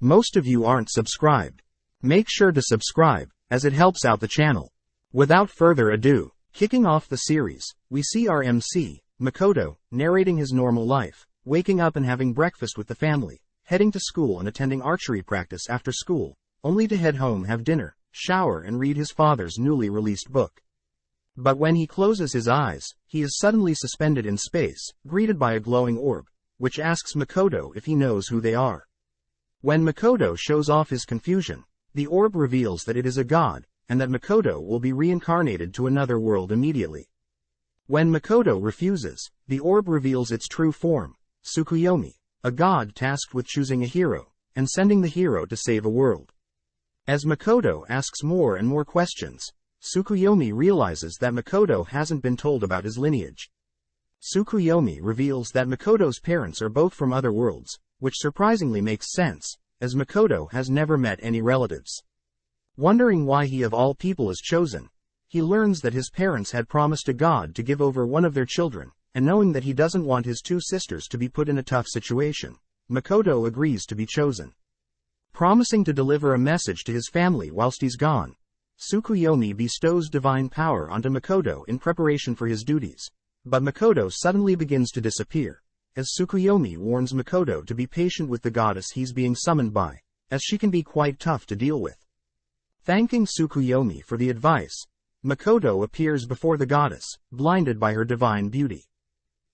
Most of you aren't subscribed. Make sure to subscribe, as it helps out the channel. Without further ado, kicking off the series, we see our MC, Makoto, narrating his normal life, waking up and having breakfast with the family, heading to school and attending archery practice after school, only to head home, have dinner, shower and read his father's newly released book. But when he closes his eyes, he is suddenly suspended in space, greeted by a glowing orb, which asks Makoto if he knows who they are. When Makoto shows off his confusion, the orb reveals that it is a god, and that Makoto will be reincarnated to another world immediately. When Makoto refuses, the orb reveals its true form, Tsukuyomi, a god tasked with choosing a hero, and sending the hero to save a world. As Makoto asks more and more questions, Tsukuyomi realizes that Makoto hasn't been told about his lineage. Tsukuyomi reveals that Makoto's parents are both from other worlds, which surprisingly makes sense, as Makoto has never met any relatives. Wondering why he of all people is chosen, he learns that his parents had promised a god to give over one of their children, and knowing that he doesn't want his two sisters to be put in a tough situation, Makoto agrees to be chosen. Promising to deliver a message to his family whilst he's gone, Tsukuyomi bestows divine power onto Makoto in preparation for his duties, but Makoto suddenly begins to disappear, as Tsukuyomi warns Makoto to be patient with the goddess he's being summoned by, as she can be quite tough to deal with. Thanking Tsukuyomi for the advice, Makoto appears before the goddess, blinded by her divine beauty.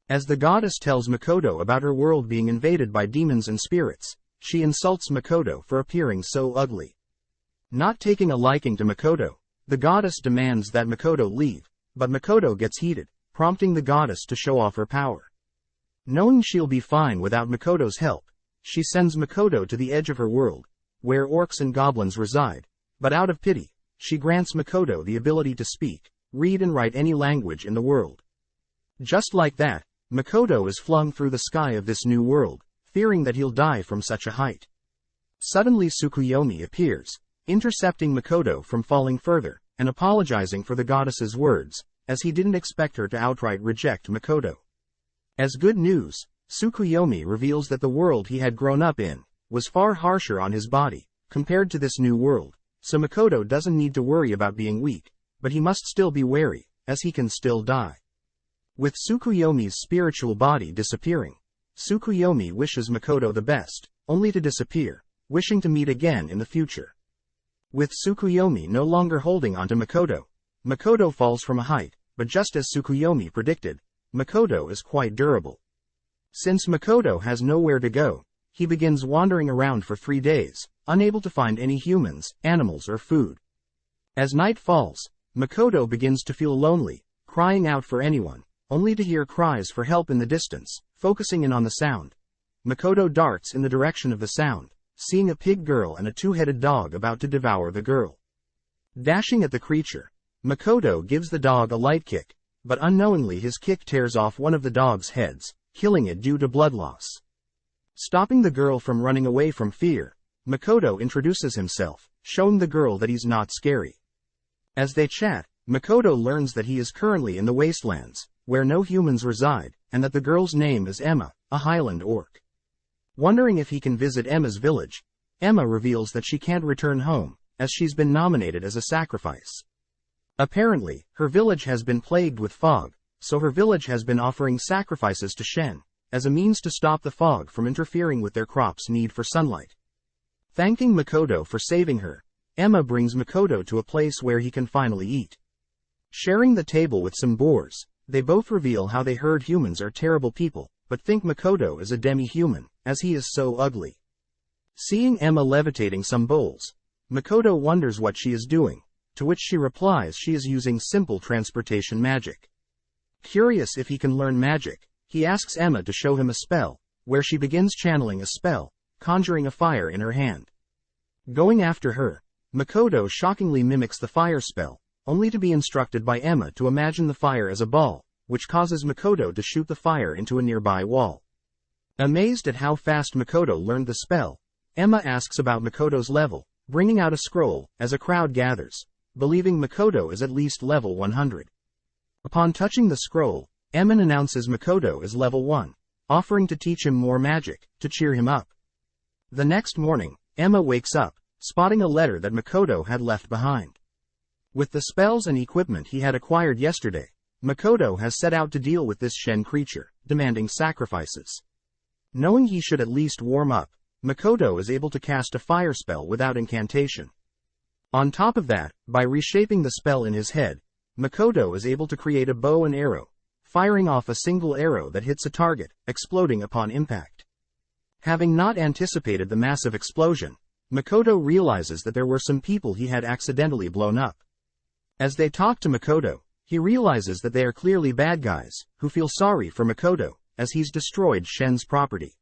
As the goddess tells Makoto about her world being invaded by demons and spirits, she insults Makoto for appearing so ugly. Not taking a liking to Makoto, the goddess demands that Makoto leave, but Makoto gets heated, prompting the goddess to show off her power. Knowing she'll be fine without Makoto's help, she sends Makoto to the edge of her world, where orcs and goblins reside, but out of pity, she grants Makoto the ability to speak, read and write any language in the world. Just like that, Makoto is flung through the sky of this new world, fearing that he'll die from such a height. Suddenly Tsukuyomi appears, intercepting Makoto from falling further, and apologizing for the goddess's words, as he didn't expect her to outright reject Makoto. As good news, Tsukuyomi reveals that the world he had grown up in was far harsher on his body, compared to this new world, so Makoto doesn't need to worry about being weak, but he must still be wary, as he can still die. With Tsukuyomi's spiritual body disappearing, Tsukuyomi wishes Makoto the best, only to disappear, wishing to meet again in the future. With Tsukuyomi no longer holding onto Makoto, Makoto falls from a height, but just as Tsukuyomi predicted, Makoto is quite durable. Since Makoto has nowhere to go, he begins wandering around for 3 days, unable to find any humans, animals or food. As night falls, Makoto begins to feel lonely, crying out for anyone, only to hear cries for help in the distance. Focusing in on the sound, Makoto darts in the direction of the sound, seeing a pig girl and a two-headed dog about to devour the girl. Dashing at the creature, Makoto gives the dog a light kick, but unknowingly his kick tears off one of the dog's heads, killing it due to blood loss. Stopping the girl from running away from fear, Makoto introduces himself, showing the girl that he's not scary. As they chat, Makoto learns that he is currently in the wastelands, where no humans reside, and that the girl's name is Emma, a Highland orc. Wondering if he can visit Emma's village, Emma reveals that she can't return home, as she's been nominated as a sacrifice. Apparently, her village has been plagued with fog, so her village has been offering sacrifices to Shen, as a means to stop the fog from interfering with their crops' need for sunlight. Thanking Makoto for saving her, Emma brings Makoto to a place where he can finally eat. Sharing the table with some boars, they both reveal how they heard humans are terrible people, but think Makoto is a demi-human, as he is so ugly. Seeing Emma levitating some bowls, Makoto wonders what she is doing, to which she replies she is using simple transportation magic. Curious if he can learn magic, he asks Emma to show him a spell, where she begins channeling a spell, conjuring a fire in her hand. Going after her, Makoto shockingly mimics the fire spell, only to be instructed by Emma to imagine the fire as a ball, which causes Makoto to shoot the fire into a nearby wall. Amazed at how fast Makoto learned the spell, Emma asks about Makoto's level, bringing out a scroll, as a crowd gathers, believing Makoto is at least level 100. Upon touching the scroll, Emma announces Makoto is level 1, offering to teach him more magic, to cheer him up. The next morning, Emma wakes up, spotting a letter that Makoto had left behind. With the spells and equipment he had acquired yesterday, Makoto has set out to deal with this Shen creature, demanding sacrifices. Knowing he should at least warm up, Makoto is able to cast a fire spell without incantation. On top of that, by reshaping the spell in his head, Makoto is able to create a bow and arrow, firing off a single arrow that hits a target, exploding upon impact. Having not anticipated the massive explosion, Makoto realizes that there were some people he had accidentally blown up. As they talk to Makoto, he realizes that they are clearly bad guys, who feel sorry for Makoto, as he's destroyed Shen's property.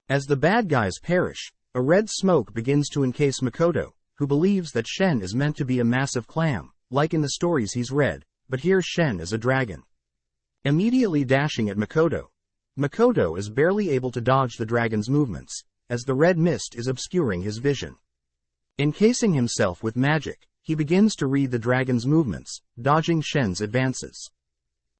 As the bad guys perish, a red smoke begins to encase Makoto, who believes that Shen is meant to be a massive clam, like in the stories he's read, but here Shen is a dragon. Immediately dashing at Makoto, Makoto is barely able to dodge the dragon's movements, as the red mist is obscuring his vision. Encasing himself with magic, he begins to read the dragon's movements, dodging Shen's advances.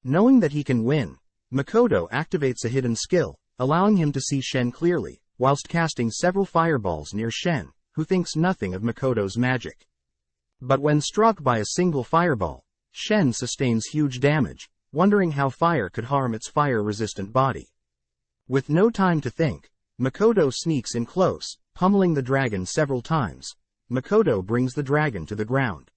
Knowing that he can win, Makoto activates a hidden skill, allowing him to see Shen clearly, whilst casting several fireballs near Shen, who thinks nothing of Makoto's magic. But when struck by a single fireball, Shen sustains huge damage, wondering how fire could harm its fire-resistant body. With no time to think, Makoto sneaks in close, pummeling the dragon several times. Makoto brings the dragon to the ground.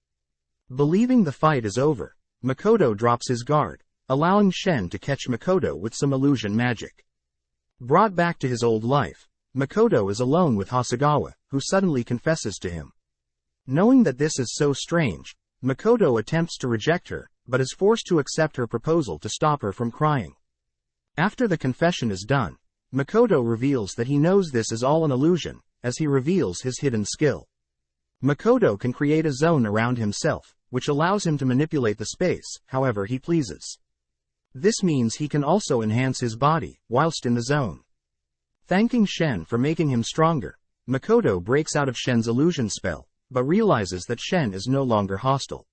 Believing the fight is over, Makoto drops his guard, allowing Shen to catch Makoto with some illusion magic. Brought back to his old life, Makoto is alone with Hasegawa, who suddenly confesses to him. Knowing that this is so strange, Makoto attempts to reject her, but is forced to accept her proposal to stop her from crying. After the confession is done, Makoto reveals that he knows this is all an illusion, as he reveals his hidden skill. Makoto can create a zone around himself, which allows him to manipulate the space however he pleases. This means he can also enhance his body, whilst in the zone. Thanking Shen for making him stronger, Makoto breaks out of Shen's illusion spell, but realizes that Shen is no longer hostile.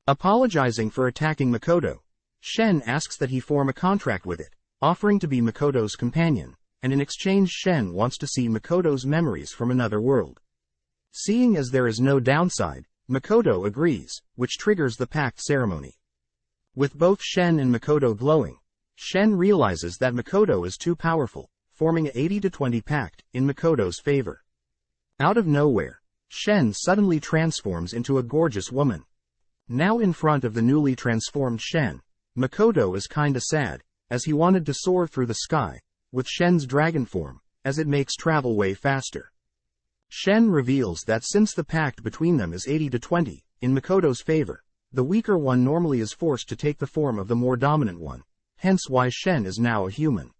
Apologizing for attacking Makoto, Shen asks that he form a contract with it, offering to be Makoto's companion, and in exchange Shen wants to see Makoto's memories from another world. Seeing as there is no downside, Makoto agrees, which triggers the pact ceremony. With both Shen and Makoto glowing, Shen realizes that Makoto is too powerful, forming an 80-20 pact in Makoto's favor. Out of nowhere, Shen suddenly transforms into a gorgeous woman. Now in front of the newly transformed Shen, Makoto is kinda sad, as he wanted to soar through the sky, with Shen's dragon form, as it makes travel way faster. Shen reveals that since the pact between them is 80-20, in Makoto's favor, the weaker one normally is forced to take the form of the more dominant one, hence why Shen is now a human.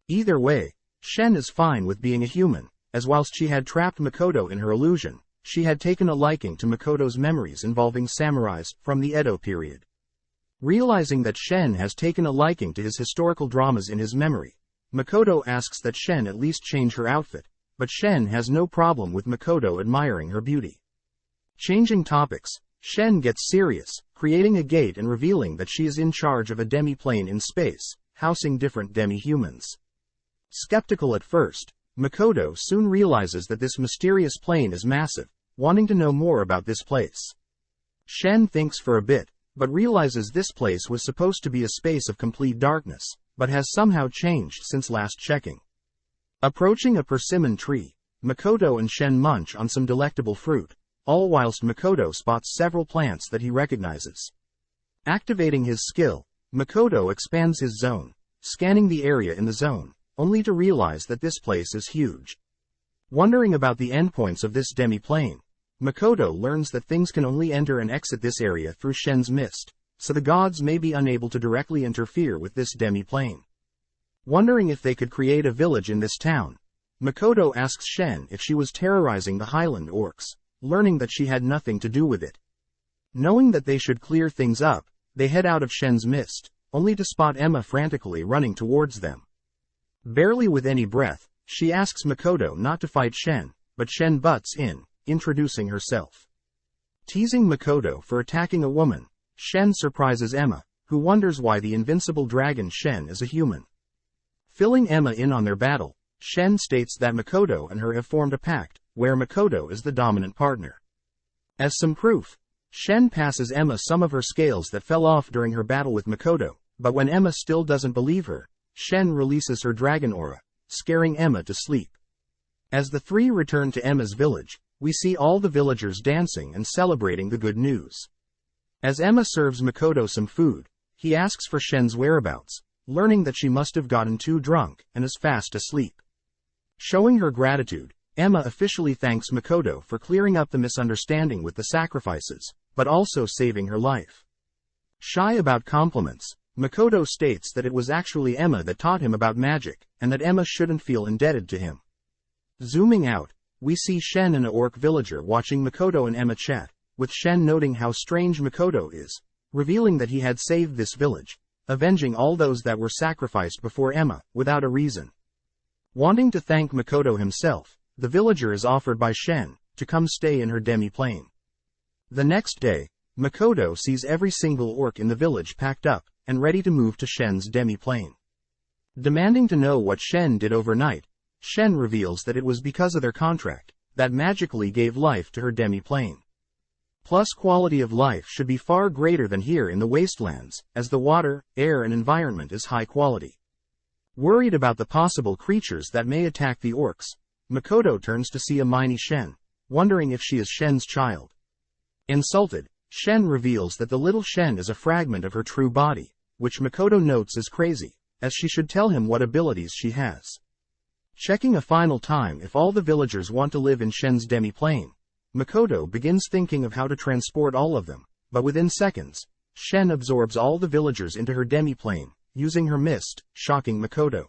Either way, Shen is fine with being a human, as whilst she had trapped Makoto in her illusion, she had taken a liking to Makoto's memories involving samurais from the Edo period. Realizing that Shen has taken a liking to his historical dramas in his memory, Makoto asks that Shen at least change her outfit, but Shen has no problem with Makoto admiring her beauty. Changing topics, Shen gets serious, creating a gate and revealing that she is in charge of a demi-plane in space, housing different demi-humans. Skeptical at first, Makoto soon realizes that this mysterious plane is massive, wanting to know more about this place. Shen thinks for a bit, but realizes this place was supposed to be a space of complete darkness, but has somehow changed since last checking. Approaching a persimmon tree, Makoto and Shen munch on some delectable fruit, all whilst Makoto spots several plants that he recognizes. Activating his skill, Makoto expands his zone, scanning the area in the zone, only to realize that this place is huge. Wondering about the endpoints of this demi-plane, Makoto learns that things can only enter and exit this area through Shen's mist, so the gods may be unable to directly interfere with this demi-plane. Wondering if they could create a village in this town, Makoto asks Shen if she was terrorizing the Highland orcs, learning that she had nothing to do with it. Knowing that they should clear things up, they head out of Shen's mist, only to spot Emma frantically running towards them. Barely with any breath, she asks Makoto not to fight Shen, but Shen butts in, introducing herself. Teasing Makoto for attacking a woman, Shen surprises Emma, who wonders why the invincible dragon Shen is a human. Filling Emma in on their battle, Shen states that Makoto and her have formed a pact, where Makoto is the dominant partner. As some proof, Shen passes Emma some of her scales that fell off during her battle with Makoto, but when Emma still doesn't believe her, Shen releases her dragon aura, scaring Emma to sleep. As the three return to Emma's village, we see all the villagers dancing and celebrating the good news. As Emma serves Makoto some food, he asks for Shen's whereabouts, learning that she must have gotten too drunk and is fast asleep. Showing her gratitude, Emma officially thanks Makoto for clearing up the misunderstanding with the sacrifices, but also saving her life. Shy about compliments, Makoto states that it was actually Emma that taught him about magic, and that Emma shouldn't feel indebted to him. Zooming out, we see Shen and a orc villager watching Makoto and Emma chat, with Shen noting how strange Makoto is, revealing that he had saved this village, avenging all those that were sacrificed before Emma, without a reason. Wanting to thank Makoto himself, the villager is offered by Shen to come stay in her demi-plane. The next day, Makoto sees every single orc in the village packed up and ready to move to Shen's demi-plane. Demanding to know what Shen did overnight, Shen reveals that it was because of their contract that magically gave life to her demi-plane. Plus, quality of life should be far greater than here in the wastelands, as the water, air and environment is high quality. Worried about the possible creatures that may attack the orcs, Makoto turns to see a mini Shen, wondering if she is Shen's child. Insulted, Shen reveals that the little Shen is a fragment of her true body, which Makoto notes is crazy, as she should tell him what abilities she has. Checking a final time if all the villagers want to live in Shen's demi-plane, Makoto begins thinking of how to transport all of them, but within seconds, Shen absorbs all the villagers into her demi-plane, using her mist, shocking Makoto.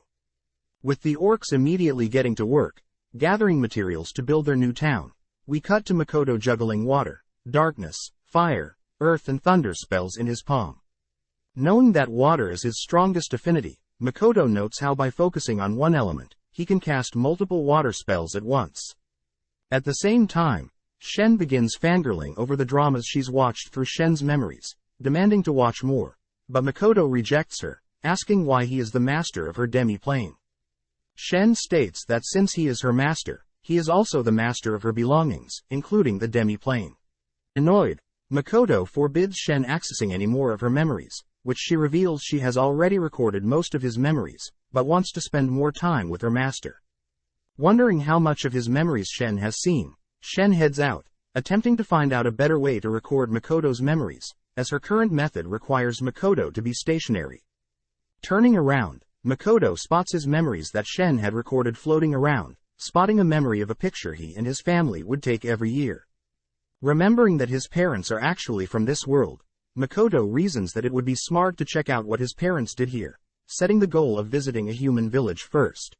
With the orcs immediately getting to work, gathering materials to build their new town, we cut to Makoto juggling water, darkness, fire, earth and thunder spells in his palm. Knowing that water is his strongest affinity, Makoto notes how by focusing on one element, he can cast multiple water spells at once. At the same time, Shen begins fangirling over the dramas she's watched through Shen's memories, demanding to watch more, but Makoto rejects her, asking why he is the master of her demi-plane. Shen states that since he is her master, he is also the master of her belongings, including the demi-plane. Annoyed, Makoto forbids Shen accessing any more of her memories, which she reveals she has already recorded most of his memories, but wants to spend more time with her master. Wondering how much of his memories Shen has seen, Shen heads out, attempting to find out a better way to record Makoto's memories, as her current method requires Makoto to be stationary. Turning around, Makoto spots his memories that Shen had recorded floating around, spotting a memory of a picture he and his family would take every year. Remembering that his parents are actually from this world, Makoto reasons that it would be smart to check out what his parents did here, setting the goal of visiting a human village first.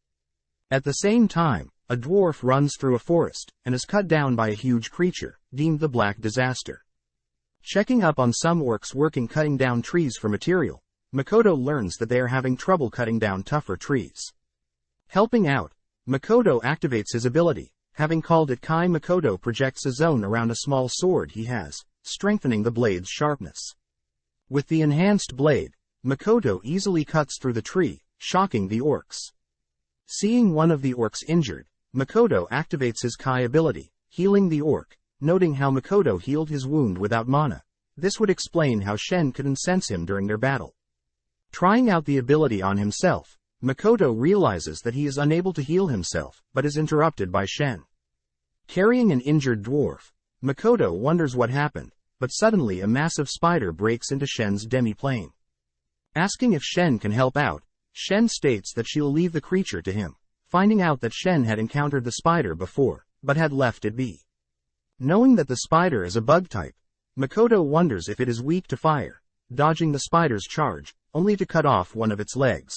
At the same time, a dwarf runs through a forest and is cut down by a huge creature, deemed the Black Disaster. Checking up on some orcs working cutting down trees for material, Makoto learns that they are having trouble cutting down tougher trees. Helping out, Makoto activates his ability, having called it Kai. Makoto projects a zone around a small sword he has, strengthening the blade's sharpness. With the enhanced blade, Makoto easily cuts through the tree, shocking the orcs. Seeing one of the orcs injured, Makoto activates his Kai ability, healing the orc, noting how Makoto healed his wound without mana. This would explain how Shen could incense him during their battle. Trying out the ability on himself, Makoto realizes that he is unable to heal himself, but is interrupted by Shen. Carrying an injured dwarf, Makoto wonders what happened, but suddenly a massive spider breaks into Shen's demi-plane. Asking if Shen can help out, Shen states that she'll leave the creature to him, finding out that Shen had encountered the spider before, but had left it be. Knowing that the spider is a bug type, Makoto wonders if it is weak to fire, dodging the spider's charge, only to cut off one of its legs.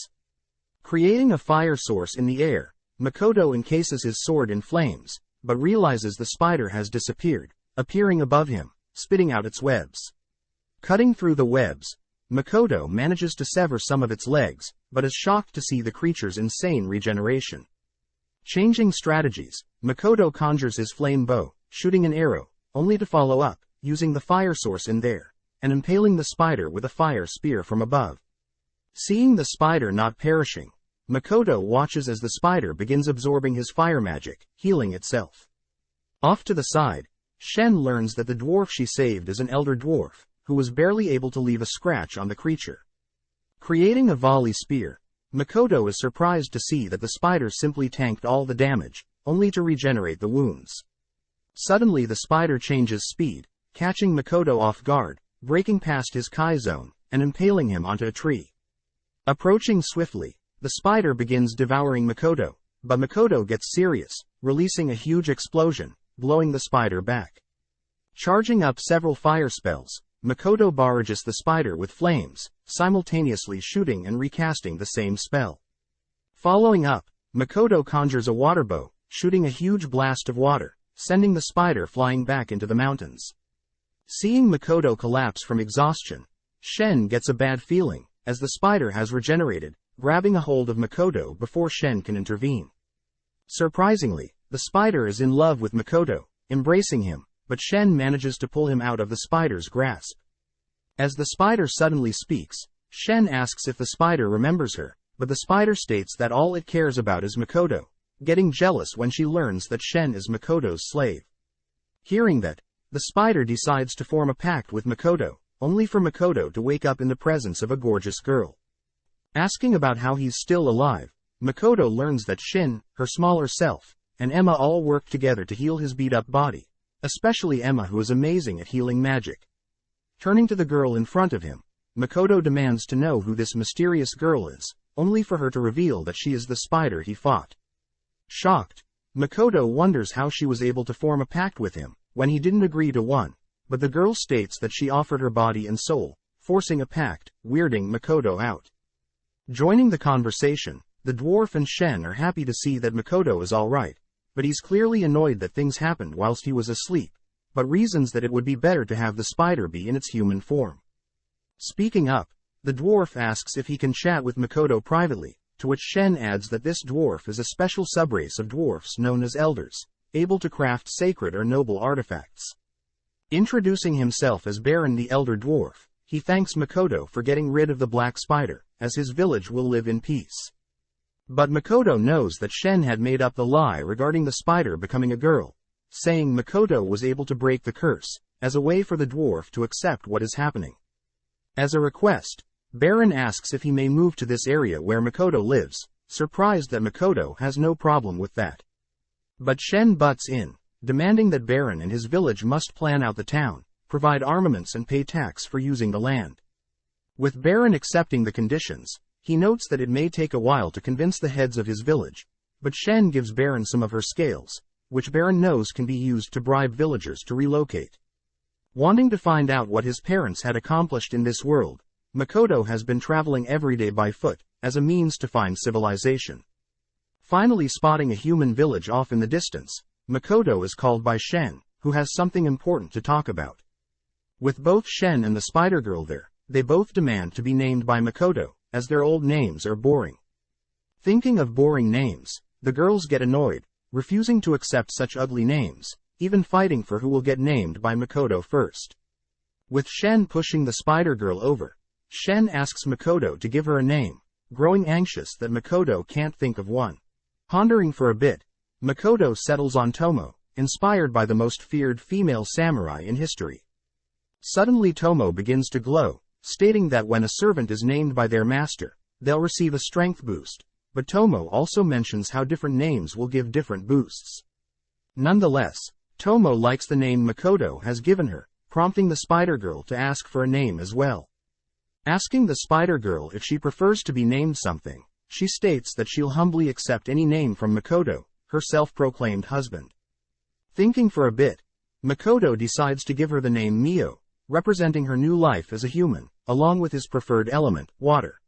Creating a fire source in the air, Makoto encases his sword in flames, but realizes the spider has disappeared, appearing above him, spitting out its webs. Cutting through the webs, Makoto manages to sever some of its legs, but is shocked to see the creature's insane regeneration. Changing strategies, Makoto conjures his flame bow, shooting an arrow, only to follow up, using the fire source in there, and impaling the spider with a fire spear from above. Seeing the spider not perishing, Makoto watches as the spider begins absorbing his fire magic, healing itself. Off to the side, Shen learns that the dwarf she saved is an elder dwarf, who was barely able to leave a scratch on the creature. Creating a volley spear, Makoto is surprised to see that the spider simply tanked all the damage, only to regenerate the wounds. Suddenly the spider changes speed, catching Makoto off guard, breaking past his Kai zone, and impaling him onto a tree. Approaching swiftly, the spider begins devouring Makoto, but Makoto gets serious, releasing a huge explosion, blowing the spider back. Charging up several fire spells, Makoto barrages the spider with flames, simultaneously shooting and recasting the same spell. Following up, Makoto conjures a water bow, shooting a huge blast of water, sending the spider flying back into the mountains. Seeing Makoto collapse from exhaustion, Shen gets a bad feeling, as the spider has regenerated, grabbing a hold of Makoto before Shen can intervene. Surprisingly, the spider is in love with Makoto, embracing him, but Shen manages to pull him out of the spider's grasp. As the spider suddenly speaks, Shen asks if the spider remembers her, but the spider states that all it cares about is Makoto, getting jealous when she learns that Shen is Makoto's slave. Hearing that, the spider decides to form a pact with Makoto, only for Makoto to wake up in the presence of a gorgeous girl. Asking about how he's still alive, Makoto learns that Shin, her smaller self, and Emma all work together to heal his beat-up body, especially Emma, who is amazing at healing magic. Turning to the girl in front of him, Makoto demands to know who this mysterious girl is, only for her to reveal that she is the spider he fought. Shocked, Makoto wonders how she was able to form a pact with him, when he didn't agree to one, but the girl states that she offered her body and soul, forcing a pact, weirding Makoto out. Joining the conversation, the dwarf and Shen are happy to see that Makoto is alright, but he's clearly annoyed that things happened whilst he was asleep, but reasons that it would be better to have the spider be in its human form. Speaking up, the dwarf asks if he can chat with Makoto privately, to which Shen adds that this dwarf is a special subrace of dwarfs known as elders, able to craft sacred or noble artifacts. Introducing himself as Baron the Elder Dwarf, he thanks Makoto for getting rid of the black spider, as his village will live in peace. But Makoto knows that Shen had made up the lie regarding the spider becoming a girl, saying Makoto was able to break the curse, as a way for the dwarf to accept what is happening. As a request, Baron asks if he may move to this area where Makoto lives, surprised that Makoto has no problem with that. But Shen butts in, demanding that Baron and his village must plan out the town, provide armaments and pay tax for using the land. With Baron accepting the conditions, he notes that it may take a while to convince the heads of his village, but Shen gives Baron some of her scales, which Baron knows can be used to bribe villagers to relocate. Wanting to find out what his parents had accomplished in this world, Makoto has been traveling every day by foot, as a means to find civilization. Finally spotting a human village off in the distance, Makoto is called by Shen, who has something important to talk about. With both Shen and the spider girl there, they both demand to be named by Makoto, as their old names are boring. Thinking of boring names, the girls get annoyed, refusing to accept such ugly names, even fighting for who will get named by Makoto first. With Shen pushing the spider girl over, Shen asks Makoto to give her a name, growing anxious that Makoto can't think of one. Pondering for a bit, Makoto settles on Tomo, inspired by the most feared female samurai in history. Suddenly Tomo begins to glow, stating that when a servant is named by their master, they'll receive a strength boost, but Tomo also mentions how different names will give different boosts. Nonetheless, Tomo likes the name Makoto has given her, prompting the spider girl to ask for a name as well. Asking the spider girl if she prefers to be named something, she states that she'll humbly accept any name from Makoto, her self-proclaimed husband. Thinking for a bit, Makoto decides to give her the name Mio, representing her new life as a human, along with his preferred element, water.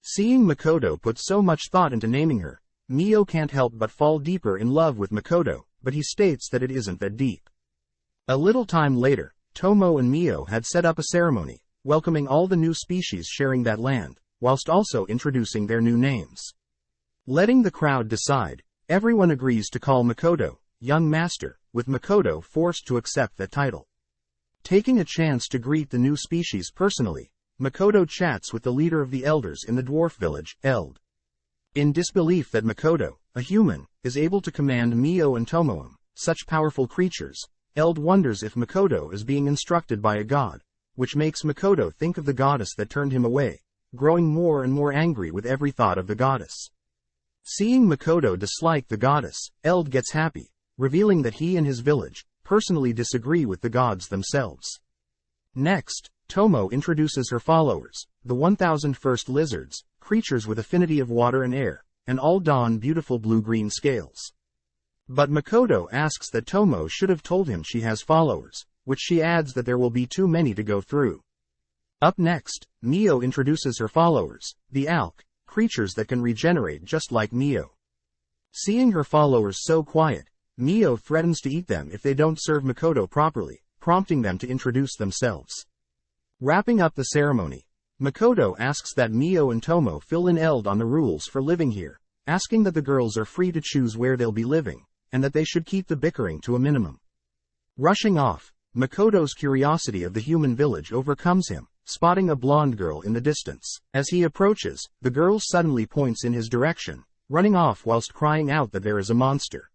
Seeing Makoto put so much thought into naming her, Mio can't help but fall deeper in love with Makoto, but he states that it isn't that deep. A little time later, Tomo and Mio had set up a ceremony, welcoming all the new species sharing that land, whilst also introducing their new names. Letting the crowd decide, everyone agrees to call Makoto, young master, with Makoto forced to accept that title. Taking a chance to greet the new species personally, Makoto chats with the leader of the elders in the dwarf village, In disbelief that Makoto, a human, is able to command Mio and Tomoe, such powerful creatures, Eld wonders if Makoto is being instructed by a god, which makes Makoto think of the goddess that turned him away, growing more and more angry with every thought of the goddess. Seeing Makoto dislike the goddess, Eld gets happy, revealing that he and his village personally disagree with the gods themselves. Next, Tomo introduces her followers, the 1001st lizards, creatures with affinity of water and air, and all don beautiful blue-green scales. But Makoto asks that Tomo should have told him she has followers, which she adds that there will be too many to go through. Up next, Mio introduces her followers, the Alk, creatures that can regenerate just like Mio. Seeing her followers so quiet, Mio threatens to eat them if they don't serve Makoto properly, prompting them to introduce themselves. Wrapping up the ceremony, Makoto asks that Mio and Tomo fill in Eld on the rules for living here, asking that the girls are free to choose where they'll be living, and that they should keep the bickering to a minimum. Rushing off, Makoto's curiosity of the human village overcomes him, spotting a blonde girl in the distance. As he approaches, the girl suddenly points in his direction, running off whilst crying out that there is a monster.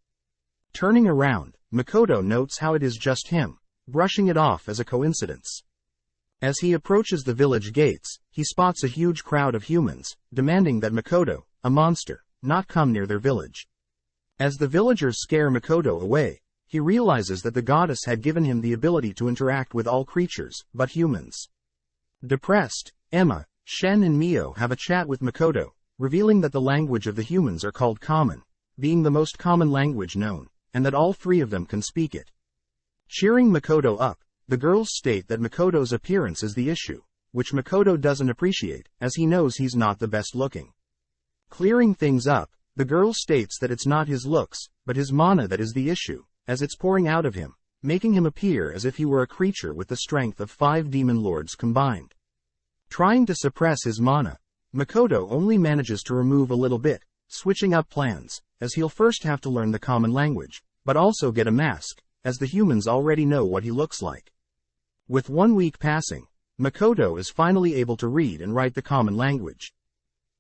Turning around, Makoto notes how it is just him, brushing it off as a coincidence. As he approaches the village gates, he spots a huge crowd of humans, demanding that Makoto, a monster, not come near their village. As the villagers scare Makoto away, he realizes that the goddess had given him the ability to interact with all creatures, but humans. Depressed, Emma, Shen and Mio have a chat with Makoto, revealing that the language of the humans are called Common, being the most common language known, and that all three of them can speak it. Cheering Makoto up, the girls state that Makoto's appearance is the issue, which Makoto doesn't appreciate, as he knows he's not the best looking. Clearing things up, the girl states that it's not his looks, but his mana that is the issue, as it's pouring out of him, making him appear as if he were a creature with the strength of 5 demon lords combined. Trying to suppress his mana, Makoto only manages to remove a little bit, switching up plans, as he'll first have to learn the common language, but also get a mask, as the humans already know what he looks like. With 1 week passing, Makoto is finally able to read and write the common language.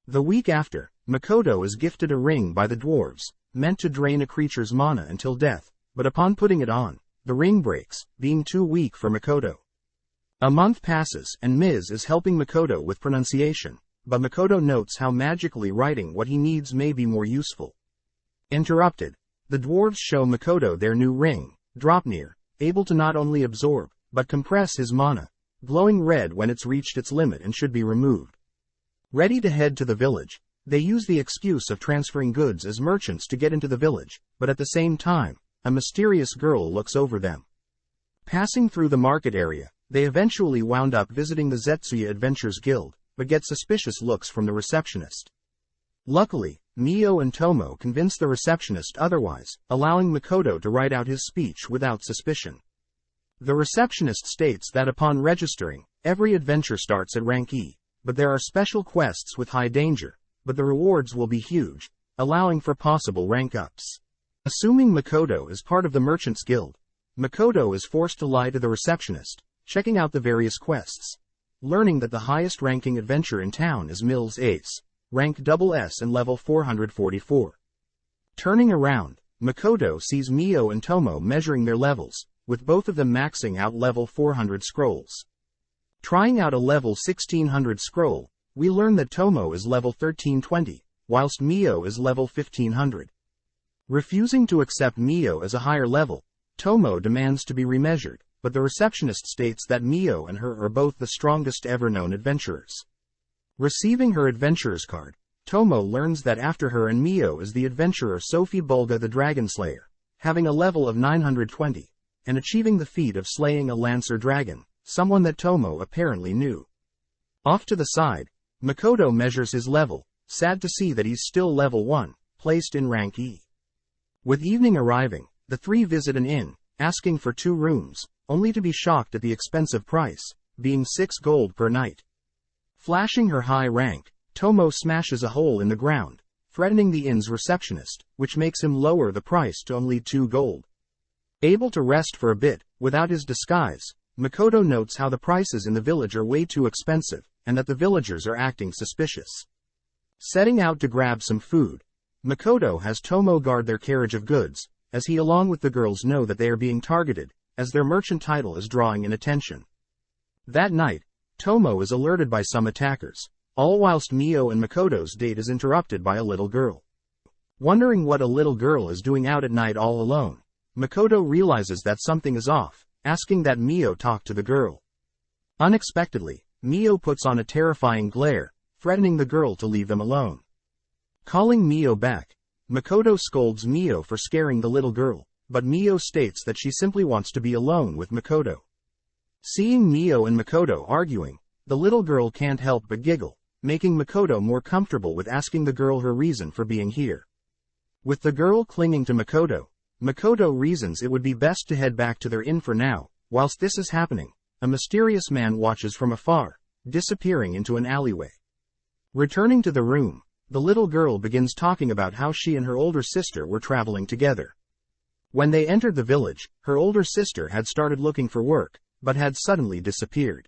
The week after, Makoto is gifted a ring by the dwarves, meant to drain a creature's mana until death, but upon putting it on, the ring breaks, being too weak for Makoto. A month passes and Ms. is helping Makoto with pronunciation, but Makoto notes how magically writing what he needs may be more useful. Interrupted, the dwarves show Makoto their new ring, Dropnir, able to not only absorb, but compress his mana, glowing red when it's reached its limit and should be removed. Ready to head to the village, they use the excuse of transferring goods as merchants to get into the village, but at the same time, a mysterious girl looks over them. Passing through the market area, they eventually wound up visiting the Zetsuya Adventures Guild, but get suspicious looks from the receptionist. Luckily, Mio and Tomo convince the receptionist otherwise, allowing Makoto to write out his speech without suspicion. The receptionist states that upon registering, every adventure starts at rank E, but there are special quests with high danger, but the rewards will be huge, allowing for possible rank ups. Assuming Makoto is part of the Merchants Guild, Makoto is forced to lie to the receptionist, checking out the various quests. Learning that the highest ranking adventure in town is Mills Ace, rank SS and level 444. Turning around, Makoto sees Mio and Tomo measuring their levels, with both of them maxing out level 400 scrolls. Trying out a level 1600 scroll, we learn that Tomo is level 1320, whilst Mio is level 1500. Refusing to accept Mio as a higher level, Tomo demands to be remeasured, but the receptionist states that Mio and her are both the strongest ever known adventurers. Receiving her adventurer's card, Tomo learns that after her and Mio is the adventurer Sophie Bulga the Dragon Slayer, having a level of 920, and achieving the feat of slaying a Lancer dragon, someone that Tomo apparently knew. Off to the side, Makoto measures his level, sad to see that he's still level 1, placed in rank E. With evening arriving, the three visit an inn, asking for 2 rooms, only to be shocked at the expensive price, being 6 gold per night. Flashing her high rank, Tomo smashes a hole in the ground, threatening the inn's receptionist, which makes him lower the price to only 2 gold. Able to rest for a bit, without his disguise, Makoto notes how the prices in the village are way too expensive, and that the villagers are acting suspicious. Setting out to grab some food, Makoto has Tomo guard their carriage of goods, as he along with the girls know that they are being targeted, as their merchant title is drawing in attention. That night, Tomo is alerted by some attackers, all whilst Mio and Makoto's date is interrupted by a little girl. Wondering what a little girl is doing out at night all alone, Makoto realizes that something is off, asking that Mio talk to the girl. Unexpectedly, Mio puts on a terrifying glare, threatening the girl to leave them alone. Calling Mio back, Makoto scolds Mio for scaring the little girl, but Mio states that she simply wants to be alone with Makoto. Seeing Mio and Makoto arguing, the little girl can't help but giggle, making Makoto more comfortable with asking the girl her reason for being here. With the girl clinging to Makoto, Makoto reasons it would be best to head back to their inn for now. Whilst this is happening, a mysterious man watches from afar, disappearing into an alleyway. Returning to the room, the little girl begins talking about how she and her older sister were traveling together. When they entered the village, her older sister had started looking for work, but had suddenly disappeared.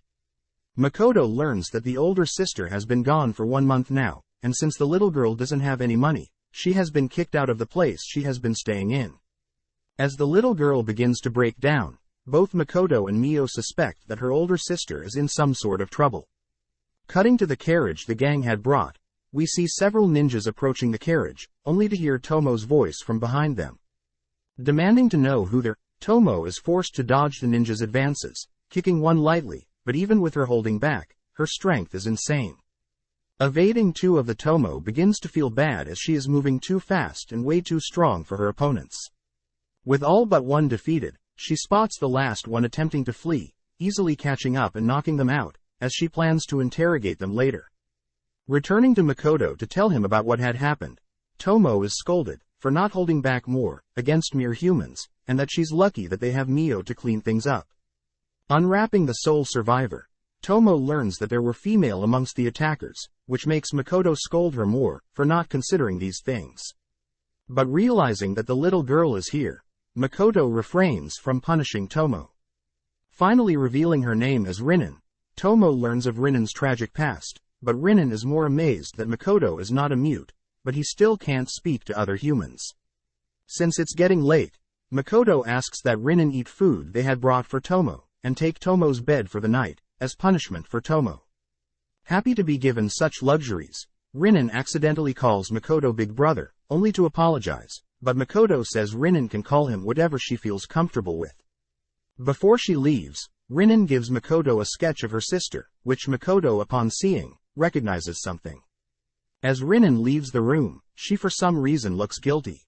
Makoto learns that the older sister has been gone for 1 month now, and since the little girl doesn't have any money, she has been kicked out of the place she has been staying in. As the little girl begins to break down, both Makoto and Mio suspect that her older sister is in some sort of trouble. Cutting to the carriage the gang had brought, we see several ninjas approaching the carriage, only to hear Tomo's voice from behind them. Demanding to know who they're, Tomo is forced to dodge the ninjas' advances, kicking one lightly, but even with her holding back, her strength is insane. Evading two of the Tomo begins to feel bad as she is moving too fast and way too strong for her opponents. With all but one defeated, she spots the last one attempting to flee, easily catching up and knocking them out, as she plans to interrogate them later. Returning to Makoto to tell him about what had happened, Tomo is scolded for not holding back more against mere humans, and that she's lucky that they have Mio to clean things up. Unwrapping the sole survivor, Tomo learns that there were female amongst the attackers, which makes Makoto scold her more for not considering these things. But realizing that the little girl is here, Makoto refrains from punishing Tomo. Finally revealing her name as Rinin, Tomo learns of Rinin's tragic past, but Rinin is more amazed that Makoto is not a mute, but he still can't speak to other humans. Since it's getting late, Makoto asks that Rinin eat food they had brought for Tomo, and take Tomo's bed for the night, as punishment for Tomo. Happy to be given such luxuries, Rinin accidentally calls Makoto Big Brother, only to apologize, but Makoto says Rinin can call him whatever she feels comfortable with. Before she leaves, Rinin gives Makoto a sketch of her sister, which Makoto, upon seeing, recognizes something. As Rinin leaves the room, she for some reason looks guilty.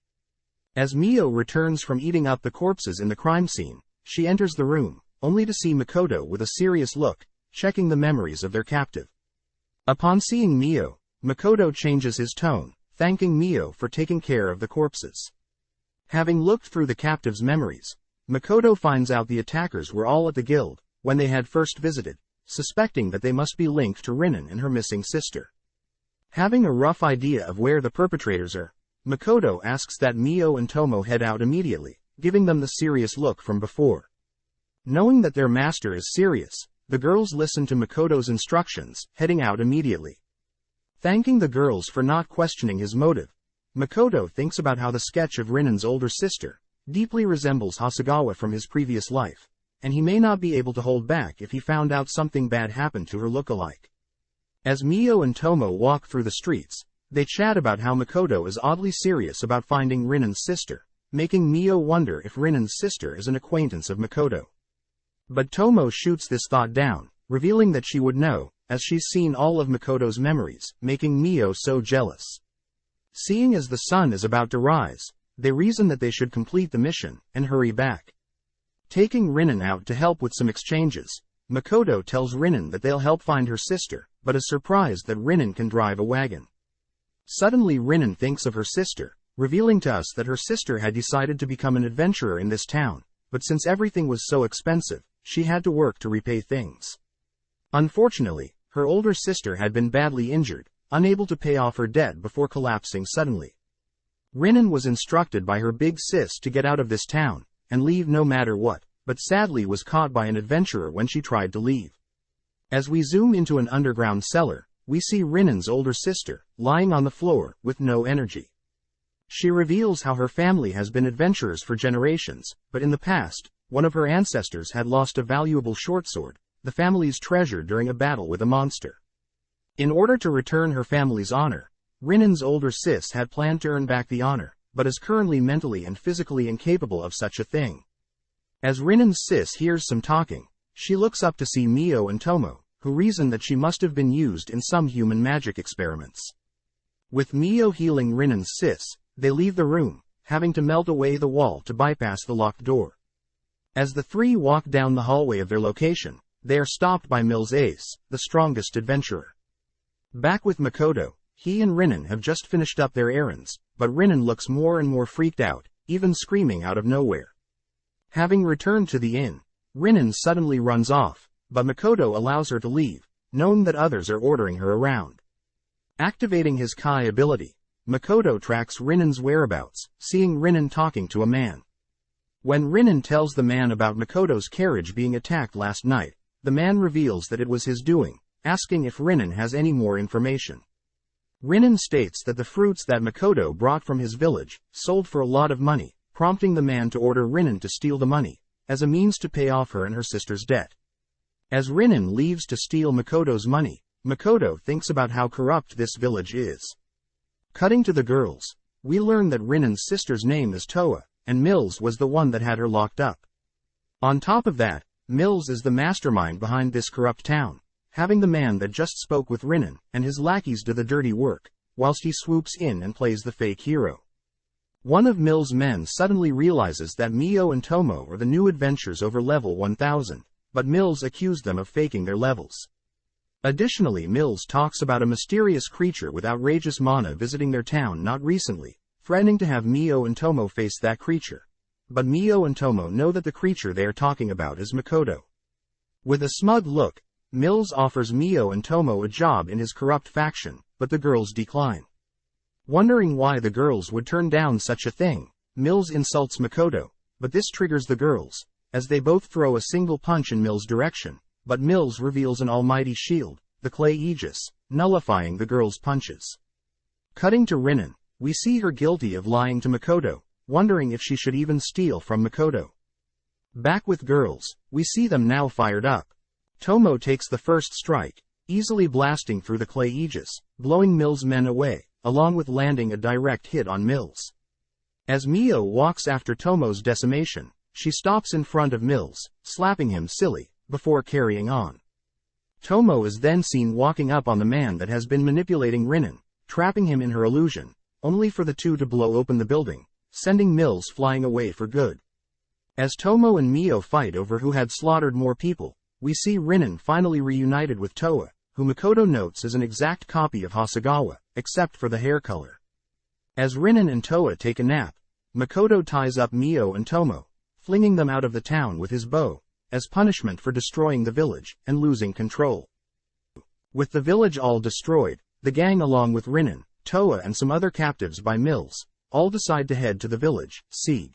As Mio returns from eating up the corpses in the crime scene, she enters the room, only to see Makoto with a serious look, checking the memories of their captive. Upon seeing Mio, Makoto changes his tone, thanking Mio for taking care of the corpses. Having looked through the captive's memories, Makoto finds out the attackers were all at the guild when they had first visited, suspecting that they must be linked to Rinin and her missing sister. Having a rough idea of where the perpetrators are, Makoto asks that Mio and Tomo head out immediately, giving them the serious look from before. Knowing that their master is serious, the girls listen to Makoto's instructions, heading out immediately. Thanking the girls for not questioning his motive, Makoto thinks about how the sketch of Rinin's older sister deeply resembles Hasegawa from his previous life, and he may not be able to hold back if he found out something bad happened to her look-alike. As Mio and Tomo walk through the streets, they chat about how Makoto is oddly serious about finding Rinin's sister, making Mio wonder if Rinin's sister is an acquaintance of Makoto. But Tomo shoots this thought down, revealing that she would know, as she's seen all of Makoto's memories, making Mio so jealous. Seeing as the sun is about to rise, they reason that they should complete the mission and hurry back. Taking Rinin out to help with some exchanges, Makoto tells Rinin that they'll help find her sister, but is surprised that Rinin can drive a wagon. Suddenly Rinin thinks of her sister, revealing to us that her sister had decided to become an adventurer in this town, but since everything was so expensive, she had to work to repay things. Unfortunately, her older sister had been badly injured, unable to pay off her debt before collapsing suddenly. Rinin was instructed by her big sis to get out of this town, and leave no matter what, but sadly was caught by an adventurer when she tried to leave. As we zoom into an underground cellar, we see Rinin's older sister, lying on the floor, with no energy. She reveals how her family has been adventurers for generations, but in the past, one of her ancestors had lost a valuable short sword, the family's treasure, during a battle with a monster. In order to return her family's honor, Rinnan's older sis had planned to earn back the honor, but is currently mentally and physically incapable of such a thing. As Rinnan's sis hears some talking, she looks up to see Mio and Tomo, who reason that she must have been used in some human magic experiments. With Mio healing Rinnan's sis, they leave the room, having to melt away the wall to bypass the locked door. As the three walk down the hallway of their location, they are stopped by Mills Ace, the strongest adventurer. Back with Makoto, he and Rinnan have just finished up their errands, but Rinnan looks more and more freaked out, even screaming out of nowhere. Having returned to the inn, Rinnan suddenly runs off, but Makoto allows her to leave, knowing that others are ordering her around. Activating his Kai ability, Makoto tracks Rinnan's whereabouts, seeing Rinnan talking to a man. When Rinnan tells the man about Makoto's carriage being attacked last night, the man reveals that it was his doing, asking if Rinnan has any more information. Rinnan states that the fruits that Makoto brought from his village sold for a lot of money, prompting the man to order Rinnan to steal the money, as a means to pay off her and her sister's debt. As Rinnan leaves to steal Makoto's money, Makoto thinks about how corrupt this village is. Cutting to the girls, we learn that Rinnan's sister's name is Toa, and Mills was the one that had her locked up. On top of that, Mills is the mastermind behind this corrupt town, having the man that just spoke with Rinnan and his lackeys do the dirty work, whilst he swoops in and plays the fake hero. One of Mills' men suddenly realizes that Mio and Tomo are the new adventurers over level 1000, but Mills accused them of faking their levels. Additionally, Mills talks about a mysterious creature with outrageous mana visiting their town not recently, threatening to have Mio and Tomo face that creature. But Mio and Tomo know that the creature they are talking about is Makoto. With a smug look, Mills offers Mio and Tomo a job in his corrupt faction, but the girls decline. Wondering why the girls would turn down such a thing, Mills insults Makoto, but this triggers the girls, as they both throw a single punch in Mills' direction, but Mills reveals an almighty shield, the clay Aegis, nullifying the girls' punches. Cutting to Rinnan, we see her guilty of lying to Makoto, wondering if she should even steal from Makoto. Back with girls, we see them now fired up. Tomo takes the first strike, easily blasting through the clay Aegis, blowing Mills' men away, along with landing a direct hit on Mills. As Mio walks after Tomo's decimation, she stops in front of Mills, slapping him silly, before carrying on. Tomo is then seen walking up on the man that has been manipulating Rinnan, trapping him in her illusion, only for the two to blow open the building, sending Mills flying away for good. As Tomo and Mio fight over who had slaughtered more people, we see Rinnan finally reunited with Toa, who Makoto notes is an exact copy of Hasegawa, except for the hair color. As Rinnan and Toa take a nap, Makoto ties up Mio and Tomo, flinging them out of the town with his bow, as punishment for destroying the village and losing control. With the village all destroyed, the gang along with Rinnan, Toa and some other captives by Mills, all decide to head to the village, Sieg.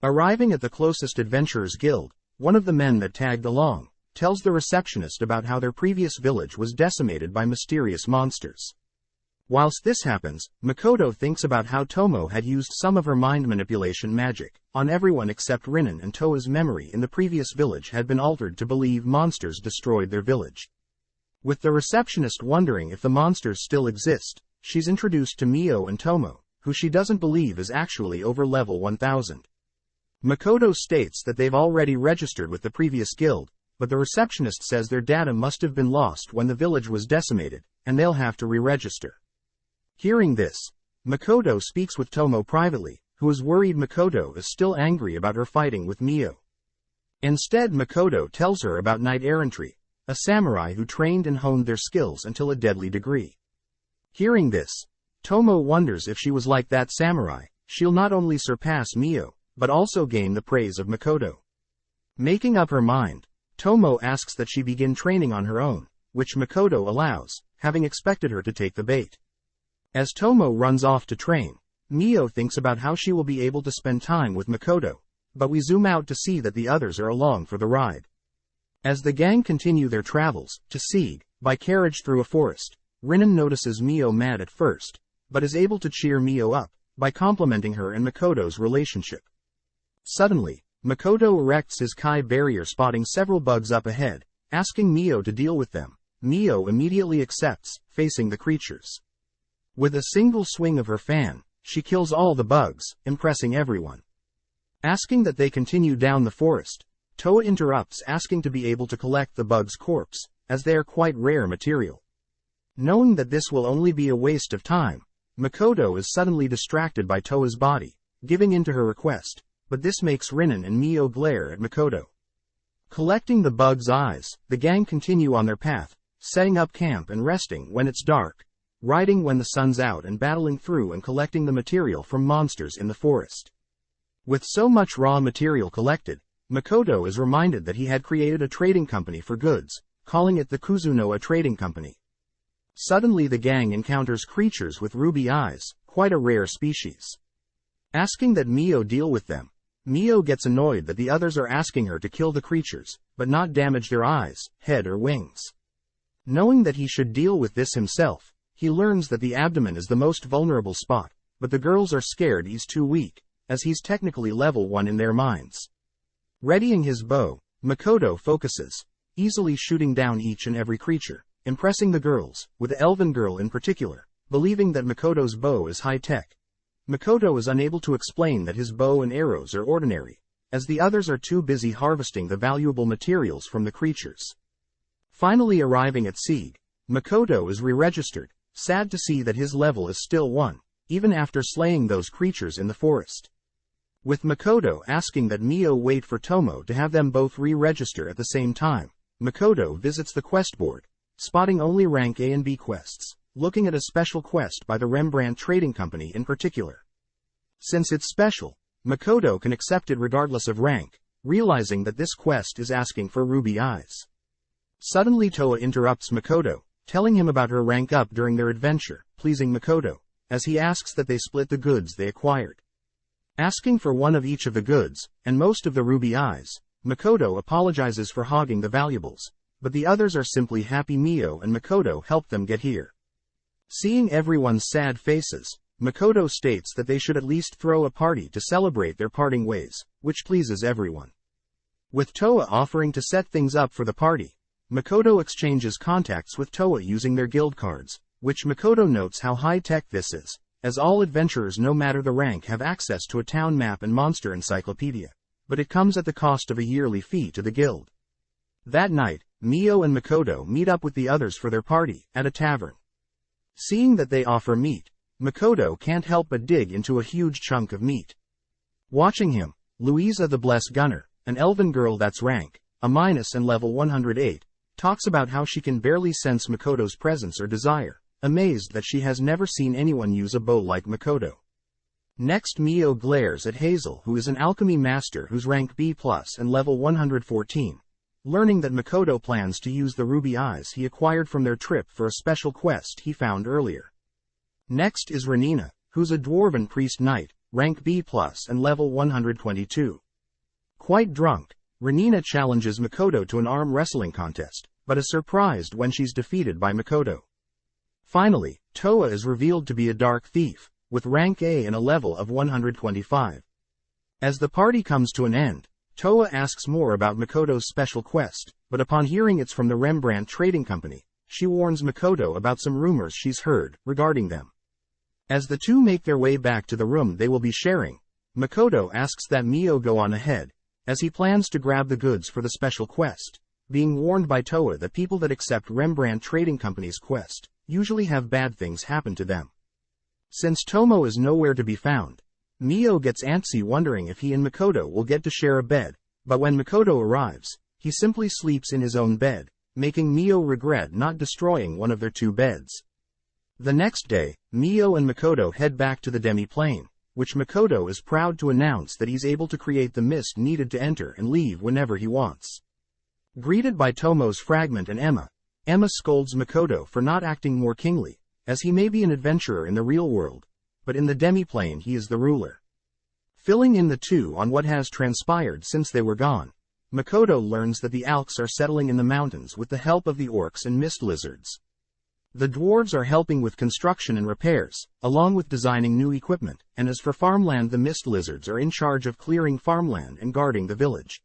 Arriving at the closest adventurers guild, one of the men that tagged along tells the receptionist about how their previous village was decimated by mysterious monsters. Whilst this happens, Makoto thinks about how Tomo had used some of her mind manipulation magic on everyone except Rinnan, and Toa's memory in the previous village had been altered to believe monsters destroyed their village. With the receptionist wondering if the monsters still exist, she's introduced to Mio and Tomo, who she doesn't believe is actually over level 1000. Makoto states that they've already registered with the previous guild, but the receptionist says their data must have been lost when the village was decimated, and they'll have to re-register. Hearing this, Makoto speaks with Tomo privately, who is worried Makoto is still angry about her fighting with Mio. Instead, Makoto tells her about knight errantry, a samurai who trained and honed their skills until a deadly degree. Hearing this, Tomo wonders if she was like that samurai, she'll not only surpass Mio, but also gain the praise of Makoto. Making up her mind, Tomo asks that she begin training on her own, which Makoto allows, having expected her to take the bait. As Tomo runs off to train, Mio thinks about how she will be able to spend time with Makoto, but we zoom out to see that the others are along for the ride. As the gang continue their travels, to Sieg, by carriage through a forest, Rinnan notices Mio mad at first, but is able to cheer Mio up, by complimenting her and Makoto's relationship. Suddenly, Makoto erects his Kai barrier, spotting several bugs up ahead, asking Mio to deal with them. Mio immediately accepts, facing the creatures. With a single swing of her fan, she kills all the bugs, impressing everyone. Asking that they continue down the forest, Toa interrupts, asking to be able to collect the bug's corpse, as they are quite rare material. Knowing that this will only be a waste of time, Makoto is suddenly distracted by Toa's body, giving in to her request, but this makes Rinin and Mio glare at Makoto. Collecting the bug's eyes, the gang continue on their path, setting up camp and resting when it's dark, riding when the sun's out, and battling through and collecting the material from monsters in the forest. With so much raw material collected, Makoto is reminded that he had created a trading company for goods, calling it the Kuzunoa Trading Company. Suddenly the gang encounters creatures with ruby eyes, quite a rare species. Asking that Mio deal with them, Mio gets annoyed that the others are asking her to kill the creatures, but not damage their eyes, head or wings. Knowing that he should deal with this himself, he learns that the abdomen is the most vulnerable spot, but the girls are scared he's too weak, as he's technically level 1 in their minds. Readying his bow, Makoto focuses, easily shooting down each and every creature, impressing the girls, with the elven girl in particular, believing that Makoto's bow is high-tech. Makoto is unable to explain that his bow and arrows are ordinary, as the others are too busy harvesting the valuable materials from the creatures. Finally arriving at Sieg, Makoto is re-registered, sad to see that his level is still 1, even after slaying those creatures in the forest. With Makoto asking that Mio wait for Tomo to have them both re-register at the same time, Makoto visits the quest board, spotting only rank A and B quests, looking at a special quest by the Rembrandt Trading Company in particular. Since it's special, Makoto can accept it regardless of rank, realizing that this quest is asking for ruby eyes. Suddenly Toa interrupts Makoto, telling him about her rank up during their adventure, pleasing Makoto, as he asks that they split the goods they acquired. Asking for one of each of the goods, and most of the ruby eyes, Makoto apologizes for hogging the valuables, but the others are simply happy Mio and Makoto helped them get here. Seeing everyone's sad faces, Makoto states that they should at least throw a party to celebrate their parting ways, which pleases everyone. With Toa offering to set things up for the party, Makoto exchanges contacts with Toa using their guild cards, which Makoto notes how high-tech this is, as all adventurers no matter the rank have access to a town map and monster encyclopedia, but it comes at the cost of a yearly fee to the guild. That night, Mio and Makoto meet up with the others for their party, at a tavern. Seeing that they offer meat, Makoto can't help but dig into a huge chunk of meat. Watching him, Louisa the Blessed Gunner, an elven girl that's rank A- and level 108, talks about how she can barely sense Makoto's presence or desire, amazed that she has never seen anyone use a bow like Makoto. Next Mio glares at Hazel, who is an alchemy master who's rank B+ and level 114, learning that Makoto plans to use the ruby eyes he acquired from their trip for a special quest he found earlier. Next is Renina, who's a dwarven priest knight, rank B+ and level 122. Quite drunk, Renina challenges Makoto to an arm wrestling contest, but is surprised when she's defeated by Makoto. Finally, Toa is revealed to be a dark thief, with rank A and a level of 125. As the party comes to an end, Toa asks more about Makoto's special quest, but upon hearing it's from the Rembrandt Trading Company, she warns Makoto about some rumors she's heard regarding them. As the two make their way back to the room they will be sharing, Makoto asks that Mio go on ahead, as he plans to grab the goods for the special quest, being warned by Toa that people that accept Rembrandt Trading Company's quest usually have bad things happen to them. Since Tomo is nowhere to be found, Mio gets antsy wondering if he and Makoto will get to share a bed, but when Makoto arrives, he simply sleeps in his own bed, making Mio regret not destroying one of their 2 beds. The next day, Mio and Makoto head back to the demi-plane, which Makoto is proud to announce that he's able to create the mist needed to enter and leave whenever he wants. Greeted by Tomo's fragment and Emma scolds Makoto for not acting more kingly, as he may be an adventurer in the real world, but in the demi-plane he is the ruler. Filling in the two on what has transpired since they were gone, Makoto learns that the Alks are settling in the mountains with the help of the orcs and mist lizards. The dwarves are helping with construction and repairs, along with designing new equipment, and as for farmland, the mist lizards are in charge of clearing farmland and guarding the village.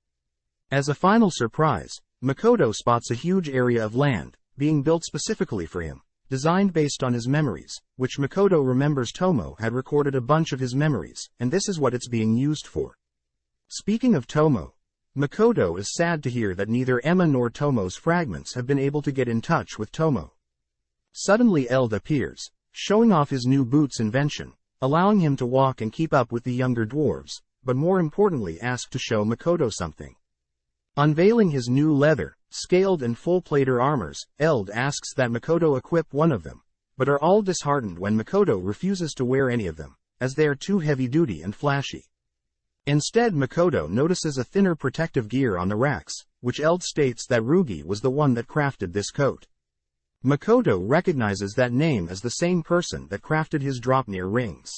As a final surprise, Makoto spots a huge area of land, being built specifically for him, designed based on his memories, which Makoto remembers Tomo had recorded a bunch of his memories, and this is what it's being used for. Speaking of Tomo, Makoto is sad to hear that neither Emma nor Tomo's fragments have been able to get in touch with Tomo. Suddenly Eld appears, showing off his new boots invention, allowing him to walk and keep up with the younger dwarves, but more importantly asked to show Makoto something. Unveiling his new leather, scaled and full-plated armors, Eld asks that Makoto equip one of them, but are all disheartened when Makoto refuses to wear any of them, as they are too heavy-duty and flashy. Instead, Makoto notices a thinner protective gear on the racks, which Eld states that Rugi was the one that crafted this coat. Makoto recognizes that name as the same person that crafted his Dropnir rings.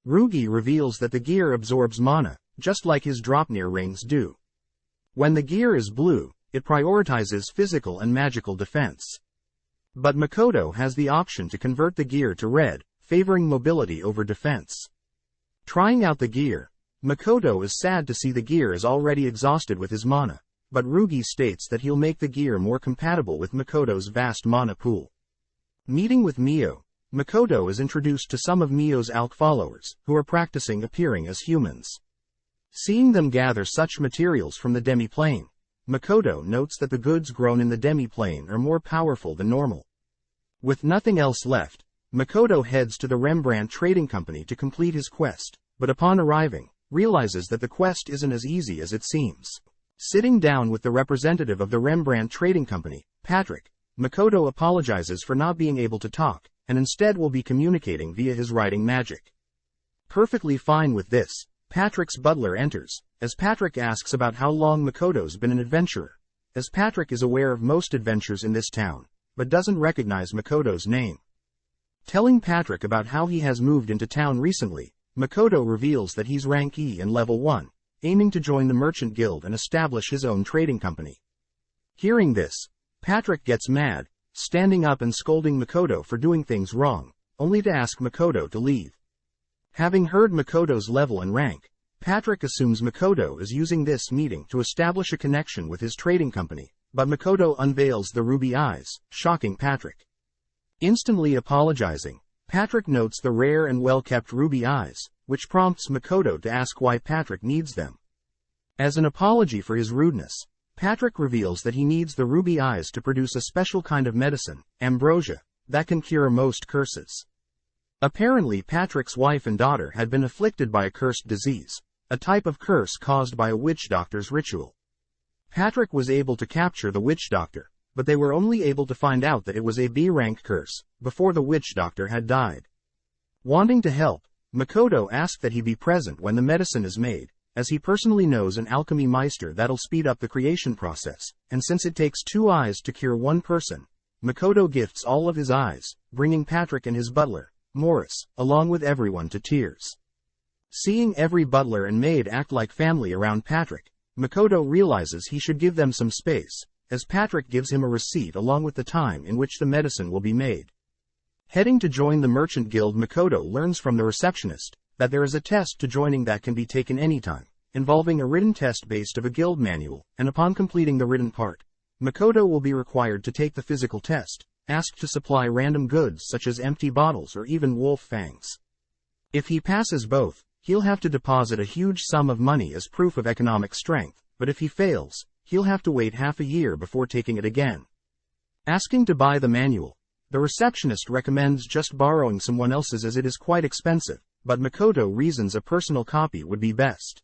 Rugi reveals that the gear absorbs mana, just like his Dropnir rings do. When the gear is blue, it prioritizes physical and magical defense. But Makoto has the option to convert the gear to red, favoring mobility over defense. Trying out the gear, Makoto is sad to see the gear is already exhausted with his mana, but Rugi states that he'll make the gear more compatible with Makoto's vast mana pool. Meeting with Mio, Makoto is introduced to some of Mio's ALK followers, who are practicing appearing as humans. Seeing them gather such materials from the demi-plane, Makoto notes that the goods grown in the demi-plane are more powerful than normal. With nothing else left, Makoto heads to the Rembrandt Trading Company to complete his quest, but upon arriving, realizes that the quest isn't as easy as it seems. Sitting down with the representative of the Rembrandt Trading Company, Patrick, Makoto apologizes for not being able to talk, and instead will be communicating via his writing magic. Perfectly fine with this, Patrick's butler enters, as Patrick asks about how long Makoto's been an adventurer, as Patrick is aware of most adventures in this town, but doesn't recognize Makoto's name. Telling Patrick about how he has moved into town recently, Makoto reveals that he's rank E and level 1, aiming to join the Merchant Guild and establish his own trading company. Hearing this, Patrick gets mad, standing up and scolding Makoto for doing things wrong, only to ask Makoto to leave. Having heard Makoto's level and rank, Patrick assumes Makoto is using this meeting to establish a connection with his trading company, but Makoto unveils the ruby eyes, shocking Patrick. Instantly apologizing, Patrick notes the rare and well-kept ruby eyes, which prompts Makoto to ask why Patrick needs them. As an apology for his rudeness, Patrick reveals that he needs the ruby eyes to produce a special kind of medicine, ambrosia, that can cure most curses. Apparently Patrick's wife and daughter had been afflicted by a cursed disease, a type of curse caused by a witch doctor's ritual. Patrick was able to capture the witch doctor, but they were only able to find out that it was a B-rank curse, before the witch doctor had died. Wanting to help, Makoto asked that he be present when the medicine is made, as he personally knows an alchemy meister that'll speed up the creation process, and since it takes 2 eyes to cure one person, Makoto gifts all of his eyes, bringing Patrick and his butler, Morris, along with everyone to tears. Seeing every butler and maid act like family around Patrick, Makoto realizes he should give them some space, as Patrick gives him a receipt along with the time in which the medicine will be made. Heading to join the Merchant Guild, Makoto learns from the receptionist that there is a test to joining that can be taken anytime, involving a written test based of a guild manual, and upon completing the written part, Makoto will be required to take the physical test, asked to supply random goods such as empty bottles or even wolf fangs. If he passes both, he'll have to deposit a huge sum of money as proof of economic strength, but if he fails, he'll have to wait half a year before taking it again. Asking to buy the manual, the receptionist recommends just borrowing someone else's as it is quite expensive, but Makoto reasons a personal copy would be best.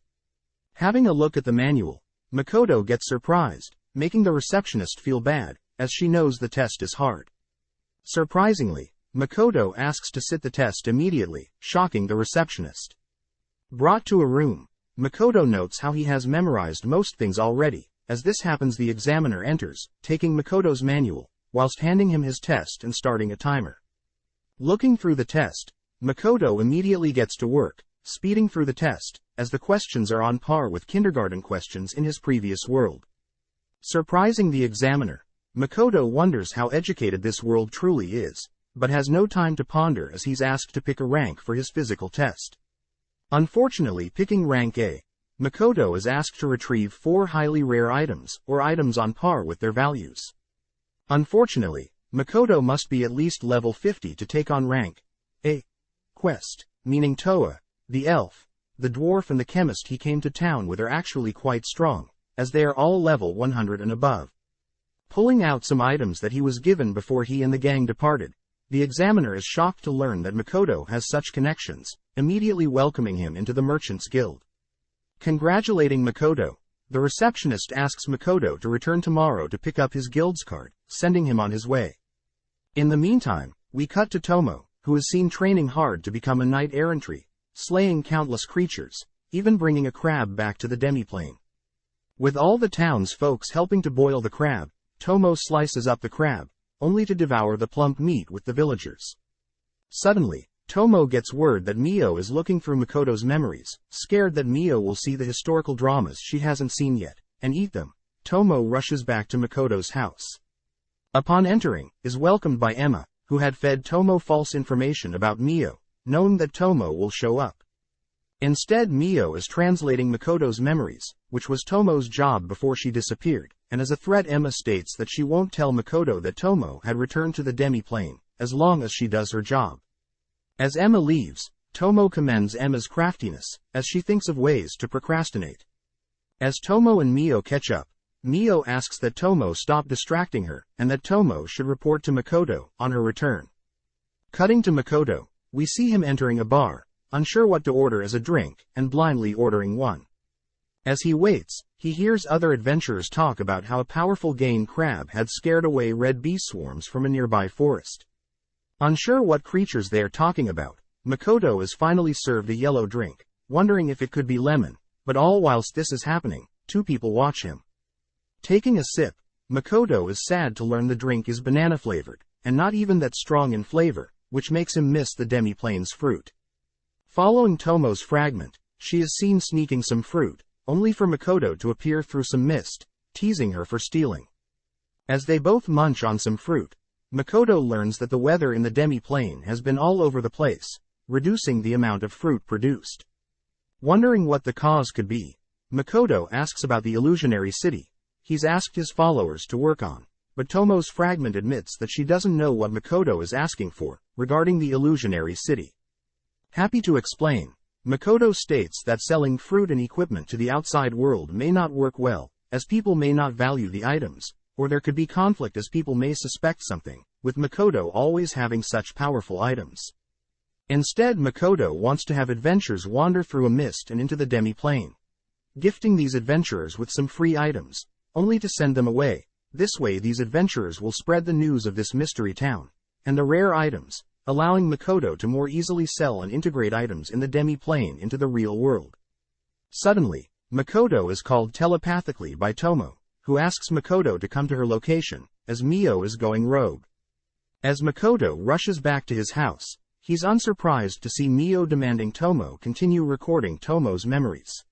Having a look at the manual, Makoto gets surprised, making the receptionist feel bad, as she knows the test is hard. Surprisingly, Makoto asks to sit the test immediately, shocking the receptionist. Brought to a room, Makoto notes how he has memorized most things already. As this happens, the examiner enters, taking Makoto's manual, whilst handing him his test and starting a timer. Looking through the test, Makoto immediately gets to work, speeding through the test, as the questions are on par with kindergarten questions in his previous world. Surprising the examiner, Makoto wonders how educated this world truly is, but has no time to ponder as he's asked to pick a rank for his physical test. Unfortunately, picking rank A, Makoto is asked to retrieve 4 highly rare items, or items on par with their values. Unfortunately, Makoto must be at least level 50 to take on rank A quest, meaning Toa, the elf, the dwarf and the chemist he came to town with are actually quite strong, as they are all level 100 and above. Pulling out some items that he was given before he and the gang departed, the examiner is shocked to learn that Makoto has such connections, immediately welcoming him into the Merchants Guild. Congratulating Makoto, the receptionist asks Makoto to return tomorrow to pick up his guild's card, sending him on his way. In the meantime, we cut to Tomo, who is seen training hard to become a knight-errantry, slaying countless creatures, even bringing a crab back to the demiplane. With all the town's folks helping to boil the crab, Tomo slices up the crab, only to devour the plump meat with the villagers. Suddenly, Tomo gets word that Mio is looking through Makoto's memories, scared that Mio will see the historical dramas she hasn't seen yet, and eat them. Tomo rushes back to Makoto's house. Upon entering, is welcomed by Emma, who had fed Tomo false information about Mio, knowing that Tomo will show up. Instead, Mio is translating Makoto's memories, which was Tomo's job before she disappeared, and as a threat Emma states that she won't tell Makoto that Tomo had returned to the demi-plane, as long as she does her job. As Emma leaves, Tomo commends Emma's craftiness, as she thinks of ways to procrastinate. As Tomo and Mio catch up, Mio asks that Tomo stop distracting her, and that Tomo should report to Makoto on her return. Cutting to Makoto, we see him entering a bar, unsure what to order as a drink, and blindly ordering one. As he waits, he hears other adventurers talk about how a powerful Gain crab had scared away red bee swarms from a nearby forest. Unsure what creatures they are talking about, Makoto is finally served a yellow drink, wondering if it could be lemon, but all whilst this is happening, 2 people watch him. Taking a sip, Makoto is sad to learn the drink is banana-flavored, and not even that strong in flavor, which makes him miss the demi-plane's fruit. Following Tomo's fragment, she is seen sneaking some fruit, only for Makoto to appear through some mist, teasing her for stealing. As they both munch on some fruit, Makoto learns that the weather in the demi-plane has been all over the place, reducing the amount of fruit produced. Wondering what the cause could be, Makoto asks about the illusionary city he's asked his followers to work on, but Tomo's fragment admits that she doesn't know what Makoto is asking for, regarding the illusionary city. Happy to explain, Makoto states that selling fruit and equipment to the outside world may not work well, as people may not value the items, or there could be conflict as people may suspect something, with Makoto always having such powerful items. Instead, Makoto wants to have adventurers wander through a mist and into the demi-plane, gifting these adventurers with some free items, only to send them away. This way these adventurers will spread the news of this mystery town, and the rare items, allowing Makoto to more easily sell and integrate items in the demi-plane into the real world. Suddenly, Makoto is called telepathically by Tomo, who asks Makoto to come to her location, as Mio is going rogue. As Makoto rushes back to his house, he's unsurprised to see Mio demanding Tomo continue recording Tomo's memories.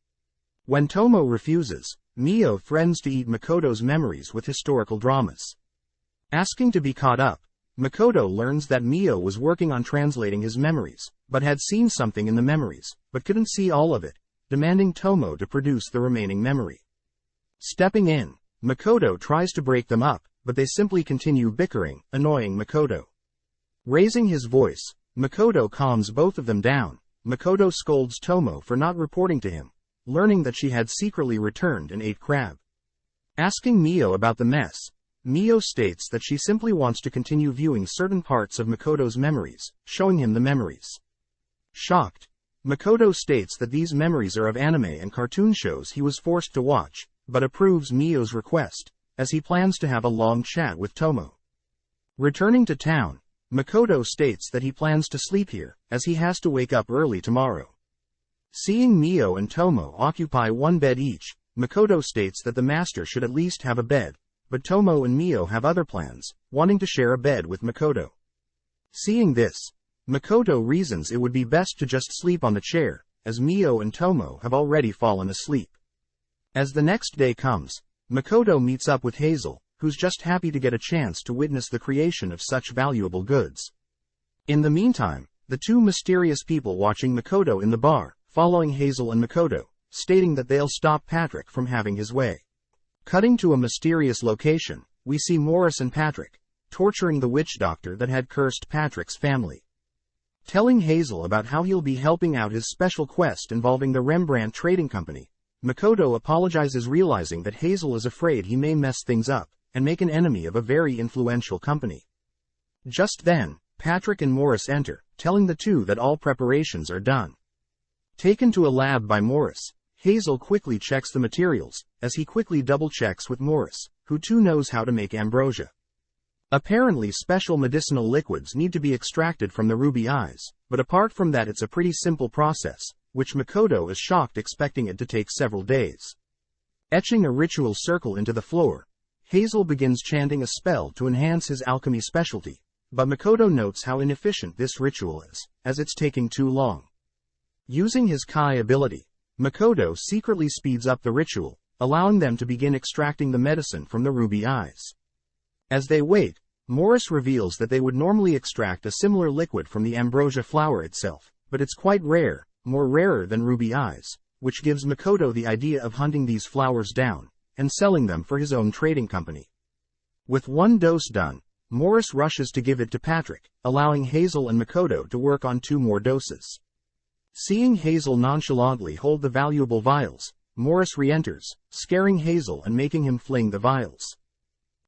When Tomo refuses, Mio threatens to eat Makoto's memories with historical dramas. Asking to be caught up, Makoto learns that Mio was working on translating his memories, but had seen something in the memories, but couldn't see all of it, demanding Tomo to produce the remaining memory. Stepping in, Makoto tries to break them up, but they simply continue bickering, annoying Makoto. Raising his voice, Makoto calms both of them down. Makoto scolds Tomo for not reporting to him, learning that she had secretly returned and ate crab. Asking Mio about the mess, Mio states that she simply wants to continue viewing certain parts of Makoto's memories, showing him the memories. Shocked, Makoto states that these memories are of anime and cartoon shows he was forced to watch, but approves Mio's request, as he plans to have a long chat with Tomo. Returning to town, Makoto states that he plans to sleep here, as he has to wake up early tomorrow. Seeing Mio and Tomo occupy one bed each, Makoto states that the master should at least have a bed, but Tomo and Mio have other plans, wanting to share a bed with Makoto. Seeing this, Makoto reasons it would be best to just sleep on the chair, as Mio and Tomo have already fallen asleep. As the next day comes, Makoto meets up with Hazel, who's just happy to get a chance to witness the creation of such valuable goods. In the meantime, the two mysterious people watching Makoto in the bar, following Hazel and Makoto, stating that they'll stop Patrick from having his way. Cutting to a mysterious location, we see Morris and Patrick, torturing the witch doctor that had cursed Patrick's family. Telling Hazel about how he'll be helping out his special quest involving the Rembrandt Trading Company, Makoto apologizes, realizing that Hazel is afraid he may mess things up and make an enemy of a very influential company. Just then, Patrick and Morris enter, telling the two that all preparations are done. Taken to a lab by Morris, Hazel quickly checks the materials, as he quickly double-checks with Morris, who too knows how to make ambrosia. Apparently special medicinal liquids need to be extracted from the ruby eyes, but apart from that it's a pretty simple process, which Makoto is shocked, expecting it to take several days. Etching a ritual circle into the floor, Hazel begins chanting a spell to enhance his alchemy specialty, but Makoto notes how inefficient this ritual is, as it's taking too long. Using his Kai ability, Makoto secretly speeds up the ritual, allowing them to begin extracting the medicine from the ruby eyes. As they wait, Morris reveals that they would normally extract a similar liquid from the ambrosia flower itself, but it's quite rare, more rarer than ruby eyes, which gives Makoto the idea of hunting these flowers down and selling them for his own trading company. With one dose done, Morris rushes to give it to Patrick, allowing Hazel and Makoto to work on 2 more doses. Seeing Hazel nonchalantly hold the valuable vials, Morris re-enters, scaring Hazel and making him fling the vials.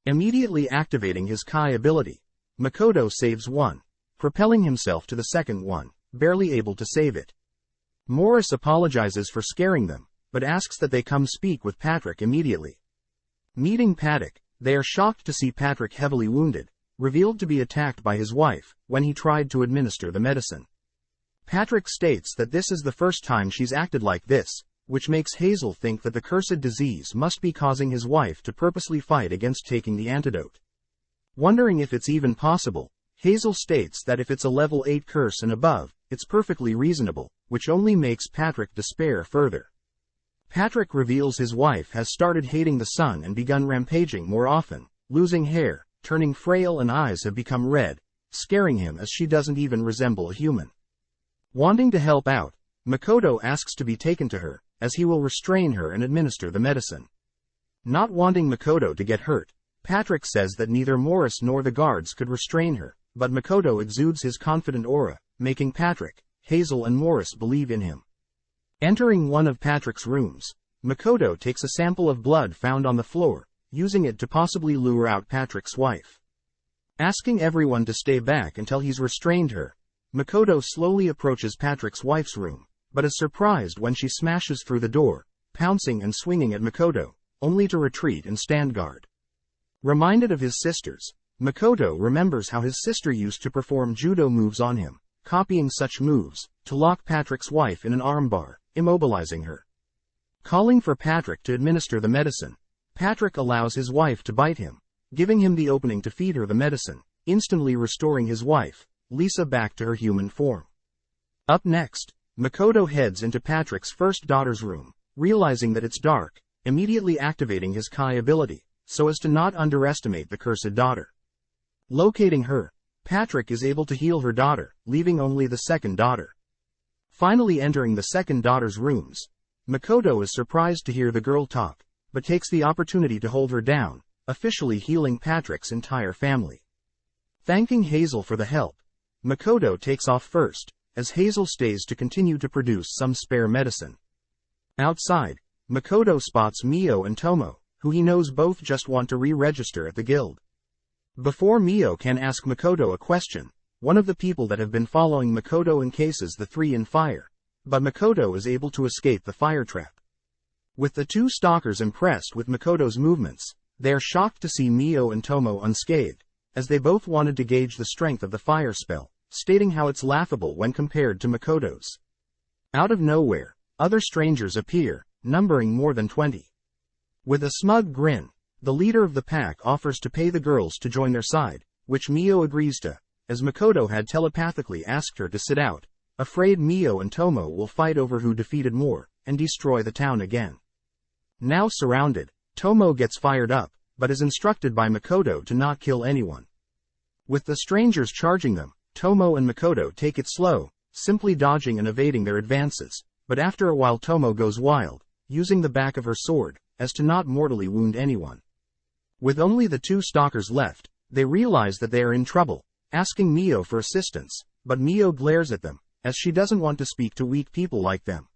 Immediately activating his Kai ability, Makoto saves one, propelling himself to the second one, barely able to save it. Morris apologizes for scaring them, but asks that they come speak with Patrick immediately. Meeting Patrick, they are shocked to see Patrick heavily wounded, revealed to be attacked by his wife, when he tried to administer the medicine. Patrick states that this is the first time she's acted like this, which makes Hazel think that the cursed disease must be causing his wife to purposely fight against taking the antidote. Wondering if it's even possible, Hazel states that if it's a level 8 curse and above, it's perfectly reasonable, which only makes Patrick despair further. Patrick reveals his wife has started hating the sun and begun rampaging more often, losing hair, turning frail, and eyes have become red, scaring him as she doesn't even resemble a human. Wanting to help out, Makoto asks to be taken to her, as he will restrain her and administer the medicine. Not wanting Makoto to get hurt, Patrick says that neither Morris nor the guards could restrain her, but Makoto exudes his confident aura, making Patrick, Hazel and Morris believe in him. Entering one of Patrick's rooms, Makoto takes a sample of blood found on the floor, using it to possibly lure out Patrick's wife. Asking everyone to stay back until he's restrained her, Makoto slowly approaches Patrick's wife's room, but is surprised when she smashes through the door, pouncing and swinging at Makoto, only to retreat and stand guard. Reminded of his sisters, Makoto remembers how his sister used to perform judo moves on him, copying such moves, to lock Patrick's wife in an armbar, immobilizing her. Calling for Patrick to administer the medicine, Patrick allows his wife to bite him, giving him the opening to feed her the medicine, instantly restoring his wife, Lisa, back to her human form. Up next, Makoto heads into Patrick's first daughter's room, realizing that it's dark, immediately activating his Kai ability, so as to not underestimate the cursed daughter. Locating her, Patrick is able to heal her daughter, leaving only the second daughter. Finally entering the second daughter's rooms, Makoto is surprised to hear the girl talk, but takes the opportunity to hold her down, officially healing Patrick's entire family. Thanking Hazel for the help, Makoto takes off first, as Hazel stays to continue to produce some spare medicine. Outside, Makoto spots Mio and Tomo, who he knows both just want to re-register at the guild. Before Mio can ask Makoto a question, one of the people that have been following Makoto encases the three in fire, but Makoto is able to escape the fire trap. With the two stalkers impressed with Makoto's movements, they are shocked to see Mio and Tomo unscathed, as they both wanted to gauge the strength of the fire spell, stating how it's laughable when compared to Makoto's. Out of nowhere, other strangers appear, numbering more than 20. With a smug grin, the leader of the pack offers to pay the girls to join their side, which Mio agrees to, as Makoto had telepathically asked her to sit out, afraid Mio and Tomo will fight over who defeated more, and destroy the town again. Now surrounded, Tomo gets fired up, but is instructed by Makoto to not kill anyone. With the strangers charging them, Tomo and Makoto take it slow, simply dodging and evading their advances, but after a while Tomo goes wild, using the back of her sword, as to not mortally wound anyone. With only the two stalkers left, they realize that they are in trouble, asking Mio for assistance, but Mio glares at them, as she doesn't want to speak to weak people like them.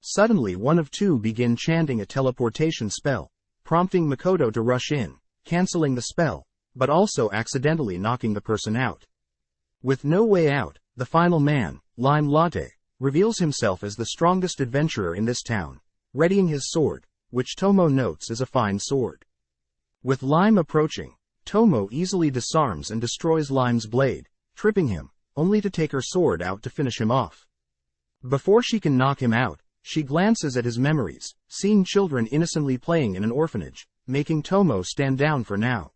Suddenly one of two begin chanting a teleportation spell, prompting Makoto to rush in, canceling the spell, but also accidentally knocking the person out. With no way out, the final man, Lime Latte, reveals himself as the strongest adventurer in this town, readying his sword, which Tomo notes is a fine sword. With Lime approaching, Tomo easily disarms and destroys Lime's blade, tripping him, only to take her sword out to finish him off. Before she can knock him out, she glances at his memories, seeing children innocently playing in an orphanage, making Tomo stand down for now.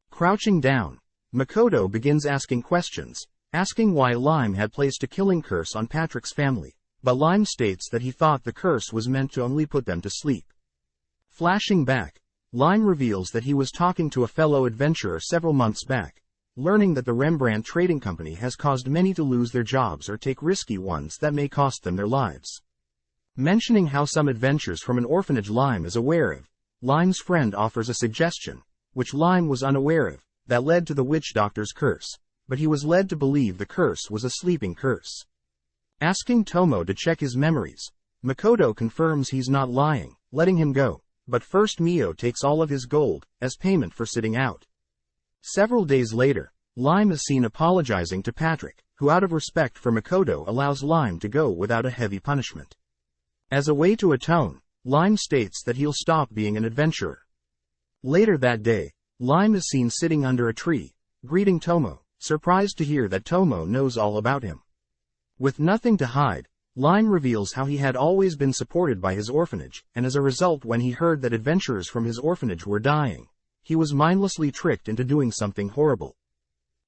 Crouching down, Makoto begins asking questions, asking why Lime had placed a killing curse on Patrick's family, but Lime states that he thought the curse was meant to only put them to sleep. Flashing back, Lime reveals that he was talking to a fellow adventurer several months back, learning that the Rembrandt Trading Company has caused many to lose their jobs or take risky ones that may cost them their lives. Mentioning how some adventures from an orphanage Lime is aware of, Lime's friend offers a suggestion, which Lime was unaware of, that led to the witch doctor's curse, but he was led to believe the curse was a sleeping curse. Asking Tomo to check his memories, Makoto confirms he's not lying, letting him go, but first Mio takes all of his gold, as payment for sitting out. Several days later, Lime is seen apologizing to Patrick, who out of respect for Makoto allows Lime to go without a heavy punishment. As a way to atone, Lime states that he'll stop being an adventurer. Later that day, Lime is seen sitting under a tree, greeting Tomo, surprised to hear that Tomo knows all about him. With nothing to hide, Lime reveals how he had always been supported by his orphanage, and as a result when he heard that adventurers from his orphanage were dying, he was mindlessly tricked into doing something horrible.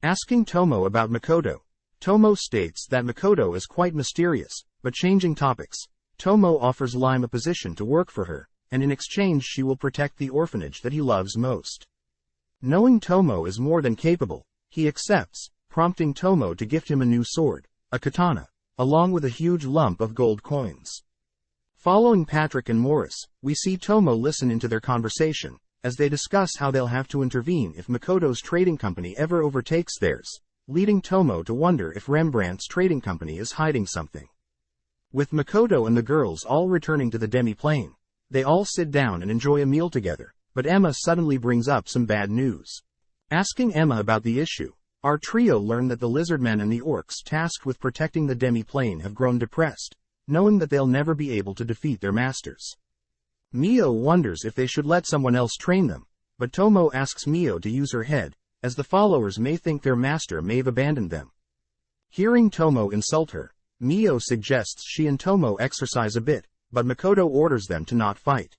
Asking Tomo about Makoto, Tomo states that Makoto is quite mysterious, but changing topics, Tomo offers Lime a position to work for her, and in exchange she will protect the orphanage that he loves most. Knowing Tomo is more than capable, he accepts, prompting Tomo to gift him a new sword, a katana, along with a huge lump of gold coins. Following Patrick and Morris, we see Tomo listen into their conversation, as they discuss how they'll have to intervene if Makoto's trading company ever overtakes theirs, leading Tomo to wonder if Rembrandt's trading company is hiding something. With Makoto and the girls all returning to the demi-plane, they all sit down and enjoy a meal together, but Emma suddenly brings up some bad news. Asking Emma about the issue, our trio learn that the lizardmen and the orcs tasked with protecting the demi-plane have grown depressed, knowing that they'll never be able to defeat their masters. Mio wonders if they should let someone else train them, but Tomo asks Mio to use her head, as the followers may think their master may have abandoned them. Hearing Tomo insult her, Mio suggests she and Tomo exercise a bit, but Makoto orders them to not fight.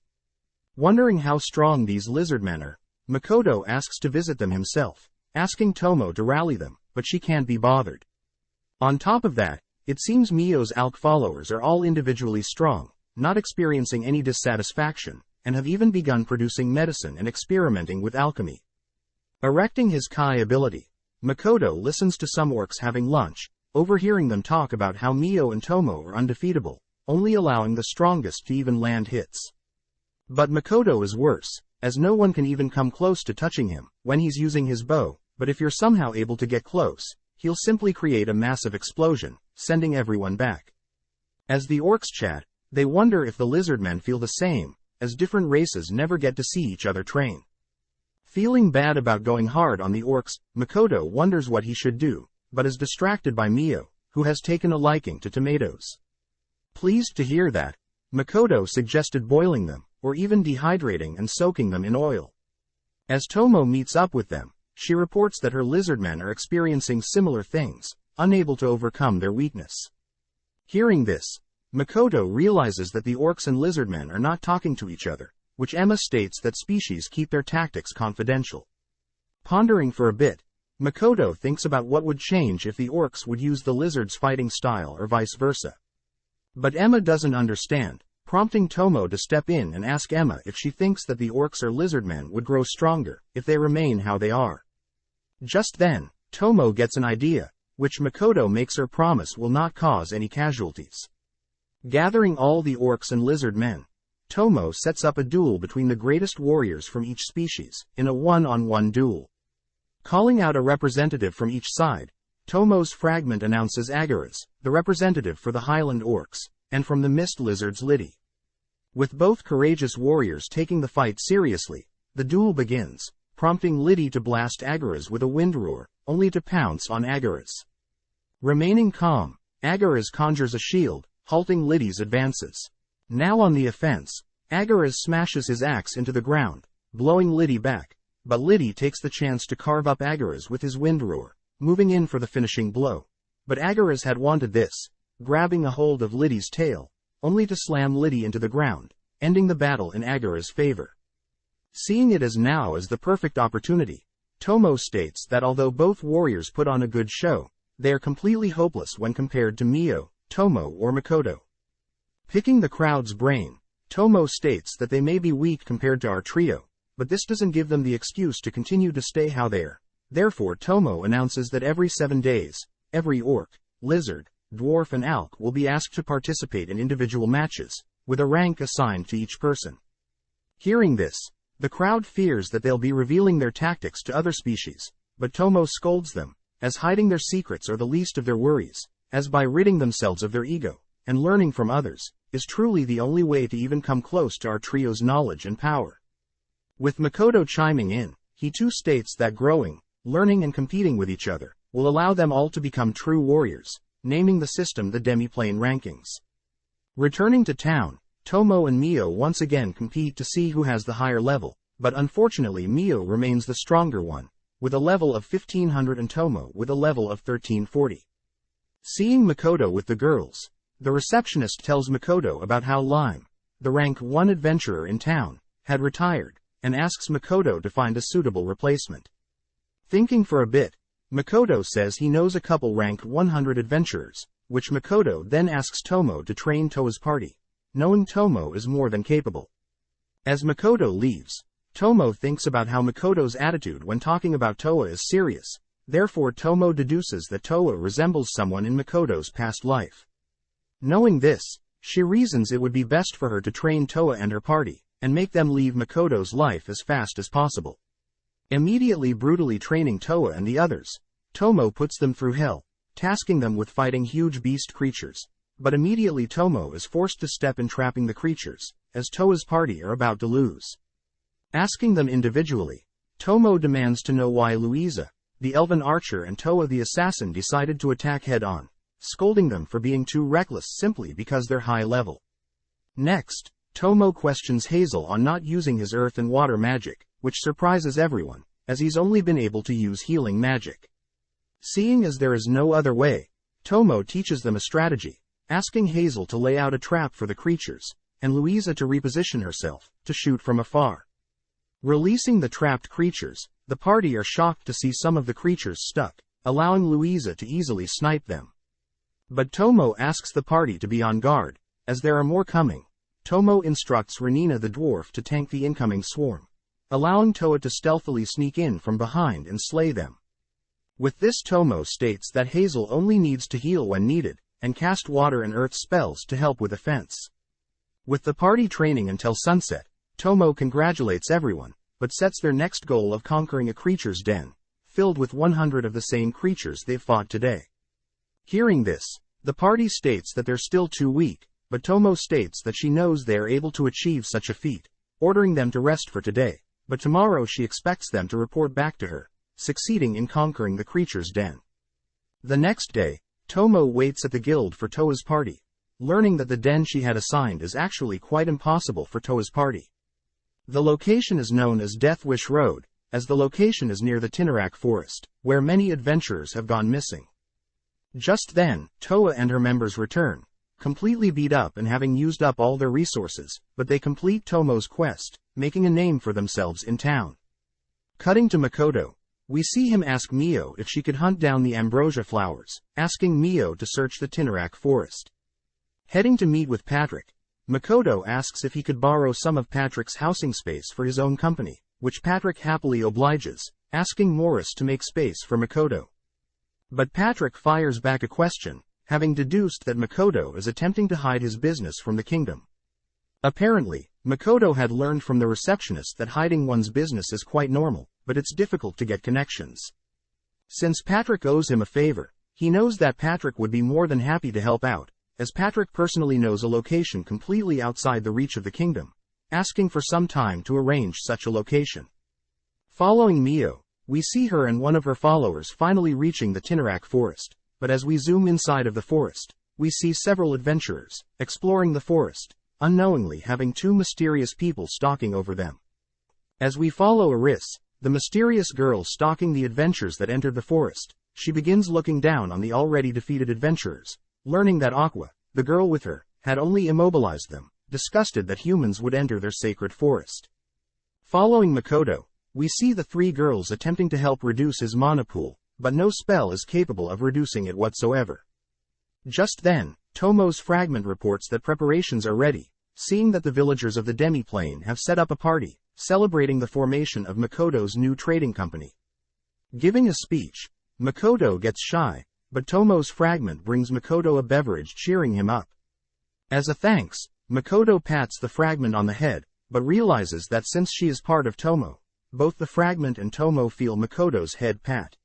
Wondering how strong these lizardmen are, Makoto asks to visit them himself, asking Tomo to rally them, but she can't be bothered. On top of that, it seems Mio's ALK followers are all individually strong, not experiencing any dissatisfaction, and have even begun producing medicine and experimenting with alchemy. Erecting his Kai ability, Makoto listens to some orcs having lunch, overhearing them talk about how Mio and Tomo are undefeatable, only allowing the strongest to even land hits. But Makoto is worse, as no one can even come close to touching him when he's using his bow, but if you're somehow able to get close, he'll simply create a massive explosion, sending everyone back. As the orcs chat, they wonder if the lizardmen feel the same, as different races never get to see each other train. Feeling bad about going hard on the orcs, Makoto wonders what he should do, but is distracted by Mio, who has taken a liking to tomatoes. Pleased to hear that, Makoto suggested boiling them, or even dehydrating and soaking them in oil. As Tomo meets up with them, she reports that her lizardmen are experiencing similar things, unable to overcome their weakness. Hearing this, Makoto realizes that the orcs and lizardmen are not talking to each other, which Emma states that species keep their tactics confidential. Pondering for a bit, Makoto thinks about what would change if the orcs would use the lizards' fighting style or vice versa. But Emma doesn't understand, prompting Tomo to step in and ask Emma if she thinks that the orcs or lizardmen would grow stronger if they remain how they are. Just then, Tomo gets an idea, which Makoto makes her promise will not cause any casualties. Gathering all the orcs and lizard men, Tomo sets up a duel between the greatest warriors from each species, in a one-on-one duel. Calling out a representative from each side, Tomo's fragment announces Agaras, the representative for the Highland orcs, and from the Mist Lizards Liddy. With both courageous warriors taking the fight seriously, the duel begins, prompting Liddy to blast Agaras with a wind roar, only to pounce on Agaras. Remaining calm, Agaras conjures a shield, halting Liddy's advances. Now on the offense, Agaras smashes his axe into the ground, blowing Liddy back, but Liddy takes the chance to carve up Agaras with his wind roar, moving in for the finishing blow. But Agaras had wanted this, grabbing a hold of Liddy's tail, only to slam Liddy into the ground, ending the battle in Agaras' favor. Seeing it as now as the perfect opportunity, Tomo states that although both warriors put on a good show, they are completely hopeless when compared to Mio, Tomo or Makoto. Picking the crowd's brain, Tomo states that they may be weak compared to our trio, but this doesn't give them the excuse to continue to stay how they are. Therefore Tomo announces that every 7 days, every orc, lizard, dwarf and alk will be asked to participate in individual matches, with a rank assigned to each person. Hearing this, the crowd fears that they'll be revealing their tactics to other species, but Tomo scolds them, as hiding their secrets are the least of their worries, as by ridding themselves of their ego, and learning from others, is truly the only way to even come close to our trio's knowledge and power. With Makoto chiming in, he too states that growing, learning and competing with each other, will allow them all to become true warriors, naming the system the demi-plane rankings. Returning to town, Tomo and Mio once again compete to see who has the higher level, but unfortunately Mio remains the stronger one, with a level of 1500 and Tomo with a level of 1340. Seeing Makoto with the girls, the receptionist tells Makoto about how Lime, the rank 1 adventurer in town, had retired, and asks Makoto to find a suitable replacement. Thinking for a bit, Makoto says he knows a couple rank 100 adventurers, which Makoto then asks Tomo to train Toa's party, knowing Tomo is more than capable. As Makoto leaves, Tomo thinks about how Makoto's attitude when talking about Toa is serious, therefore Tomo deduces that Toa resembles someone in Makoto's past life. Knowing this, she reasons it would be best for her to train Toa and her party, and make them leave Makoto's life as fast as possible. Immediately brutally training Toa and the others, Tomo puts them through hell, tasking them with fighting huge beast creatures, but immediately Tomo is forced to step in trapping the creatures, as Toa's party are about to lose. Asking them individually, Tomo demands to know why Louisa, the elven archer and Toa the assassin decided to attack head-on, scolding them for being too reckless simply because they're high level. Next, Tomo questions Hazel on not using his earth and water magic, which surprises everyone, as he's only been able to use healing magic. Seeing as there is no other way, Tomo teaches them a strategy, asking Hazel to lay out a trap for the creatures, and Louisa to reposition herself, to shoot from afar. Releasing the trapped creatures, the party are shocked to see some of the creatures stuck, allowing Louisa to easily snipe them. But Tomo asks the party to be on guard, as there are more coming. Tomo instructs Renina the dwarf to tank the incoming swarm, allowing Toa to stealthily sneak in from behind and slay them. With this Tomo states that Hazel only needs to heal when needed, and cast water and earth spells to help with offense. With the party training until sunset, Tomo congratulates everyone, but sets their next goal of conquering a creature's den, filled with 100 of the same creatures they've fought today. Hearing this, the party states that they're still too weak, but Tomo states that she knows they are able to achieve such a feat, ordering them to rest for today, but tomorrow she expects them to report back to her, succeeding in conquering the creature's den. The next day, Tomo waits at the guild for Toa's party, learning that the den she had assigned is actually quite impossible for Toa's party. The location is known as Death Wish Road, as the location is near the Tinnarak forest, where many adventurers have gone missing. Just then, Toa and her members return, completely beat up and having used up all their resources, but they complete Tomo's quest, making a name for themselves in town. Cutting to Makoto, we see him ask Mio if she could hunt down the ambrosia flowers, asking Mio to search the Tinnarak forest. Heading to meet with Patrick, Makoto asks if he could borrow some of Patrick's housing space for his own company, which Patrick happily obliges, asking Morris to make space for Makoto. But Patrick fires back a question, having deduced that Makoto is attempting to hide his business from the kingdom. Apparently, Makoto had learned from the receptionist that hiding one's business is quite normal, but it's difficult to get connections. Since Patrick owes him a favor, he knows that Patrick would be more than happy to help out, as Patrick personally knows a location completely outside the reach of the kingdom, asking for some time to arrange such a location. Following Mio, we see her and one of her followers finally reaching the Tinarak forest, but as we zoom inside of the forest, we see several adventurers, exploring the forest, unknowingly having two mysterious people stalking over them. As we follow Aris, the mysterious girl stalking the adventurers that entered the forest, she begins looking down on the already defeated adventurers, learning that Aqua, the girl with her, had only immobilized them, disgusted that humans would enter their sacred forest. Following Makoto, we see the three girls attempting to help reduce his mana pool, but no spell is capable of reducing it whatsoever. Just then, Tomo's fragment reports that preparations are ready, seeing that the villagers of the demi-plane have set up a party, celebrating the formation of Makoto's new trading company. Giving a speech, Makoto gets shy, but Tomo's fragment brings Makoto a beverage cheering him up. As a thanks, Makoto pats the fragment on the head, but realizes that since she is part of Tomo, both the fragment and Tomo feel Makoto's head pat.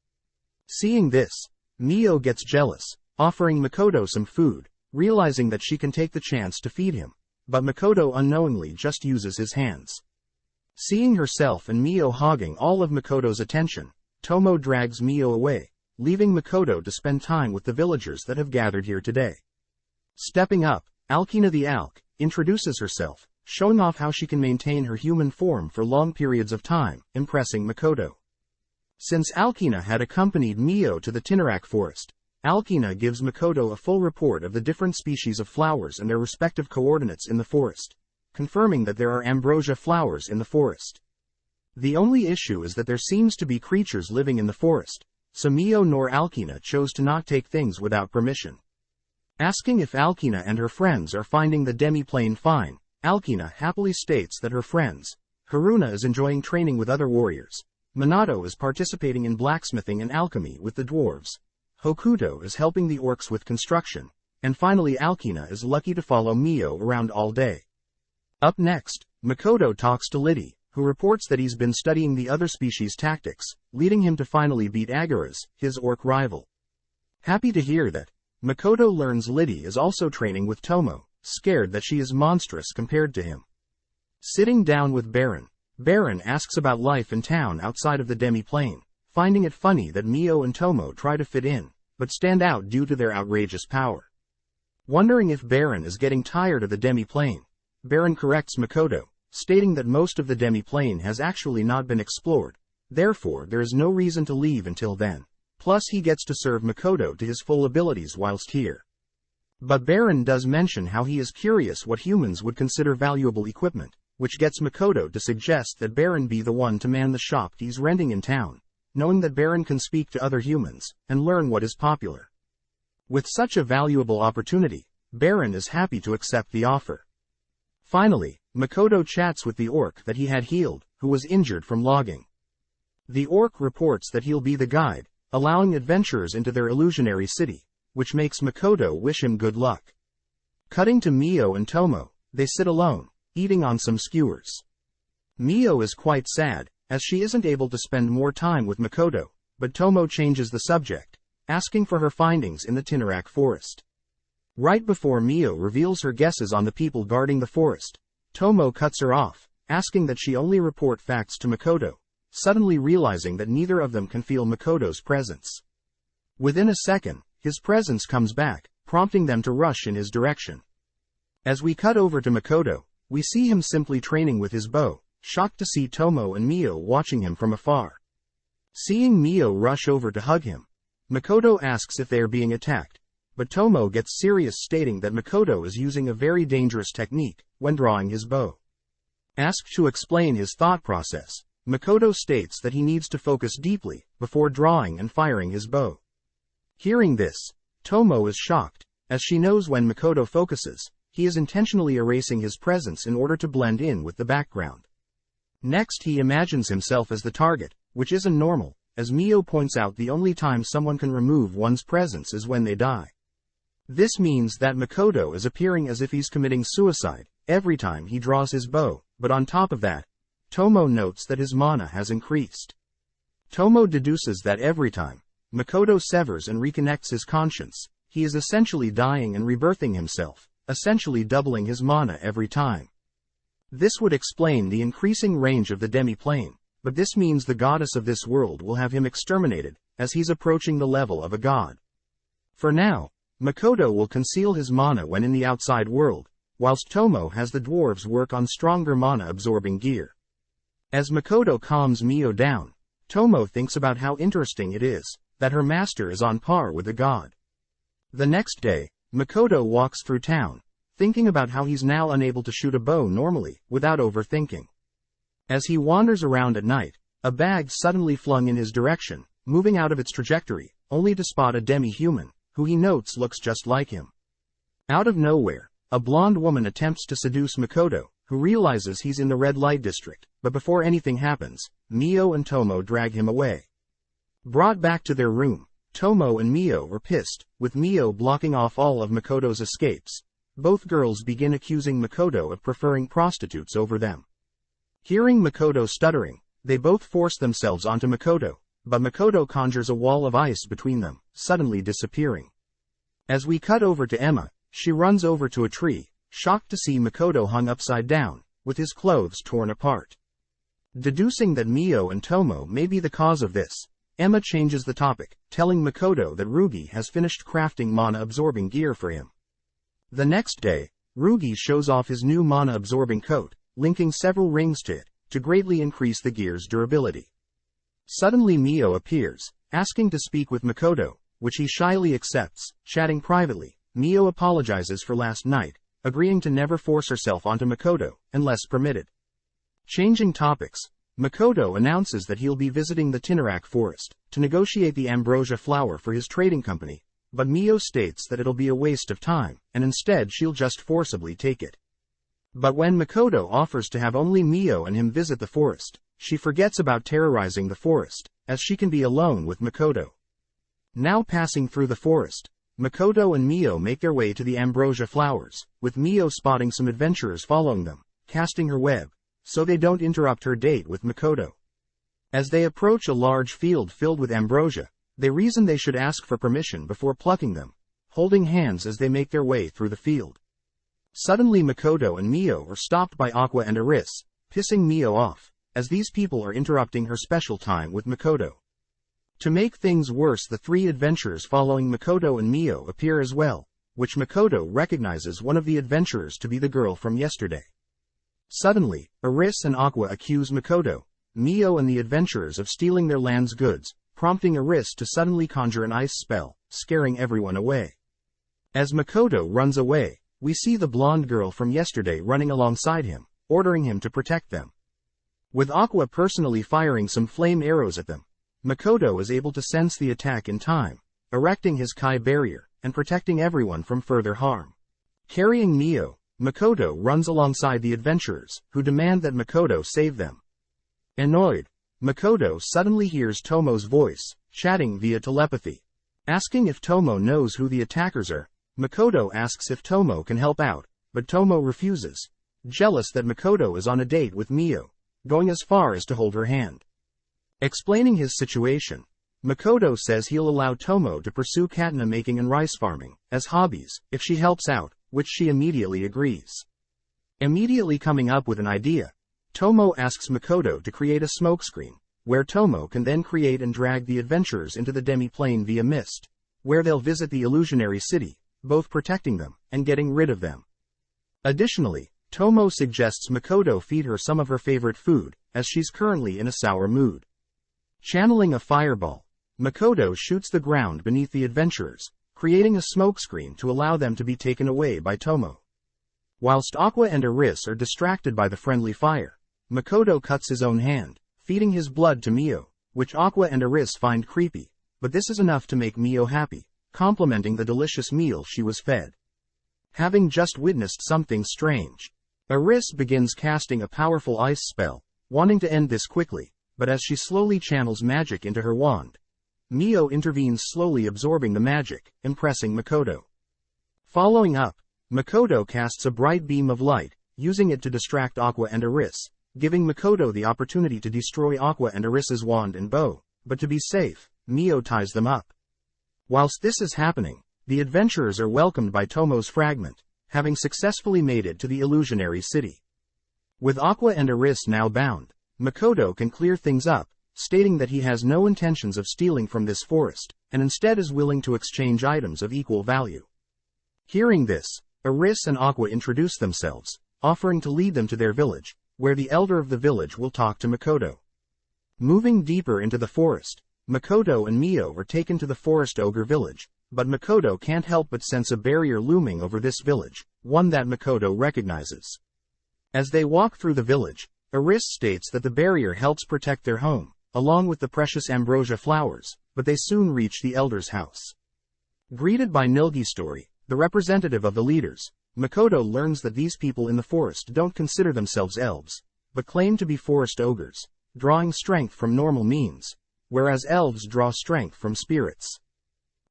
Seeing this, Mio gets jealous, offering Makoto some food, realizing that she can take the chance to feed him, but Makoto unknowingly just uses his hands. Seeing herself and Mio hogging all of Makoto's attention, Tomo drags Mio away, leaving Makoto to spend time with the villagers that have gathered here today. Stepping up, Alkina the Alk introduces herself, showing off how she can maintain her human form for long periods of time, impressing Makoto. Since Alkina had accompanied Mio to the Tinarak forest, Alkina gives Makoto a full report of the different species of flowers and their respective coordinates in the forest, confirming that there are ambrosia flowers in the forest. The only issue is that there seems to be creatures living in the forest, so Mio nor Alkina chose to not take things without permission. Asking if Alkina and her friends are finding the demi-plane fine, Alkina happily states that her friends, Haruna is enjoying training with other warriors, Minato is participating in blacksmithing and alchemy with the dwarves, Hokuto is helping the orcs with construction, and finally Alkina is lucky to follow Mio around all day. Up next, Makoto talks to Liddy, who reports that he's been studying the other species' tactics, leading him to finally beat Agaras, his orc rival. Happy to hear that, Makoto learns Liddy is also training with Tomo, scared that she is monstrous compared to him. Sitting down with Baron, Baron asks about life in town outside of the demi-plane, finding it funny that Mio and Tomo try to fit in, but stand out due to their outrageous power. Wondering if Baron is getting tired of the demi-plane, Baron corrects Makoto, stating that most of the demi-plane has actually not been explored, therefore there is no reason to leave until then, plus he gets to serve Makoto to his full abilities whilst here. But Baron does mention how he is curious what humans would consider valuable equipment, which gets Makoto to suggest that Baron be the one to man the shop he's renting in town, knowing that Baron can speak to other humans, and learn what is popular. With such a valuable opportunity, Baron is happy to accept the offer. Finally, Makoto chats with the orc that he had healed, who was injured from logging. The orc reports that he'll be the guide, allowing adventurers into their illusionary city, which makes Makoto wish him good luck. Cutting to Mio and Tomo, they sit alone, eating on some skewers. Mio is quite sad, as she isn't able to spend more time with Makoto, but Tomo changes the subject, asking for her findings in the Tinarak forest. Right before Mio reveals her guesses on the people guarding the forest, Tomo cuts her off, asking that she only report facts to Makoto, suddenly realizing that neither of them can feel Makoto's presence. Within a second, his presence comes back, prompting them to rush in his direction. As we cut over to Makoto, we see him simply training with his bow, shocked to see Tomo and Mio watching him from afar. Seeing Mio rush over to hug him, Makoto asks if they are being attacked, but Tomo gets serious, stating that Makoto is using a very dangerous technique when drawing his bow. Asked to explain his thought process, Makoto states that he needs to focus deeply before drawing and firing his bow. Hearing this, Tomo is shocked, as she knows when Makoto focuses, he is intentionally erasing his presence in order to blend in with the background. Next he imagines himself as the target, which isn't normal, as Mio points out the only time someone can remove one's presence is when they die. This means that Makoto is appearing as if he's committing suicide every time he draws his bow, but on top of that, Tomo notes that his mana has increased. Tomo deduces that every time Makoto severs and reconnects his conscience, he is essentially dying and rebirthing himself, essentially doubling his mana every time. This would explain the increasing range of the demi-plane, but this means the goddess of this world will have him exterminated, as he's approaching the level of a god. For now, Makoto will conceal his mana when in the outside world, whilst Tomo has the dwarves work on stronger mana-absorbing gear. As Makoto calms Mio down, Tomo thinks about how interesting it is that her master is on par with a god. The next day, Makoto walks through town, thinking about how he's now unable to shoot a bow normally, without overthinking. As he wanders around at night, a bag suddenly flung in his direction, moving out of its trajectory, only to spot a demi-human, who he notes looks just like him. Out of nowhere, a blonde woman attempts to seduce Makoto, who realizes he's in the red light district, but before anything happens, Mio and Tomo drag him away. Brought back to their room, Tomo and Mio are pissed, with Mio blocking off all of Makoto's escapes. Both girls begin accusing Makoto of preferring prostitutes over them. Hearing Makoto stuttering, they both force themselves onto Makoto, but Makoto conjures a wall of ice between them, suddenly disappearing. As we cut over to Emma, she runs over to a tree, shocked to see Makoto hung upside down, with his clothes torn apart. Deducing that Mio and Tomo may be the cause of this, Emma changes the topic, telling Makoto that Rugi has finished crafting mana-absorbing gear for him. The next day, Rugi shows off his new mana-absorbing coat, linking several rings to it, to greatly increase the gear's durability. Suddenly Mio appears, asking to speak with Makoto, which he shyly accepts. Chatting privately, Mio apologizes for last night, agreeing to never force herself onto Makoto, unless permitted. Changing topics, Makoto announces that he'll be visiting the Tinnarak forest, to negotiate the ambrosia flower for his trading company, but Mio states that it'll be a waste of time, and instead she'll just forcibly take it. But when Makoto offers to have only Mio and him visit the forest, she forgets about terrorizing the forest, as she can be alone with Makoto. Now passing through the forest, Makoto and Mio make their way to the ambrosia flowers, with Mio spotting some adventurers following them, casting her web, so they don't interrupt her date with Makoto. As they approach a large field filled with ambrosia, they reason they should ask for permission before plucking them, holding hands as they make their way through the field. Suddenly Makoto and Mio are stopped by Aqua and Aris, pissing Mio off, as these people are interrupting her special time with Makoto. To make things worse, the three adventurers following Makoto and Mio appear as well, which Makoto recognizes one of the adventurers to be the girl from yesterday. Suddenly, Aris and Aqua accuse Makoto, Mio and the adventurers of stealing their land's goods, prompting Aris to suddenly conjure an ice spell, scaring everyone away. As Makoto runs away, we see the blonde girl from yesterday running alongside him, ordering him to protect them. With Aqua personally firing some flame arrows at them, Makoto is able to sense the attack in time, erecting his Kai barrier, and protecting everyone from further harm. Carrying Mio, Makoto runs alongside the adventurers, who demand that Makoto save them. Annoyed, Makoto suddenly hears Tomo's voice, chatting via telepathy. Asking if Tomo knows who the attackers are, Makoto asks if Tomo can help out, but Tomo refuses, jealous that Makoto is on a date with Mio, going as far as to hold her hand. Explaining his situation, Makoto says he'll allow Tomo to pursue katana making and rice farming as hobbies if she helps out, which she immediately agrees. Immediately coming up with an idea, Tomo asks Makoto to create a smokescreen, where Tomo can then create and drag the adventurers into the demi-plane via mist, where they'll visit the illusionary city, both protecting them and getting rid of them. Additionally, Tomo suggests Makoto feed her some of her favorite food, as she's currently in a sour mood. Channeling a fireball, Makoto shoots the ground beneath the adventurers, creating a smokescreen to allow them to be taken away by Tomo. Whilst Aqua and Aris are distracted by the friendly fire, Makoto cuts his own hand, feeding his blood to Mio, which Aqua and Aris find creepy, but this is enough to make Mio happy, complimenting the delicious meal she was fed. having just witnessed something strange. Eris begins casting a powerful ice spell, wanting to end this quickly, but as she slowly channels magic into her wand, Mio intervenes, slowly absorbing the magic, impressing Makoto. Following up, Makoto casts a bright beam of light, using it to distract Aqua and Eris, giving Makoto the opportunity to destroy Aqua and Eris's wand and bow, but to be safe, Mio ties them up. Whilst this is happening, the adventurers are welcomed by Tomo's fragment, having successfully made it to the illusionary city. With Aqua and Eris now bound, Makoto can clear things up, stating that he has no intentions of stealing from this forest, and instead is willing to exchange items of equal value. Hearing this, Eris and Aqua introduce themselves, offering to lead them to their village, where the elder of the village will talk to Makoto. Moving deeper into the forest, Makoto and Mio are taken to the forest ogre village, but Makoto can't help but sense a barrier looming over this village, one that Makoto recognizes. As they walk through the village, Eris states that the barrier helps protect their home, along with the precious ambrosia flowers, but they soon reach the elder's house. Greeted by Nilgistory, the representative of the leaders, Makoto learns that these people in the forest don't consider themselves elves, but claim to be forest ogres, drawing strength from normal means, whereas elves draw strength from spirits.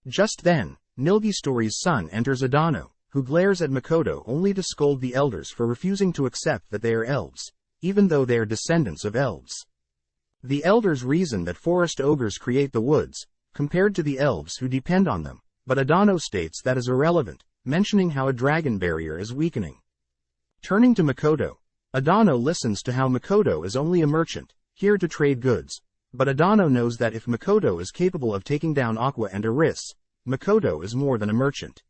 Just then, Nilgistory's son enters Adano, who glares at Makoto only to scold the elders for refusing to accept that they are elves, even though they are descendants of elves. The elders reason that forest ogres create the woods, compared to the elves who depend on them, but Adano states that is irrelevant, mentioning how a dragon barrier is weakening. Turning to Makoto, Adano listens to how Makoto is only a merchant, here to trade goods, but Adano knows that if Makoto is capable of taking down Aqua and Eris, Makoto is more than a merchant.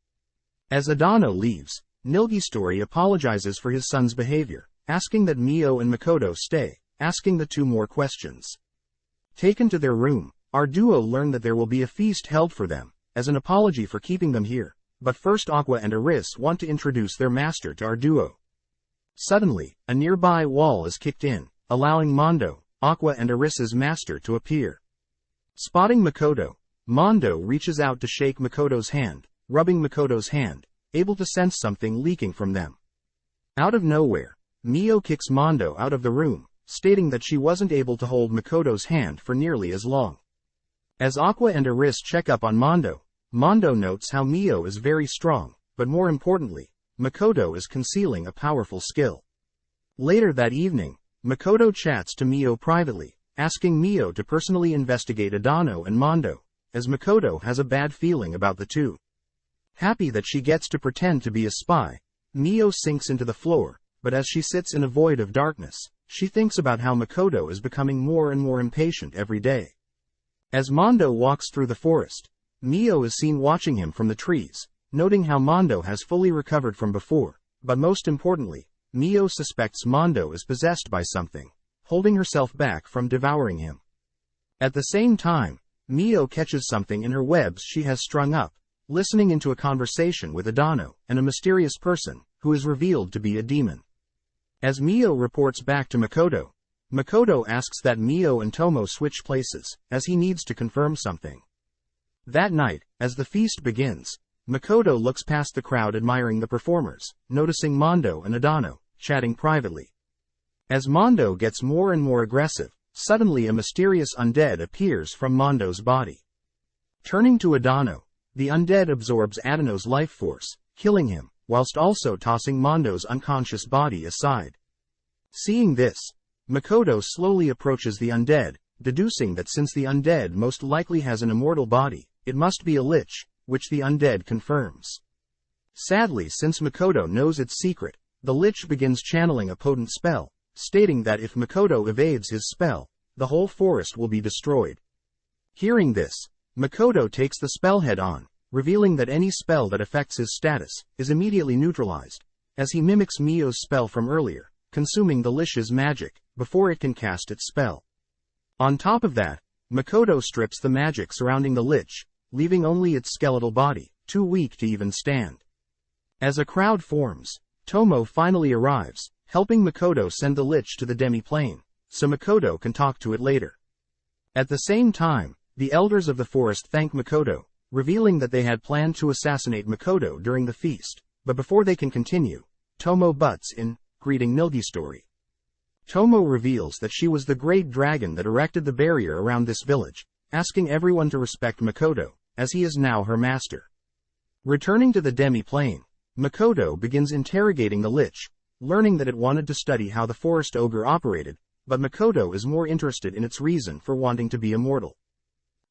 As Adano leaves, Nilgistory apologizes for his son's behavior, asking that Mio and Makoto stay, asking the two more questions. Taken to their room, our duo learn that there will be a feast held for them, as an apology for keeping them here, but first Aqua and Eris want to introduce their master to our duo. Suddenly, a nearby wall is kicked in, allowing Mondo, Aqua and Eris's master, to appear. Spotting Makoto, Mondo reaches out to shake Makoto's hand, rubbing Makoto's hand, able to sense something leaking from them. Out of nowhere, Mio kicks Mondo out of the room, stating that she wasn't able to hold Makoto's hand for nearly as long. As Aqua and Eris check up on Mondo, Mondo notes how Mio is very strong, but more importantly, Makoto is concealing a powerful skill. Later that evening, Makoto chats to Mio privately, asking Mio to personally investigate Adano and Mondo, as Makoto has a bad feeling about the two. Happy that she gets to pretend to be a spy, Mio sinks into the floor, but as she sits in a void of darkness, she thinks about how Makoto is becoming more and more impatient every day. As Mondo walks through the forest, Mio is seen watching him from the trees, noting how Mondo has fully recovered from before, but most importantly, Mio suspects Mondo is possessed by something, holding herself back from devouring him. At the same time, Mio catches something in her webs she has strung up, listening into a conversation with Adano and a mysterious person, who is revealed to be a demon. As Mio reports back to Makoto, Makoto asks that Mio and Tomo switch places, as he needs to confirm something. That night, as the feast begins, Makoto looks past the crowd admiring the performers, noticing Mondo and Adano, chatting privately. As Mondo gets more and more aggressive, suddenly a mysterious undead appears from Mondo's body. Turning to Adano, the undead absorbs Adano's life force, killing him, whilst also tossing Mondo's unconscious body aside. Seeing this, Makoto slowly approaches the undead, deducing that since the undead most likely has an immortal body, it must be a lich, which the undead confirms. Sadly, since Makoto knows its secret, the lich begins channeling a potent spell, stating that if Makoto evades his spell, the whole forest will be destroyed. Hearing this, Makoto takes the spell head on, revealing that any spell that affects his status is immediately neutralized, as he mimics Mio's spell from earlier, consuming the lich's magic before it can cast its spell. On top of that, Makoto strips the magic surrounding the lich, leaving only its skeletal body, too weak to even stand. As a crowd forms, Tomo finally arrives, helping Makoto send the lich to the demi-plane, so Makoto can talk to it later. At the same time, the elders of the forest thank Makoto, revealing that they had planned to assassinate Makoto during the feast, but before they can continue, Tomo butts in, greeting Nilgi story. Tomo reveals that she was the great dragon that erected the barrier around this village, asking everyone to respect Makoto, as he is now her master. Returning to the demi-plane, Makoto begins interrogating the Lich, learning that it wanted to study how the forest ogre operated, but Makoto is more interested in its reason for wanting to be immortal.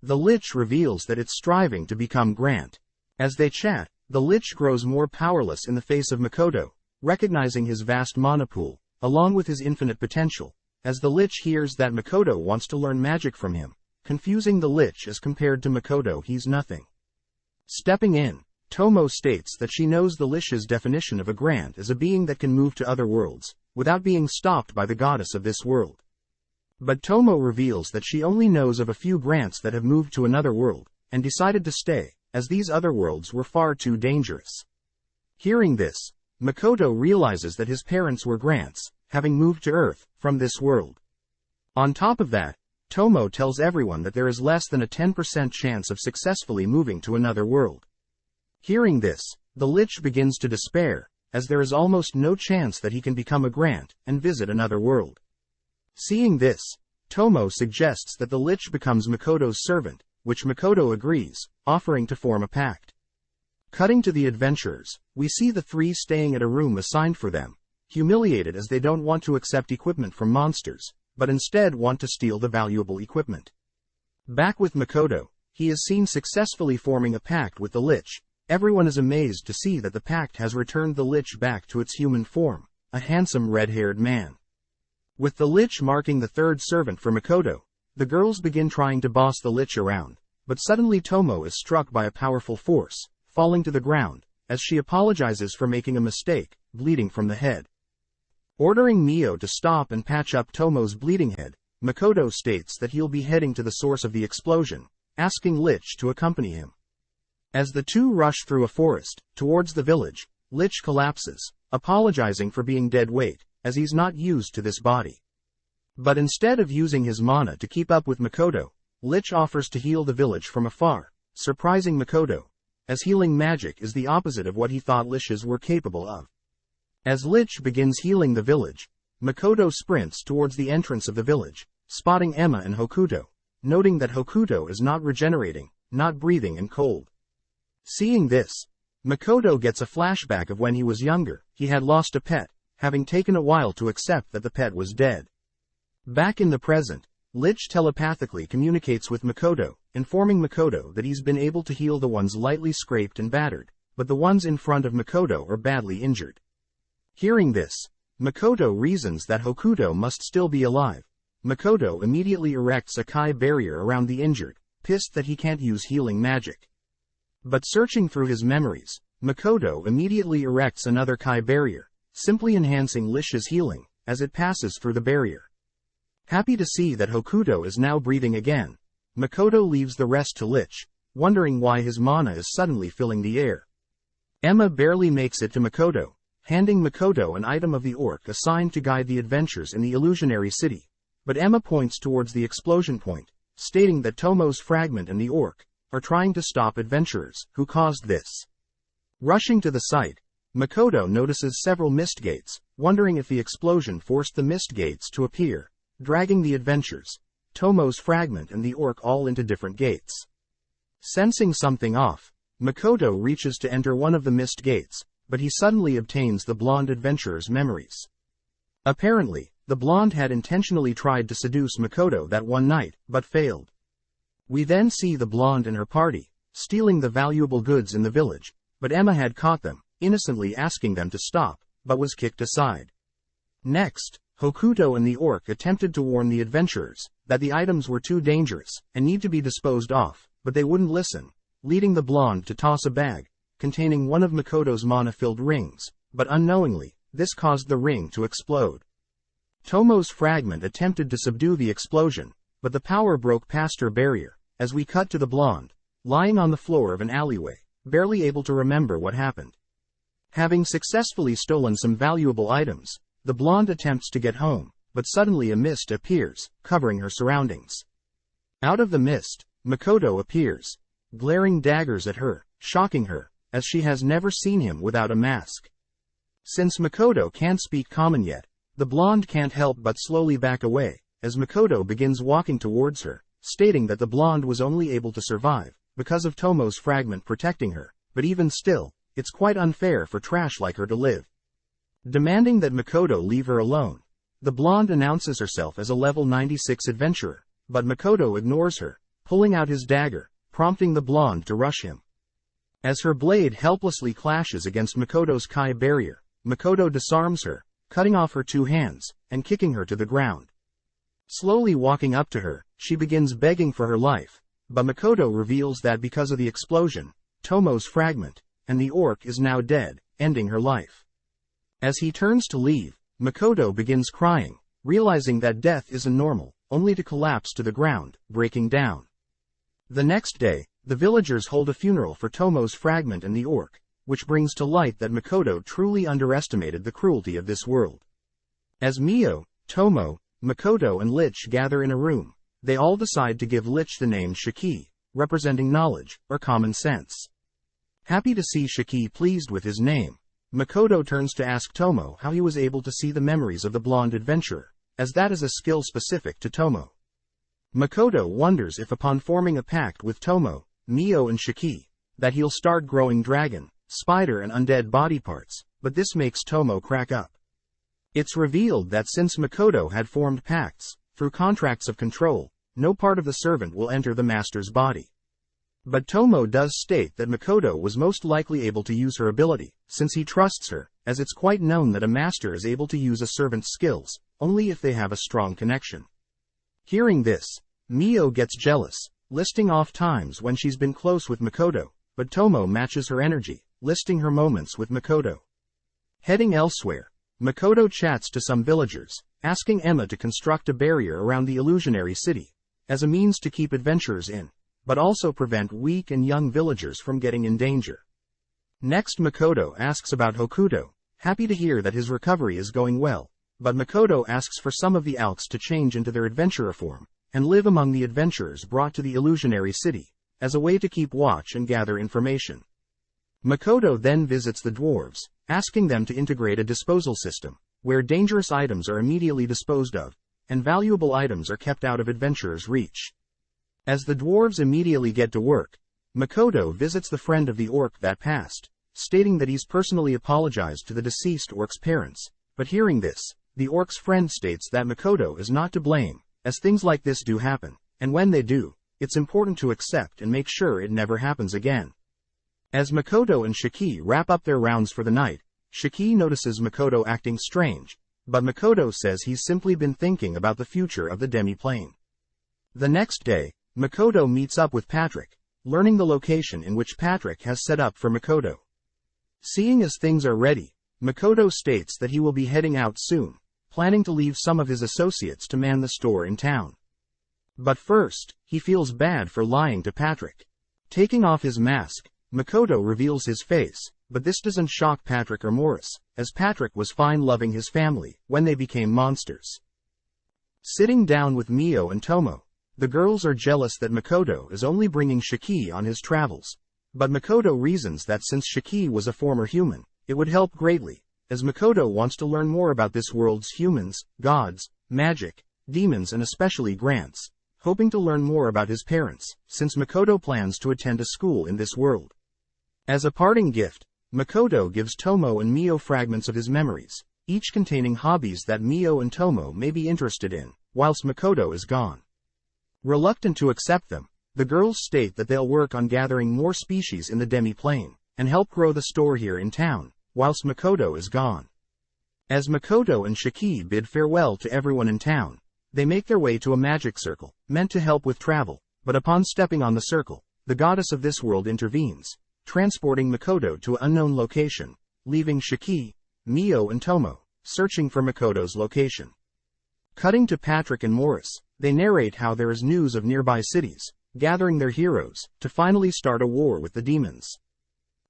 The Lich reveals that it's striving to become Grant. As they chat, the Lich grows more powerless in the face of Makoto, recognizing his vast mana pool, along with his infinite potential, as the Lich hears that Makoto wants to learn magic from him, confusing the Lich as compared to Makoto he's nothing. Stepping in, Tomo states that she knows the Lich's definition of a Grant as a being that can move to other worlds, without being stopped by the goddess of this world. But Tomo reveals that she only knows of a few Grants that have moved to another world, and decided to stay, as these other worlds were far too dangerous. Hearing this, Makoto realizes that his parents were Grants, having moved to Earth, from this world. On top of that, Tomo tells everyone that there is less than a 10% chance of successfully moving to another world. Hearing this, the Lich begins to despair, as there is almost no chance that he can become a Grant and visit another world. Seeing this, Tomo suggests that the Lich becomes Makoto's servant, which Makoto agrees, offering to form a pact. Cutting to the adventurers, we see the three staying at a room assigned for them, humiliated as they don't want to accept equipment from monsters, but instead want to steal the valuable equipment. Back with Makoto, he is seen successfully forming a pact with the Lich. Everyone is amazed to see that the pact has returned the Lich back to its human form, a handsome red-haired man. With the Lich marking the third servant for Makoto, the girls begin trying to boss the Lich around, but suddenly Tomo is struck by a powerful force, falling to the ground, as she apologizes for making a mistake, bleeding from the head. Ordering Mio to stop and patch up Tomo's bleeding head, Makoto states that he'll be heading to the source of the explosion, asking Lich to accompany him. As the two rush through a forest, towards the village, Lich collapses, apologizing for being dead weight, as he's not used to this body. But instead of using his mana to keep up with Makoto, Lich offers to heal the village from afar, surprising Makoto, as healing magic is the opposite of what he thought Liches were capable of. As Lich begins healing the village, Makoto sprints towards the entrance of the village, spotting Emma and Hokuto, noting that Hokuto is not regenerating, not breathing and cold. Seeing this, Makoto gets a flashback of when he was younger. He had lost a pet, having taken a while to accept that the pet was dead. Back in the present, Lich telepathically communicates with Makoto, informing Makoto that he's been able to heal the ones lightly scraped and battered, but the ones in front of Makoto are badly injured. Hearing this, Makoto reasons that Hokuto must still be alive. Makoto immediately erects a Kai barrier around the injured, pissed that he can't use healing magic. But searching through his memories, Makoto immediately erects another Kai barrier, simply enhancing Lich's healing, as it passes through the barrier. Happy to see that Hokuto is now breathing again, Makoto leaves the rest to Lich, wondering why his mana is suddenly filling the air. Emma barely makes it to Makoto, handing Makoto an item of the orc assigned to guide the adventures in the illusionary city, but Emma points towards the explosion point, stating that Tomo's fragment and the orc are trying to stop adventurers who caused this. Rushing to the site, Makoto notices several mist gates, wondering if the explosion forced the mist gates to appear, dragging the adventures, Tomo's fragment and the orc all into different gates. Sensing something off, Makoto reaches to enter one of the mist gates, but he suddenly obtains the blonde adventurer's memories. Apparently, the blonde had intentionally tried to seduce Makoto that one night, but failed. We then see the blonde and her party, stealing the valuable goods in the village, but Emma had caught them, innocently asking them to stop, but was kicked aside. Next, Hokuto and the orc attempted to warn the adventurers that the items were too dangerous and need to be disposed of, but they wouldn't listen, leading the blonde to toss a bag containing one of Makoto's mana-filled rings, but unknowingly, this caused the ring to explode. Tomo's fragment attempted to subdue the explosion, but the power broke past her barrier, as we cut to the blonde, lying on the floor of an alleyway, barely able to remember what happened. Having successfully stolen some valuable items, the blonde attempts to get home, but suddenly a mist appears, covering her surroundings. Out of the mist, Makoto appears, glaring daggers at her, shocking her, as she has never seen him without a mask. Since Makoto can't speak common yet, the blonde can't help but slowly back away, as Makoto begins walking towards her, stating that the blonde was only able to survive because of Tomo's fragment protecting her, but even still, it's quite unfair for trash like her to live. Demanding that Makoto leave her alone, the blonde announces herself as a level 96 adventurer, but Makoto ignores her, pulling out his dagger, prompting the blonde to rush him. As her blade helplessly clashes against Makoto's Kai barrier, Makoto disarms her, cutting off her 2 hands, and kicking her to the ground. Slowly walking up to her, she begins begging for her life, but Makoto reveals that because of the explosion, Tomo's fragment, and the orc is now dead, ending her life. As he turns to leave, Makoto begins crying, realizing that death isn't normal, only to collapse to the ground, breaking down. The next day, the villagers hold a funeral for Tomo's fragment and the orc, which brings to light that Makoto truly underestimated the cruelty of this world. As Mio, Tomo, Makoto and Lich gather in a room, they all decide to give Lich the name Shiki, representing knowledge, or common sense. Happy to see Shiki pleased with his name, Makoto turns to ask Tomo how he was able to see the memories of the blonde adventurer, as that is a skill specific to Tomo. Makoto wonders if upon forming a pact with Tomo, Mio and Shiki, that he'll start growing dragon, spider and undead body parts, but this makes Tomo crack up. It's revealed that since Makoto had formed pacts, through contracts of control, no part of the servant will enter the master's body. But Tomo does state that Makoto was most likely able to use her ability, since he trusts her, as it's quite known that a master is able to use a servant's skills, only if they have a strong connection. Hearing this, Mio gets jealous, listing off times when she's been close with Makoto, but Tomo matches her energy, listing her moments with Makoto. Heading elsewhere, Makoto chats to some villagers, asking Emma to construct a barrier around the illusionary city, as a means to keep adventurers in, but also prevent weak and young villagers from getting in danger. Next Makoto asks about Hokuto, happy to hear that his recovery is going well, but Makoto asks for some of the Alks to change into their adventurer form, and live among the adventurers brought to the illusionary city, as a way to keep watch and gather information. Makoto then visits the dwarves, asking them to integrate a disposal system, where dangerous items are immediately disposed of, and valuable items are kept out of adventurers' reach. As the dwarves immediately get to work, Makoto visits the friend of the orc that passed, stating that he's personally apologized to the deceased orc's parents, but hearing this, the orc's friend states that Makoto is not to blame, as things like this do happen, and when they do, it's important to accept and make sure it never happens again. As Makoto and Shiki wrap up their rounds for the night, Shiki notices Makoto acting strange, but Makoto says he's simply been thinking about the future of the demi-plane. The next day, Makoto meets up with Patrick, learning the location in which Patrick has set up for Makoto. Seeing as things are ready, Makoto states that he will be heading out soon, planning to leave some of his associates to man the store in town. But first, he feels bad for lying to Patrick. Taking off his mask, Makoto reveals his face, but this doesn't shock Patrick or Morris, as Patrick was fine loving his family when they became monsters. Sitting down with Mio and Tomo, the girls are jealous that Makoto is only bringing Shiki on his travels, but Makoto reasons that since Shiki was a former human, it would help greatly, as Makoto wants to learn more about this world's humans, gods, magic, demons and especially Grants, hoping to learn more about his parents, since Makoto plans to attend a school in this world. As a parting gift, Makoto gives Tomo and Mio fragments of his memories, each containing hobbies that Mio and Tomo may be interested in, whilst Makoto is gone. Reluctant to accept them, the girls state that they'll work on gathering more species in the demi-plane, and help grow the store here in town, whilst Makoto is gone. As Makoto and Shiki bid farewell to everyone in town, they make their way to a magic circle, meant to help with travel, but upon stepping on the circle, the goddess of this world intervenes, transporting Makoto to an unknown location, leaving Shiki, Mio and Tomo, searching for Makoto's location. Cutting to Patrick and Morris, they narrate how there is news of nearby cities, gathering their heroes, to finally start a war with the demons.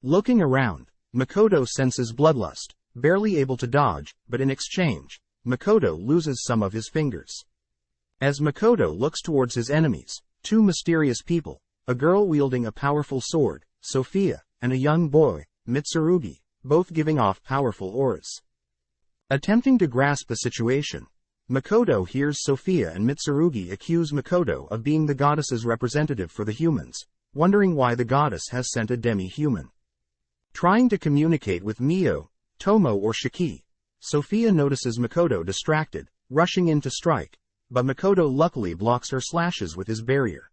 Looking around, Makoto senses bloodlust, barely able to dodge, but in exchange, Makoto loses some of his fingers. As Makoto looks towards his enemies, two mysterious people, a girl wielding a powerful sword, Sophia, and a young boy, Mitsurugi, both giving off powerful auras. Attempting to grasp the situation, Makoto hears Sophia and Mitsurugi accuse Makoto of being the goddess's representative for the humans, wondering why the goddess has sent a demi-human. Trying to communicate with Mio, Tomo or Shiki, Sophia notices Makoto distracted, rushing in to strike, but Makoto luckily blocks her slashes with his barrier.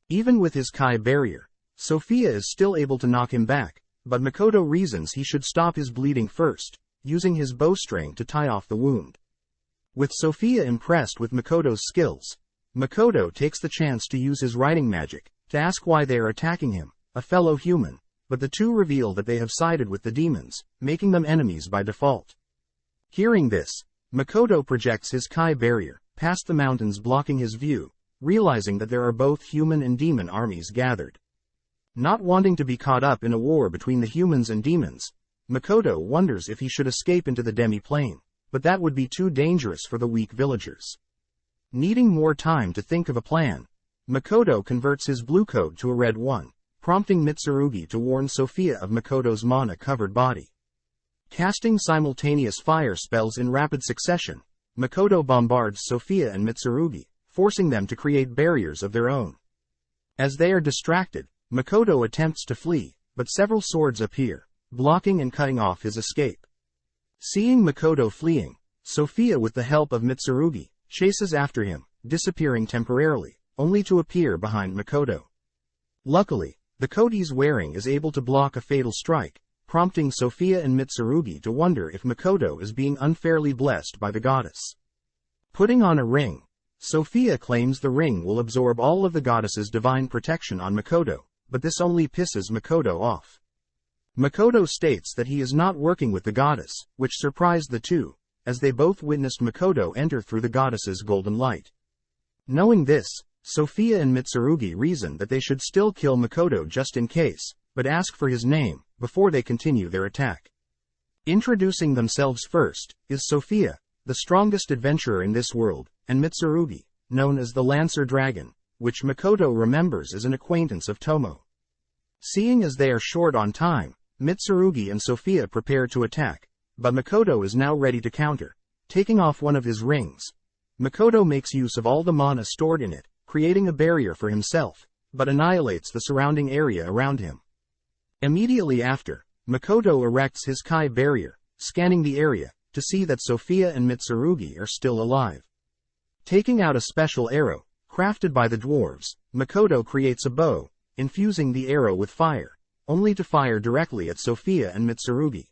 Even with his Kai barrier, Sophia is still able to knock him back, but Makoto reasons he should stop his bleeding first, using his bowstring to tie off the wound. With Sophia impressed with Makoto's skills, Makoto takes the chance to use his writing magic to ask why they are attacking him, a fellow human, but the two reveal that they have sided with the demons, making them enemies by default. Hearing this, Makoto projects his Kai barrier past the mountains blocking his view, realizing that there are both human and demon armies gathered. Not wanting to be caught up in a war between the humans and demons, Makoto wonders if he should escape into the demi-plane, but that would be too dangerous for the weak villagers. Needing more time to think of a plan, Makoto converts his blue code to a red one, prompting Mitsurugi to warn Sophia of Makoto's mana-covered body. Casting simultaneous fire spells in rapid succession, Makoto bombards Sophia and Mitsurugi, forcing them to create barriers of their own. As they are distracted, Makoto attempts to flee, but several swords appear, blocking and cutting off his escape. Seeing Makoto fleeing, Sophia with the help of Mitsurugi, chases after him, disappearing temporarily, only to appear behind Makoto. Luckily, the coat he's wearing is able to block a fatal strike, prompting Sophia and Mitsurugi to wonder if Makoto is being unfairly blessed by the goddess. Putting on a ring, Sophia claims the ring will absorb all of the goddess's divine protection on Makoto, but this only pisses Makoto off. Makoto states that he is not working with the goddess, which surprised the two, as they both witnessed Makoto enter through the goddess's golden light. Knowing this, Sophia and Mitsurugi reason that they should still kill Makoto just in case, but ask for his name, before they continue their attack. Introducing themselves first, is Sophia, the strongest adventurer in this world, and Mitsurugi, known as the Lancer Dragon, which Makoto remembers as an acquaintance of Tomo. Seeing as they are short on time, Mitsurugi and Sophia prepare to attack, but Makoto is now ready to counter. Taking off one of his rings, Makoto makes use of all the mana stored in it, creating a barrier for himself, but annihilates the surrounding area around him. Immediately after, Makoto erects his Kai barrier, scanning the area, to see that Sophia and Mitsurugi are still alive. Taking out a special arrow, crafted by the dwarves, Makoto creates a bow, infusing the arrow with fire, only to fire directly at Sophia and Mitsurugi.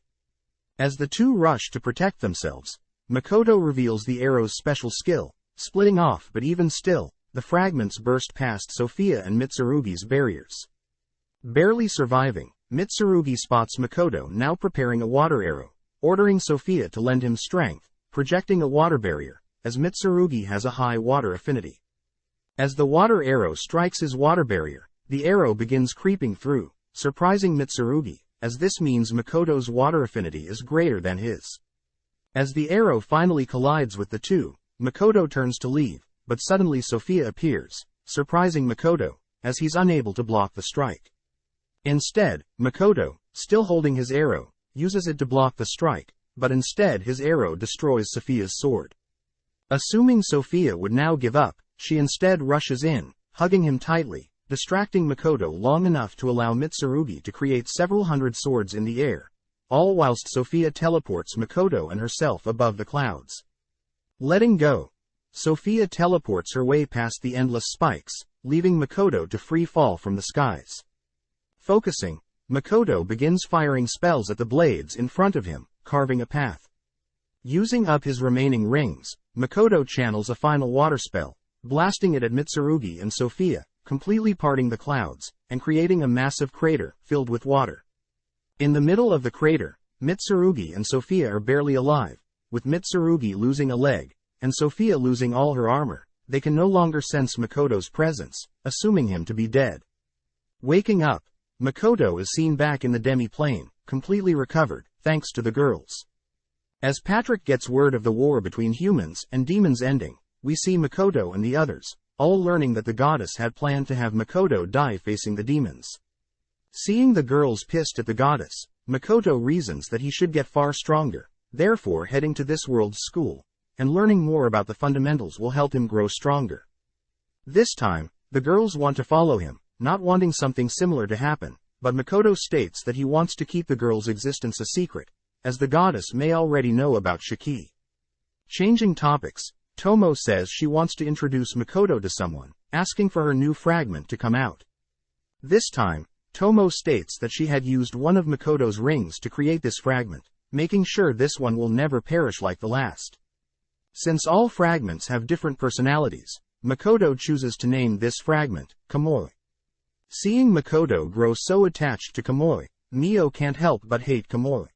As the two rush to protect themselves, Makoto reveals the arrow's special skill, splitting off, but even still, the fragments burst past Sophia and Mitsurugi's barriers. Barely surviving, Mitsurugi spots Makoto now preparing a water arrow, ordering Sophia to lend him strength, projecting a water barrier, as Mitsurugi has a high water affinity. As the water arrow strikes his water barrier, the arrow begins creeping through, surprising Mitsurugi, as this means Makoto's water affinity is greater than his. As the arrow finally collides with the two, Makoto turns to leave, but suddenly Sophia appears, surprising Makoto, as he's unable to block the strike. Instead, Makoto, still holding his arrow, uses it to block the strike, but instead his arrow destroys Sophia's sword. Assuming Sophia would now give up, she instead rushes in, hugging him tightly, distracting Makoto long enough to allow Mitsurugi to create several hundred swords in the air, all whilst Sophia teleports Makoto and herself above the clouds. Letting go, Sophia teleports her way past the endless spikes, leaving Makoto to free fall from the skies. Focusing, Makoto begins firing spells at the blades in front of him, carving a path. Using up his remaining rings, Makoto channels a final water spell, blasting it at Mitsurugi and Sophia, completely parting the clouds, and creating a massive crater filled with water. In the middle of the crater, Mitsurugi and Sophia are barely alive, with Mitsurugi losing a leg, and Sophia losing all her armor. They can no longer sense Makoto's presence, assuming him to be dead. Waking up, Makoto is seen back in the demi-plane, completely recovered, thanks to the girls. As Patrick gets word of the war between humans and demons ending, we see Makoto and the others, all learning that the goddess had planned to have Makoto die facing the demons. Seeing the girls pissed at the goddess, Makoto reasons that he should get far stronger, therefore heading to this world's school, and learning more about the fundamentals will help him grow stronger. This time, the girls want to follow him, not wanting something similar to happen, but Makoto states that he wants to keep the girls' existence a secret, as the goddess may already know about Shiki. Changing topics, Tomo says she wants to introduce Makoto to someone, asking for her new fragment to come out. This time, Tomo states that she had used one of Makoto's rings to create this fragment, making sure this one will never perish like the last. Since all fragments have different personalities, Makoto chooses to name this fragment, Kamoi. Seeing Makoto grow so attached to Kamoi, Mio can't help but hate Kamoi.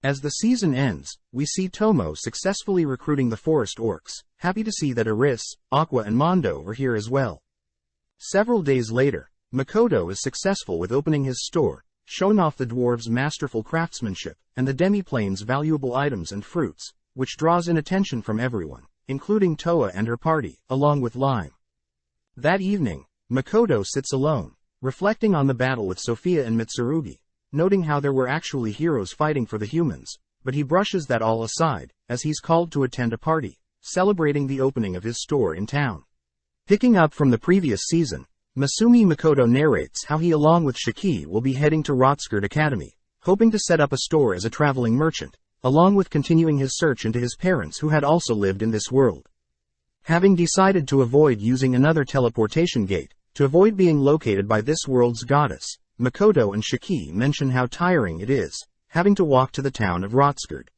As the season ends, we see Tomo successfully recruiting the forest orcs, happy to see that Aris, Aqua and Mondo are here as well. Several days later, Makoto is successful with opening his store, showing off the dwarves' masterful craftsmanship, and the demi-plane's valuable items and fruits, which draws in attention from everyone, including Toa and her party, along with Lime. That evening, Makoto sits alone, reflecting on the battle with Sophia and Mitsurugi, noting how there were actually heroes fighting for the humans, but he brushes that all aside, as he's called to attend a party, celebrating the opening of his store in town. Picking up from the previous season, Masumi Makoto narrates how he along with Shiki will be heading to Rotskirt Academy, hoping to set up a store as a traveling merchant, along with continuing his search into his parents who had also lived in this world. Having decided to avoid using another teleportation gate, to avoid being located by this world's goddess, Makoto and Shiki mention how tiring it is, having to walk to the town of Rotskirt.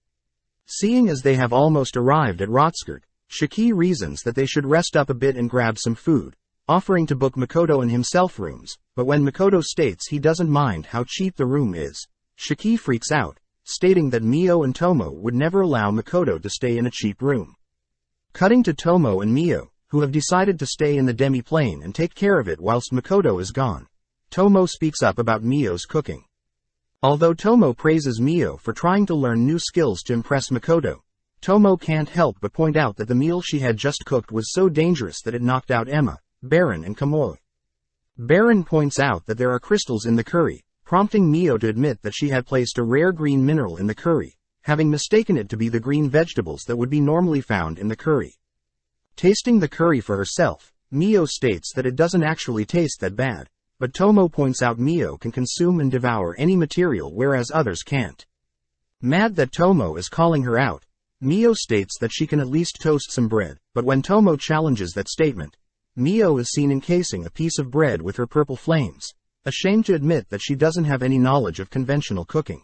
Seeing as they have almost arrived at Rotskirt, Shiki reasons that they should rest up a bit and grab some food, offering to book Makoto and himself rooms, but when Makoto states he doesn't mind how cheap the room is, Shiki freaks out, stating that Mio and Tomo would never allow Makoto to stay in a cheap room. Cutting to Tomo and Mio, who have decided to stay in the demi-plane and take care of it whilst Makoto is gone. Tomo speaks up about Mio's cooking. Although Tomo praises Mio for trying to learn new skills to impress Makoto, Tomo can't help but point out that the meal she had just cooked was so dangerous that it knocked out Emma, Baron and Kamoi. Baron points out that there are crystals in the curry, prompting Mio to admit that she had placed a rare green mineral in the curry, having mistaken it to be the green vegetables that would be normally found in the curry. Tasting the curry for herself, Mio states that it doesn't actually taste that bad, but Tomo points out Mio can consume and devour any material whereas others can't. Mad that Tomo is calling her out, Mio states that she can at least toast some bread, but when Tomo challenges that statement, Mio is seen encasing a piece of bread with her purple flames, ashamed to admit that she doesn't have any knowledge of conventional cooking.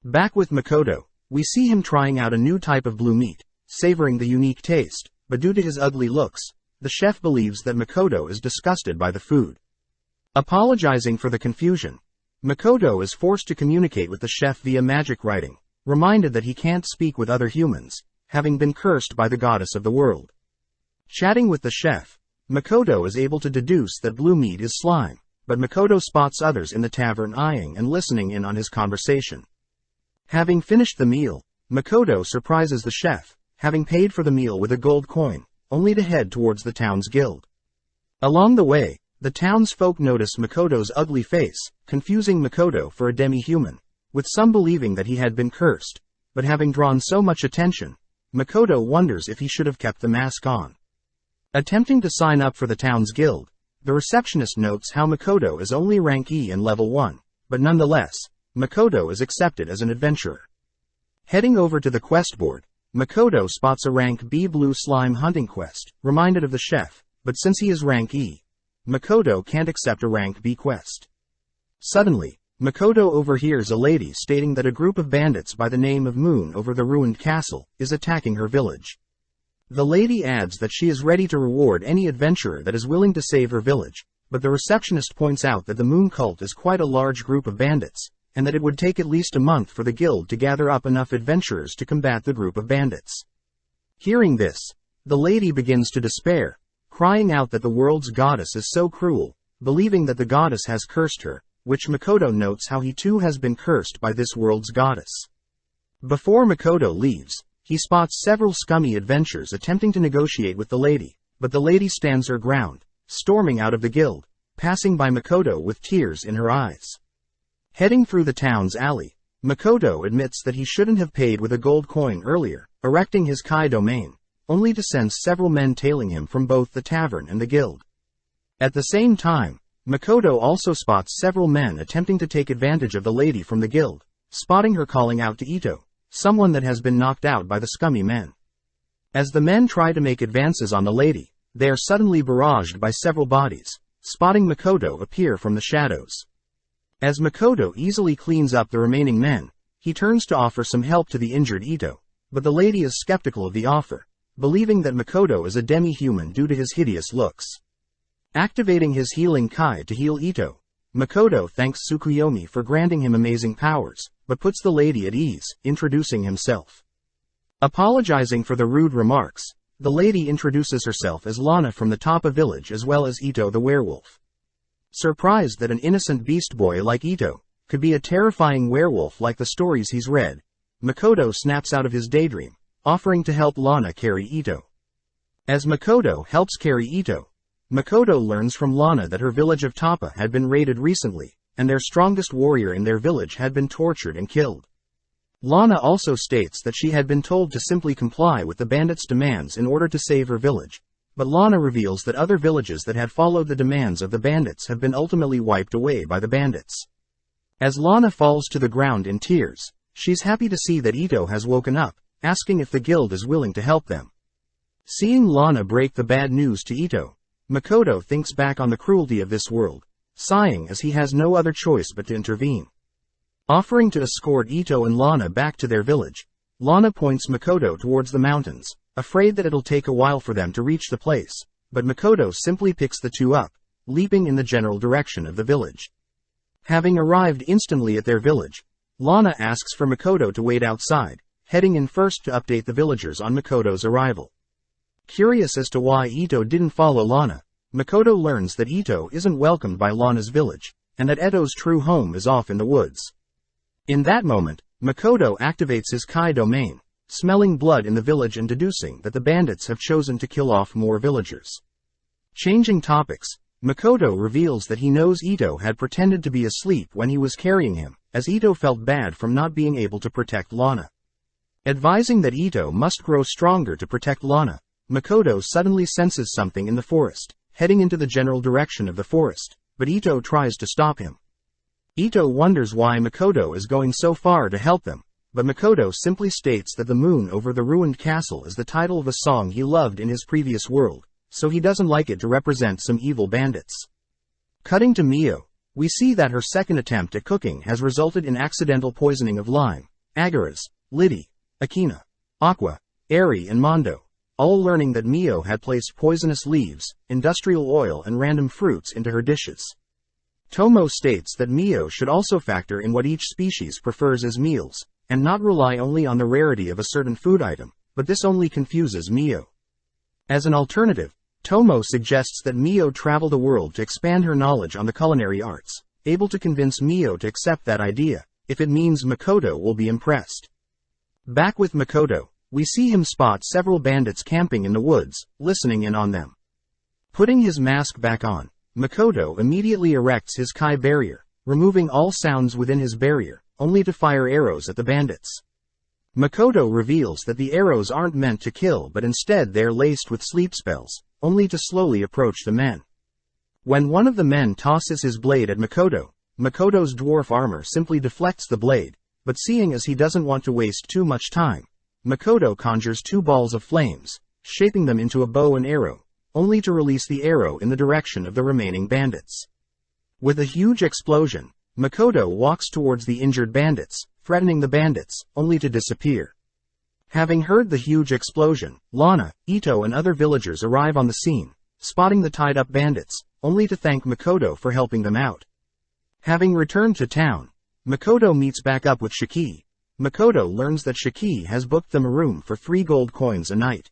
Back with Makoto, we see him trying out a new type of blue meat, savoring the unique taste, but due to his ugly looks, the chef believes that Makoto is disgusted by the food. Apologizing for the confusion, Makoto is forced to communicate with the chef via magic writing, reminded that he can't speak with other humans, having been cursed by the goddess of the world. Chatting with the chef, Makoto is able to deduce that blue meat is slime, but Makoto spots others in the tavern eyeing and listening in on his conversation. Having finished the meal, Makoto surprises the chef, having paid for the meal with a gold coin, only to head towards the town's guild. Along the way, the townsfolk notice Makoto's ugly face, confusing Makoto for a demi-human, with some believing that he had been cursed, but having drawn so much attention, Makoto wonders if he should have kept the mask on. Attempting to sign up for the town's guild, the receptionist notes how Makoto is only rank E and level 1, but nonetheless, Makoto is accepted as an adventurer. Heading over to the quest board, Makoto spots a rank B blue slime hunting quest, reminded of the chef, but since he is rank E, Makoto can't accept a rank B quest. Suddenly, Makoto overhears a lady stating that a group of bandits by the name of Moon over the ruined castle is attacking her village. The lady adds that she is ready to reward any adventurer that is willing to save her village, but the receptionist points out that the Moon cult is quite a large group of bandits, and that it would take at least a month for the guild to gather up enough adventurers to combat the group of bandits. Hearing this, the lady begins to despair, crying out that the world's goddess is so cruel, believing that the goddess has cursed her, which Makoto notes how he too has been cursed by this world's goddess. Before Makoto leaves, he spots several scummy adventurers attempting to negotiate with the lady, but the lady stands her ground, storming out of the guild, passing by Makoto with tears in her eyes. Heading through the town's alley, Makoto admits that he shouldn't have paid with a gold coin earlier, erecting his Kai domain, only to sense several men tailing him from both the tavern and the guild. At the same time, Makoto also spots several men attempting to take advantage of the lady from the guild, spotting her calling out to Ito, someone that has been knocked out by the scummy men. As the men try to make advances on the lady, they are suddenly barraged by several bodies, spotting Makoto appear from the shadows. As Makoto easily cleans up the remaining men, he turns to offer some help to the injured Ito, but the lady is skeptical of the offer, believing that Makoto is a demi-human due to his hideous looks. Activating his healing Kai to heal Ito, Makoto thanks Tsukuyomi for granting him amazing powers, but puts the lady at ease, introducing himself. Apologizing for the rude remarks, the lady introduces herself as Lana from the Toppa village as well as Ito the werewolf. Surprised that an innocent beast boy like Ito could be a terrifying werewolf like the stories he's read, Makoto snaps out of his daydream, offering to help Lana carry Ito. As Makoto helps carry Ito, Makoto learns from Lana that her village of Toppa had been raided recently, and their strongest warrior in their village had been tortured and killed. Lana also states that she had been told to simply comply with the bandits' demands in order to save her village, but Lana reveals that other villages that had followed the demands of the bandits have been ultimately wiped away by the bandits. As Lana falls to the ground in tears, she's happy to see that Ito has woken up, asking if the guild is willing to help them. Seeing Lana break the bad news to Ito, Makoto thinks back on the cruelty of this world, sighing as he has no other choice but to intervene. Offering to escort Ito and Lana back to their village, Lana points Makoto towards the mountains, afraid that it'll take a while for them to reach the place, but Makoto simply picks the two up, leaping in the general direction of the village. Having arrived instantly at their village, Lana asks for Makoto to wait outside, heading in first to update the villagers on Makoto's arrival. Curious as to why Ito didn't follow Lana, Makoto learns that Ito isn't welcomed by Lana's village, and that Eto's true home is off in the woods. In that moment, Makoto activates his Kai domain, smelling blood in the village and deducing that the bandits have chosen to kill off more villagers. Changing topics, Makoto reveals that he knows Ito had pretended to be asleep when he was carrying him, as Ito felt bad from not being able to protect Lana. Advising that Ito must grow stronger to protect Lana, Makoto suddenly senses something in the forest, heading into the general direction of the forest, but Ito tries to stop him. Ito wonders why Makoto is going so far to help them, but Makoto simply states that the moon over the ruined castle is the title of a song he loved in his previous world, so he doesn't like it to represent some evil bandits. Cutting to Mio, we see that her second attempt at cooking has resulted in accidental poisoning of Lime, Agaras, Liddy, Akina, Aqua, Eri and Mondo, all learning that Mio had placed poisonous leaves, industrial oil and random fruits into her dishes. Tomo states that Mio should also factor in what each species prefers as meals, and not rely only on the rarity of a certain food item, but this only confuses Mio. As an alternative, Tomo suggests that Mio travel the world to expand her knowledge on the culinary arts, able to convince Mio to accept that idea, if it means Makoto will be impressed. Back with Makoto, we see him spot several bandits camping in the woods, listening in on them. Putting his mask back on, Makoto immediately erects his Kai barrier, removing all sounds within his barrier, only to fire arrows at the bandits. Makoto reveals that the arrows aren't meant to kill but instead they're laced with sleep spells, only to slowly approach the men. When one of the men tosses his blade at Makoto, Makoto's dwarf armor simply deflects the blade, but seeing as he doesn't want to waste too much time, Makoto conjures two balls of flames, shaping them into a bow and arrow, only to release the arrow in the direction of the remaining bandits. With a huge explosion, Makoto walks towards the injured bandits, threatening the bandits, only to disappear. Having heard the huge explosion, Lana, Ito and other villagers arrive on the scene, spotting the tied-up bandits, only to thank Makoto for helping them out. Having returned to town, Makoto meets back up with Shiki. Makoto learns that Shiki has booked them a room for 3 gold coins a night.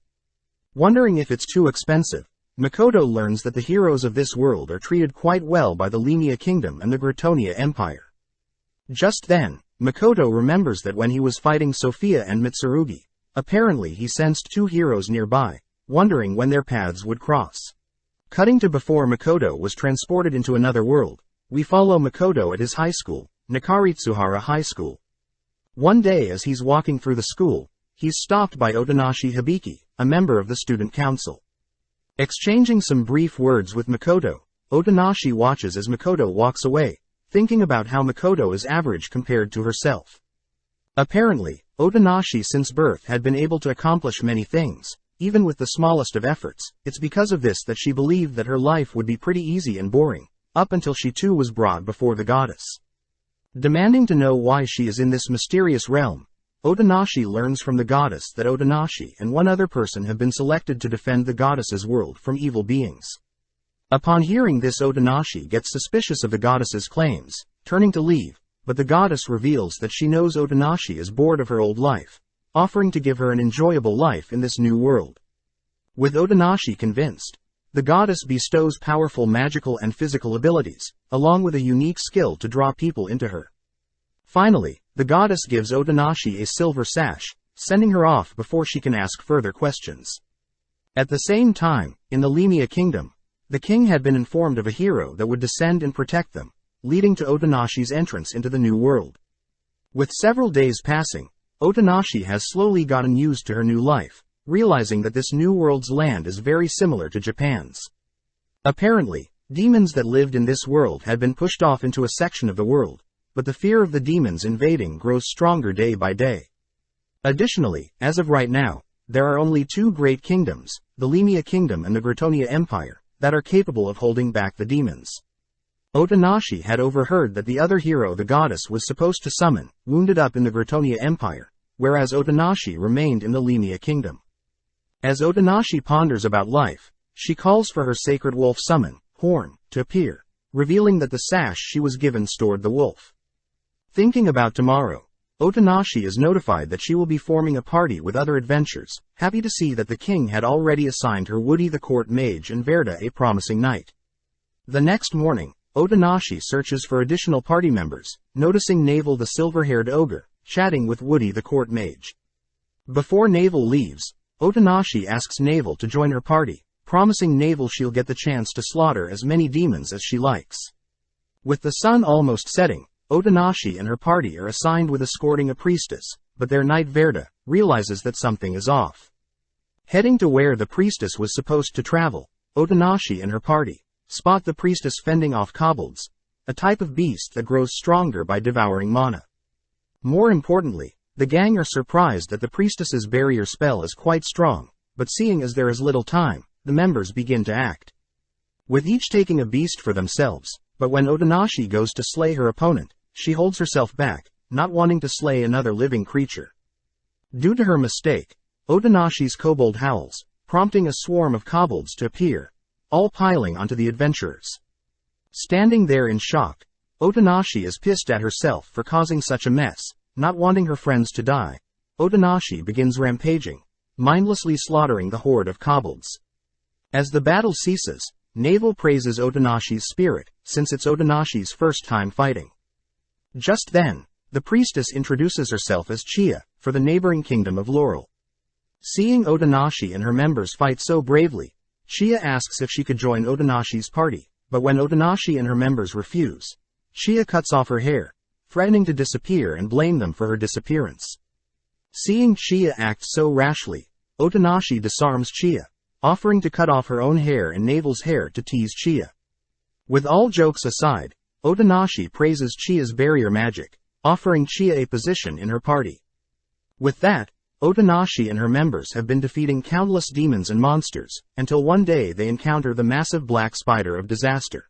Wondering if it's too expensive, Makoto learns that the heroes of this world are treated quite well by the Lemia Kingdom and the Gratonia Empire. Just then, Makoto remembers that when he was fighting Sophia and Mitsurugi, apparently he sensed 2 heroes nearby, wondering when their paths would cross. Cutting to before Makoto was transported into another world, we follow Makoto at his high school, Nakaritsuhara High School. One day as he's walking through the school, he's stopped by Otonashi Hibiki, a member of the student council. Exchanging some brief words with Makoto, Otonashi watches as Makoto walks away, thinking about how Makoto is average compared to herself. Apparently, Otonashi since birth had been able to accomplish many things, even with the smallest of efforts. It's because of this that she believed that her life would be pretty easy and boring, up until she too was brought before the goddess. Demanding to know why she is in this mysterious realm, Otonashi learns from the goddess that Otonashi and one other person have been selected to defend the goddess's world from evil beings. Upon hearing this, Otonashi gets suspicious of the goddess's claims, turning to leave, but the goddess reveals that she knows Otonashi is bored of her old life, offering to give her an enjoyable life in this new world. With Otonashi convinced, the goddess bestows powerful magical and physical abilities, along with a unique skill to draw people into her. Finally, the goddess gives Otonashi a silver sash, sending her off before she can ask further questions. At the same time, in the Lemia Kingdom, the king had been informed of a hero that would descend and protect them, leading to Otonashi's entrance into the new world. With several days passing, Otonashi has slowly gotten used to her new life, realizing that this new world's land is very similar to Japan's. Apparently, demons that lived in this world had been pushed off into a section of the world, but the fear of the demons invading grows stronger day by day. Additionally, as of right now, there are only two great kingdoms, the Lemia Kingdom and the Gratonia Empire, that are capable of holding back the demons. Otonashi had overheard that the other hero the goddess was supposed to summon, wounded up in the Gratonia Empire, whereas Otonashi remained in the Lemia Kingdom. As Otonashi ponders about life, she calls for her sacred wolf summon, Horn, to appear, revealing that the sash she was given stored the wolf. Thinking about tomorrow, Otonashi is notified that she will be forming a party with other adventurers, happy to see that the king had already assigned her Woody the court mage and Verda a promising knight. The next morning, Otonashi searches for additional party members, noticing Navel the silver-haired ogre, chatting with Woody the court mage. Before Navel leaves, Otonashi asks Navel to join her party, promising Navel she'll get the chance to slaughter as many demons as she likes. With the sun almost setting, Otonashi and her party are assigned with escorting a priestess, but their knight Verda realizes that something is off. Heading to where the priestess was supposed to travel, Otonashi and her party spot the priestess fending off kobolds, a type of beast that grows stronger by devouring mana. More importantly, the gang are surprised that the priestess's barrier spell is quite strong, but seeing as there is little time, the members begin to act. With each taking a beast for themselves, but when Otonashi goes to slay her opponent, she holds herself back, not wanting to slay another living creature. Due to her mistake, Otonashi's kobold howls, prompting a swarm of kobolds to appear, all piling onto the adventurers. Standing there in shock, Otonashi is pissed at herself for causing such a mess. Not wanting her friends to die, Otonashi begins rampaging, mindlessly slaughtering the horde of kobolds. As the battle ceases, Navel praises Otonashi's spirit, since it's Otonashi's first time fighting. Just then, the priestess introduces herself as Chia, for the neighboring kingdom of Laurel. Seeing Otonashi and her members fight so bravely, Chia asks if she could join Otonashi's party, but when Otonashi and her members refuse, Chia cuts off her hair, threatening to disappear and blame them for her disappearance. Seeing Chia act so rashly, Otonashi disarms Chia, offering to cut off her own hair and Navel's hair to tease Chia. With all jokes aside, Otonashi praises Chia's barrier magic, offering Chia a position in her party. With that, Otonashi and her members have been defeating countless demons and monsters, until one day they encounter the massive black spider of disaster.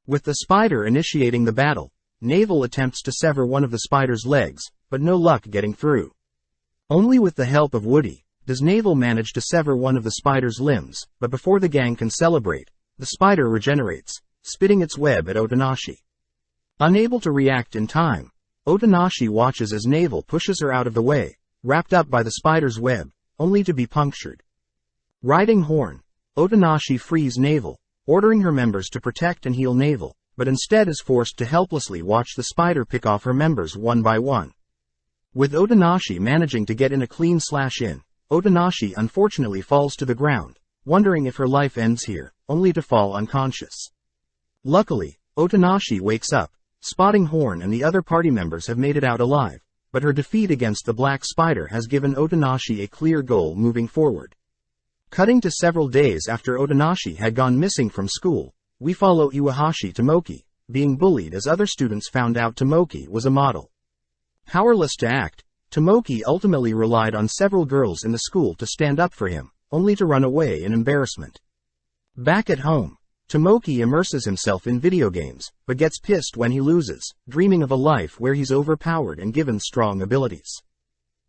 With the spider initiating the battle, Navel attempts to sever one of the spider's legs, but no luck getting through. Only with the help of Woody does Navel manage to sever one of the spider's limbs, but before the gang can celebrate, the spider regenerates, spitting its web at Otonashi. Unable to react in time, Otonashi watches as Navel pushes her out of the way, wrapped up by the spider's web, only to be punctured. Riding Horn, Otonashi frees Navel, ordering her members to protect and heal Navel, but instead is forced to helplessly watch the spider pick off her members one by one. With Otonashi managing to get in a clean slash in, Otonashi unfortunately falls to the ground, wondering if her life ends here, only to fall unconscious. Luckily, Otonashi wakes up, spotting Horn and the other party members have made it out alive, but her defeat against the Black Spider has given Otonashi a clear goal moving forward. Cutting to several days after Otonashi had gone missing from school, we follow Iwahashi Tomoki, being bullied as other students found out Tomoki was a model. Powerless to act, Tomoki ultimately relied on several girls in the school to stand up for him, only to run away in embarrassment. Back at home, Tomoki immerses himself in video games, but gets pissed when he loses, dreaming of a life where he's overpowered and given strong abilities.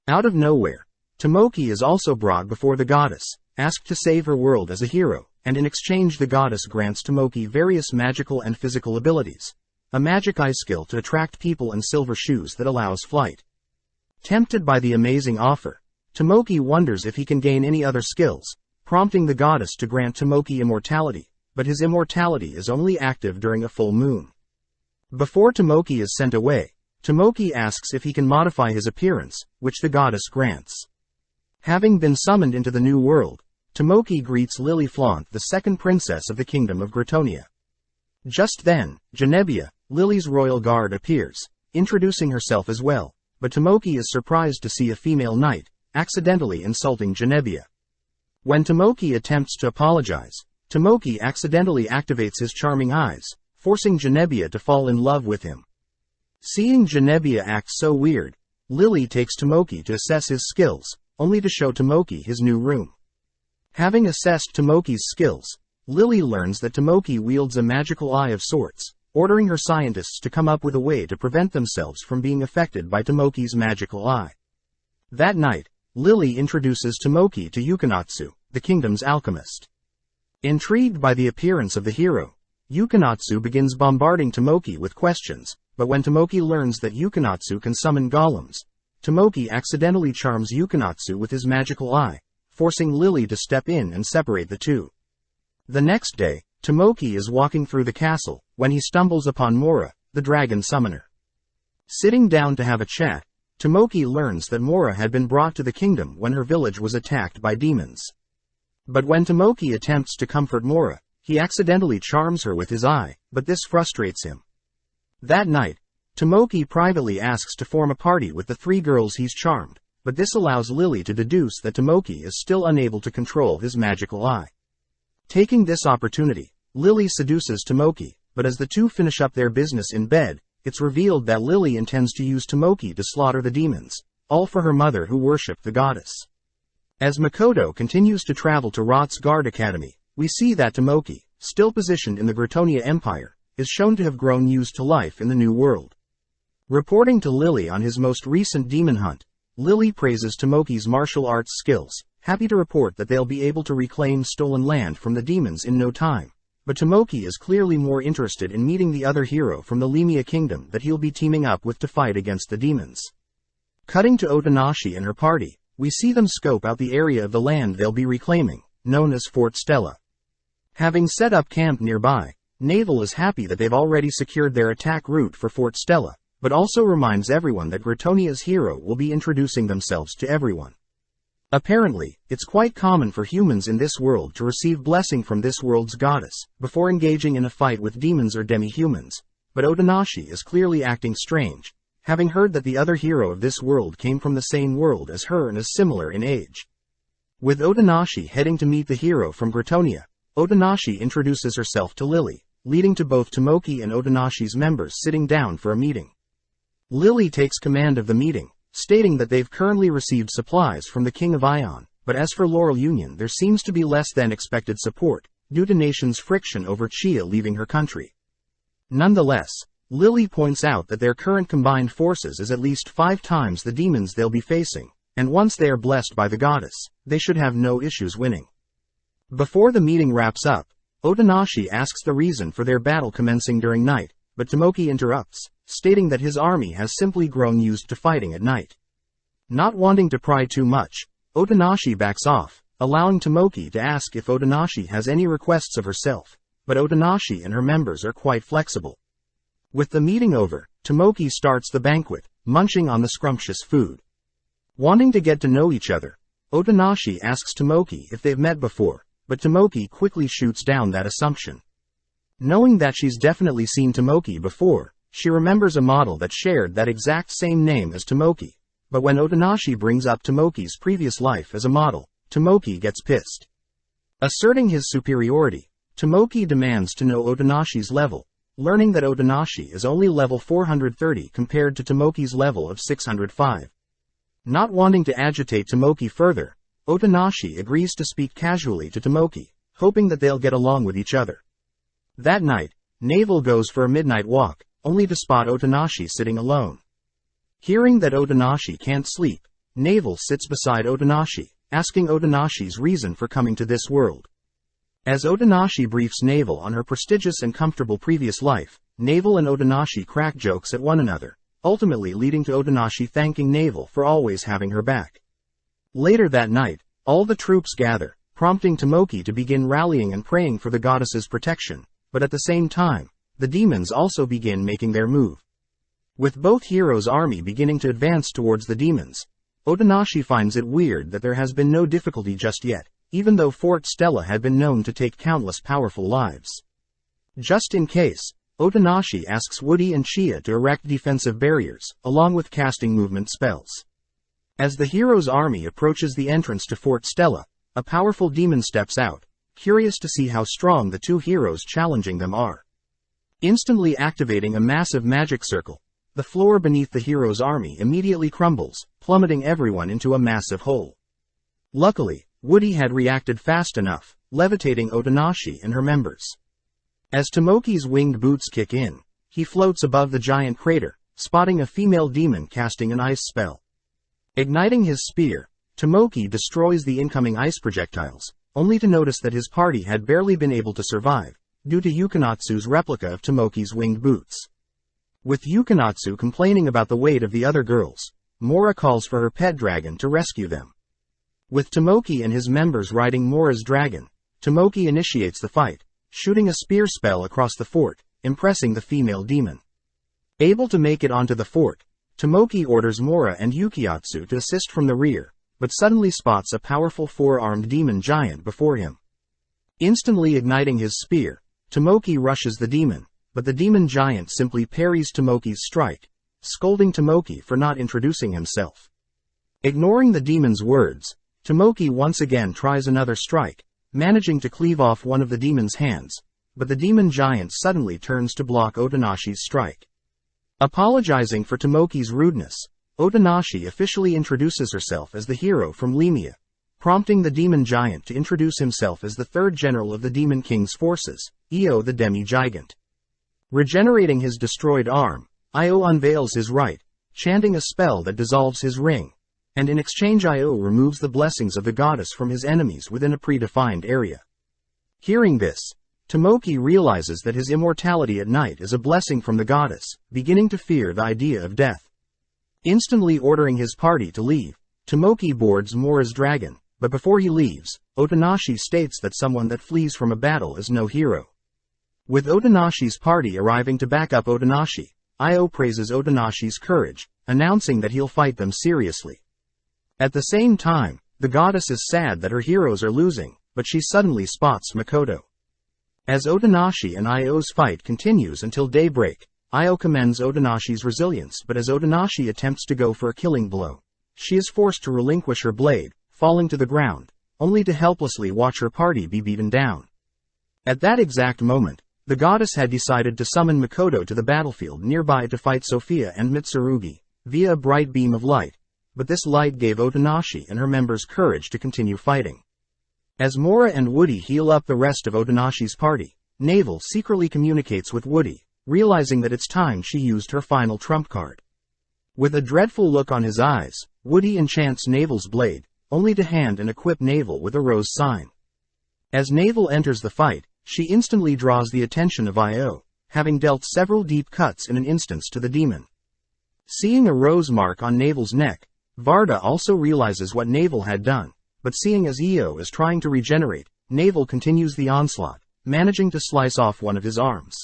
Out of nowhere, Tomoki is also brought before the goddess, asked to save her world as a hero, and in exchange the goddess grants Tomoki various magical and physical abilities, a magic eye skill to attract people and silver shoes that allows flight. Tempted by the amazing offer, Tomoki wonders if he can gain any other skills, prompting the goddess to grant Tomoki immortality, but his immortality is only active during a full moon. Before Tomoki is sent away, Tomoki asks if he can modify his appearance, which the goddess grants. Having been summoned into the new world, Tomoki greets Lily Flaunt, the second princess of the kingdom of Gritonia. Just then, Genevieve, Lily's royal guard, appears, introducing herself as well, but Tomoki is surprised to see a female knight, accidentally insulting Genevieve. When Tomoki attempts to apologize, Tomoki accidentally activates his charming eyes, forcing Genevieve to fall in love with him. Seeing Genevieve act so weird, Lily takes Tomoki to assess his skills, only to show Tomoki his new room. Having assessed Tomoki's skills, Lily learns that Tomoki wields a magical eye of sorts, ordering her scientists to come up with a way to prevent themselves from being affected by Tomoki's magical eye. That night, Lily introduces Tomoki to Yukinatsu, the kingdom's alchemist. Intrigued by the appearance of the hero, Yukinatsu begins bombarding Tomoki with questions, but when Tomoki learns that Yukinatsu can summon golems, Tomoki accidentally charms Yukinatsu with his magical eye, forcing Lily to step in and separate the two. The next day, Tomoki is walking through the castle, when he stumbles upon Mora, the dragon summoner. Sitting down to have a chat, Tomoki learns that Mora had been brought to the kingdom when her village was attacked by demons. But when Tomoki attempts to comfort Mora, he accidentally charms her with his eye, but this frustrates him. That night, Tomoki privately asks to form a party with the 3 girls he's charmed, but this allows Lily to deduce that Tomoki is still unable to control his magical eye. Taking this opportunity, Lily seduces Tomoki, but as the two finish up their business in bed, it's revealed that Lily intends to use Tomoki to slaughter the demons, all for her mother who worshipped the goddess. As Makoto continues to travel to Rot's Guard Academy, we see that Tomoki, still positioned in the Gritonia Empire, is shown to have grown used to life in the new world. Reporting to Lily on his most recent demon hunt, Lily praises Tomoki's martial arts skills, happy to report that they'll be able to reclaim stolen land from the demons in no time. But Tomoki is clearly more interested in meeting the other hero from the Lemia kingdom that he'll be teaming up with to fight against the demons. Cutting to Otonashi and her party, we see them scope out the area of the land they'll be reclaiming, known as Fort Stella. Having set up camp nearby, Naval is happy that they've already secured their attack route for Fort Stella, but also reminds everyone that Gritonia's hero will be introducing themselves to everyone. Apparently, it's quite common for humans in this world to receive blessing from this world's goddess, before engaging in a fight with demons or demi-humans, but Otonashi is clearly acting strange, having heard that the other hero of this world came from the same world as her and is similar in age. With Otonashi heading to meet the hero from Gritonia, Otonashi introduces herself to Lily, leading to both Tomoki and Otonashi's members sitting down for a meeting. Lily takes command of the meeting, stating that they've currently received supplies from the King of Ion, but as for Laurel Union there seems to be less than expected support, due to nations' friction over Chia leaving her country. Nonetheless, Lily points out that their current combined forces is at least 5 times the demons they'll be facing, and once they are blessed by the goddess, they should have no issues winning. Before the meeting wraps up, Otonashi asks the reason for their battle commencing during night, but Tomoki interrupts, stating that his army has simply grown used to fighting at night. Not wanting to pry too much, Otonashi backs off, allowing Tomoki to ask if Otonashi has any requests of herself, but Otonashi and her members are quite flexible. With the meeting over, Tomoki starts the banquet, munching on the scrumptious food. Wanting to get to know each other, Otonashi asks Tomoki if they've met before, but Tomoki quickly shoots down that assumption. Knowing that she's definitely seen Tomoki before, she remembers a model that shared that exact same name as Tomoki, but when Otonashi brings up Tomoki's previous life as a model, Tomoki gets pissed. Asserting his superiority, Tomoki demands to know Otonashi's level, learning that Otonashi is only level 430 compared to Tomoki's level of 605. Not wanting to agitate Tomoki further, Otonashi agrees to speak casually to Tomoki, hoping that they'll get along with each other. That night, Navel goes for a midnight walk, only to spot Otonashi sitting alone. Hearing that Otonashi can't sleep, Navel sits beside Otonashi, asking Otonashi's reason for coming to this world. As Otonashi briefs Navel on her prestigious and comfortable previous life, Navel and Otonashi crack jokes at one another, ultimately leading to Otonashi thanking Navel for always having her back. Later that night, all the troops gather, prompting Tomoki to begin rallying and praying for the goddess's protection, but at the same time, the demons also begin making their move. With both heroes' army beginning to advance towards the demons, Otonashi finds it weird that there has been no difficulty just yet, even though Fort Stella had been known to take countless powerful lives. Just in case, Otonashi asks Woody and Chia to erect defensive barriers, along with casting movement spells. As the hero's army approaches the entrance to Fort Stella, a powerful demon steps out, curious to see how strong the two heroes challenging them are. Instantly activating a massive magic circle, the floor beneath the hero's army immediately crumbles, plummeting everyone into a massive hole. Luckily, Woody had reacted fast enough, levitating Otonashi and her members. As Tomoki's winged boots kick in, he floats above the giant crater, spotting a female demon casting an ice spell. Igniting his spear, Tomoki destroys the incoming ice projectiles, only to notice that his party had barely been able to survive, due to Yukinatsu's replica of Tomoki's winged boots. With Yukinatsu complaining about the weight of the other girls, Mora calls for her pet dragon to rescue them. With Tomoki and his members riding Mora's dragon, Tomoki initiates the fight, shooting a spear spell across the fort, impressing the female demon. Able to make it onto the fort, Tomoki orders Mora and Yukiatsu to assist from the rear, but suddenly spots a powerful four-armed demon giant before him. Instantly igniting his spear, Tomoki rushes the demon, but the demon giant simply parries Tomoki's strike, scolding Tomoki for not introducing himself. Ignoring the demon's words, Tomoki once again tries another strike, managing to cleave off one of the demon's hands, but the demon giant suddenly turns to block Otonashi's strike. Apologizing for Tomoki's rudeness, Otonashi officially introduces herself as the hero from Lemia, prompting the demon giant to introduce himself as the third general of the Demon King's forces, Io the Demi-Gigant. Regenerating his destroyed arm, Io unveils his right, chanting a spell that dissolves his ring, and in exchange Io removes the blessings of the goddess from his enemies within a predefined area. Hearing this, Tomoki realizes that his immortality at night is a blessing from the goddess, beginning to fear the idea of death. Instantly ordering his party to leave, Tomoki boards Mora's dragon, but before he leaves, Otonashi states that someone that flees from a battle is no hero. With Otonashi's party arriving to back up Otonashi, Io praises Otonashi's courage, announcing that he'll fight them seriously. At the same time, the goddess is sad that her heroes are losing, but she suddenly spots Makoto. As Otonashi and Io's fight continues until daybreak, Io commends Otonashi's resilience, but as Otonashi attempts to go for a killing blow, she is forced to relinquish her blade, falling to the ground, only to helplessly watch her party be beaten down. At that exact moment, the goddess had decided to summon Makoto to the battlefield nearby to fight Sophia and Mitsurugi, via a bright beam of light, but this light gave Otonashi and her members courage to continue fighting. As Mora and Woody heal up the rest of Otonashi's party, Navel secretly communicates with Woody, realizing that it's time she used her final trump card. With a dreadful look on his eyes, Woody enchants Navel's blade, only to hand and equip Navel with a rose sign. As Navel enters the fight, she instantly draws the attention of Io, having dealt several deep cuts in an instance to the demon. Seeing a rose mark on Navel's neck, Varda also realizes what Navel had done, but seeing as Io is trying to regenerate, Navel continues the onslaught, managing to slice off one of his arms.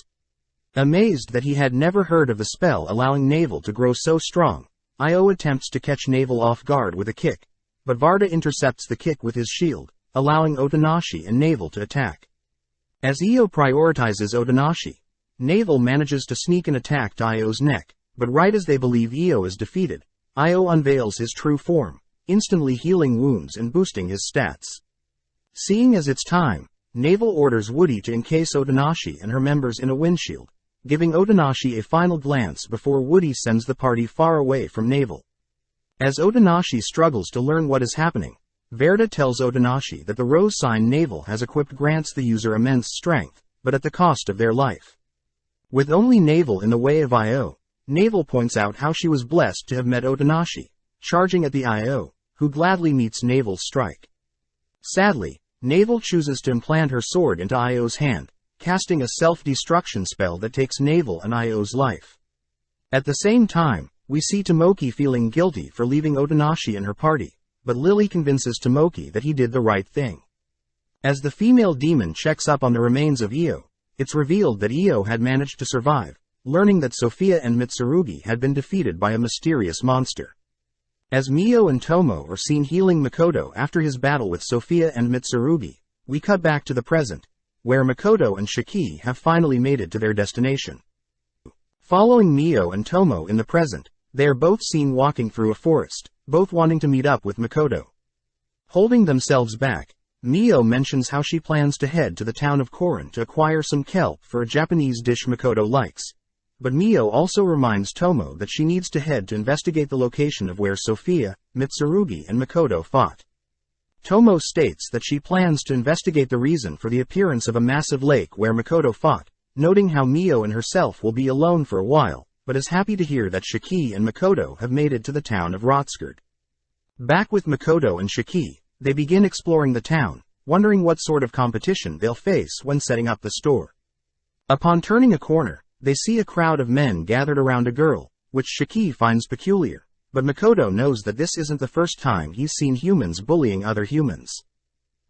Amazed that he had never heard of the spell allowing Navel to grow so strong, Io attempts to catch Navel off guard with a kick, but Varda intercepts the kick with his shield, allowing Otonashi and Navel to attack. As Io prioritizes Otonashi, Navel manages to sneak an attack to Io's neck, but right as they believe Io is defeated, Io unveils his true form, instantly healing wounds and boosting his stats. Seeing as it's time, Navel orders Woody to encase Otonashi and her members in a windshield, giving Otonashi a final glance before Woody sends the party far away from Navel. As Otonashi struggles to learn what is happening, Verda tells Otonashi that the rose sign Navel has equipped grants the user immense strength, but at the cost of their life. With only Navel in the way of Io, Navel points out how she was blessed to have met Otonashi, charging at the Io, who gladly meets Navel's strike. Sadly, Navel chooses to implant her sword into Io's hand, casting a self-destruction spell that takes Navel and Io's life. At the same time, we see Tomoki feeling guilty for leaving Otonashi and her party, but Lily convinces Tomoki that he did the right thing. As the female demon checks up on the remains of Io, it's revealed that Io had managed to survive, learning that Sophia and Mitsurugi had been defeated by a mysterious monster. As Mio and Tomo are seen healing Makoto after his battle with Sophia and Mitsurugi, we cut back to the present, where Makoto and Shiki have finally made it to their destination. Following Mio and Tomo in the present, they are both seen walking through a forest, both wanting to meet up with Makoto. Holding themselves back, Mio mentions how she plans to head to the town of Korin to acquire some kelp for a Japanese dish Makoto likes. But Mio also reminds Tomo that she needs to head to investigate the location of where Sophia, Mitsurugi and Makoto fought. Tomo states that she plans to investigate the reason for the appearance of a massive lake where Makoto fought, noting how Mio and herself will be alone for a while, but is happy to hear that Shiki and Makoto have made it to the town of Rotskerd. Back with Makoto and Shiki, they begin exploring the town, wondering what sort of competition they'll face when setting up the store. Upon turning a corner, they see a crowd of men gathered around a girl, which Shiki finds peculiar, but Makoto knows that this isn't the first time he's seen humans bullying other humans.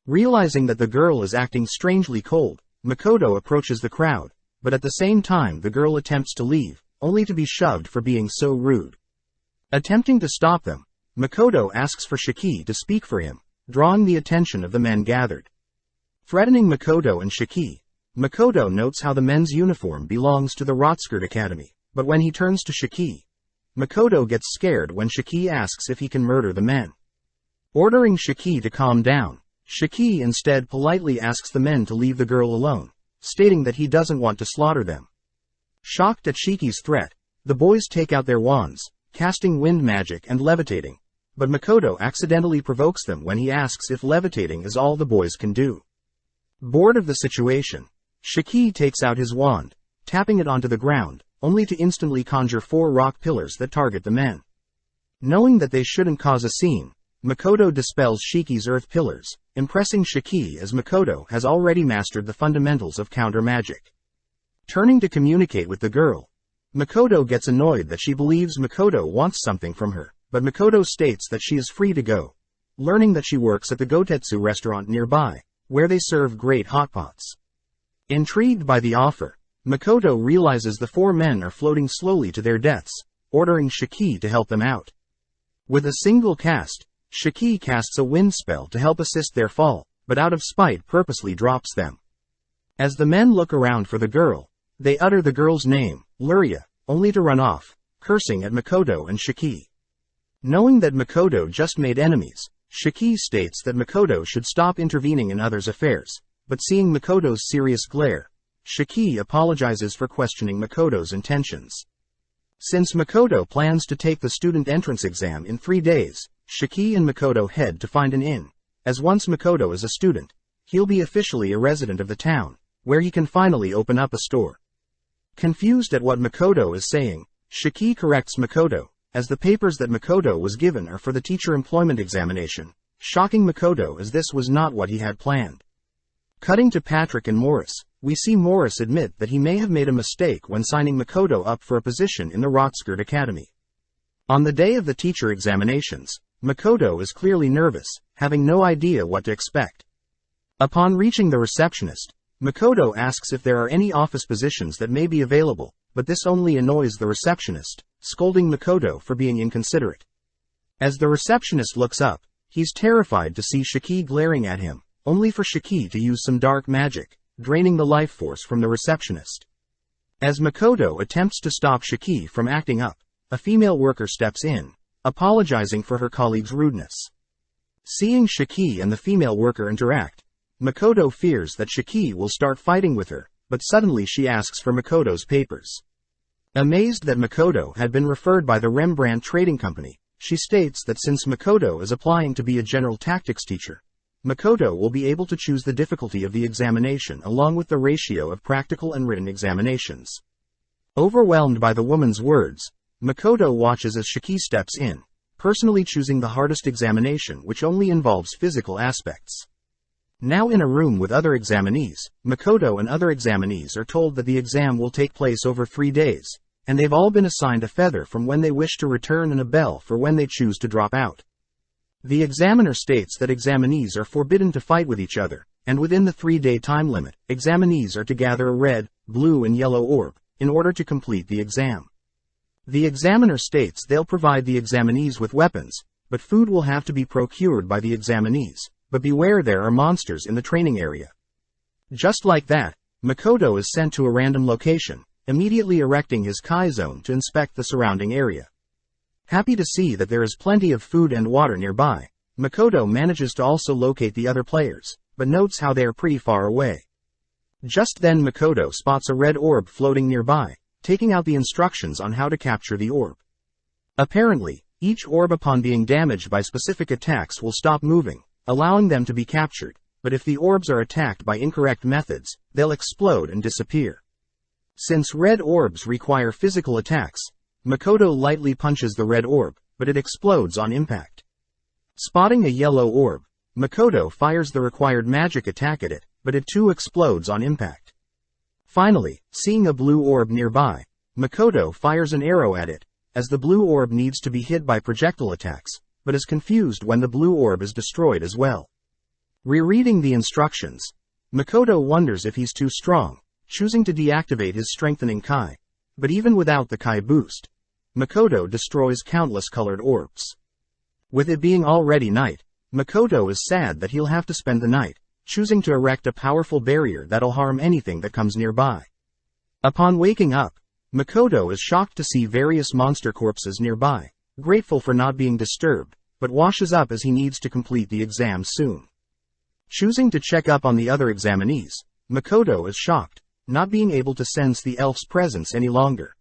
Realizing that the girl is acting strangely cold, Makoto approaches the crowd, but at the same time the girl attempts to leave, only to be shoved for being so rude. Attempting to stop them, Makoto asks for Shiki to speak for him, drawing the attention of the men gathered. Threatening Makoto and Shiki, Makoto notes how the men's uniform belongs to the Rotskerd Academy, but when he turns to Shiki, Makoto gets scared when Shiki asks if he can murder the men. Ordering Shiki to calm down, Shiki instead politely asks the men to leave the girl alone, stating that he doesn't want to slaughter them. Shocked at Shiki's threat, the boys take out their wands, casting wind magic and levitating, but Makoto accidentally provokes them when he asks if levitating is all the boys can do. Bored of the situation, Shiki takes out his wand, tapping it onto the ground, only to instantly conjure 4 rock pillars that target the men. Knowing that they shouldn't cause a scene, Makoto dispels Shiki's earth pillars, impressing Shiki as Makoto has already mastered the fundamentals of counter magic. Turning to communicate with the girl, Makoto gets annoyed that she believes Makoto wants something from her, but Makoto states that she is free to go, learning that she works at the Gotetsu restaurant nearby, where they serve great hot pots. Intrigued by the offer, Makoto realizes the 4 men are floating slowly to their deaths, ordering Shiki to help them out. With a single cast, Shiki casts a wind spell to help assist their fall, but out of spite purposely drops them. As the men look around for the girl, they utter the girl's name, Luria, only to run off, cursing at Makoto and Shiki. Knowing that Makoto just made enemies, Shiki states that Makoto should stop intervening in others' affairs, but seeing Makoto's serious glare, Shiki apologizes for questioning Makoto's intentions. Since Makoto plans to take the student entrance exam in 3 days, Shiki and Makoto head to find an inn, as once Makoto is a student, he'll be officially a resident of the town, where he can finally open up a store. Confused at what Makoto is saying, Shiki corrects Makoto, as the papers that Makoto was given are for the teacher employment examination, shocking Makoto as this was not what he had planned. Cutting to Patrick and Morris, we see Morris admit that he may have made a mistake when signing Makoto up for a position in the Rotskerd Academy. On the day of the teacher examinations, Makoto is clearly nervous, having no idea what to expect. Upon reaching the receptionist, Makoto asks if there are any office positions that may be available, but this only annoys the receptionist, scolding Makoto for being inconsiderate. As the receptionist looks up, he's terrified to see Shiki glaring at him, only for Shiki to use some dark magic, draining the life force from the receptionist. As Makoto attempts to stop Shiki from acting up, a female worker steps in, apologizing for her colleague's rudeness. Seeing Shiki and the female worker interact, Makoto fears that Shiki will start fighting with her, but suddenly she asks for Makoto's papers. Amazed that Makoto had been referred by the Rembrandt Trading Company, she states that since Makoto is applying to be a general tactics teacher, Makoto will be able to choose the difficulty of the examination along with the ratio of practical and written examinations. Overwhelmed by the woman's words, Makoto watches as Shiki steps in, personally choosing the hardest examination, which only involves physical aspects. Now in a room with other examinees, Makoto and other examinees are told that the exam will take place over 3 days, and they've all been assigned a feather from when they wish to return and a bell for when they choose to drop out. The examiner states that examinees are forbidden to fight with each other, and within the 3-day time limit, examinees are to gather a red, blue and yellow orb, in order to complete the exam. The examiner states they'll provide the examinees with weapons, but food will have to be procured by the examinees, but beware, there are monsters in the training area. Just like that, Makoto is sent to a random location, immediately erecting his Kai zone to inspect the surrounding area. Happy to see that there is plenty of food and water nearby, Makoto manages to also locate the other players, but notes how they are pretty far away. Just then Makoto spots a red orb floating nearby, taking out the instructions on how to capture the orb. Apparently, each orb upon being damaged by specific attacks will stop moving, allowing them to be captured, but if the orbs are attacked by incorrect methods, they'll explode and disappear. Since red orbs require physical attacks, Makoto lightly punches the red orb, but it explodes on impact. Spotting a yellow orb, Makoto fires the required magic attack at it, but it too explodes on impact. Finally, seeing a blue orb nearby, Makoto fires an arrow at it, as the blue orb needs to be hit by projectile attacks, but is confused when the blue orb is destroyed as well. Rereading the instructions, Makoto wonders if he's too strong, choosing to deactivate his strengthening Kai. But even without the Kai boost, Makoto destroys countless colored orbs. With it being already night, Makoto is sad that he'll have to spend the night, choosing to erect a powerful barrier that'll harm anything that comes nearby. Upon waking up, Makoto is shocked to see various monster corpses nearby, grateful for not being disturbed, but washes up as he needs to complete the exam soon. Choosing to check up on the other examinees, Makoto is shocked, not being able to sense the elf's presence any longer.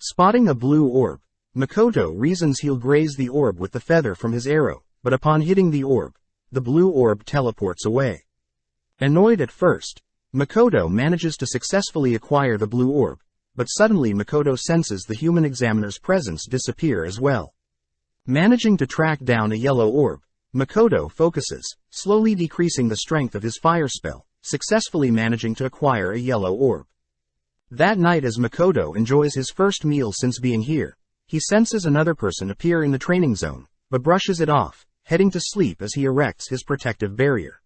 Spotting a blue orb, Makoto reasons he'll graze the orb with the feather from his arrow, but upon hitting the orb, the blue orb teleports away. Annoyed at first, Makoto manages to successfully acquire the blue orb, but suddenly Makoto senses the human examiner's presence disappear as well. Managing to track down a yellow orb, Makoto focuses, slowly decreasing the strength of his fire spell, successfully managing to acquire a yellow orb. That night, as Makoto enjoys his first meal since being here, he senses another person appear in the training zone, but brushes it off, heading to sleep as he erects his protective barrier.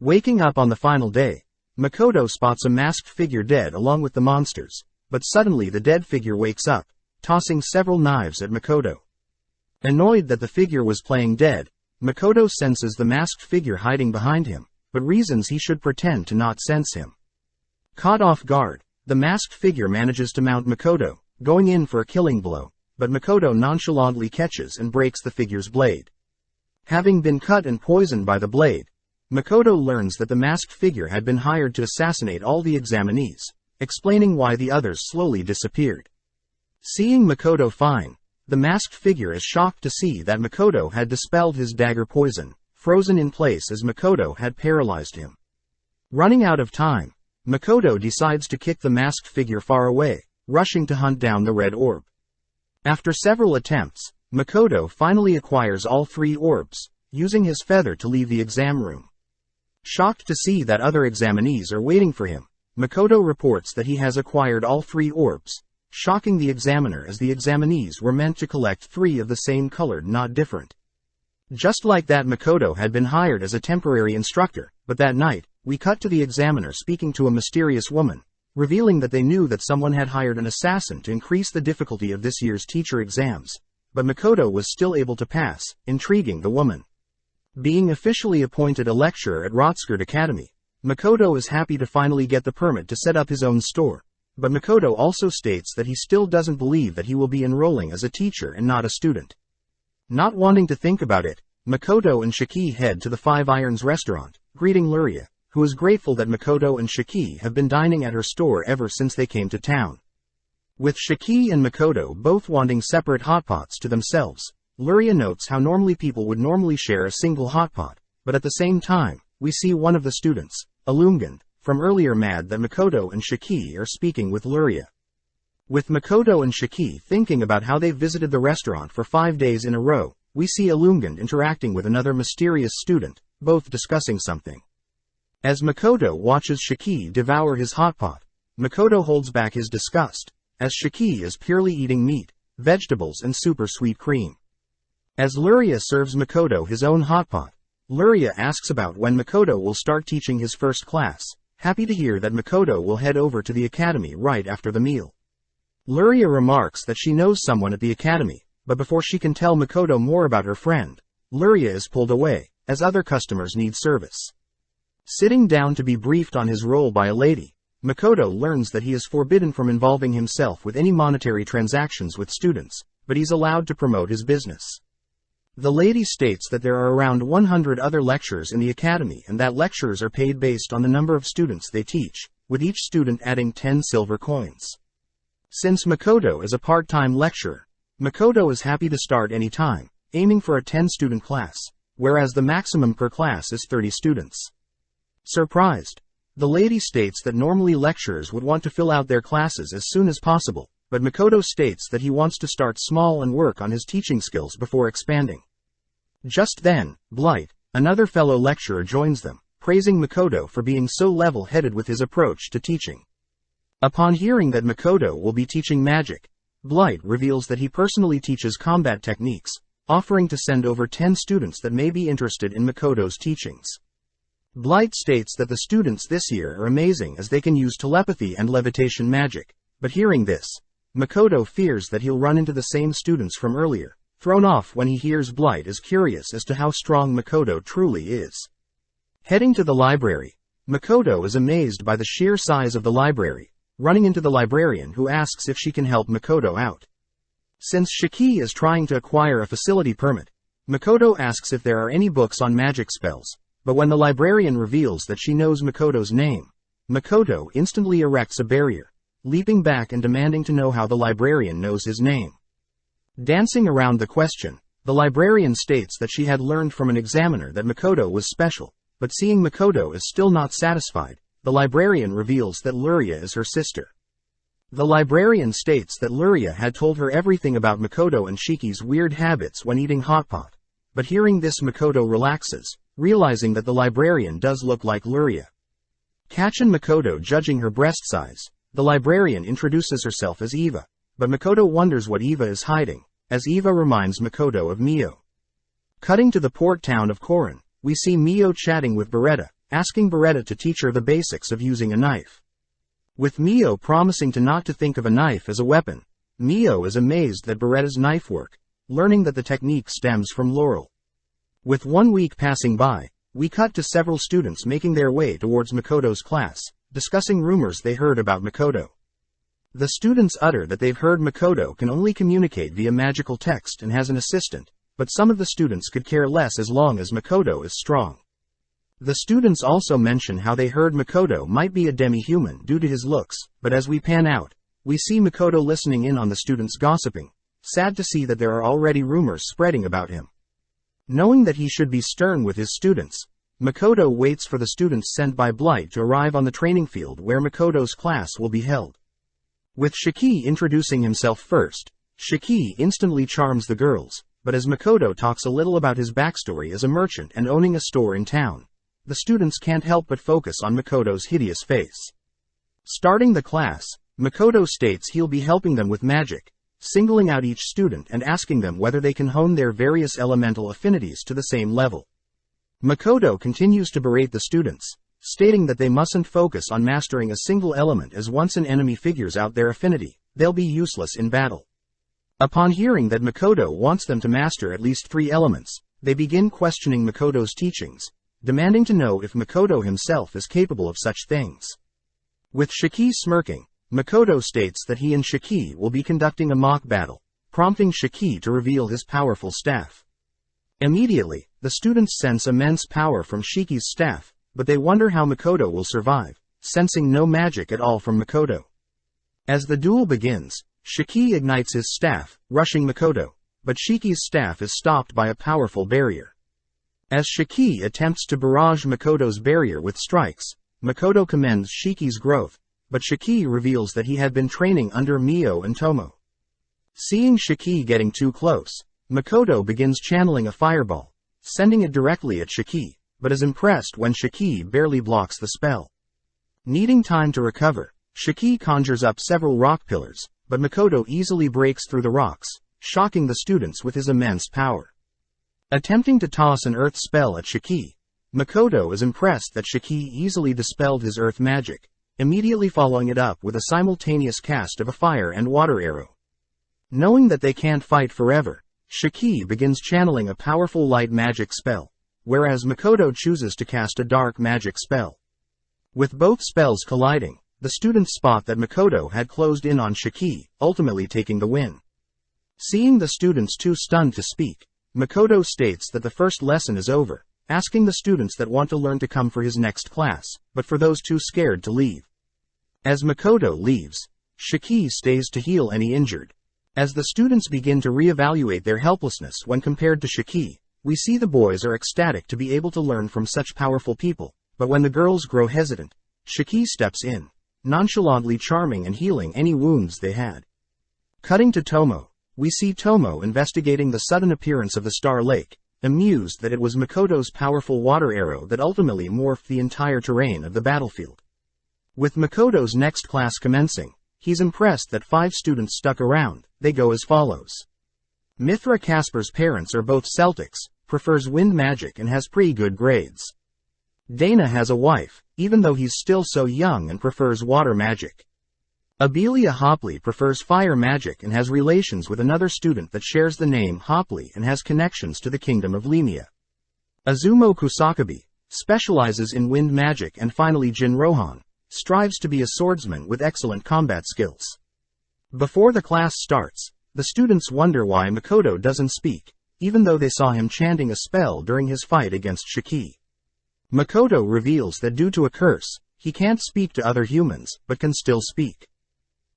Waking up on the final day, Makoto spots a masked figure dead along with the monsters, but suddenly the dead figure wakes up, tossing several knives at Makoto. Annoyed that the figure was playing dead, Makoto senses the masked figure hiding behind him, but reasons he should pretend to not sense him. Caught off guard, the masked figure manages to mount Makoto, going in for a killing blow, but Makoto nonchalantly catches and breaks the figure's blade. Having been cut and poisoned by the blade, Makoto learns that the masked figure had been hired to assassinate all the examinees, explaining why the others slowly disappeared. Seeing Makoto fine, the masked figure is shocked to see that Makoto had dispelled his dagger poison, frozen in place as Makoto had paralyzed him. Running out of time, Makoto decides to kick the masked figure far away, rushing to hunt down the red orb. After several attempts, Makoto finally acquires all 3 orbs, using his feather to leave the exam room. Shocked to see that other examinees are waiting for him, Makoto reports that he has acquired all 3 orbs, shocking the examiner as the examinees were meant to collect 3 of the same color, not different. Just like that, Makoto had been hired as a temporary instructor, but that night, we cut to the examiner speaking to a mysterious woman, revealing that they knew that someone had hired an assassin to increase the difficulty of this year's teacher exams, but Makoto was still able to pass, intriguing the woman. Being officially appointed a lecturer at Rotskirt Academy, Makoto is happy to finally get the permit to set up his own store, but Makoto also states that he still doesn't believe that he will be enrolling as a teacher and not a student. Not wanting to think about it, Makoto and Shiki head to the Five Irons restaurant, greeting Luria, who is grateful that Makoto and Shiki have been dining at her store ever since they came to town. With Shiki and Makoto both wanting separate hotpots to themselves, Luria notes how normally people would normally share a single hotpot, but at the same time, we see one of the students, Illumined, from earlier mad that Makoto and Shiki are speaking with Luria. With Makoto and Shiki thinking about how they've visited the restaurant for 5 days in a row, we see Illumined interacting with another mysterious student, both discussing something. As Makoto watches Shiki devour his hotpot, Makoto holds back his disgust, as Shiki is purely eating meat, vegetables and super sweet cream. As Luria serves Makoto his own hotpot, Luria asks about when Makoto will start teaching his first class, happy to hear that Makoto will head over to the academy right after the meal. Luria remarks that she knows someone at the academy, but before she can tell Makoto more about her friend, Luria is pulled away, as other customers need service. Sitting down to be briefed on his role by a lady, Makoto learns that he is forbidden from involving himself with any monetary transactions with students, but he's allowed to promote his business. The lady states that there are around 100 other lecturers in the academy and that lecturers are paid based on the number of students they teach, with each student adding 10 silver coins. Since Makoto is a part-time lecturer, Makoto is happy to start any time, aiming for a 10-student class, whereas the maximum per class is 30 students. Surprised, the lady states that normally lecturers would want to fill out their classes as soon as possible, but Makoto states that he wants to start small and work on his teaching skills before expanding. Just then, Blight, another fellow lecturer, joins them, praising Makoto for being so level-headed with his approach to teaching. Upon hearing that Makoto will be teaching magic, Blight reveals that he personally teaches combat techniques, offering to send over 10 students that may be interested in Makoto's teachings. Blight states that the students this year are amazing as they can use telepathy and levitation magic, but hearing this, Makoto fears that he'll run into the same students from earlier, thrown off when he hears Blight is curious as to how strong Makoto truly is. Heading to the library, Makoto is amazed by the sheer size of the library, running into the librarian who asks if she can help Makoto out. Since Shiki is trying to acquire a facility permit, Makoto asks if there are any books on magic spells, but when the librarian reveals that she knows Makoto's name, Makoto instantly erects a barrier, leaping back and demanding to know how the librarian knows his name. Dancing around the question, the librarian states that she had learned from an examiner that Makoto was special, but seeing Makoto is still not satisfied, the librarian reveals that Luria is her sister. The librarian states that Luria had told her everything about Makoto and Shiki's weird habits when eating hotpot, but hearing this Makoto relaxes, realizing that the librarian does look like Luria. Catching Makoto judging her breast size, the librarian introduces herself as Eva, but Makoto wonders what Eva is hiding, as Eva reminds Makoto of Mio. Cutting to the port town of Korin, we see Mio chatting with Beretta, asking Beretta to teach her the basics of using a knife. With Mio promising to not to think of a knife as a weapon, Mio is amazed at Beretta's knife work, learning that the technique stems from Laurel. With 1 week passing by, we cut to several students making their way towards Makoto's class, discussing rumors they heard about Makoto. The students utter that they've heard Makoto can only communicate via magical text and has an assistant, but some of the students could care less as long as Makoto is strong. The students also mention how they heard Makoto might be a demi-human due to his looks, but as we pan out, we see Makoto listening in on the students gossiping, sad to see that there are already rumors spreading about him. Knowing that he should be stern with his students, Makoto waits for the students sent by Blight to arrive on the training field where Makoto's class will be held. With Shiki introducing himself first, Shiki instantly charms the girls, but as Makoto talks a little about his backstory as a merchant and owning a store in town, the students can't help but focus on Makoto's hideous face. Starting the class, Makoto states he'll be helping them with magic, singling out each student and asking them whether they can hone their various elemental affinities to the same level. Makoto continues to berate the students, stating that they mustn't focus on mastering a single element as once an enemy figures out their affinity, they'll be useless in battle. Upon hearing that Makoto wants them to master at least 3 elements, they begin questioning Makoto's teachings, demanding to know if Makoto himself is capable of such things. With Shiki smirking, Makoto states that he and Shiki will be conducting a mock battle, prompting Shiki to reveal his powerful staff. Immediately, the students sense immense power from Shiki's staff, but they wonder how Makoto will survive, sensing no magic at all from Makoto. As the duel begins, Shiki ignites his staff, rushing Makoto, but Shiki's staff is stopped by a powerful barrier. As Shiki attempts to barrage Makoto's barrier with strikes, Makoto commends Shiki's growth, but Shiki reveals that he had been training under Mio and Tomo. Seeing Shiki getting too close, Makoto begins channeling a fireball, sending it directly at Shiki, but is impressed when Shiki barely blocks the spell. Needing time to recover, Shiki conjures up several rock pillars, but Makoto easily breaks through the rocks, shocking the students with his immense power. Attempting to toss an earth spell at Shiki, Makoto is impressed that Shiki easily dispelled his earth magic, immediately following it up with a simultaneous cast of a fire and water arrow. Knowing that they can't fight forever, Shiki begins channeling a powerful light magic spell, whereas Makoto chooses to cast a dark magic spell. With both spells colliding, the students spot that Makoto had closed in on Shiki, ultimately taking the win. Seeing the students too stunned to speak, Makoto states that the first lesson is over, asking the students that want to learn to come for his next class, but for those too scared to leave. As Makoto leaves, Shiki stays to heal any injured. As the students begin to reevaluate their helplessness when compared to Shiki, we see the boys are ecstatic to be able to learn from such powerful people, but when the girls grow hesitant, Shiki steps in, nonchalantly charming and healing any wounds they had. Cutting to Tomo, we see Tomo investigating the sudden appearance of the Star Lake, amused that it was Makoto's powerful water arrow that ultimately morphed the entire terrain of the battlefield. With Makoto's next class commencing, he's impressed that 5 students stuck around. They go as follows. Mithra Casper's parents are both Celtics, prefers wind magic and has pretty good grades. Dana has a wife, even though he's still so young, and prefers water magic. Abelia Hopley prefers fire magic and has relations with another student that shares the name Hopley and has connections to the kingdom of Lemia. Azumo Kusakabe specializes in wind magic, and finally Jin Rohan strives to be a swordsman with excellent combat skills. Before the class starts, the students wonder why Makoto doesn't speak, even though they saw him chanting a spell during his fight against Shiki. Makoto reveals that due to a curse, he can't speak to other humans, but can still speak.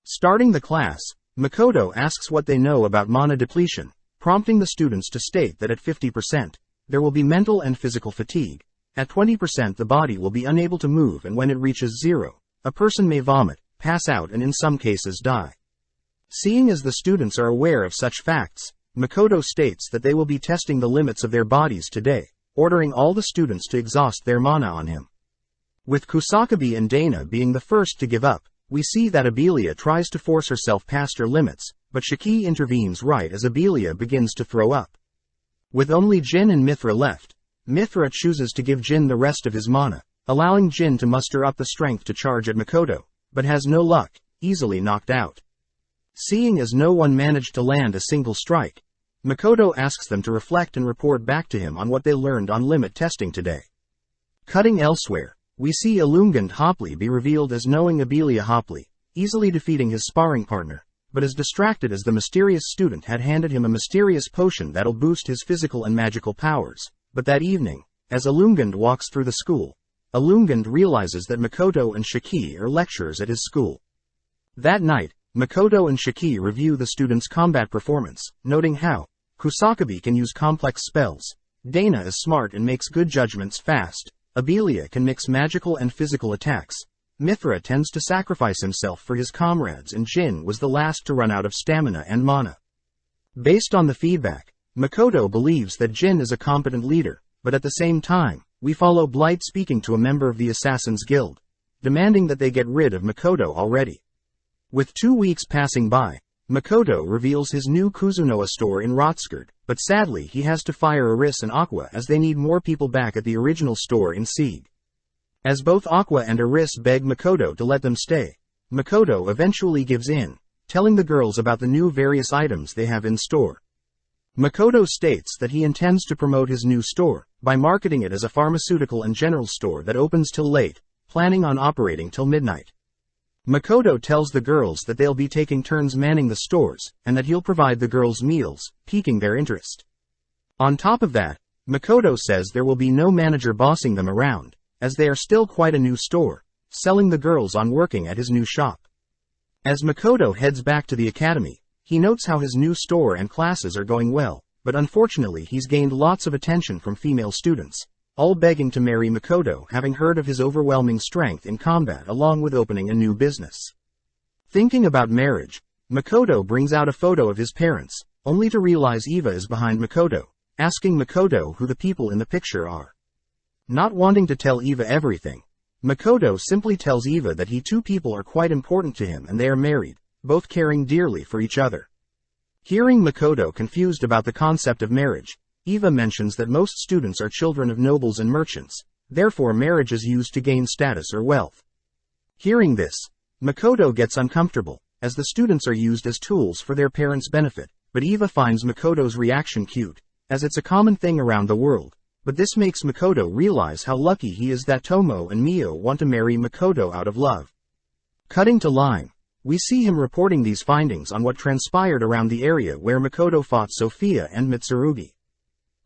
Starting the class, Makoto asks what they know about mana depletion, prompting the students to state that at 50%, there will be mental and physical fatigue. At 20% the body will be unable to move, and when it reaches 0, a person may vomit, pass out and in some cases die. Seeing as the students are aware of such facts, Makoto states that they will be testing the limits of their bodies today, ordering all the students to exhaust their mana on him. With Kusakabe and Dana being the first to give up, we see that Abelia tries to force herself past her limits, but Shiki intervenes right as Abelia begins to throw up. With only Jin and Mithra left, Mithra chooses to give Jin the rest of his mana, allowing Jin to muster up the strength to charge at Makoto, but has no luck, easily knocked out. Seeing as no one managed to land a single strike, Makoto asks them to reflect and report back to him on what they learned on limit testing today. Cutting elsewhere, we see Ilungand Hopley be revealed as knowing Abelia Hopley, easily defeating his sparring partner, but is distracted as the mysterious student had handed him a mysterious potion that'll boost his physical and magical powers. But that evening, as Ilungand walks through the school, Ilungand realizes that Makoto and Shiki are lecturers at his school. That night, Makoto and Shiki review the students' combat performance, noting how Kusakabe can use complex spells, Dana is smart and makes good judgments fast, Abelia can mix magical and physical attacks, Mithra tends to sacrifice himself for his comrades, and Jin was the last to run out of stamina and mana. Based on the feedback, Makoto believes that Jin is a competent leader, but at the same time, we follow Blight speaking to a member of the Assassin's Guild, demanding that they get rid of Makoto already. With 2 weeks passing by, Makoto reveals his new Kuzunoa store in Rotskird, but sadly he has to fire Aris and Aqua as they need more people back at the original store in Sieg. As both Aqua and Aris beg Makoto to let them stay, Makoto eventually gives in, telling the girls about the new various items they have in store. Makoto states that he intends to promote his new store by marketing it as a pharmaceutical and general store that opens till late, planning on operating till midnight. Makoto tells the girls that they'll be taking turns manning the stores, and that he'll provide the girls meals, piquing their interest. On top of that, Makoto says there will be no manager bossing them around, as they are still quite a new store, selling the girls on working at his new shop. As Makoto heads back to the academy, he notes how his new store and classes are going well, but unfortunately he's gained lots of attention from female students, all begging to marry Makoto, having heard of his overwhelming strength in combat along with opening a new business. Thinking about marriage, Makoto brings out a photo of his parents, only to realize Eva is behind Makoto, asking Makoto who the people in the picture are. Not wanting to tell Eva everything, Makoto simply tells Eva that two people are quite important to him and they are married, both caring dearly for each other. Hearing Makoto confused about the concept of marriage, Eva mentions that most students are children of nobles and merchants, therefore marriage is used to gain status or wealth. Hearing this, Makoto gets uncomfortable, as the students are used as tools for their parents' benefit, but Eva finds Makoto's reaction cute, as it's a common thing around the world, but this makes Makoto realize how lucky he is that Tomo and Mio want to marry Makoto out of love. Cutting to Lime, we see him reporting these findings on what transpired around the area where Makoto fought Sophia and Mitsurugi.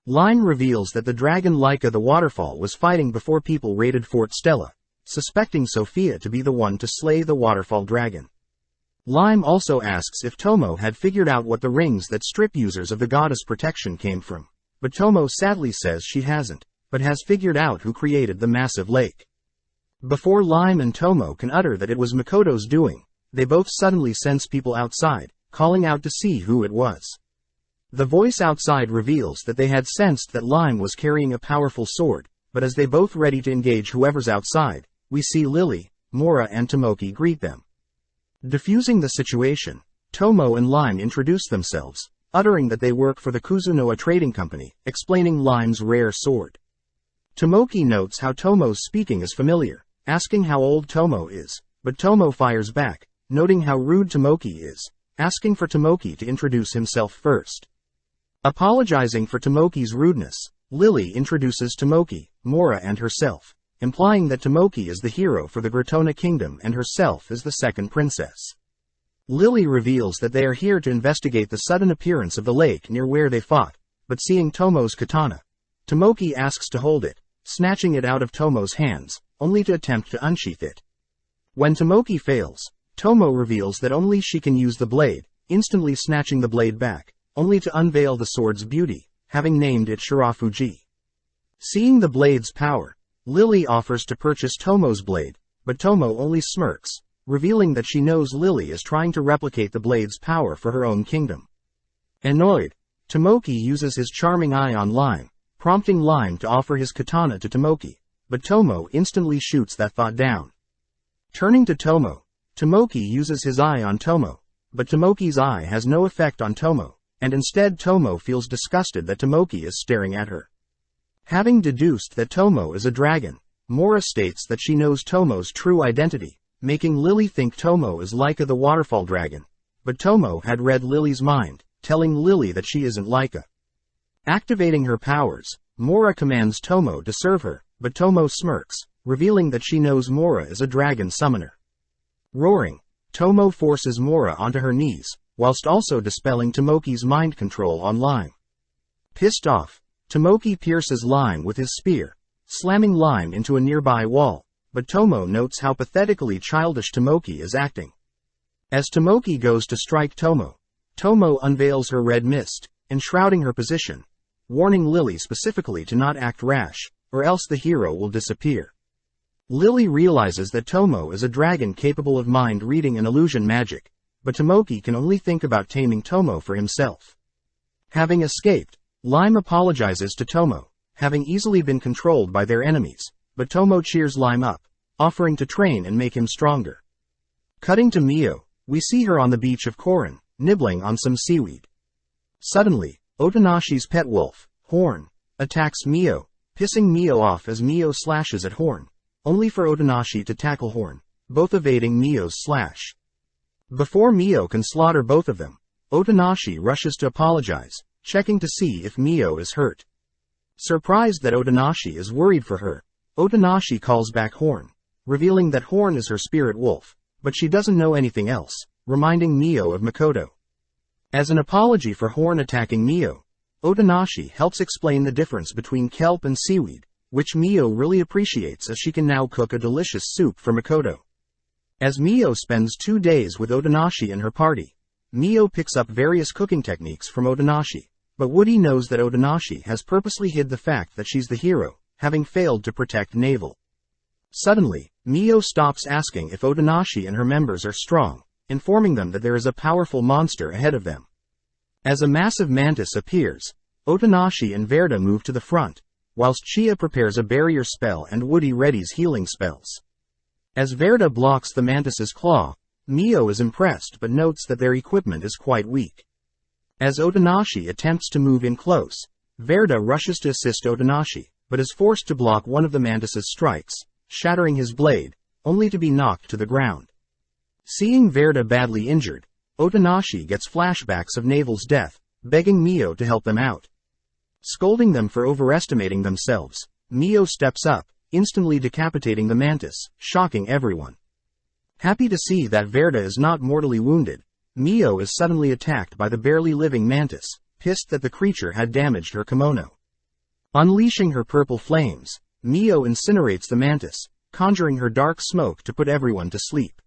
Lime reveals that the dragon Laika the waterfall was fighting before people raided Fort Stella, suspecting Sophia to be the one to slay the waterfall dragon. Lime also asks if Tomo had figured out what the rings that strip users of the goddess protection came from, but Tomo sadly says she hasn't, but has figured out who created the massive lake. Before Lime and Tomo can utter that it was Makoto's doing, they both suddenly sense people outside, calling out to see who it was. The voice outside reveals that they had sensed that Lime was carrying a powerful sword, but as they both ready to engage whoever's outside, we see Lily, Mora and Tomoki greet them. Diffusing the situation, Tomo and Lime introduce themselves, uttering that they work for the Kuzunoa Trading Company, explaining Lime's rare sword. Tomoki notes how Tomo's speaking is familiar, asking how old Tomo is, but Tomo fires back, noting how rude Tomoki is, asking for Tomoki to introduce himself first. Apologizing for Tomoki's rudeness, Lily introduces Tomoki, Mora and herself, implying that Tomoki is the hero for the Gratona Kingdom and herself is the second princess. Lily reveals that they are here to investigate the sudden appearance of the lake near where they fought, but seeing Tomo's katana, Tomoki asks to hold it, snatching it out of Tomo's hands, only to attempt to unsheath it. When Tomoki fails, Tomo reveals that only she can use the blade, instantly snatching the blade back, only to unveil the sword's beauty, having named it Shirafuji. Seeing the blade's power, Lily offers to purchase Tomo's blade, but Tomo only smirks, revealing that she knows Lily is trying to replicate the blade's power for her own kingdom. Annoyed, Tomoki uses his charming eye on Lime, prompting Lime to offer his katana to Tomoki, but Tomo instantly shoots that thought down. Turning to Tomo, Tomoki uses his eye on Tomo, but Tomoki's eye has no effect on Tomo, and instead Tomo feels disgusted that Tomoki is staring at her. Having deduced that Tomo is a dragon, Mora states that she knows Tomo's true identity, making Lily think Tomo is Laika the waterfall dragon, but Tomo had read Lily's mind, telling Lily that she isn't Laika. Activating her powers, Mora commands Tomo to serve her, but Tomo smirks, revealing that she knows Mora is a dragon summoner. Roaring, Tomo forces Mora onto her knees, whilst also dispelling Tomoki's mind control on Lime. Pissed off, Tomoki pierces Lime with his spear, slamming Lime into a nearby wall, but Tomo notes how pathetically childish Tomoki is acting. As Tomoki goes to strike Tomo, Tomo unveils her red mist, enshrouding her position, warning Lily specifically to not act rash, or else the hero will disappear. Lily realizes that Tomo is a dragon capable of mind reading and illusion magic, but Tomoki can only think about taming Tomo for himself. Having escaped, Lime apologizes to Tomo, having easily been controlled by their enemies, but Tomo cheers Lime up, offering to train and make him stronger. Cutting to Mio, we see her on the beach of Korin, nibbling on some seaweed. Suddenly, Otonashi's pet wolf, Horn, attacks Mio, pissing Mio off as Mio slashes at Horn, only for Otonashi to tackle Horn, both evading Mio's slash. Before Mio can slaughter both of them, Otonashi rushes to apologize, checking to see if Mio is hurt. Surprised that Otonashi is worried for her, Otonashi calls back Horn, revealing that Horn is her spirit wolf, but she doesn't know anything else, reminding Mio of Makoto. As an apology for Horn attacking Mio, Otonashi helps explain the difference between kelp and seaweed, which Mio really appreciates as she can now cook a delicious soup for Makoto. As Mio spends 2 days with Otonashi and her party, Mio picks up various cooking techniques from Otonashi, but Woody knows that Otonashi has purposely hid the fact that she's the hero, having failed to protect Navel. Suddenly, Mio stops asking if Otonashi and her members are strong, informing them that there is a powerful monster ahead of them. As a massive mantis appears, Otonashi and Verda move to the front, whilst Chia prepares a barrier spell and Woody readies healing spells. As Verda blocks the mantis's claw, Mio is impressed but notes that their equipment is quite weak. As Otonashi attempts to move in close, Verda rushes to assist Otonashi, but is forced to block one of the mantis's strikes, shattering his blade, only to be knocked to the ground. Seeing Verda badly injured, Otonashi gets flashbacks of Navel's death, begging Mio to help them out. Scolding them for overestimating themselves, Mio steps up, instantly decapitating the mantis, shocking everyone. Happy to see that Verda is not mortally wounded, Mio is suddenly attacked by the barely living mantis, pissed that the creature had damaged her kimono. Unleashing her purple flames, Mio incinerates the mantis, conjuring her dark smoke to put everyone to sleep.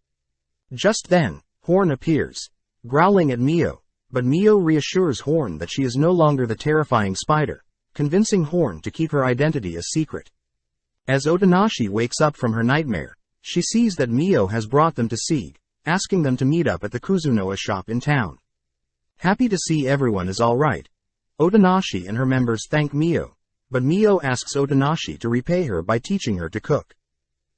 Just then, Horn appears, growling at Mio, but Mio reassures Horn that she is no longer the terrifying spider, convincing Horn to keep her identity a secret. As Otonashi wakes up from her nightmare, she sees that Mio has brought them to Sieg, asking them to meet up at the Kuzunoa shop in town. Happy to see everyone is alright, Otonashi and her members thank Mio, but Mio asks Otonashi to repay her by teaching her to cook.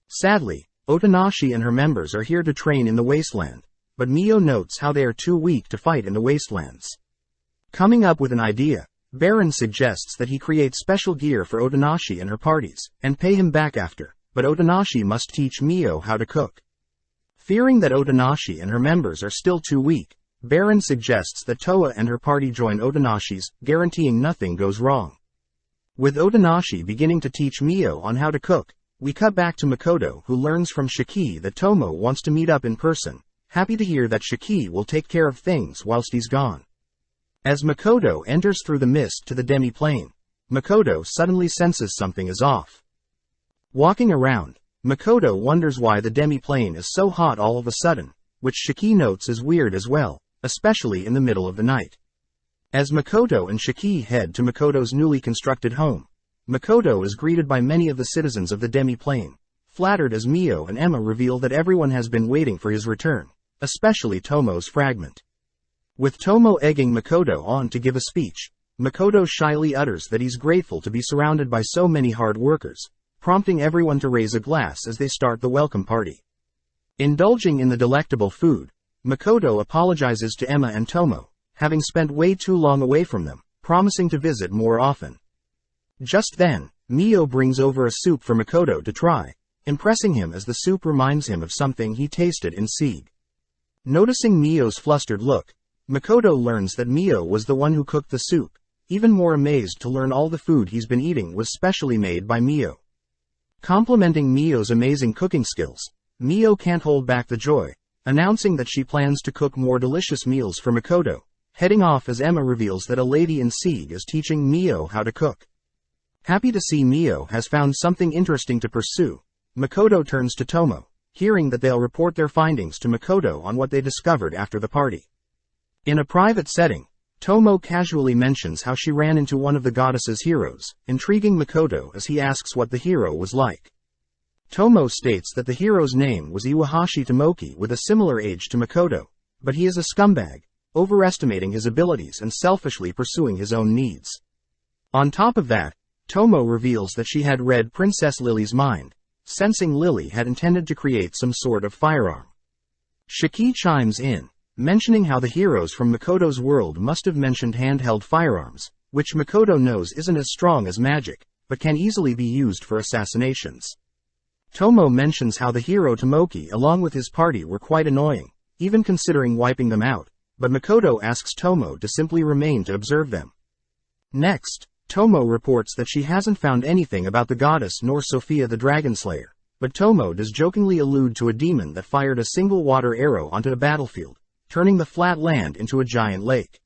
Sadly, Otonashi and her members are here to train in the wasteland, but Mio notes how they are too weak to fight in the wastelands. Coming up with an idea, Baron suggests that he create special gear for Otonashi and her parties, and pay him back after, but Otonashi must teach Mio how to cook. Fearing that Otonashi and her members are still too weak, Baron suggests that Toa and her party join Otonashi's, guaranteeing nothing goes wrong. With Otonashi beginning to teach Mio on how to cook, we cut back to Makoto, who learns from Shiki that Tomo wants to meet up in person, happy to hear that Shiki will take care of things whilst he's gone. As Makoto enters through the mist to the demi-plane, Makoto suddenly senses something is off. Walking around, Makoto wonders why the demi-plane is so hot all of a sudden, which Shiki notes is weird as well, especially in the middle of the night. As Makoto and Shiki head to Makoto's newly constructed home, Makoto is greeted by many of the citizens of the demi-plane, flattered as Mio and Emma reveal that everyone has been waiting for his return, especially Tomo's fragment. With Tomo egging Makoto on to give a speech, Makoto shyly utters that he's grateful to be surrounded by so many hard workers, prompting everyone to raise a glass as they start the welcome party. Indulging in the delectable food, Makoto apologizes to Emma and Tomo, having spent way too long away from them, promising to visit more often. Just then, Mio brings over a soup for Makoto to try, impressing him as the soup reminds him of something he tasted in Sieg. Noticing Mio's flustered look, Makoto learns that Mio was the one who cooked the soup, even more amazed to learn all the food he's been eating was specially made by Mio. Complimenting Mio's amazing cooking skills, Mio can't hold back the joy, announcing that she plans to cook more delicious meals for Makoto, heading off as Emma reveals that a lady in Sieg is teaching Mio how to cook. Happy to see Mio has found something interesting to pursue, Makoto turns to Tomo, hearing that they'll report their findings to Makoto on what they discovered after the party. In a private setting, Tomo casually mentions how she ran into one of the goddess's heroes, intriguing Makoto as he asks what the hero was like. Tomo states that the hero's name was Iwahashi Tomoki with a similar age to Makoto, but he is a scumbag, overestimating his abilities and selfishly pursuing his own needs. On top of that, Tomo reveals that she had read Princess Lily's mind, sensing Lily had intended to create some sort of firearm. Shiki chimes in, mentioning how the heroes from Makoto's world must have mentioned handheld firearms, which Makoto knows isn't as strong as magic, but can easily be used for assassinations. Tomo mentions how the hero Tomoki along with his party were quite annoying, even considering wiping them out, but Makoto asks Tomo to simply remain to observe them, Next, Tomo reports that she hasn't found anything about the goddess nor Sophia the Dragon Slayer, but Tomo does jokingly allude to a demon that fired a single water arrow onto a battlefield, turning the flat land into a giant lake.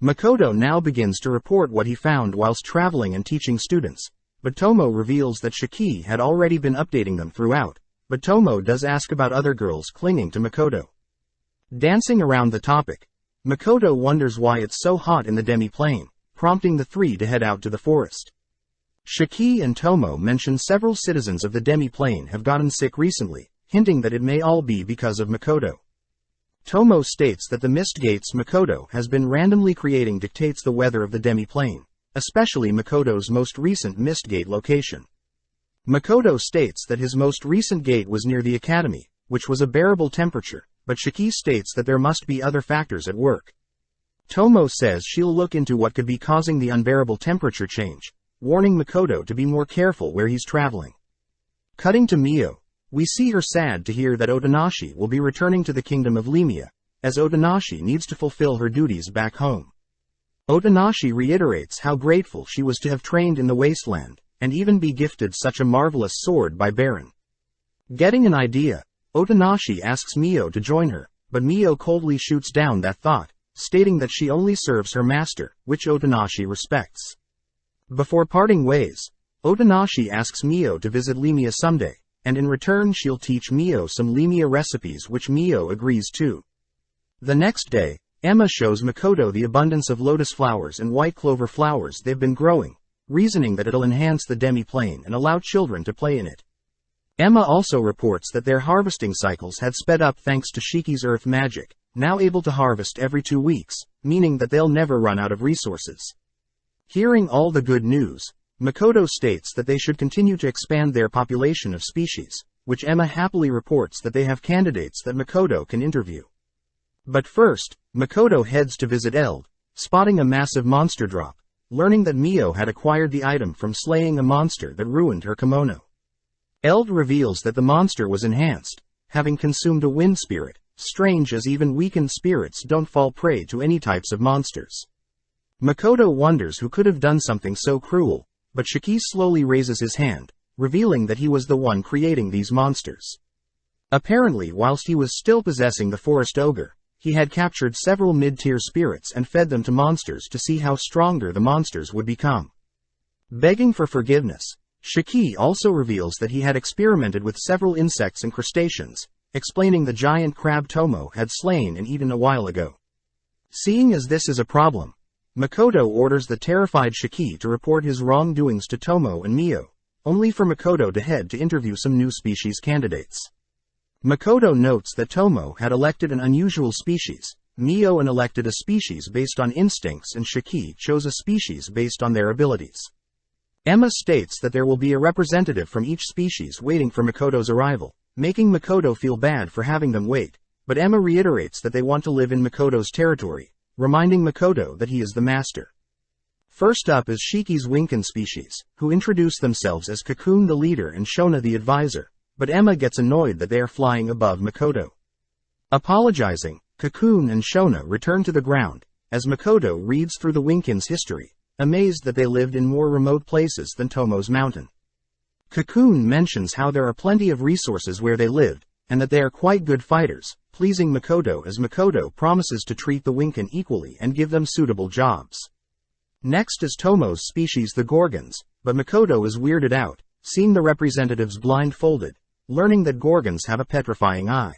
Makoto now begins to report what he found whilst traveling and teaching students, but Tomo reveals that Shiki had already been updating them throughout, but Tomo does ask about other girls clinging to Makoto. Dancing around the topic, Makoto wonders why it's so hot in the demi-plane, prompting the three to head out to the forest. Shiki and Tomo mention several citizens of the demi-plane have gotten sick recently, hinting that it may all be because of Makoto. Tomo states that the mist gates Makoto has been randomly creating dictates the weather of the demi-plane, especially Makoto's most recent mist gate location. Makoto states that his most recent gate was near the academy, which was a bearable temperature, but Shiki states that there must be other factors at work. Tomo says she'll look into what could be causing the unbearable temperature change, warning Makoto to be more careful where he's traveling. Cutting to Mio, we see her sad to hear that Otonashi will be returning to the kingdom of Lemia, as Otonashi needs to fulfill her duties back home. Otonashi reiterates how grateful she was to have trained in the wasteland, and even be gifted such a marvelous sword by Baron. Getting an idea, Otonashi asks Mio to join her, but Mio coldly shoots down that thought, stating that she only serves her master, which Otonashi respects. Before parting ways, Otonashi asks Mio to visit Lemia someday, and in return she'll teach Mio some Lemia recipes which Mio agrees to. The next day, Emma shows Makoto the abundance of lotus flowers and white clover flowers they've been growing, reasoning that it'll enhance the demi-plane and allow children to play in it. Emma also reports that their harvesting cycles had sped up thanks to Shiki's earth magic, now able to harvest every 2 weeks, meaning that they'll never run out of resources. Hearing all the good news, Makoto states that they should continue to expand their population of species, which Emma happily reports that they have candidates that Makoto can interview. But first, Makoto heads to visit Eld, spotting a massive monster drop, learning that Mio had acquired the item from slaying a monster that ruined her kimono. Eld reveals that the monster was enhanced, having consumed a wind spirit, strange as even weakened spirits don't fall prey to any types of monsters. Makoto wonders who could have done something so cruel, but Shiki slowly raises his hand, revealing that he was the one creating these monsters. Apparently whilst he was still possessing the forest ogre, he had captured several mid-tier spirits and fed them to monsters to see how stronger the monsters would become. Begging for forgiveness, Shiki also reveals that he had experimented with several insects and crustaceans, explaining the giant crab Tomo had slain and eaten a while ago. Seeing as this is a problem, Makoto orders the terrified Shiki to report his wrongdoings to Tomo and Mio, only for Makoto to head to interview some new species candidates. Makoto notes that Tomo had elected an unusual species, Mio elected a species based on instincts, and Shiki chose a species based on their abilities. Emma states that there will be a representative from each species waiting for Makoto's arrival, making Makoto feel bad for having them wait, but Emma reiterates that they want to live in Makoto's territory, reminding Makoto that he is the master. First up is Shiki's Winkin species, who introduce themselves as Cocoon the leader and Shona the advisor, but Emma gets annoyed that they are flying above Makoto. Apologizing, Cocoon and Shona return to the ground, as Makoto reads through the Winkin's history, amazed that they lived in more remote places than Tomo's mountain. Cocoon mentions how there are plenty of resources where they lived, and that they are quite good fighters, pleasing Makoto as Makoto promises to treat the Winkin equally and give them suitable jobs. Next is Tomo's species the Gorgons, but Makoto is weirded out, seeing the representatives blindfolded, learning that Gorgons have a petrifying eye.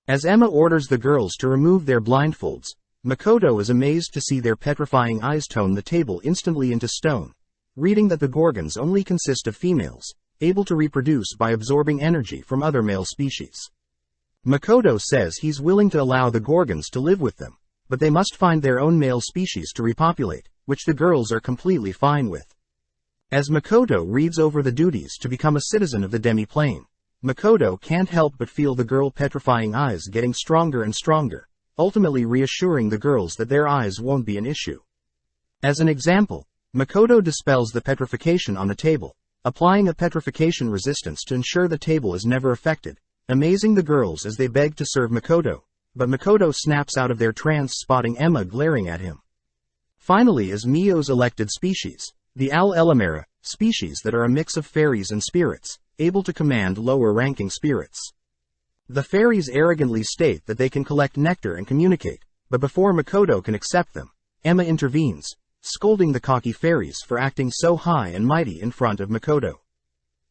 As Emma orders the girls to remove their blindfolds, Makoto is amazed to see their petrifying eyes turn the table instantly into stone, reading that the Gorgons only consist of females, able to reproduce by absorbing energy from other male species. Makoto says he's willing to allow the Gorgons to live with them, but they must find their own male species to repopulate, which the girls are completely fine with. As Makoto reads over the duties to become a citizen of the demi-plane, Makoto can't help but feel the girl petrifying eyes getting stronger and stronger, ultimately reassuring the girls that their eyes won't be an issue. As an example, Makoto dispels the petrification on the table, applying a petrification resistance to ensure the table is never affected, amazing the girls as they beg to serve Makoto, but Makoto snaps out of their trance spotting Emma glaring at him. Finally is Mio's elected species, the Al-Elamera, species that are a mix of fairies and spirits, able to command lower-ranking spirits. The fairies arrogantly state that they can collect nectar and communicate, but before Makoto can accept them, Emma intervenes, scolding the cocky fairies for acting so high and mighty in front of Makoto.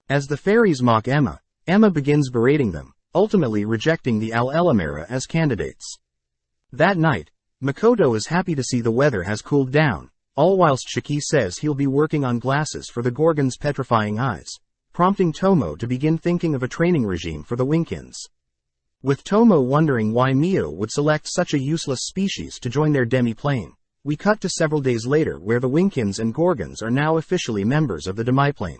As the fairies mock Emma, Emma begins berating them, ultimately rejecting the Al-Elamera as candidates. That night, Makoto is happy to see the weather has cooled down, all whilst Shiki says he'll be working on glasses for the Gorgon's petrifying eyes, prompting Tomo to begin thinking of a training regime for the Winkins. With Tomo wondering why Mio would select such a useless species to join their demi-plane, we cut to several days later where the Winkins and Gorgons are now officially members of the demi-plane.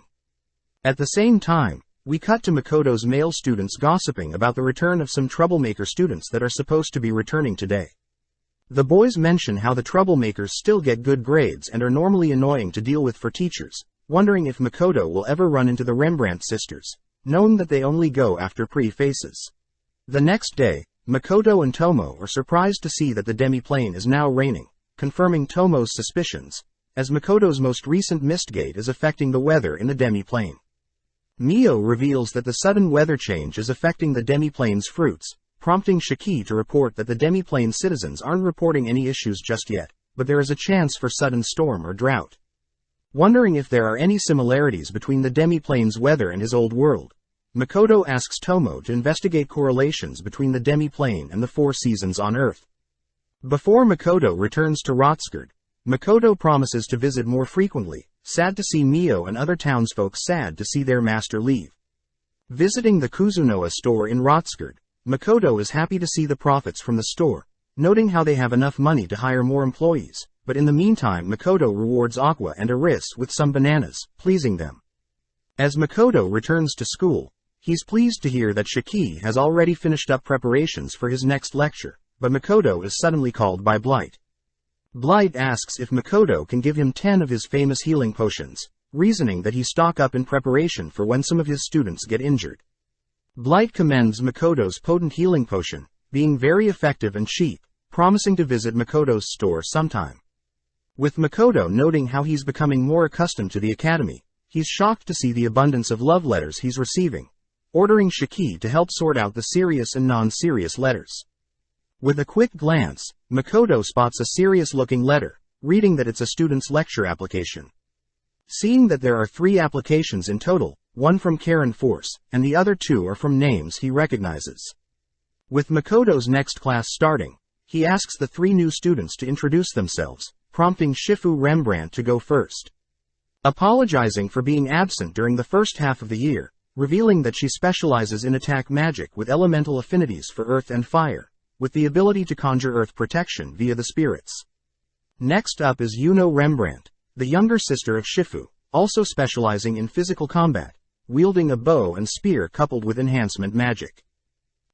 At the same time, we cut to Makoto's male students gossiping about the return of some troublemaker students that are supposed to be returning today. The boys mention how the troublemakers still get good grades and are normally annoying to deal with for teachers, wondering if Makoto will ever run into the Rembrandt sisters, knowing that they only go after pretty faces. The next day, Makoto and Tomo are surprised to see that the demi-plane is now raining, confirming Tomo's suspicions, as Makoto's most recent mistgate is affecting the weather in the demi-plane. Mio reveals that the sudden weather change is affecting the demi-plane's fruits, prompting Shiki to report that the demi-plane citizens aren't reporting any issues just yet, but there is a chance for sudden storm or drought. Wondering if there are any similarities between the demi-plane's weather and his old world, Makoto asks Tomo to investigate correlations between the demi-plane and the 4 seasons on Earth. Before Makoto returns to Rotsgard, Makoto promises to visit more frequently, sad to see Mio and other townsfolk sad to see their master leave. Visiting the Kuzunoa store in Rotsgard, Makoto is happy to see the profits from the store, noting how they have enough money to hire more employees, but in the meantime Makoto rewards Aqua and Aris with some bananas, pleasing them. As Makoto returns to school, he's pleased to hear that Shiki has already finished up preparations for his next lecture, but Makoto is suddenly called by Blight. Blight asks if Makoto can give him 10 of his famous healing potions, reasoning that he stock up in preparation for when some of his students get injured. Blight commends Makoto's potent healing potion, being very effective and cheap, promising to visit Makoto's store sometime. With Makoto noting how he's becoming more accustomed to the academy, he's shocked to see the abundance of love letters he's receiving, ordering Shiki to help sort out the serious and non-serious letters. With a quick glance, Makoto spots a serious-looking letter, reading that it's a student's lecture application. Seeing that there are 3 applications in total, one from Karen Force, and the other 2 are from names he recognizes. With Makoto's next class starting, he asks the 3 new students to introduce themselves, prompting Shifu Rembrandt to go first. Apologizing for being absent during the first half of the year, revealing that she specializes in attack magic with elemental affinities for earth and fire, with the ability to conjure earth protection via the spirits. Next up is Yuno Rembrandt, the younger sister of Shifu, also specializing in physical combat, wielding a bow and spear coupled with enhancement magic.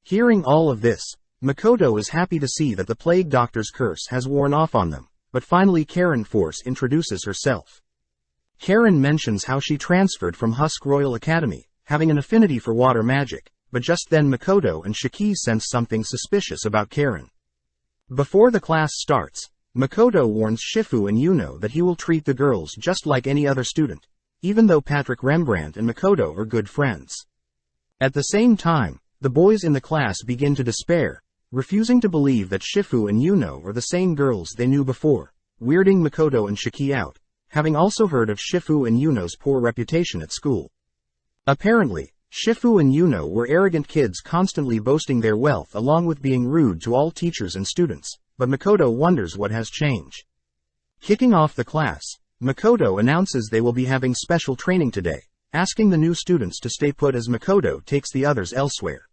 Hearing all of this, Makoto is happy to see that the plague doctor's curse has worn off on them, but finally Karen Force introduces herself. Karen mentions how she transferred from Husk Royal Academy, having an affinity for water magic, but just then Makoto and Shiki sense something suspicious about Karen. Before the class starts, Makoto warns Shifu and Yuno that he will treat the girls just like any other student, even though Patrick Rembrandt and Makoto are good friends. At the same time, the boys in the class begin to despair, refusing to believe that Shifu and Yuno are the same girls they knew before, weirding Makoto and Shiki out, having also heard of Shifu and Yuno's poor reputation at school. Apparently, Shifu and Yuno were arrogant kids constantly boasting their wealth along with being rude to all teachers and students, but Makoto wonders what has changed. Kicking off the class, Makoto announces they will be having special training today, asking the new students to stay put as Makoto takes the others elsewhere.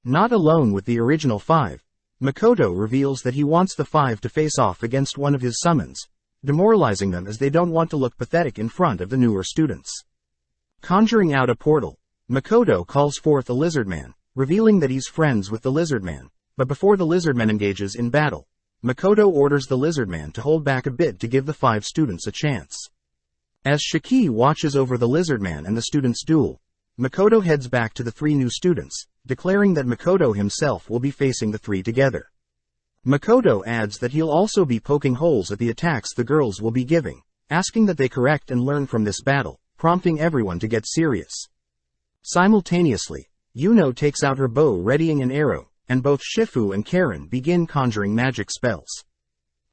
Not alone with the original 5, Makoto reveals that he wants the 5 to face off against one of his summons, demoralizing them as they don't want to look pathetic in front of the newer students. Conjuring out a portal, Makoto calls forth a lizardman, revealing that he's friends with the lizardman, but before the lizardman engages in battle, Makoto orders the lizardman to hold back a bit to give the 5 students a chance. As Shiki watches over the lizardman and the students' duel, Makoto heads back to the 3 new students, declaring that Makoto himself will be facing the 3 together. Makoto adds that he'll also be poking holes at the attacks the girls will be giving, asking that they correct and learn from this battle, prompting everyone to get serious. Simultaneously, Yuno takes out her bow readying an arrow, and both Shifu and Karen begin conjuring magic spells.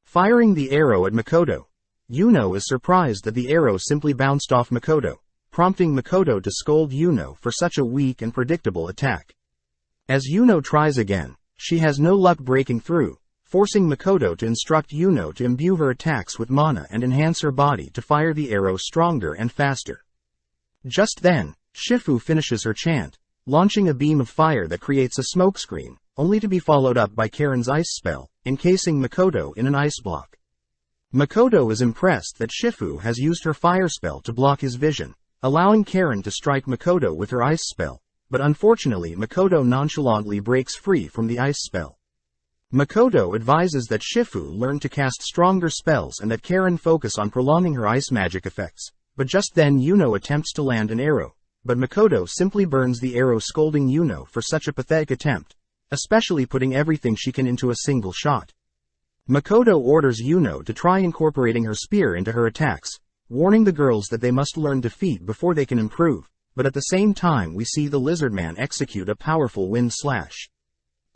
Firing the arrow at Makoto, Yuno is surprised that the arrow simply bounced off Makoto, prompting Makoto to scold Yuno for such a weak and predictable attack. As Yuno tries again, she has no luck breaking through, forcing Makoto to instruct Yuno to imbue her attacks with mana and enhance her body to fire the arrow stronger and faster. Just then, Shifu finishes her chant, launching a beam of fire that creates a smokescreen, only to be followed up by Karen's ice spell, encasing Makoto in an ice block. Makoto is impressed that Shifu has used her fire spell to block his vision, allowing Karen to strike Makoto with her ice spell, but unfortunately Makoto nonchalantly breaks free from the ice spell. Makoto advises that Shifu learn to cast stronger spells and that Karen focus on prolonging her ice magic effects, but just then Yuno attempts to land an arrow, but Makoto simply burns the arrow, scolding Yuno for such a pathetic attempt, especially putting everything she can into a single shot. Makoto orders Yuno to try incorporating her spear into her attacks, warning the girls that they must learn defeat before they can improve, but at the same time we see the lizard man execute a powerful wind slash.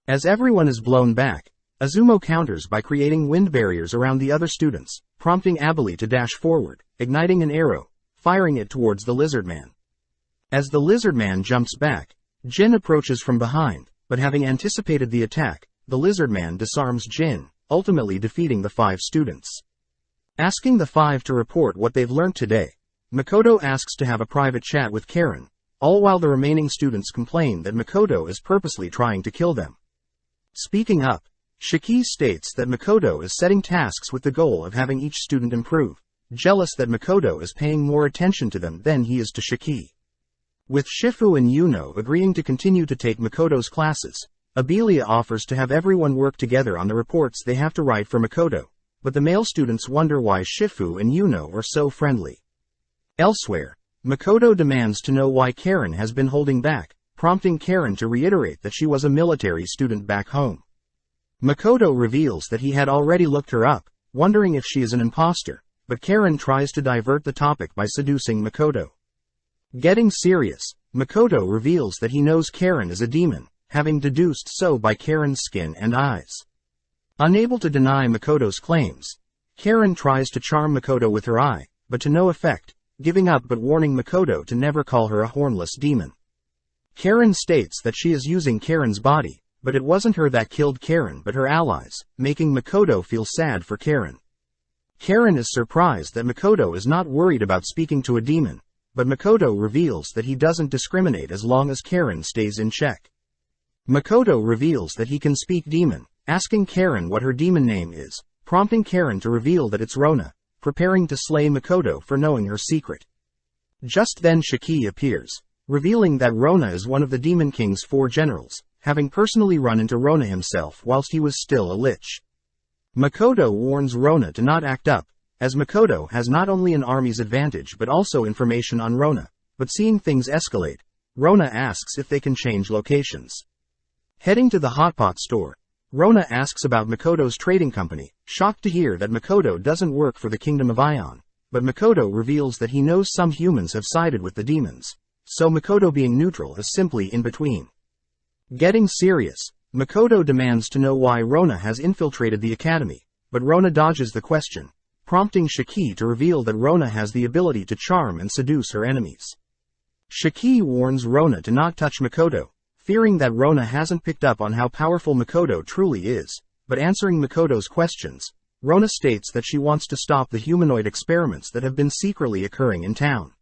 As everyone is blown back, Azumo counters by creating wind barriers around the other students, prompting Abeli to dash forward, igniting an arrow, firing it towards the lizard man. As the lizard man jumps back, Jin approaches from behind, but having anticipated the attack, the lizard man disarms Jin, ultimately defeating the 5 students. Asking the 5 to report what they've learned today, Makoto asks to have a private chat with Karen, all while the remaining students complain that Makoto is purposely trying to kill them. Speaking up, Shiki states that Makoto is setting tasks with the goal of having each student improve, jealous that Makoto is paying more attention to them than he is to Shiki. With Shifu and Yuno agreeing to continue to take Makoto's classes, Abelia offers to have everyone work together on the reports they have to write for Makoto, but the male students wonder why Shifu and Yuno are so friendly. Elsewhere, Makoto demands to know why Karen has been holding back, prompting Karen to reiterate that she was a military student back home. Makoto reveals that he had already looked her up, wondering if she is an imposter, but Karen tries to divert the topic by seducing Makoto. Getting serious, Makoto reveals that he knows Karen is a demon, having deduced so by Karen's skin and eyes. Unable to deny Makoto's claims, Karen tries to charm Makoto with her eye, but to no effect, giving up but warning Makoto to never call her a hornless demon. Karen states that she is using Karen's body, but it wasn't her that killed Karen but her allies, making Makoto feel sad for Karen. Karen is surprised that Makoto is not worried about speaking to a demon, but Makoto reveals that he doesn't discriminate as long as Karen stays in check. Makoto reveals that he can speak demon, asking Karen what her demon name is, prompting Karen to reveal that it's Rona, preparing to slay Makoto for knowing her secret. Just then Shiki appears, revealing that Rona is one of the Demon King's 4 generals, having personally run into Rona himself whilst he was still a lich. Makoto warns Rona to not act up, as Makoto has not only an army's advantage but also information on Rona, but seeing things escalate, Rona asks if they can change locations. Heading to the hotpot store, Rona asks about Makoto's trading company, shocked to hear that Makoto doesn't work for the Kingdom of Ion, but Makoto reveals that he knows some humans have sided with the demons, so Makoto being neutral is simply in between. Getting serious, Makoto demands to know why Rona has infiltrated the academy, but Rona dodges the question, prompting Shiki to reveal that Rona has the ability to charm and seduce her enemies. Shiki warns Rona to not touch Makoto, fearing that Rona hasn't picked up on how powerful Makoto truly is, but answering Makoto's questions, Rona states that she wants to stop the humanoid experiments that have been secretly occurring in town.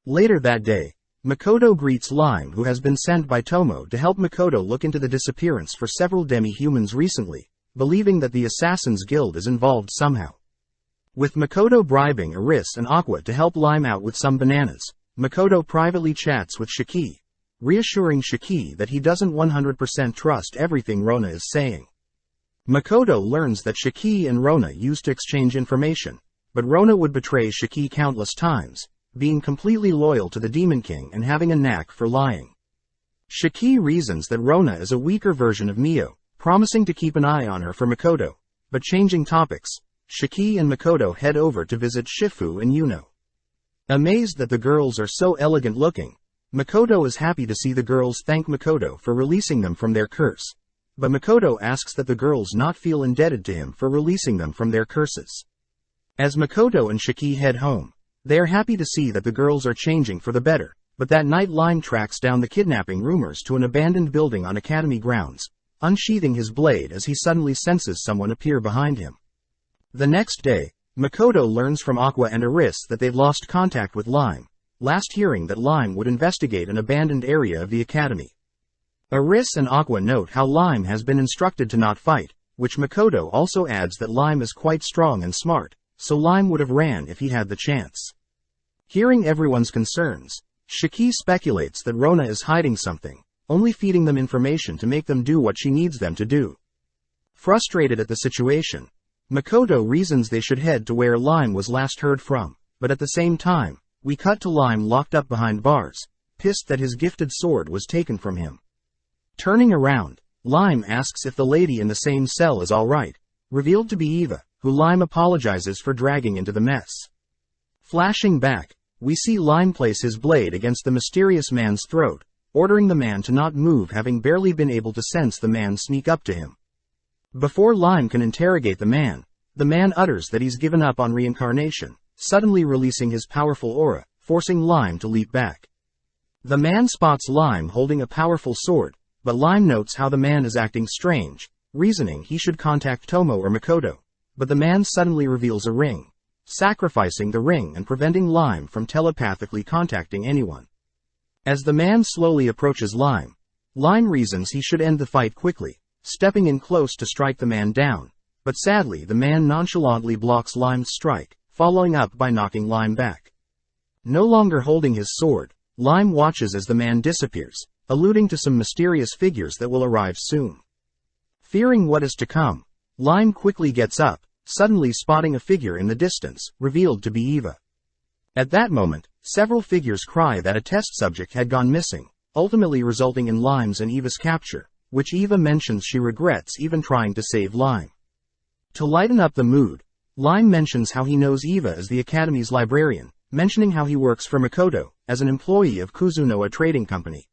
Later that day, Makoto greets Lime, who has been sent by Tomo to help Makoto look into the disappearance for several demi-humans recently, believing that the Assassin's Guild is involved somehow. With Makoto bribing Aris and Aqua to help Lime out with some bananas, Makoto privately chats with Shiki, reassuring Shiki that he doesn't 100% trust everything Rona is saying. Makoto learns that Shiki and Rona used to exchange information, but Rona would betray Shiki countless times, being completely loyal to the Demon King and having a knack for lying. Shiki reasons that Rona is a weaker version of Mio, promising to keep an eye on her for Makoto. But changing topics, Shiki and Makoto head over to visit Shifu and Yuno. Amazed that the girls are so elegant looking, Makoto is happy to see the girls thank Makoto for releasing them from their curse. But Makoto asks that the girls not feel indebted to him for releasing them from their curses. As Makoto and Shiki head home, they are happy to see that the girls are changing for the better, but that night Lime tracks down the kidnapping rumors to an abandoned building on Academy grounds, unsheathing his blade as he suddenly senses someone appear behind him. The next day, Makoto learns from Aqua and Aris that they've lost contact with Lime, last hearing that Lime would investigate an abandoned area of the Academy. Aris and Aqua note how Lime has been instructed to not fight, which Makoto also adds that Lime is quite strong and smart, so Lime would have ran if he had the chance. Hearing everyone's concerns, Shiki speculates that Rona is hiding something, only feeding them information to make them do what she needs them to do. Frustrated at the situation, Makoto reasons they should head to where Lime was last heard from, but at the same time, we cut to Lime locked up behind bars, pissed that his gifted sword was taken from him. Turning around, Lime asks if the lady in the same cell is alright, revealed to be Eva, who Lime apologizes for dragging into the mess. Flashing back, we see Lime place his blade against the mysterious man's throat, ordering the man to not move, having barely been able to sense the man sneak up to him. Before Lime can interrogate the man utters that he's given up on reincarnation, suddenly releasing his powerful aura, forcing Lime to leap back. The man spots Lime holding a powerful sword, but Lime notes how the man is acting strange, reasoning he should contact Tomo or Makoto, but the man suddenly reveals a ring, sacrificing the ring and preventing Lime from telepathically contacting anyone. As the man slowly approaches Lime reasons he should end the fight quickly, stepping in close to strike the man down, but sadly the man nonchalantly blocks Lime's strike, following up by knocking Lime back. No longer holding his sword, Lime watches as the man disappears, alluding to some mysterious figures that will arrive soon. Fearing what is to come, Lime quickly gets up, suddenly spotting a figure in the distance, revealed to be Eva. At that moment, several figures cry that a test subject had gone missing, ultimately resulting in Lime's and Eva's capture, which Eva mentions she regrets even trying to save Lime. To lighten up the mood, Lime mentions how he knows Eva as the Academy's librarian, mentioning how he works for Makoto, as an employee of Kuzunoa Trading Company.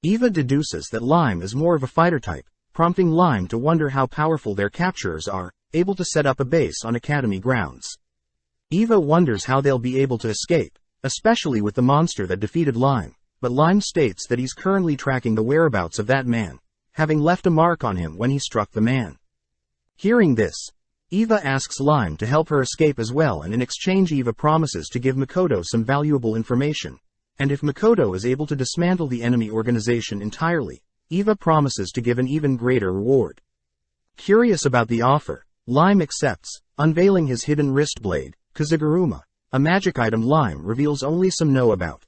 Eva deduces that Lime is more of a fighter type, prompting Lime to wonder how powerful their capturers are, able to set up a base on Academy grounds. Eva wonders how they'll be able to escape, especially with the monster that defeated Lime, but Lime states that he's currently tracking the whereabouts of that man, having left a mark on him when he struck the man. Hearing this, Eva asks Lime to help her escape as well, and in exchange Eva promises to give Makoto some valuable information, and if Makoto is able to dismantle the enemy organization entirely, Eva promises to give an even greater reward. Curious about the offer, Lime accepts, unveiling his hidden wrist blade, Kazuguruma, a magic item Lime reveals only some know about.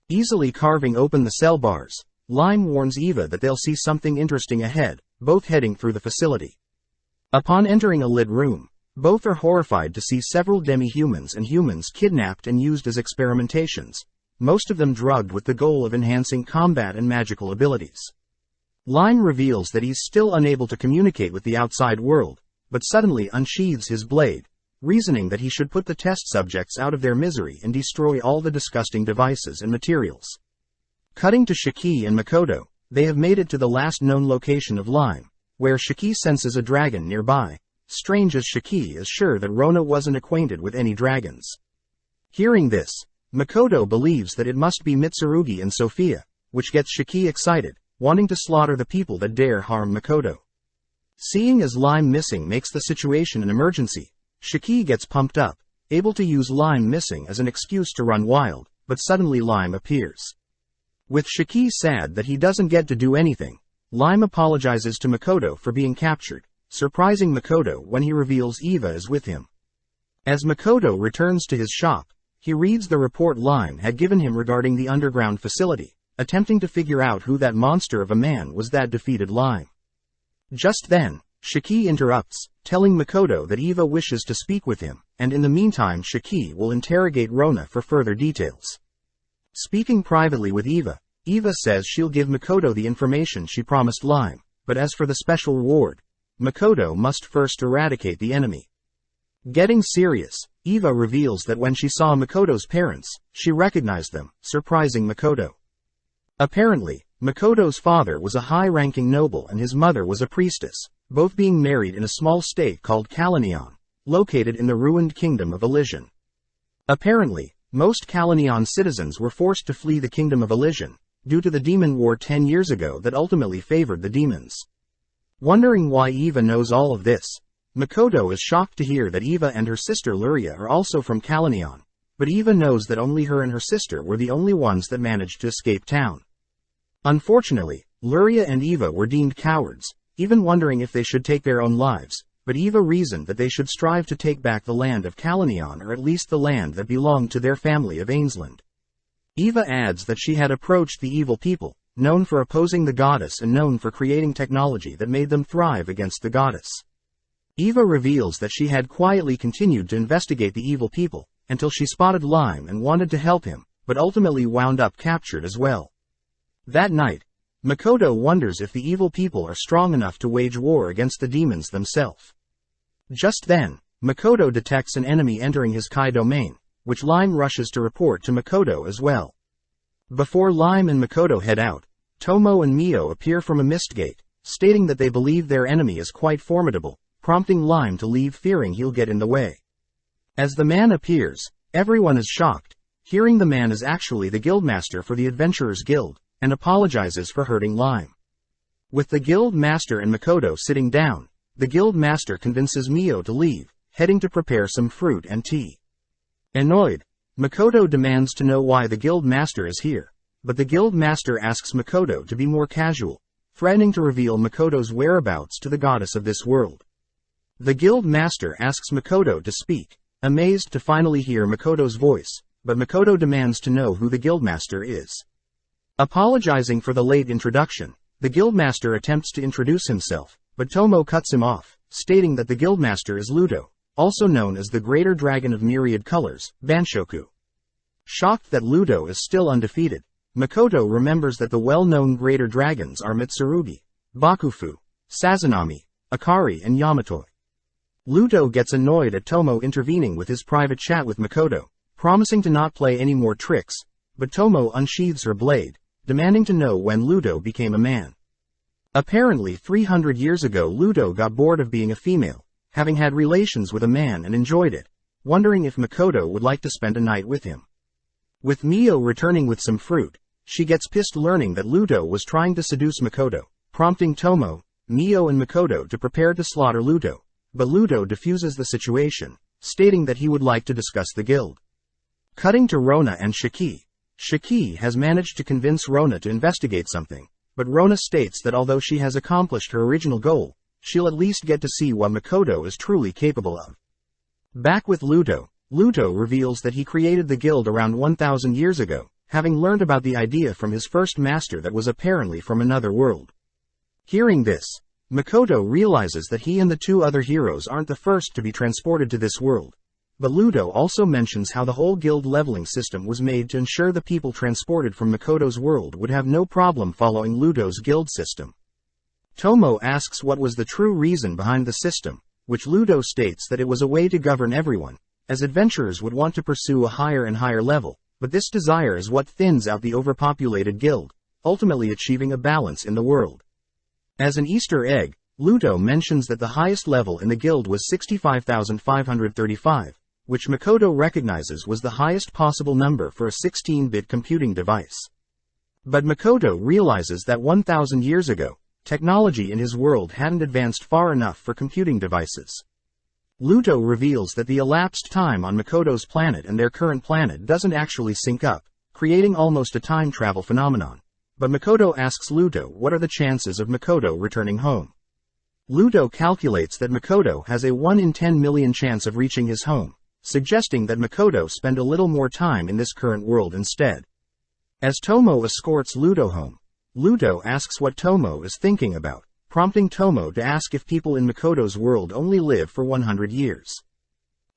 Easily carving open the cell bars, Lime warns Eva that they'll see something interesting ahead, both heading through the facility. Upon entering a lit room, both are horrified to see several demi-humans and humans kidnapped and used as experimentations, most of them drugged with the goal of enhancing combat and magical abilities. Lime reveals that he's still unable to communicate with the outside world, but suddenly unsheathes his blade, reasoning that he should put the test subjects out of their misery and destroy all the disgusting devices and materials. Cutting to Shiki and Makoto, they have made it to the last known location of Lime, where Shiki senses a dragon nearby, strange as Shiki is sure that Rona wasn't acquainted with any dragons. Hearing this, Makoto believes that it must be Mitsurugi and Sophia, which gets Shiki excited, wanting to slaughter the people that dare harm Makoto. Seeing as Lime missing makes the situation an emergency, Shiki gets pumped up, able to use Lime missing as an excuse to run wild, but suddenly Lime appears. With Shiki sad that he doesn't get to do anything, Lime apologizes to Makoto for being captured, surprising Makoto when he reveals Eva is with him. As Makoto returns to his shop, he reads the report Lime had given him regarding the underground facility, attempting to figure out who that monster of a man was that defeated Lime. Just then, Shiki interrupts, telling Makoto that Eva wishes to speak with him, and in the meantime Shiki will interrogate Rona for further details. Speaking privately with Eva, Eva says she'll give Makoto the information she promised Lime, but as for the special reward, Makoto must first eradicate the enemy. Getting serious, Eva reveals that when she saw Makoto's parents, she recognized them, surprising Makoto. Apparently, Makoto's father was a high-ranking noble and his mother was a priestess, both being married in a small state called Kalanion, located in the ruined kingdom of Elysian. Apparently, most Kalanion citizens were forced to flee the kingdom of Elysian, due to the demon war 10 years ago that ultimately favored the demons. Wondering why Eva knows all of this, Makoto is shocked to hear that Eva and her sister Luria are also from Kalanion, but Eva knows that only her and her sister were the only ones that managed to escape town. Unfortunately, Luria and Eva were deemed cowards, even wondering if they should take their own lives, but Eva reasoned that they should strive to take back the land of Kalanion, or at least the land that belonged to their family of Ainsland. Eva adds that she had approached the evil people, known for opposing the goddess and known for creating technology that made them thrive against the goddess. Eva reveals that she had quietly continued to investigate the evil people, until she spotted Lime and wanted to help him, but ultimately wound up captured as well. That night, Makoto wonders if the evil people are strong enough to wage war against the demons themselves. Just then, Makoto detects an enemy entering his Kai domain, which Lime rushes to report to Makoto as well. Before Lime and Makoto head out, Tomo and Mio appear from a mist gate, stating that they believe their enemy is quite formidable, prompting Lime to leave fearing he'll get in the way. As the man appears, everyone is shocked, hearing the man is actually the guildmaster for the Adventurers Guild, and apologizes for hurting Lime. With the guild master and Makoto sitting down, the guild master convinces Mio to leave, heading to prepare some fruit and tea. Annoyed, Makoto demands to know why the guild master is here, but the guild master asks Makoto to be more casual, threatening to reveal Makoto's whereabouts to the goddess of this world. The guild master asks Makoto to speak, amazed to finally hear Makoto's voice, but Makoto demands to know who the guildmaster is. Apologizing for the late introduction, the guildmaster attempts to introduce himself, but Tomo cuts him off, stating that the guildmaster is Ludo, also known as the Greater Dragon of Myriad Colors, Banshoku. Shocked that Ludo is still undefeated, Makoto remembers that the well-known Greater Dragons are Mitsurugi, Bakufu, Sazanami, Akari and Yamatoi. Ludo gets annoyed at Tomo intervening with his private chat with Makoto, promising to not play any more tricks, but Tomo unsheathes her blade, demanding to know when Ludo became a man. Apparently 300 years ago Ludo got bored of being a female, having had relations with a man and enjoyed it, wondering if Makoto would like to spend a night with him. With Mio returning with some fruit, she gets pissed learning that Ludo was trying to seduce Makoto, prompting Tomo, Mio and Makoto to prepare to slaughter Ludo, but Ludo diffuses the situation, stating that he would like to discuss the guild. Cutting to Rona and Shiki. Shiki has managed to convince Rona to investigate something, but Rona states that although she has accomplished her original goal, she'll at least get to see what Makoto is truly capable of. Back with Ludo, Ludo reveals that he created the guild around 1,000 years ago, having learned about the idea from his first master that was apparently from another world. Hearing this, Makoto realizes that he and the two other heroes aren't the first to be transported to this world. But Ludo also mentions how the whole guild leveling system was made to ensure the people transported from Makoto's world would have no problem following Ludo's guild system. Tomo asks what was the true reason behind the system, which Ludo states that it was a way to govern everyone, as adventurers would want to pursue a higher and higher level, but this desire is what thins out the overpopulated guild, ultimately achieving a balance in the world. As an Easter egg, Ludo mentions that the highest level in the guild was 65,535. Which Makoto recognizes was the highest possible number for a 16-bit computing device. But Makoto realizes that 1,000 years ago, technology in his world hadn't advanced far enough for computing devices. Ludo reveals that the elapsed time on Makoto's planet and their current planet doesn't actually sync up, creating almost a time travel phenomenon. But Makoto asks Ludo what are the chances of Makoto returning home. Ludo calculates that Makoto has a 1 in 10 million chance of reaching his home, suggesting that Makoto spend a little more time in this current world instead. As Tomo escorts Ludo home, Ludo asks what Tomo is thinking about, prompting Tomo to ask if people in Makoto's world only live for 100 years.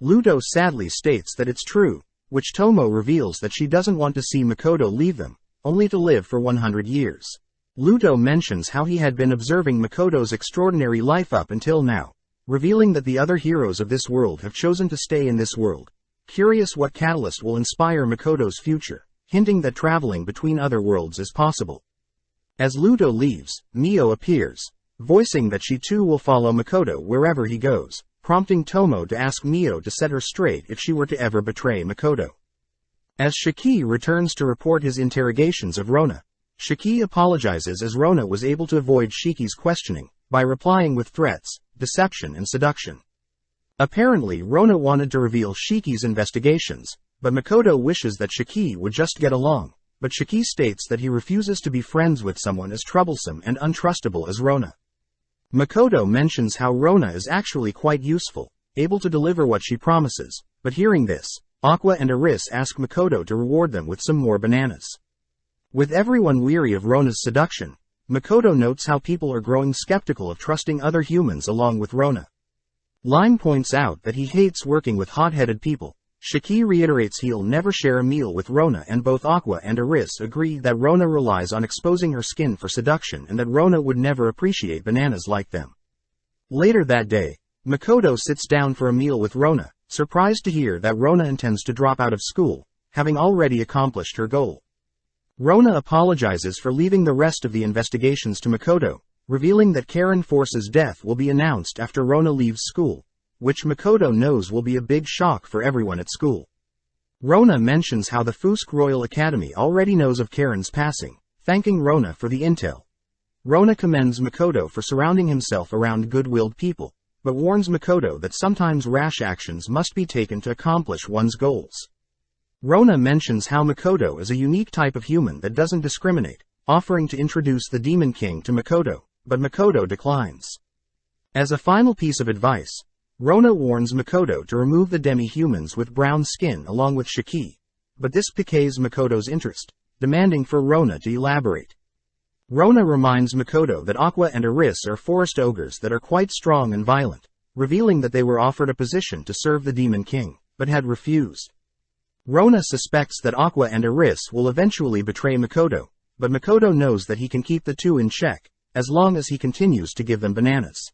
Ludo sadly states that it's true, which Tomo reveals that she doesn't want to see Makoto leave them, only to live for 100 years. Luto mentions how he had been observing Makoto's extraordinary life up until now, revealing that the other heroes of this world have chosen to stay in this world, curious what catalyst will inspire Makoto's future, hinting that traveling between other worlds is possible. As Luto leaves, Mio appears, voicing that she too will follow Makoto wherever he goes, prompting Tomo to ask Mio to set her straight if she were to ever betray Makoto. As Shiki returns to report his interrogations of Rona, Shiki apologizes as Rona was able to avoid Shiki's questioning, by replying with threats, deception and seduction. Apparently Rona wanted to reveal Shiki's investigations, but Makoto wishes that Shiki would just get along, but Shiki states that he refuses to be friends with someone as troublesome and untrustable as Rona. Makoto mentions how Rona is actually quite useful, able to deliver what she promises, but hearing this, Aqua and Aris ask Makoto to reward them with some more bananas. With everyone weary of Rona's seduction, Makoto notes how people are growing skeptical of trusting other humans along with Rona. Lime points out that he hates working with hot-headed people. Shiki reiterates he'll never share a meal with Rona, and both Aqua and Aris agree that Rona relies on exposing her skin for seduction and that Rona would never appreciate bananas like them. Later that day, Makoto sits down for a meal with Rona, surprised to hear that Rona intends to drop out of school, having already accomplished her goal. Rona apologizes for leaving the rest of the investigations to Makoto, revealing that Karen Force's death will be announced after Rona leaves school, which Makoto knows will be a big shock for everyone at school. Rona mentions how the Fusk Royal Academy already knows of Karen's passing, thanking Rona for the intel. Rona commends Makoto for surrounding himself around good-willed people, but warns Makoto that sometimes rash actions must be taken to accomplish one's goals. Rona mentions how Makoto is a unique type of human that doesn't discriminate, offering to introduce the Demon King to Makoto, but Makoto declines. As a final piece of advice, Rona warns Makoto to remove the demi-humans with brown skin along with Shiki, but this piques Makoto's interest, demanding for Rona to elaborate. Rona reminds Makoto that Aqua and Aris are forest ogres that are quite strong and violent, revealing that they were offered a position to serve the Demon King, but had refused. Rona suspects that Aqua and Aris will eventually betray Makoto, but Makoto knows that he can keep the two in check, as long as he continues to give them bananas.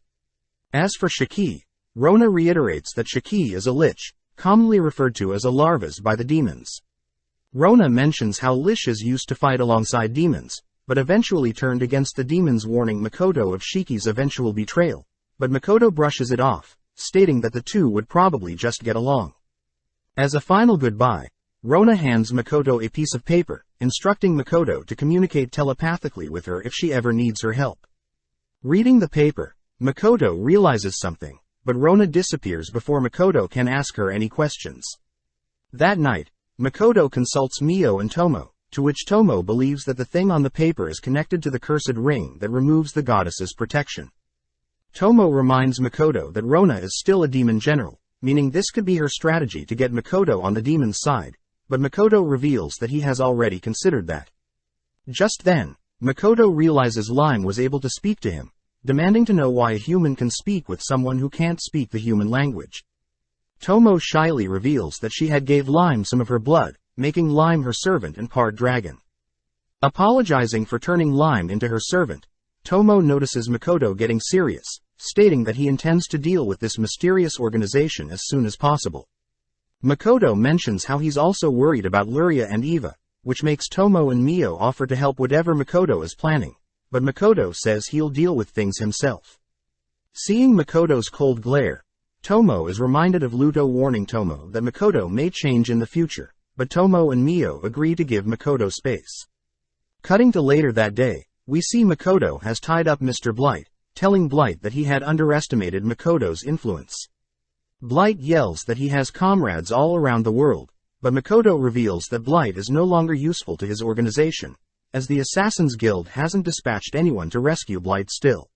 As for Shiki, Rona reiterates that Shiki is a lich, commonly referred to as a larvas by the demons. Rona mentions how liches used to fight alongside demons, but eventually turned against the demons, warning Makoto of Shiki's eventual betrayal, but Makoto brushes it off, stating that the two would probably just get along. As a final goodbye, Rona hands Makoto a piece of paper, instructing Makoto to communicate telepathically with her if she ever needs her help. Reading the paper, Makoto realizes something, but Rona disappears before Makoto can ask her any questions. That night, Makoto consults Mio and Tomo, to which Tomo believes that the thing on the paper is connected to the cursed ring that removes the goddess's protection. Tomo reminds Makoto that Rona is still a demon general, meaning this could be her strategy to get Makoto on the demon's side, but Makoto reveals that he has already considered that. Just then, Makoto realizes Lime was able to speak to him, demanding to know why a human can speak with someone who can't speak the human language. Tomo shyly reveals that she had gave Lime some of her blood, making Lime her servant and part dragon. Apologizing for turning Lime into her servant, Tomo notices Makoto getting serious, stating that he intends to deal with this mysterious organization as soon as possible. Makoto mentions how he's also worried about Luria and Eva, which makes Tomo and Mio offer to help whatever Makoto is planning, but Makoto says he'll deal with things himself. Seeing Makoto's cold glare, Tomo is reminded of Luto warning Tomo that Makoto may change in the future, but Tomo and Mio agree to give Makoto space. Cutting to later that day, we see Makoto has tied up Mr. Blight, telling Blight that he had underestimated Makoto's influence. Blight yells that he has comrades all around the world, but Makoto reveals that Blight is no longer useful to his organization, as the Assassin's Guild hasn't dispatched anyone to rescue Blight still.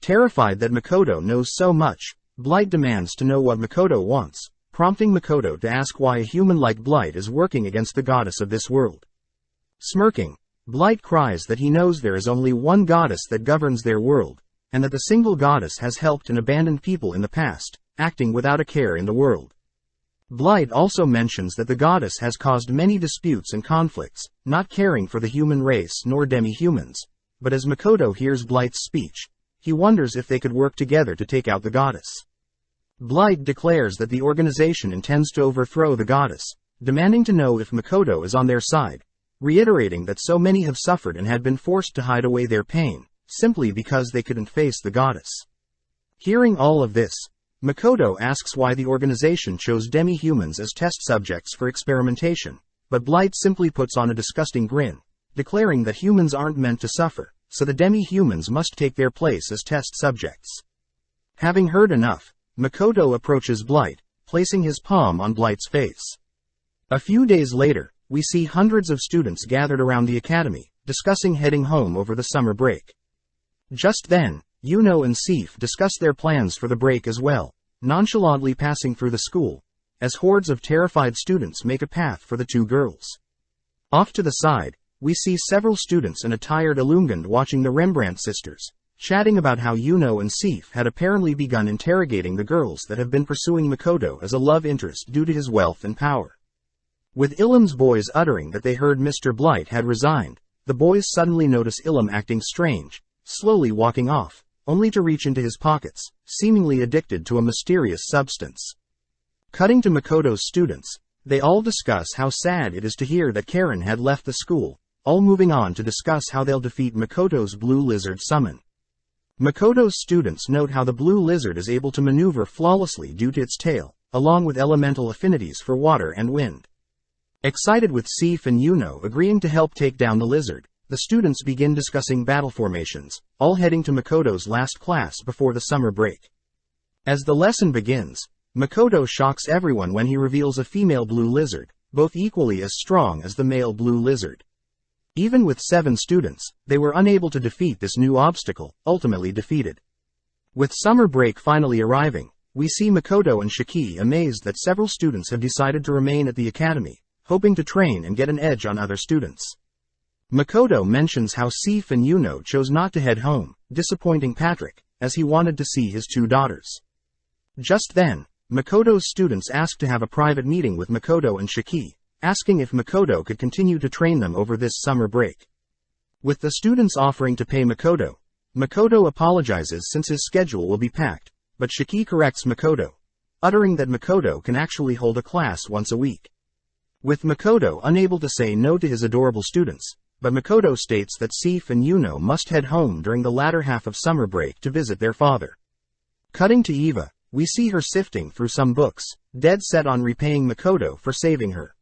Terrified that Makoto knows so much, Blight demands to know what Makoto wants, prompting Makoto to ask why a human like Blight is working against the goddess of this world. Smirking, Blight cries that he knows there is only one goddess that governs their world, and that the single goddess has helped and abandoned people in the past, acting without a care in the world. Blight also mentions that the goddess has caused many disputes and conflicts, not caring for the human race nor demi-humans, but as Makoto hears Blight's speech, he wonders if they could work together to take out the goddess. Blight declares that the organization intends to overthrow the goddess, demanding to know if Makoto is on their side, reiterating that so many have suffered and had been forced to hide away their pain, simply because they couldn't face the goddess. Hearing all of this, Makoto asks why the organization chose demi-humans as test subjects for experimentation, but Blight simply puts on a disgusting grin, declaring that humans aren't meant to suffer, so the demi-humans must take their place as test subjects. Having heard enough, Makoto approaches Blight, placing his palm on Blight's face. A few days later, we see hundreds of students gathered around the academy, discussing heading home over the summer break. Just then, Yuno and Seif discuss their plans for the break as well, nonchalantly passing through the school, as hordes of terrified students make a path for the two girls. Off to the side, we see several students and a tired Illumined watching the Rembrandt sisters, chatting about how Yuno and Seif had apparently begun interrogating the girls that have been pursuing Makoto as a love interest due to his wealth and power. With Ilum's boys uttering that they heard Mr. Blight had resigned, the boys suddenly notice Ilum acting strange, slowly walking off, only to reach into his pockets, seemingly addicted to a mysterious substance. Cutting to Makoto's students, they all discuss how sad it is to hear that Karen had left the school, all moving on to discuss how they'll defeat Makoto's blue lizard summon. Makoto's students note how the blue lizard is able to maneuver flawlessly due to its tail, along with elemental affinities for water and wind. Excited with Seif and Yuno agreeing to help take down the lizard, the students begin discussing battle formations, all heading to Makoto's last class before the summer break. As the lesson begins, Makoto shocks everyone when he reveals a female blue lizard, both equally as strong as the male blue lizard. Even with 7 students, they were unable to defeat this new obstacle, ultimately defeated. With summer break finally arriving, we see Makoto and Shiki amazed that several students have decided to remain at the academy, hoping to train and get an edge on other students. Makoto mentions how Seif and Yuno chose not to head home, disappointing Patrick, as he wanted to see his 2 daughters. Just then, Makoto's students asked to have a private meeting with Makoto and Shiki, asking if Makoto could continue to train them over this summer break. With the students offering to pay Makoto, Makoto apologizes since his schedule will be packed, but Shiki corrects Makoto, uttering that Makoto can actually hold a class once a week. With Makoto unable to say no to his adorable students, but Makoto states that Seif and Yuno must head home during the latter half of summer break to visit their father. Cutting to Eva, we see her sifting through some books, dead set on repaying Makoto for saving her.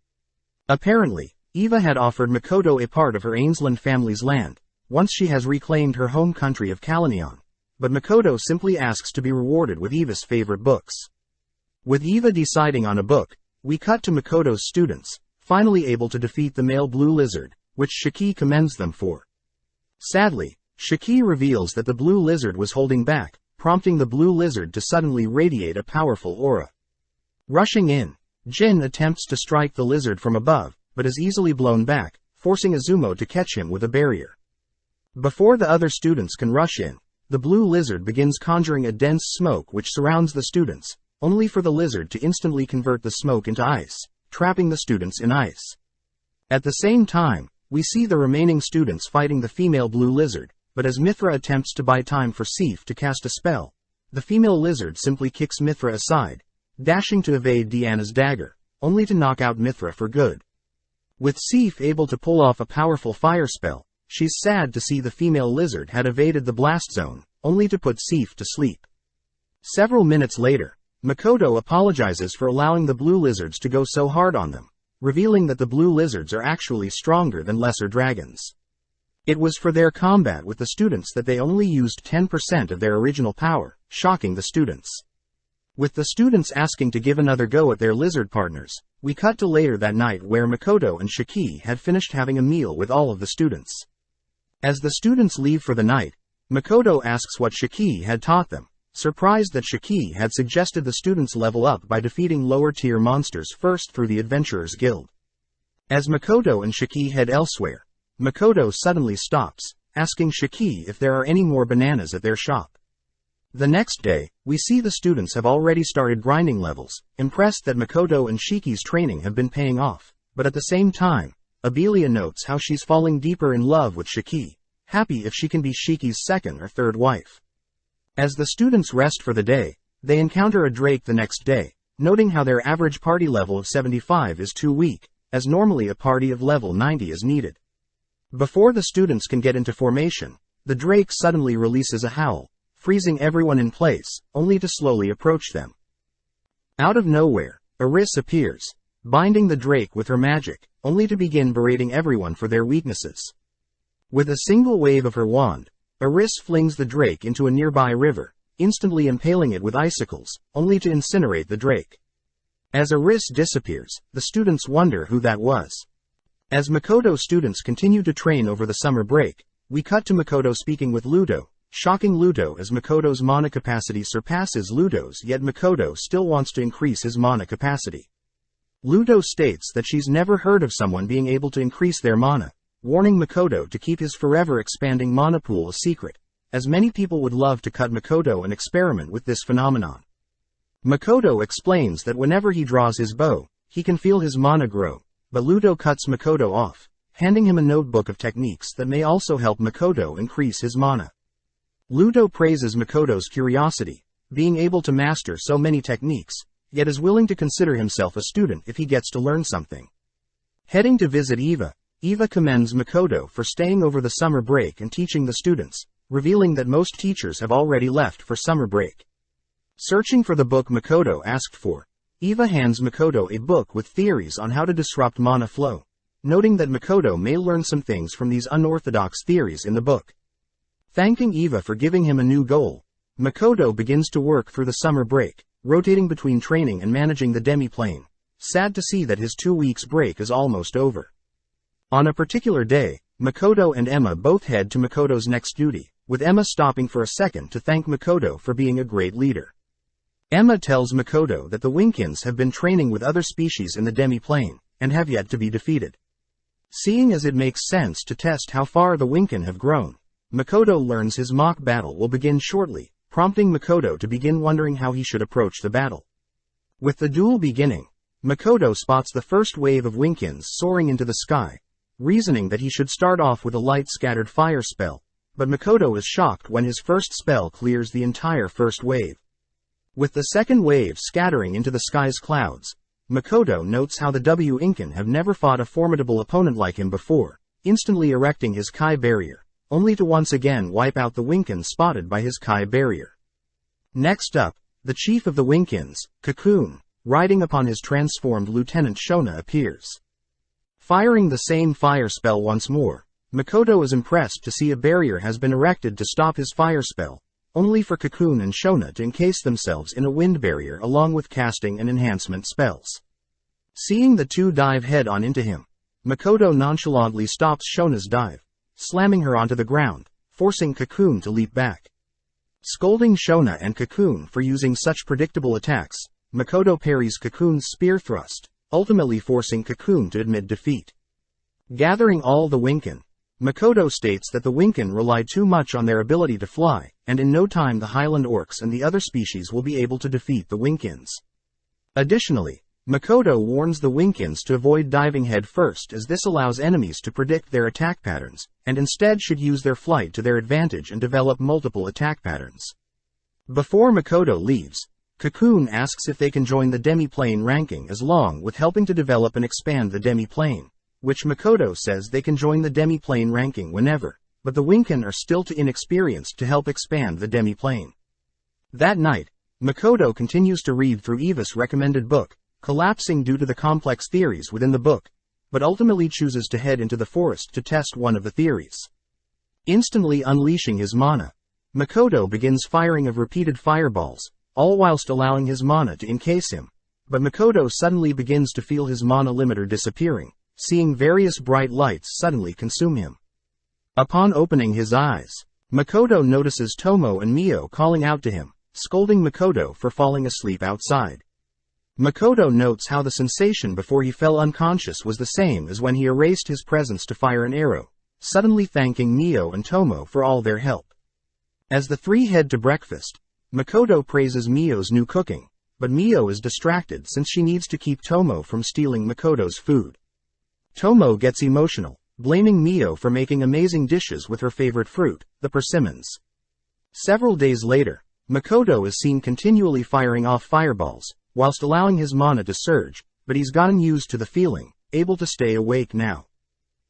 Apparently, Eva had offered Makoto a part of her Ainsland family's land, once she has reclaimed her home country of Kalanion, but Makoto simply asks to be rewarded with Eva's favorite books. With Eva deciding on a book, we cut to Makoto's students, finally able to defeat the male blue lizard, which Shiki commends them for. Sadly, Shiki reveals that the blue lizard was holding back, prompting the blue lizard to suddenly radiate a powerful aura. Rushing in, Jin attempts to strike the lizard from above, but is easily blown back, forcing Izumo to catch him with a barrier. Before the other students can rush in, the blue lizard begins conjuring a dense smoke which surrounds the students, only for the lizard to instantly convert the smoke into ice, trapping the students in ice. At the same time, we see the remaining students fighting the female blue lizard, but as Mithra attempts to buy time for Seif to cast a spell, the female lizard simply kicks Mithra aside, dashing to evade Diana's dagger, only to knock out Mithra for good. With Seif able to pull off a powerful fire spell, she's sad to see the female lizard had evaded the blast zone, only to put Seif to sleep. Several minutes later, Makoto apologizes for allowing the blue lizards to go so hard on them, revealing that the blue lizards are actually stronger than lesser dragons. It was for their combat with the students that they only used 10% of their original power, shocking the students. With the students asking to give another go at their lizard partners, we cut to later that night where Makoto and Shiki had finished having a meal with all of the students. As the students leave for the night, Makoto asks what Shiki had taught them, surprised that Shiki had suggested the students level up by defeating lower-tier monsters first through the Adventurers Guild. As Makoto and Shiki head elsewhere, Makoto suddenly stops, asking Shiki if there are any more bananas at their shop. The next day, we see the students have already started grinding levels, impressed that Makoto and Shiki's training have been paying off, but at the same time, Abelia notes how she's falling deeper in love with Shiki, happy if she can be Shiki's second or third wife. As the students rest for the day, they encounter a Drake the next day, noting how their average party level of 75 is too weak, as normally a party of level 90 is needed. Before the students can get into formation, the Drake suddenly releases a howl, freezing everyone in place, only to slowly approach them. Out of nowhere, Eris appears, binding the Drake with her magic, only to begin berating everyone for their weaknesses. With a single wave of her wand, Eris flings the Drake into a nearby river, instantly impaling it with icicles, only to incinerate the Drake. As Eris disappears, the students wonder who that was. As Makoto students continue to train over the summer break, we cut to Makoto speaking with Ludo, shocking Ludo as Makoto's mana capacity surpasses Ludo's, yet Makoto still wants to increase his mana capacity. Ludo states that she's never heard of someone being able to increase their mana, warning Makoto to keep his forever expanding mana pool a secret, as many people would love to cut Makoto and experiment with this phenomenon. Makoto explains that whenever he draws his bow, he can feel his mana grow, but Ludo cuts Makoto off, handing him a notebook of techniques that may also help Makoto increase his mana. Ludo praises Makoto's curiosity, being able to master so many techniques, yet is willing to consider himself a student if he gets to learn something. Heading to visit Eva, Eva commends Makoto for staying over the summer break and teaching the students, revealing that most teachers have already left for summer break. Searching for the book Makoto asked for, Eva hands Makoto a book with theories on how to disrupt mana flow, noting that Makoto may learn some things from these unorthodox theories in the book. Thanking Eva for giving him a new goal, Makoto begins to work through the summer break, rotating between training and managing the demi-plane, sad to see that his 2 weeks break is almost over. On a particular day, Makoto and Emma both head to Makoto's next duty, with Emma stopping for a second to thank Makoto for being a great leader. Emma tells Makoto that the Winkins have been training with other species in the demi-plane, and have yet to be defeated. Seeing as it makes sense to test how far the Winkin have grown, Makoto learns his mock battle will begin shortly, prompting Makoto to begin wondering how he should approach the battle. With the duel beginning, Makoto spots the first wave of Winkins soaring into the sky, reasoning that he should start off with a light scattered fire spell, but Makoto is shocked when his first spell clears the entire first wave. With the second wave scattering into the sky's clouds, Makoto notes how the Winkin have never fought a formidable opponent like him before, instantly erecting his Kai barrier, only to once again wipe out the Winkins spotted by his Kai barrier. Next up, the chief of the Winkins, Cocoon, riding upon his transformed Lieutenant Shona appears. Firing the same fire spell once more, Makoto is impressed to see a barrier has been erected to stop his fire spell, only for Cocoon and Shona to encase themselves in a wind barrier along with casting and enhancement spells. Seeing the two dive head-on into him, Makoto nonchalantly stops Shona's dive, slamming her onto the ground, forcing Cocoon to leap back. Scolding Shona and Cocoon for using such predictable attacks, Makoto parries Cocoon's spear thrust, ultimately forcing Cocoon to admit defeat. Gathering all the Winkin, Makoto states that the Winkin rely too much on their ability to fly, and in no time the Highland Orcs and the other species will be able to defeat the Winkins. Additionally, Makoto warns the Winkins to avoid diving head first, as this allows enemies to predict their attack patterns, and instead should use their flight to their advantage and develop multiple attack patterns. Before Makoto leaves, Cocoon asks if they can join the demi-plane ranking as long with helping to develop and expand the demi-plane, which Makoto says they can join the demi-plane ranking whenever, but the Winkin are still too inexperienced to help expand the demi-plane. That night, Makoto continues to read through Eva's recommended book, collapsing due to the complex theories within the book, but ultimately chooses to head into the forest to test one of the theories. Instantly unleashing his mana, Makoto begins firing of repeated fireballs, all whilst allowing his mana to encase him, but Makoto suddenly begins to feel his mana limiter disappearing, seeing various bright lights suddenly consume him. Upon opening his eyes, Makoto notices Tomo and Mio calling out to him, scolding Makoto for falling asleep outside. Makoto notes how the sensation before he fell unconscious was the same as when he erased his presence to fire an arrow, suddenly thanking Mio and Tomo for all their help. As the three head to breakfast, Makoto praises Mio's new cooking, but Mio is distracted since she needs to keep Tomo from stealing Makoto's food. Tomo gets emotional, blaming Mio for making amazing dishes with her favorite fruit, the persimmons. Several days later, Makoto is seen continually firing off fireballs, whilst allowing his mana to surge, but he's gotten used to the feeling, able to stay awake now.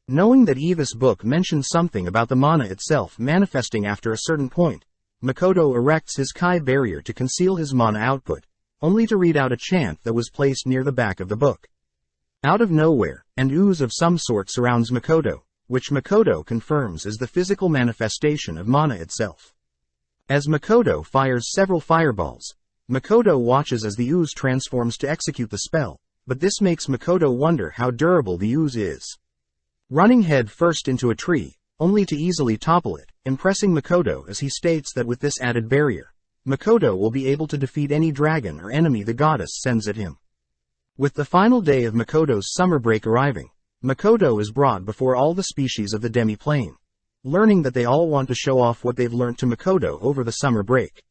Knowing that Eva's book mentions something about the mana itself manifesting after a certain point, Makoto erects his Kai barrier to conceal his mana output, only to read out a chant that was placed near the back of the book. Out of nowhere, an ooze of some sort surrounds Makoto, which Makoto confirms is the physical manifestation of mana itself. As Makoto fires several fireballs, Makoto watches as the ooze transforms to execute the spell, but this makes Makoto wonder how durable the ooze is. Running head first into a tree, only to easily topple it, impressing Makoto as he states that with this added barrier, Makoto will be able to defeat any dragon or enemy the goddess sends at him. With the final day of Makoto's summer break arriving, Makoto is brought before all the species of the demi-plane, learning that they all want to show off what they've learnt to Makoto over the summer break.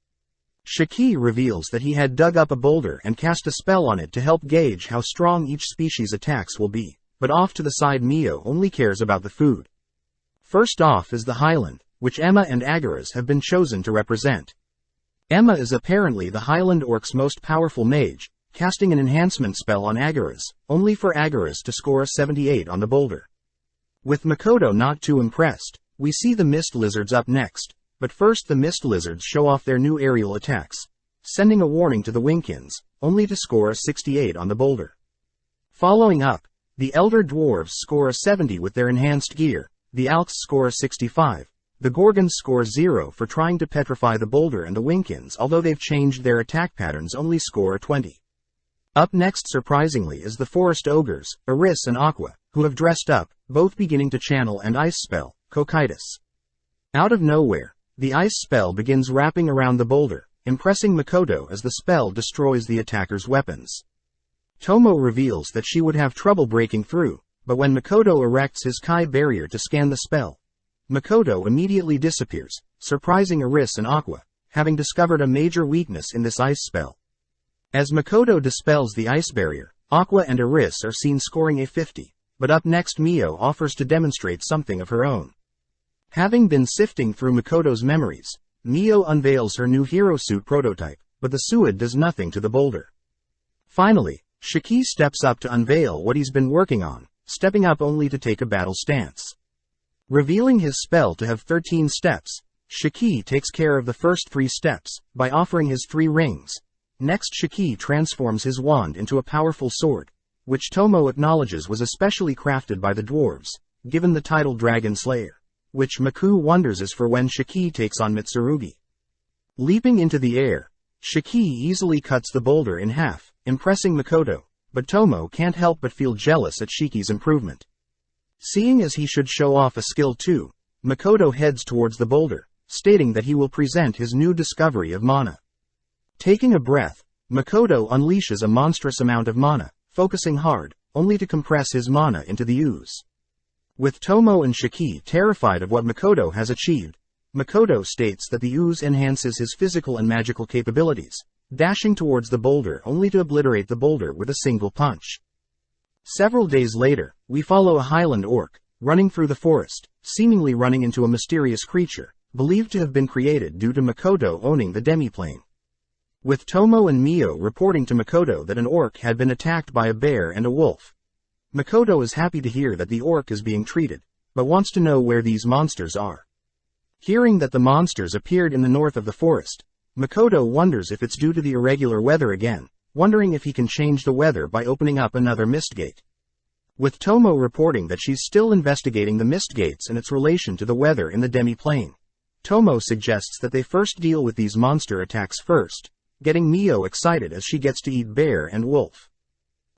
Shiki reveals that he had dug up a boulder and cast a spell on it to help gauge how strong each species' attacks will be, but off to the side Mio only cares about the food. First off is the Highland, which Emma and Agaras have been chosen to represent. Emma is apparently the Highland Orc's most powerful mage, casting an enhancement spell on Agaras, only for Agaras to score a 78 on the boulder. With Makoto not too impressed, we see the Mist Lizards up next, but first the Mist Lizards show off their new aerial attacks, sending a warning to the Winkins, only to score a 68 on the boulder. Following up, the Elder Dwarves score a 70 with their enhanced gear, the Alks score a 65, the Gorgons score 0 for trying to petrify the boulder, and the Winkins, although they've changed their attack patterns, only score a 20. Up next surprisingly is the Forest Ogres, Eris and Aqua, who have dressed up, both beginning to channel an ice spell, Cocytus. Out of nowhere, the ice spell begins wrapping around the boulder, impressing Makoto as the spell destroys the attacker's weapons. Tomo reveals that she would have trouble breaking through, but when Makoto erects his Kai barrier to scan the spell, Makoto immediately disappears, surprising Eris and Aqua, having discovered a major weakness in this ice spell. As Makoto dispels the ice barrier, Aqua and Eris are seen scoring a 50, but up next Mio offers to demonstrate something of her own. Having been sifting through Makoto's memories, Mio unveils her new hero suit prototype, but the suit does nothing to the boulder. Finally, Shiki steps up to unveil what he's been working on, stepping up only to take a battle stance. Revealing his spell to have 13 steps, Shiki takes care of the first 3 steps, by offering his 3 rings. Next Shiki transforms his wand into a powerful sword, which Tomo acknowledges was especially crafted by the dwarves, given the title Dragon Slayer, which Maku wonders is for when Shiki takes on Mitsurugi. Leaping into the air, Shiki easily cuts the boulder in half, impressing Makoto, but Tomo can't help but feel jealous at Shiki's improvement. Seeing as he should show off a skill too, Makoto heads towards the boulder, stating that he will present his new discovery of mana. Taking a breath, Makoto unleashes a monstrous amount of mana, focusing hard, only to compress his mana into the ooze. With Tomo and Shiki terrified of what Makoto has achieved, Makoto states that the ooze enhances his physical and magical capabilities, dashing towards the boulder only to obliterate the boulder with a single punch. Several days later, we follow a Highland orc, running through the forest, seemingly running into a mysterious creature, believed to have been created due to Makoto owning the demi-plane. With Tomo and Mio reporting to Makoto that an orc had been attacked by a bear and a wolf. Makoto is happy to hear that the orc is being treated, but wants to know where these monsters are. Hearing that the monsters appeared in the north of the forest, Makoto wonders if it's due to the irregular weather again, wondering if he can change the weather by opening up another mist gate. With Tomo reporting that she's still investigating the mist gates and its relation to the weather in the demi-plane, Tomo suggests that they first deal with these monster attacks first, getting Mio excited as she gets to eat bear and wolf.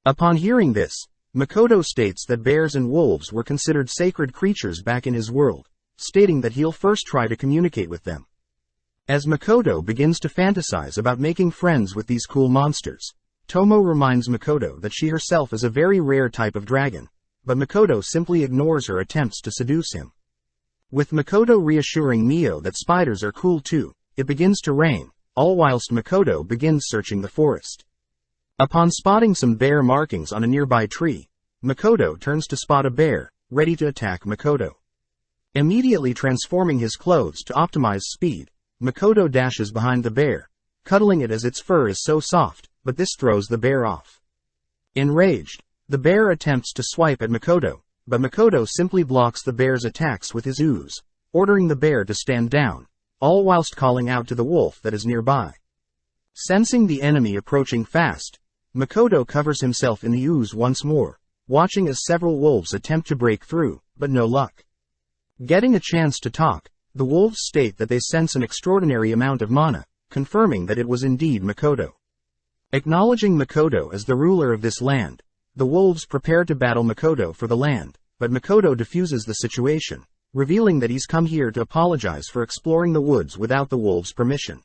Upon hearing this, Makoto states that bears and wolves were considered sacred creatures back in his world, stating that he'll first try to communicate with them. As Makoto begins to fantasize about making friends with these cool monsters, Tomo reminds Makoto that she herself is a very rare type of dragon, but Makoto simply ignores her attempts to seduce him. With Makoto reassuring Mio that spiders are cool too, it begins to rain, all whilst Makoto begins searching the forest. Upon spotting some bear markings on a nearby tree, Makoto turns to spot a bear, ready to attack Makoto. Immediately transforming his clothes to optimize speed, Makoto dashes behind the bear, cuddling it as its fur is so soft, but this throws the bear off. Enraged, the bear attempts to swipe at Makoto, but Makoto simply blocks the bear's attacks with his ooze, ordering the bear to stand down, all whilst calling out to the wolf that is nearby. Sensing the enemy approaching fast, Makoto covers himself in the ooze once more, watching as several wolves attempt to break through, but no luck. Getting a chance to talk, the wolves state that they sense an extraordinary amount of mana, confirming that it was indeed Makoto. Acknowledging Makoto as the ruler of this land, the wolves prepare to battle Makoto for the land, but Makoto diffuses the situation, revealing that he's come here to apologize for exploring the woods without the wolves' permission.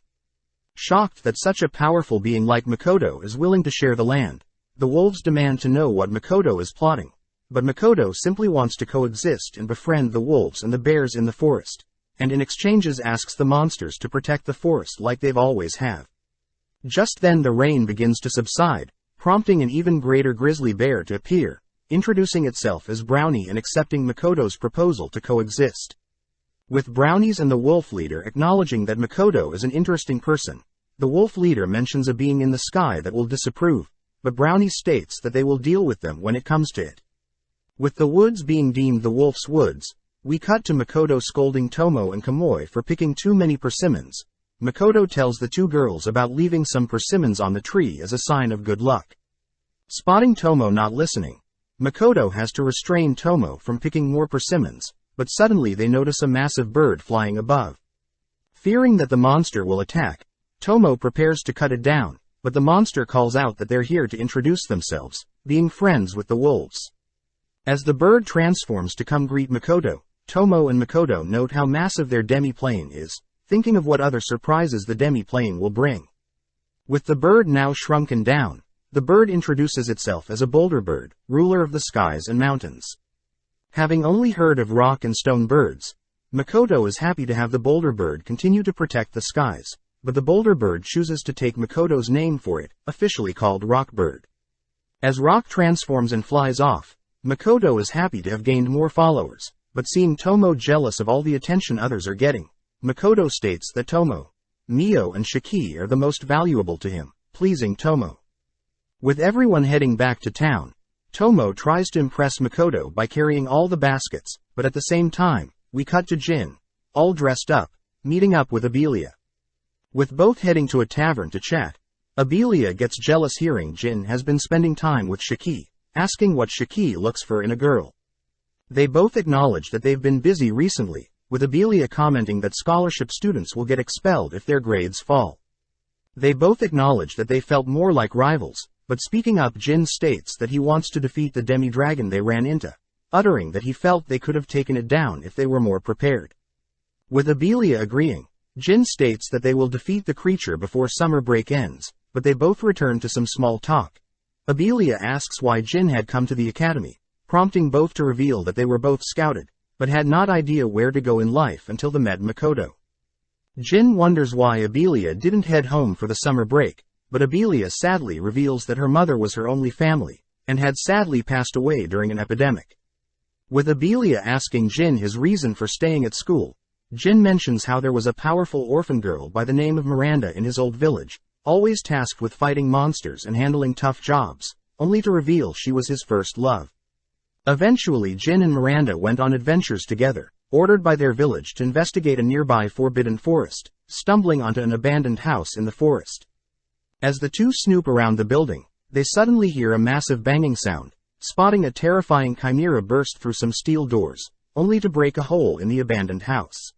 Shocked that such a powerful being like Makoto is willing to share the land, the wolves demand to know what Makoto is plotting, but Makoto simply wants to coexist and befriend the wolves and the bears in the forest, and in exchanges asks the monsters to protect the forest like they've always have. Just then the rain begins to subside, prompting an even greater grizzly bear to appear, introducing itself as Brownie and accepting Makoto's proposal to coexist. With Brownies and the wolf leader acknowledging that Makoto is an interesting person, the wolf leader mentions a being in the sky that will disapprove, but Brownie states that they will deal with them when it comes to it. With the woods being deemed the wolf's woods, we cut to Makoto scolding Tomo and Kamui for picking too many persimmons. Makoto tells the two girls about leaving some persimmons on the tree as a sign of good luck. Spotting Tomo not listening, Makoto has to restrain Tomo from picking more persimmons, but suddenly they notice a massive bird flying above. Fearing that the monster will attack, Tomo prepares to cut it down, but the monster calls out that they're here to introduce themselves, being friends with the wolves. As the bird transforms to come greet Makoto, Tomo and Makoto note how massive their demi-plane is, thinking of what other surprises the demi-plane will bring. With the bird now shrunken down, the bird introduces itself as a boulder bird, ruler of the skies and mountains. Having only heard of rock and stone birds, Makoto is happy to have the boulder bird continue to protect the skies, but the boulder bird chooses to take Makoto's name for it, officially called Rock Bird. As Rock transforms and flies off, Makoto is happy to have gained more followers, but seeing Tomo jealous of all the attention others are getting, Makoto states that Tomo, Mio and Shiki are the most valuable to him, pleasing Tomo. With everyone heading back to town, Tomo tries to impress Makoto by carrying all the baskets, but at the same time, we cut to Jin, all dressed up, meeting up with Abelia. With both heading to a tavern to chat, Abelia gets jealous hearing Jin has been spending time with Shiki, asking what Shiki looks for in a girl. They both acknowledge that they've been busy recently, with Abelia commenting that scholarship students will get expelled if their grades fall. They both acknowledge that they felt more like rivals, but speaking up Jin states that he wants to defeat the demi-dragon they ran into, uttering that he felt they could have taken it down if they were more prepared. With Abelia agreeing, Jin states that they will defeat the creature before summer break ends, but they both return to some small talk. Abelia asks why Jin had come to the academy, prompting both to reveal that they were both scouted, but had not idea where to go in life until they met Makoto. Jin wonders why Abelia didn't head home for the summer break, but Abelia sadly reveals that her mother was her only family, and had sadly passed away during an epidemic. With Abelia asking Jin his reason for staying at school, Jin mentions how there was a powerful orphan girl by the name of Miranda in his old village, always tasked with fighting monsters and handling tough jobs, only to reveal she was his first love. Eventually Jin and Miranda went on adventures together, ordered by their village to investigate a nearby forbidden forest, stumbling onto an abandoned house in the forest. As the two snoop around the building, they suddenly hear a massive banging sound, spotting a terrifying chimera burst through some steel doors, only to break a hole in the abandoned house.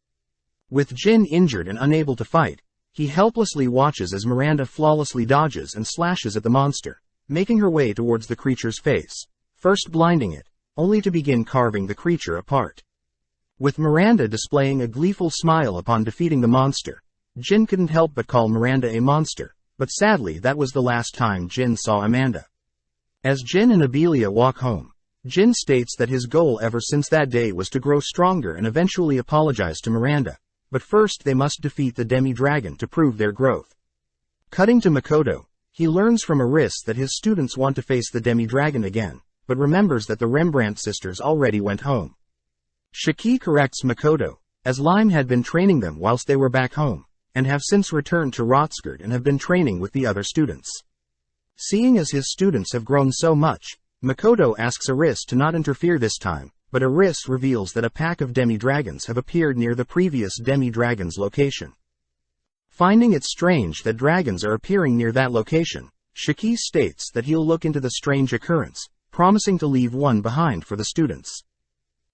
With Jin injured and unable to fight, he helplessly watches as Miranda flawlessly dodges and slashes at the monster, making her way towards the creature's face, first blinding it, only to begin carving the creature apart. With Miranda displaying a gleeful smile upon defeating the monster, Jin couldn't help but call Miranda a monster, but sadly that was the last time Jin saw Amanda. As Jin and Abelia walk home, Jin states that his goal ever since that day was to grow stronger and eventually apologize to Miranda, but first they must defeat the demi-dragon to prove their growth. Cutting to Makoto, he learns from Aris that his students want to face the demi-dragon again, but remembers that the Rembrandt sisters already went home. Shiki corrects Makoto, as Lime had been training them whilst they were back home, and have since returned to Rotskirt and have been training with the other students. Seeing as his students have grown so much, Makoto asks Aris to not interfere this time, but Aris reveals that a pack of demi-dragons have appeared near the previous demi-dragon's location. Finding it strange that dragons are appearing near that location, Shiki states that he'll look into the strange occurrence, promising to leave one behind for the students.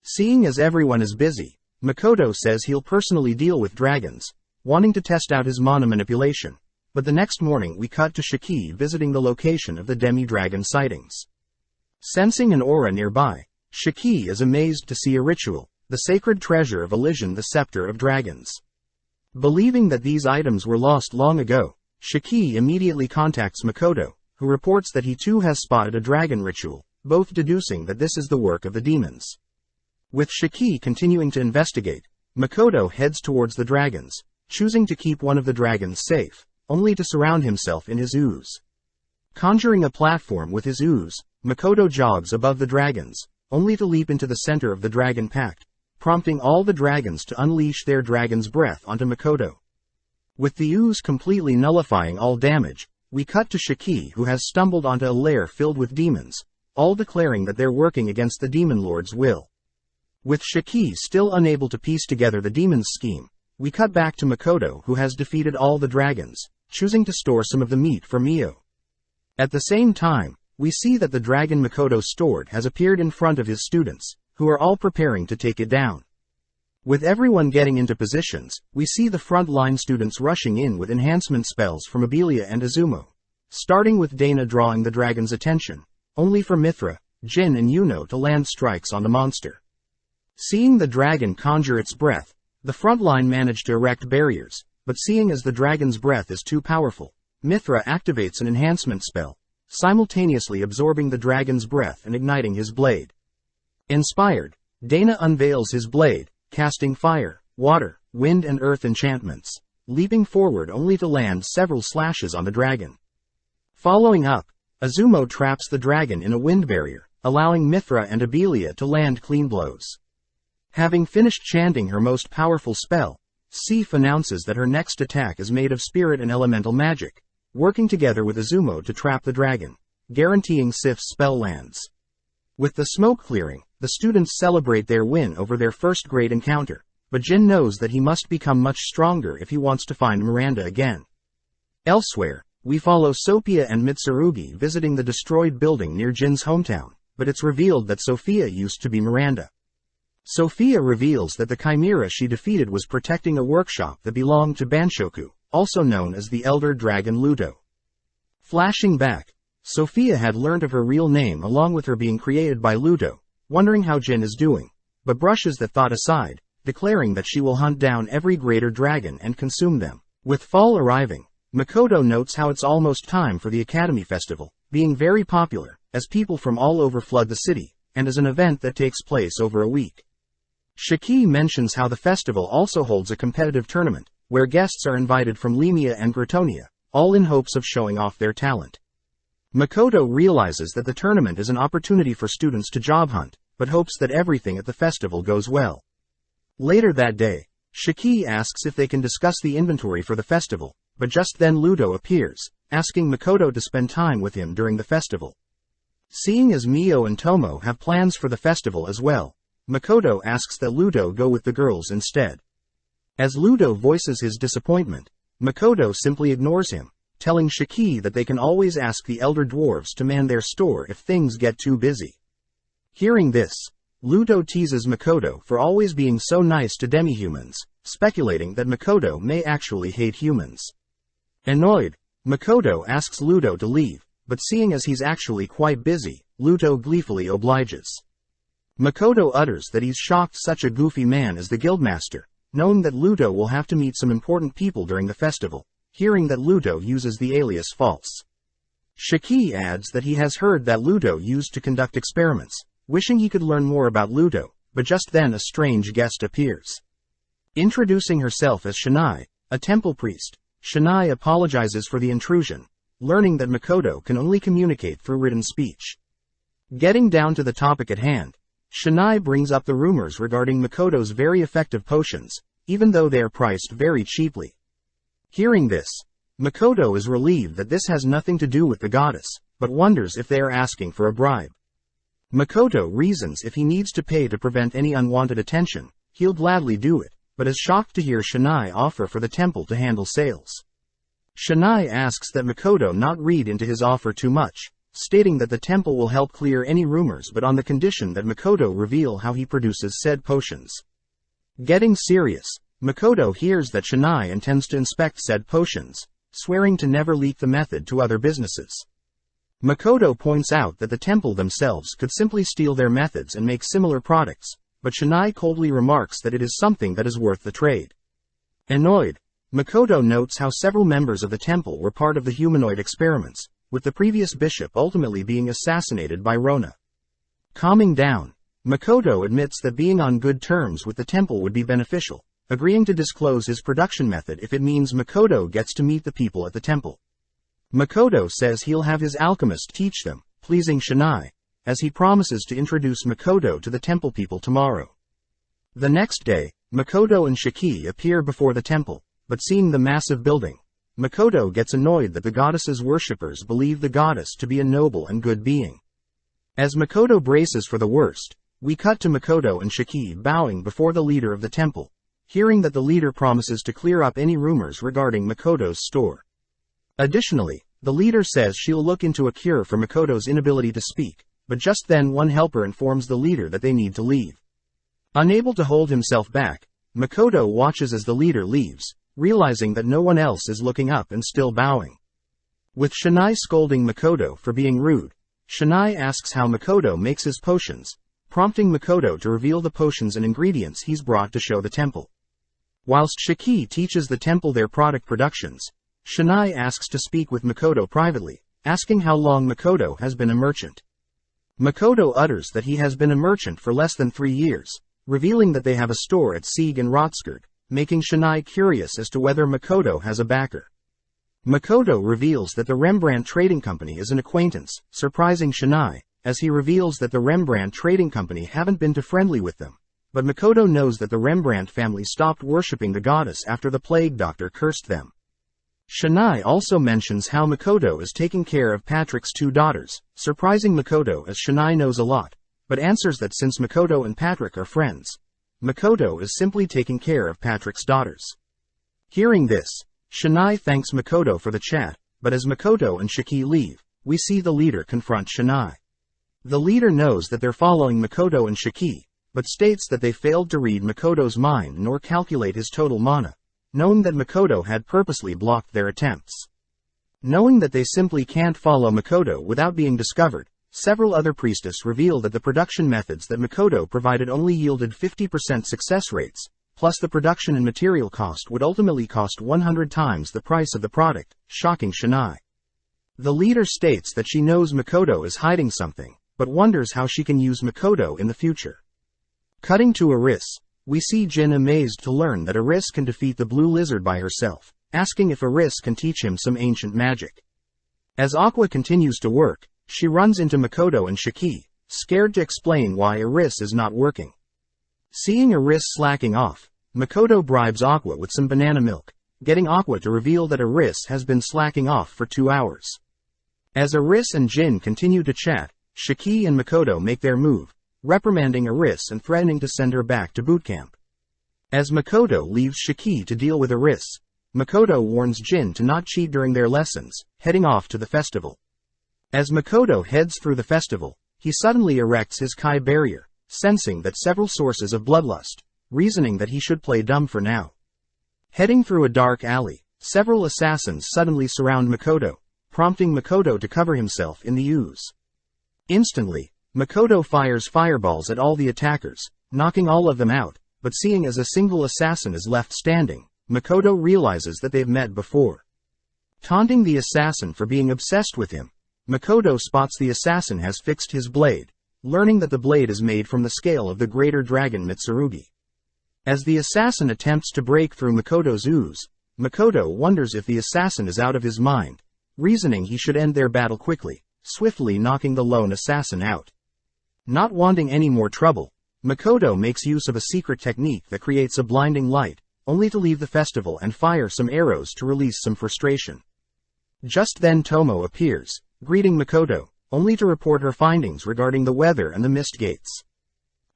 Seeing as everyone is busy, Makoto says he'll personally deal with dragons, wanting to test out his mana manipulation, but the next morning we cut to Shiki visiting the location of the demi-dragon sightings. Sensing an aura nearby, Shiki is amazed to see a ritual, the sacred treasure of Elysian, the Scepter of Dragons. Believing that these items were lost long ago, Shiki immediately contacts Makoto, who reports that he too has spotted a dragon ritual, both deducing that this is the work of the demons. With Shiki continuing to investigate, Makoto heads towards the dragons, choosing to keep one of the dragons safe, only to surround himself in his ooze. Conjuring a platform with his ooze, Makoto jogs above the dragons, only to leap into the center of the dragon pact, prompting all the dragons to unleash their dragon's breath onto Makoto. With the ooze completely nullifying all damage, we cut to Shiki, who has stumbled onto a lair filled with demons, all declaring that they're working against the Demon Lord's will. With Shiki still unable to piece together the demon's scheme, we cut back to Makoto, who has defeated all the dragons, choosing to store some of the meat for Mio. At the same time, we see that the dragon Makoto stored has appeared in front of his students, who are all preparing to take it down. With everyone getting into positions, we see the front-line students rushing in with enhancement spells from Abelia and Izumo, starting with Dana drawing the dragon's attention, only for Mithra, Jin and Yuno to land strikes on the monster. Seeing the dragon conjure its breath, the front line managed to erect barriers, but seeing as the dragon's breath is too powerful, Mithra activates an enhancement spell, simultaneously absorbing the dragon's breath and igniting his blade. Inspired, Dana unveils his blade, casting fire, water, wind and earth enchantments, leaping forward only to land several slashes on the dragon. Following up, Izumo traps the dragon in a wind barrier, allowing Mithra and Abelia to land clean blows. Having finished chanting her most powerful spell, Sif announces that her next attack is made of spirit and elemental magic, working together with Izumo to trap the dragon, guaranteeing Sif's spell lands. With the smoke clearing, the students celebrate their win over their first great encounter, but Jin knows that he must become much stronger if he wants to find Miranda again. Elsewhere, we follow Sophia and Mitsurugi visiting the destroyed building near Jin's hometown, but it's revealed that Sophia used to be Miranda. Sophia reveals that the chimera she defeated was protecting a workshop that belonged to Banshoku, also known as the Elder Dragon Ludo. Flashing back, Sophia had learned of her real name along with her being created by Ludo, wondering how Jin is doing, but brushes that thought aside, declaring that she will hunt down every greater dragon and consume them. With fall arriving, Makoto notes how it's almost time for the Academy Festival, being very popular, as people from all over flood the city, and as an event that takes place over a week. Shiki mentions how the festival also holds a competitive tournament, where guests are invited from Lemia and Gratonia, all in hopes of showing off their talent. Makoto realizes that the tournament is an opportunity for students to job hunt, but hopes that everything at the festival goes well. Later that day, Shiki asks if they can discuss the inventory for the festival, but just then Ludo appears, asking Makoto to spend time with him during the festival. Seeing as Mio and Tomo have plans for the festival as well, Makoto asks that Ludo go with the girls instead. As Ludo voices his disappointment, Makoto simply ignores him, telling Shiki that they can always ask the elder dwarves to man their store if things get too busy. Hearing this, Ludo teases Makoto for always being so nice to demi-humans, speculating that Makoto may actually hate humans. Annoyed, Makoto asks Ludo to leave, but seeing as he's actually quite busy, Ludo gleefully obliges. Makoto utters that he's shocked such a goofy man as the guildmaster, knowing that Ludo will have to meet some important people during the festival, hearing that Ludo uses the alias False. Shiki adds that he has heard that Ludo used to conduct experiments, wishing he could learn more about Ludo, but just then a strange guest appears. Introducing herself as Shinai, a temple priest, Shinai apologizes for the intrusion, learning that Makoto can only communicate through written speech. Getting down to the topic at hand, Shinai brings up the rumors regarding Makoto's very effective potions, even though they are priced very cheaply. Hearing this, Makoto is relieved that this has nothing to do with the goddess, but wonders if they are asking for a bribe. Makoto reasons if he needs to pay to prevent any unwanted attention, he'll gladly do it, but is shocked to hear Shinai offer for the temple to handle sales. Shinai asks that Makoto not read into his offer too much, stating that the temple will help clear any rumors but on the condition that Makoto reveal how he produces said potions. Getting serious, Makoto hears that Shinai intends to inspect said potions, swearing to never leak the method to other businesses. Makoto points out that the temple themselves could simply steal their methods and make similar products, but Shinai coldly remarks that it is something that is worth the trade. Annoyed, Makoto notes how several members of the temple were part of the humanoid experiments, with the previous bishop ultimately being assassinated by Rona. Calming down, Makoto admits that being on good terms with the temple would be beneficial, agreeing to disclose his production method if it means Makoto gets to meet the people at the temple. Makoto says he'll have his alchemist teach them, pleasing Shinai, as he promises to introduce Makoto to the temple people tomorrow. The next day, Makoto and Shiki appear before the temple, but seeing the massive building, Makoto gets annoyed that the goddess's worshippers believe the goddess to be a noble and good being. As Makoto braces for the worst, we cut to Makoto and Shiki bowing before the leader of the temple, hearing that the leader promises to clear up any rumors regarding Makoto's store. Additionally, the leader says she'll look into a cure for Makoto's inability to speak, but just then one helper informs the leader that they need to leave. Unable to hold himself back, Makoto watches as the leader leaves, realizing that no one else is looking up and still bowing. With Shinai scolding Makoto for being rude, Shinai asks how Makoto makes his potions, prompting Makoto to reveal the potions and ingredients he's brought to show the temple. Whilst Shiki teaches the temple their product productions, Shinai asks to speak with Makoto privately, asking how long Makoto has been a merchant. Makoto utters that he has been a merchant for less than 3 years, revealing that they have a store at Sieg and Rotskird, making Shinai curious as to whether Makoto has a backer. Makoto reveals that the Rembrandt Trading Company is an acquaintance, surprising Shinai, as he reveals that the Rembrandt Trading Company haven't been too friendly with them, but Makoto knows that the Rembrandt family stopped worshipping the goddess after the plague doctor cursed them. Shinai also mentions how Makoto is taking care of Patrick's 2 daughters, surprising Makoto as Shinai knows a lot, but answers that since Makoto and Patrick are friends, Makoto is simply taking care of Patrick's daughters. Hearing this, Shinai thanks Makoto for the chat, but as Makoto and Shiki leave, we see the leader confront Shinai. The leader knows that they're following Makoto and Shiki, but states that they failed to read Makoto's mind nor calculate his total mana, knowing that Makoto had purposely blocked their attempts. Knowing that they simply can't follow Makoto without being discovered, several other priestess reveal that the production methods that Makoto provided only yielded 50% success rates, plus the production and material cost would ultimately cost 100 times the price of the product, shocking Shinai. The leader states that she knows Makoto is hiding something, but wonders how she can use Makoto in the future. Cutting to Eris, we see Jin amazed to learn that Eris can defeat the blue lizard by herself, asking if Eris can teach him some ancient magic. As Aqua continues to work, she runs into Makoto and Shiki, scared to explain why Eris is not working. Seeing Eris slacking off, Makoto bribes Aqua with some banana milk, getting Aqua to reveal that Eris has been slacking off for 2 hours. As Eris and Jin continue to chat, Shiki and Makoto make their move, reprimanding Eris and threatening to send her back to boot camp. As Makoto leaves Shiki to deal with Eris, Makoto warns Jin to not cheat during their lessons, heading off to the festival. As Makoto heads through the festival, he suddenly erects his Kai barrier, sensing that several sources of bloodlust, reasoning that he should play dumb for now. Heading through a dark alley, several assassins suddenly surround Makoto, prompting Makoto to cover himself in the ooze. Instantly, Makoto fires fireballs at all the attackers, knocking all of them out, but seeing as a single assassin is left standing, Makoto realizes that they've met before. Taunting the assassin for being obsessed with him, Makoto spots the assassin has fixed his blade, learning that the blade is made from the scale of the greater dragon Mitsurugi. As the assassin attempts to break through Makoto's ooze, Makoto wonders if the assassin is out of his mind, reasoning he should end their battle quickly, swiftly knocking the lone assassin out. Not wanting any more trouble, Makoto makes use of a secret technique that creates a blinding light, only to leave the festival and fire some arrows to release some frustration. Just then Tomo appears, greeting Makoto, only to report her findings regarding the weather and the mist gates.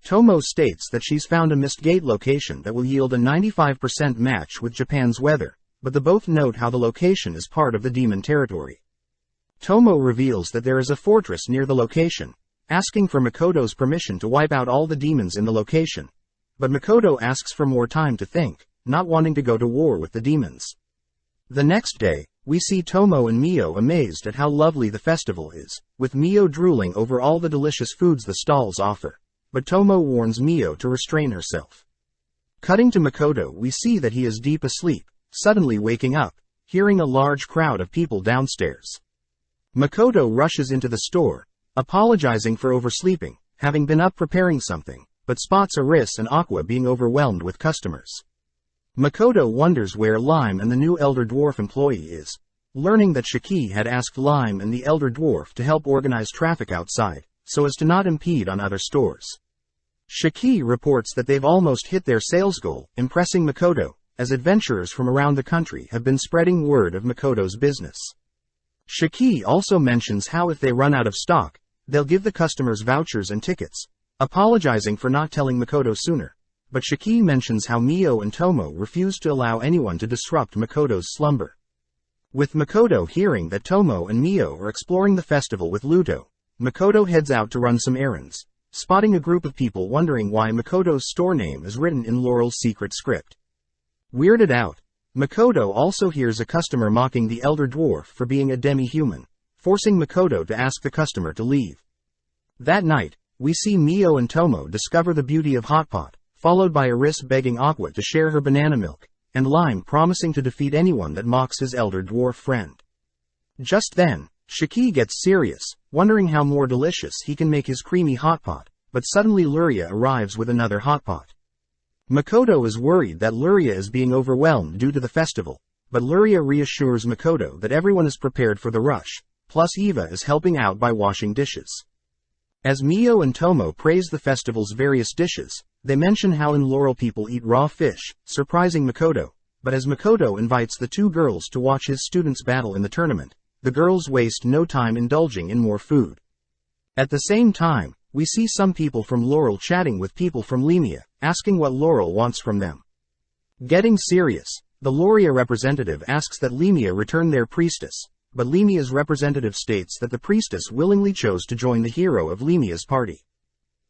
Tomo states that she's found a mist gate location that will yield a 95% match with Japan's weather, but the both note how the location is part of the demon territory. Tomo reveals that there is a fortress near the location, asking for Makoto's permission to wipe out all the demons in the location. But Makoto asks for more time to think, not wanting to go to war with the demons. The next day, we see Tomo and Mio amazed at how lovely the festival is, with Mio drooling over all the delicious foods the stalls offer. But Tomo warns Mio to restrain herself. Cutting to Makoto, we see that he is deep asleep, suddenly waking up, hearing a large crowd of people downstairs. Makoto rushes into the store, apologizing for oversleeping, having been up preparing something, but spots Aris and Aqua being overwhelmed with customers. Makoto wonders where Lime and the new Elder Dwarf employee is, learning that Shiki had asked Lime and the Elder Dwarf to help organize traffic outside, so as to not impede on other stores. Shiki reports that they've almost hit their sales goal, impressing Makoto, as adventurers from around the country have been spreading word of Makoto's business. Shiki also mentions how if they run out of stock, they'll give the customers vouchers and tickets, apologizing for not telling Makoto sooner. But Shiki mentions how Mio and Tomo refuse to allow anyone to disrupt Makoto's slumber. With Makoto hearing that Tomo and Mio are exploring the festival with Luto, Makoto heads out to run some errands, spotting a group of people wondering why Makoto's store name is written in Laurel's secret script. Weirded out, Makoto also hears a customer mocking the Elder Dwarf for being a demi-human, forcing Makoto to ask the customer to leave. That night, we see Mio and Tomo discover the beauty of Hot Pot, followed by Aris begging Aqua to share her banana milk, and Lime promising to defeat anyone that mocks his Elder Dwarf friend. Just then, Shiki gets serious, wondering how more delicious he can make his creamy Hot Pot, but suddenly Luria arrives with another Hot Pot. Makoto is worried that Luria is being overwhelmed due to the festival, but Luria reassures Makoto that everyone is prepared for the rush, plus Eva is helping out by washing dishes. As Mio and Tomo praise the festival's various dishes, they mention how in Laurel people eat raw fish, surprising Makoto, but as Makoto invites the two girls to watch his students battle in the tournament, the girls waste no time indulging in more food. At the same time, we see some people from Laurel chatting with people from Lemia, asking what Laurel wants from them. Getting serious, the Luria representative asks that Lemia return their priestess, but Lemia's representative states that the priestess willingly chose to join the hero of Lemia's party.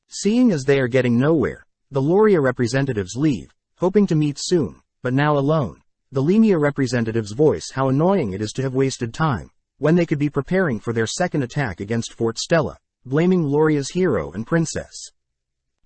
Seeing as they are getting nowhere, the Luria representatives leave, hoping to meet soon, but now alone. The Lemia representatives voice how annoying it is to have wasted time, when they could be preparing for their second attack against Fort Stella, blaming Luria's hero and princess.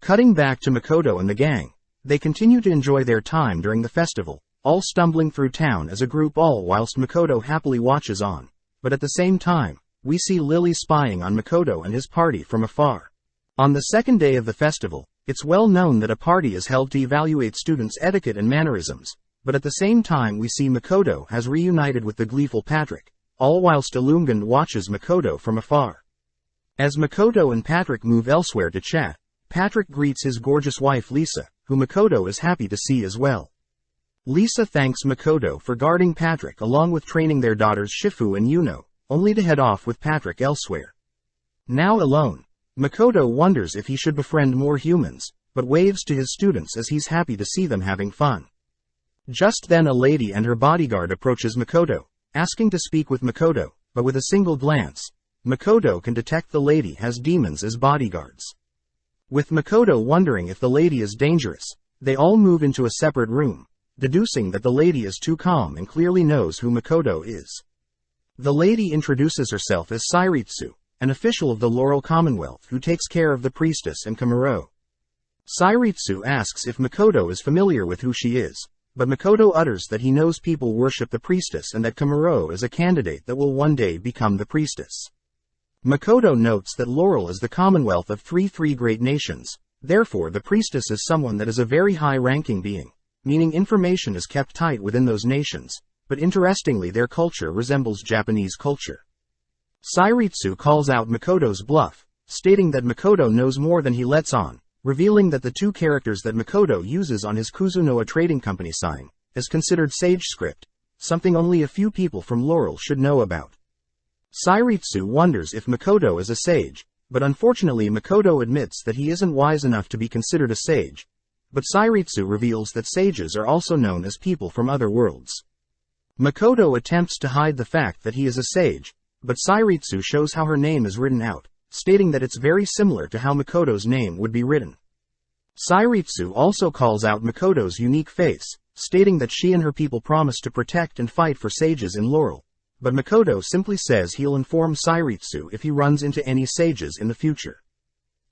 Cutting back to Makoto and the gang, they continue to enjoy their time during the festival, all stumbling through town as a group all whilst Makoto happily watches on. But at the same time, we see Lily spying on Makoto and his party from afar. On the second day of the festival, it's well known that a party is held to evaluate students' etiquette and mannerisms, but at the same time we see Makoto has reunited with the gleeful Patrick, all whilst Illumgand watches Makoto from afar. As Makoto and Patrick move elsewhere to chat, Patrick greets his gorgeous wife Lisa, who Makoto is happy to see as well. Lisa thanks Makoto for guarding Patrick along with training their daughters Shifu and Yuno, only to head off with Patrick elsewhere. Now alone, Makoto wonders if he should befriend more humans, but waves to his students as he's happy to see them having fun. Just then a lady and her bodyguard approaches Makoto, asking to speak with Makoto, but with a single glance, Makoto can detect the lady has demons as bodyguards. With Makoto wondering if the lady is dangerous, they all move into a separate room, deducing that the lady is too calm and clearly knows who Makoto is. The lady introduces herself as Sairitsu, an official of the Laurel Commonwealth who takes care of the priestess and Kamuro. Sairitsu asks if Makoto is familiar with who she is, but Makoto utters that he knows people worship the priestess and that Kamuro is a candidate that will one day become the priestess. Makoto notes that Laurel is the commonwealth of three great nations, therefore the priestess is someone that is a very high-ranking being, meaning information is kept tight within those nations, but interestingly their culture resembles Japanese culture. Sairitsu calls out Makoto's bluff, stating that Makoto knows more than he lets on, revealing that the two characters that Makoto uses on his Kuzunoa trading company sign is considered sage script, something only a few people from Laurel should know about. Sairitsu wonders if Makoto is a sage, but unfortunately Makoto admits that he isn't wise enough to be considered a sage. But Sairitsu reveals that sages are also known as people from other worlds. Makoto attempts to hide the fact that he is a sage, but Sairitsu shows how her name is written out, stating that it's very similar to how Makoto's name would be written. Sairitsu also calls out Makoto's unique face, stating that she and her people promise to protect and fight for sages in Laurel. But Makoto simply says he'll inform Sairitsu if he runs into any sages in the future.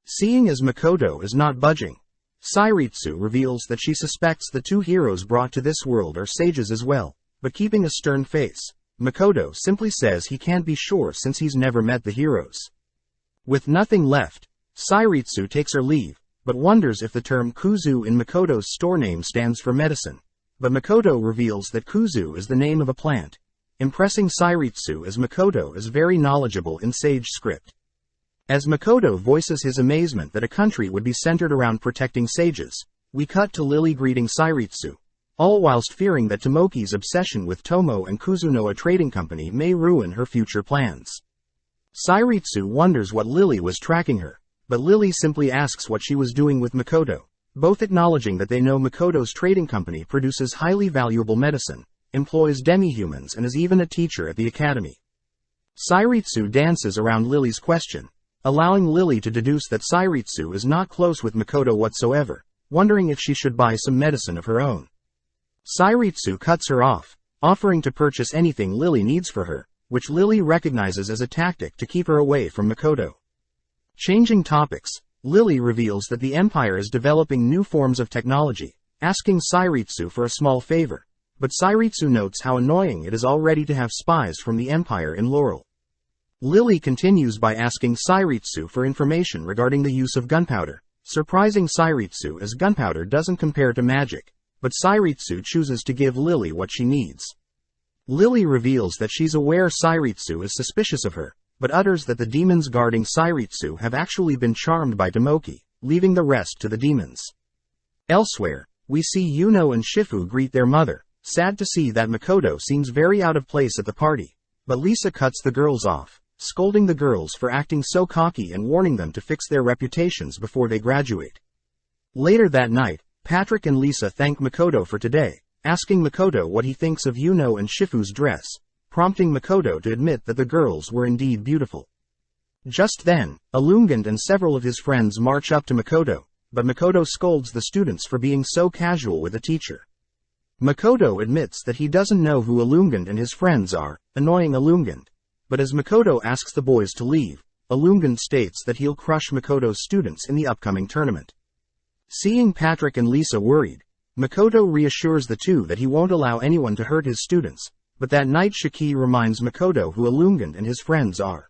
Seeing as Makoto is not budging, Sairitsu reveals that she suspects the two heroes brought to this world are sages as well, but keeping a stern face, Makoto simply says he can't be sure since he's never met the heroes. With nothing left, Sairitsu takes her leave, but wonders if the term Kuzu in Makoto's store name stands for medicine. But Makoto reveals that Kuzu is the name of a plant, impressing Sairitsu as Makoto is very knowledgeable in sage script. As Makoto voices his amazement that a country would be centered around protecting sages, we cut to Lily greeting Sairitsu, all whilst fearing that Tomoki's obsession with Tomo and Kuzunoa Trading Company may ruin her future plans. Sairitsu wonders what Lily was tracking her, but Lily simply asks what she was doing with Makoto, both acknowledging that they know Makoto's trading company produces highly valuable medicine, employs demi-humans and is even a teacher at the academy. Sairitsu dances around Lily's question, allowing Lily to deduce that Sairitsu is not close with Makoto whatsoever, wondering if she should buy some medicine of her own. Sairitsu cuts her off, offering to purchase anything Lily needs for her, which Lily recognizes as a tactic to keep her away from Makoto. Changing topics, Lily reveals that the Empire is developing new forms of technology, asking Sairitsu for a small favor, but Sairitsu notes how annoying it is already to have spies from the Empire in Laurel. Lily continues by asking Sairitsu for information regarding the use of gunpowder, surprising Sairitsu as gunpowder doesn't compare to magic, but Sairitsu chooses to give Lily what she needs. Lily reveals that she's aware Sairitsu is suspicious of her, but utters that the demons guarding Sairitsu have actually been charmed by Tomoki, leaving the rest to the demons. Elsewhere, we see Yuno and Shifu greet their mother, sad to see that Makoto seems very out of place at the party, but Lisa cuts the girls off, scolding the girls for acting so cocky and warning them to fix their reputations before they graduate. Later that night, Patrick and Lisa thank Makoto for today, asking Makoto what he thinks of Yuno and Shifu's dress, prompting Makoto to admit that the girls were indeed beautiful. Just then, Illumgand and several of his friends march up to Makoto, but Makoto scolds the students for being so casual with a teacher. Makoto admits that he doesn't know who Illumgand and his friends are, annoying Illumgand. But as Makoto asks the boys to leave, Illumgand states that he'll crush Makoto's students in the upcoming tournament. Seeing Patrick and Lisa worried, Makoto reassures the two that he won't allow anyone to hurt his students, but that night Shiki reminds Makoto who Illumgand and his friends are.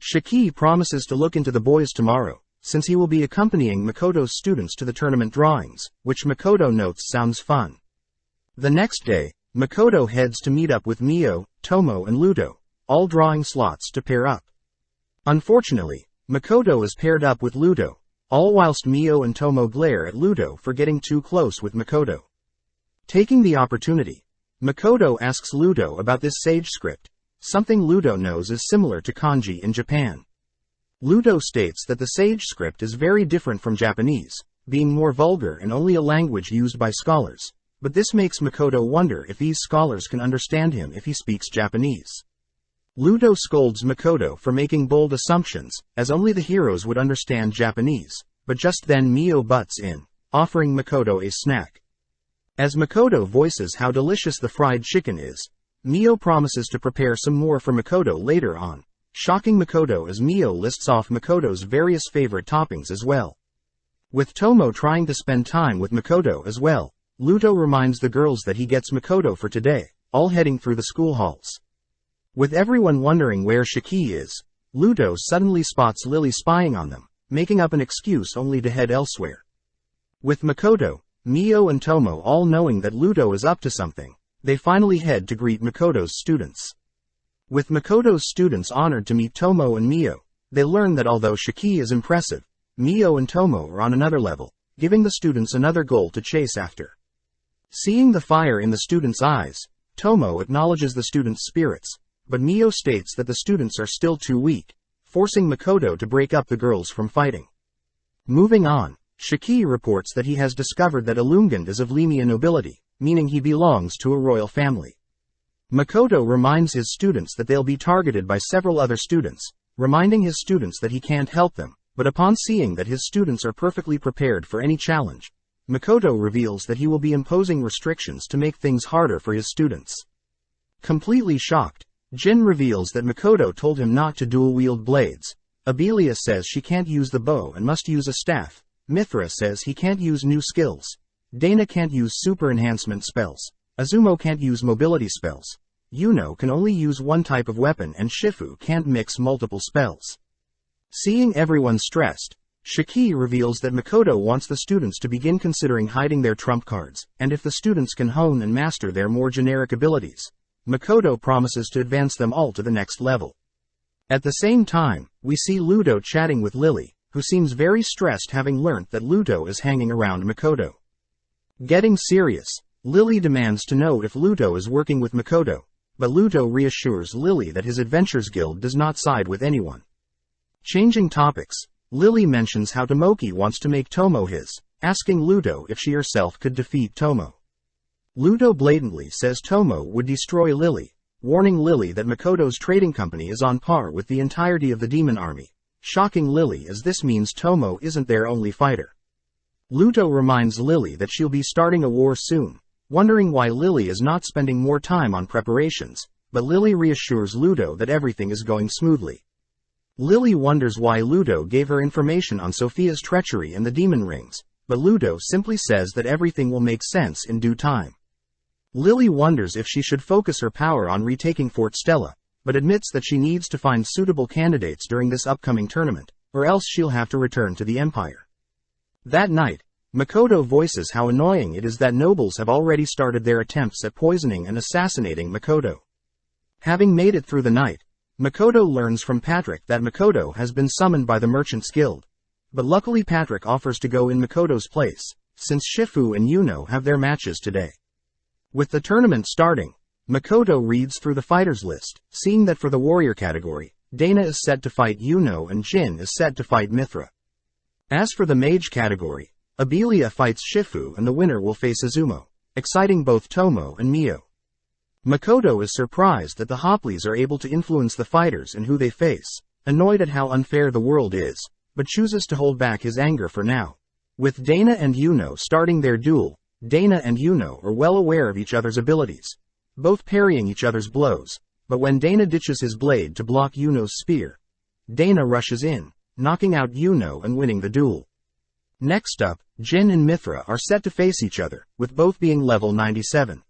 Shiki promises to look into the boys tomorrow, since he will be accompanying Makoto's students to the tournament drawings, which Makoto notes sounds fun. The next day, Makoto heads to meet up with Mio, Tomo and Ludo, all drawing slots to pair up. Unfortunately, Makoto is paired up with Ludo, all whilst Mio and Tomo glare at Ludo for getting too close with Makoto. Taking the opportunity, Makoto asks Ludo about this sage script, something Ludo knows is similar to kanji in Japan. Ludo states that the sage script is very different from Japanese, being more vulgar and only a language used by scholars, but this makes Makoto wonder if these scholars can understand him if he speaks Japanese. Ludo scolds Makoto for making bold assumptions, as only the heroes would understand Japanese, but just then Mio butts in, offering Makoto a snack. As Makoto voices how delicious the fried chicken is, Mio promises to prepare some more for Makoto later on, shocking Makoto as Mio lists off Makoto's various favorite toppings as well. With Tomo trying to spend time with Makoto as well, Ludo reminds the girls that he gets Makoto for today, all heading through the school halls. With everyone wondering where Shiki is, Ludo suddenly spots Lily spying on them, making up an excuse only to head elsewhere. With Makoto, Mio and Tomo all knowing that Ludo is up to something, they finally head to greet Makoto's students. With Makoto's students honored to meet Tomo and Mio, they learn that although Shiki is impressive, Mio and Tomo are on another level, giving the students another goal to chase after. Seeing the fire in the students' eyes, Tomo acknowledges the students' spirits, but Mio states that the students are still too weak, forcing Makoto to break up the girls from fighting. Moving on, Shiki reports that he has discovered that Illumined is of Lemia nobility, meaning he belongs to a royal family. Makoto reminds his students that they'll be targeted by several other students, reminding his students that he can't help them, but upon seeing that his students are perfectly prepared for any challenge, Makoto reveals that he will be imposing restrictions to make things harder for his students. Completely shocked, Jin reveals that Makoto told him not to dual-wield blades. Abelia says she can't use the bow and must use a staff. Mithra says he can't use new skills. Dana can't use super enhancement spells. Azumo can't use mobility spells. Yuno can only use one type of weapon and Shifu can't mix multiple spells. Seeing everyone stressed, Shiki reveals that Makoto wants the students to begin considering hiding their trump cards, and if the students can hone and master their more generic abilities, Makoto promises to advance them all to the next level. At the same time, we see Ludo chatting with Lily, who seems very stressed having learnt that Ludo is hanging around Makoto. Getting serious, Lily demands to know if Ludo is working with Makoto, but Ludo reassures Lily that his Adventures Guild does not side with anyone. Changing topics, Lily mentions how Tomoki wants to make Tomo his, asking Ludo if she herself could defeat Tomo. Ludo blatantly says Tomo would destroy Lily, warning Lily that Makoto's trading company is on par with the entirety of the demon army, shocking Lily as this means Tomo isn't their only fighter. Ludo reminds Lily that she'll be starting a war soon, wondering why Lily is not spending more time on preparations, but Lily reassures Ludo that everything is going smoothly. Lily wonders why Ludo gave her information on Sophia's treachery and the demon rings, but Ludo simply says that everything will make sense in due time. Lily wonders if she should focus her power on retaking Fort Stella, but admits that she needs to find suitable candidates during this upcoming tournament, or else she'll have to return to the Empire. That night, Makoto voices how annoying it is that nobles have already started their attempts at poisoning and assassinating Makoto. Having made it through the night, Makoto learns from Patrick that Makoto has been summoned by the Merchants Guild. But luckily Patrick offers to go in Makoto's place, since Shifu and Yuno have their matches today. With the tournament starting, Makoto reads through the fighters list, seeing that for the warrior category, Dana is set to fight Yuno and Jin is set to fight Mithra. As for the mage category, Abelia fights Shifu and the winner will face Azumo, exciting both Tomo and Mio. Makoto is surprised that the Hopleys are able to influence the fighters and who they face, annoyed at how unfair the world is, but chooses to hold back his anger for now. With Dana and Yuno starting their duel, Dana and Yuno are well aware of each other's abilities, both parrying each other's blows, but when Dana ditches his blade to block Yuno's spear, Dana rushes in, knocking out Yuno and winning the duel. Next up, Jin and Mithra are set to face each other, with both being level 97.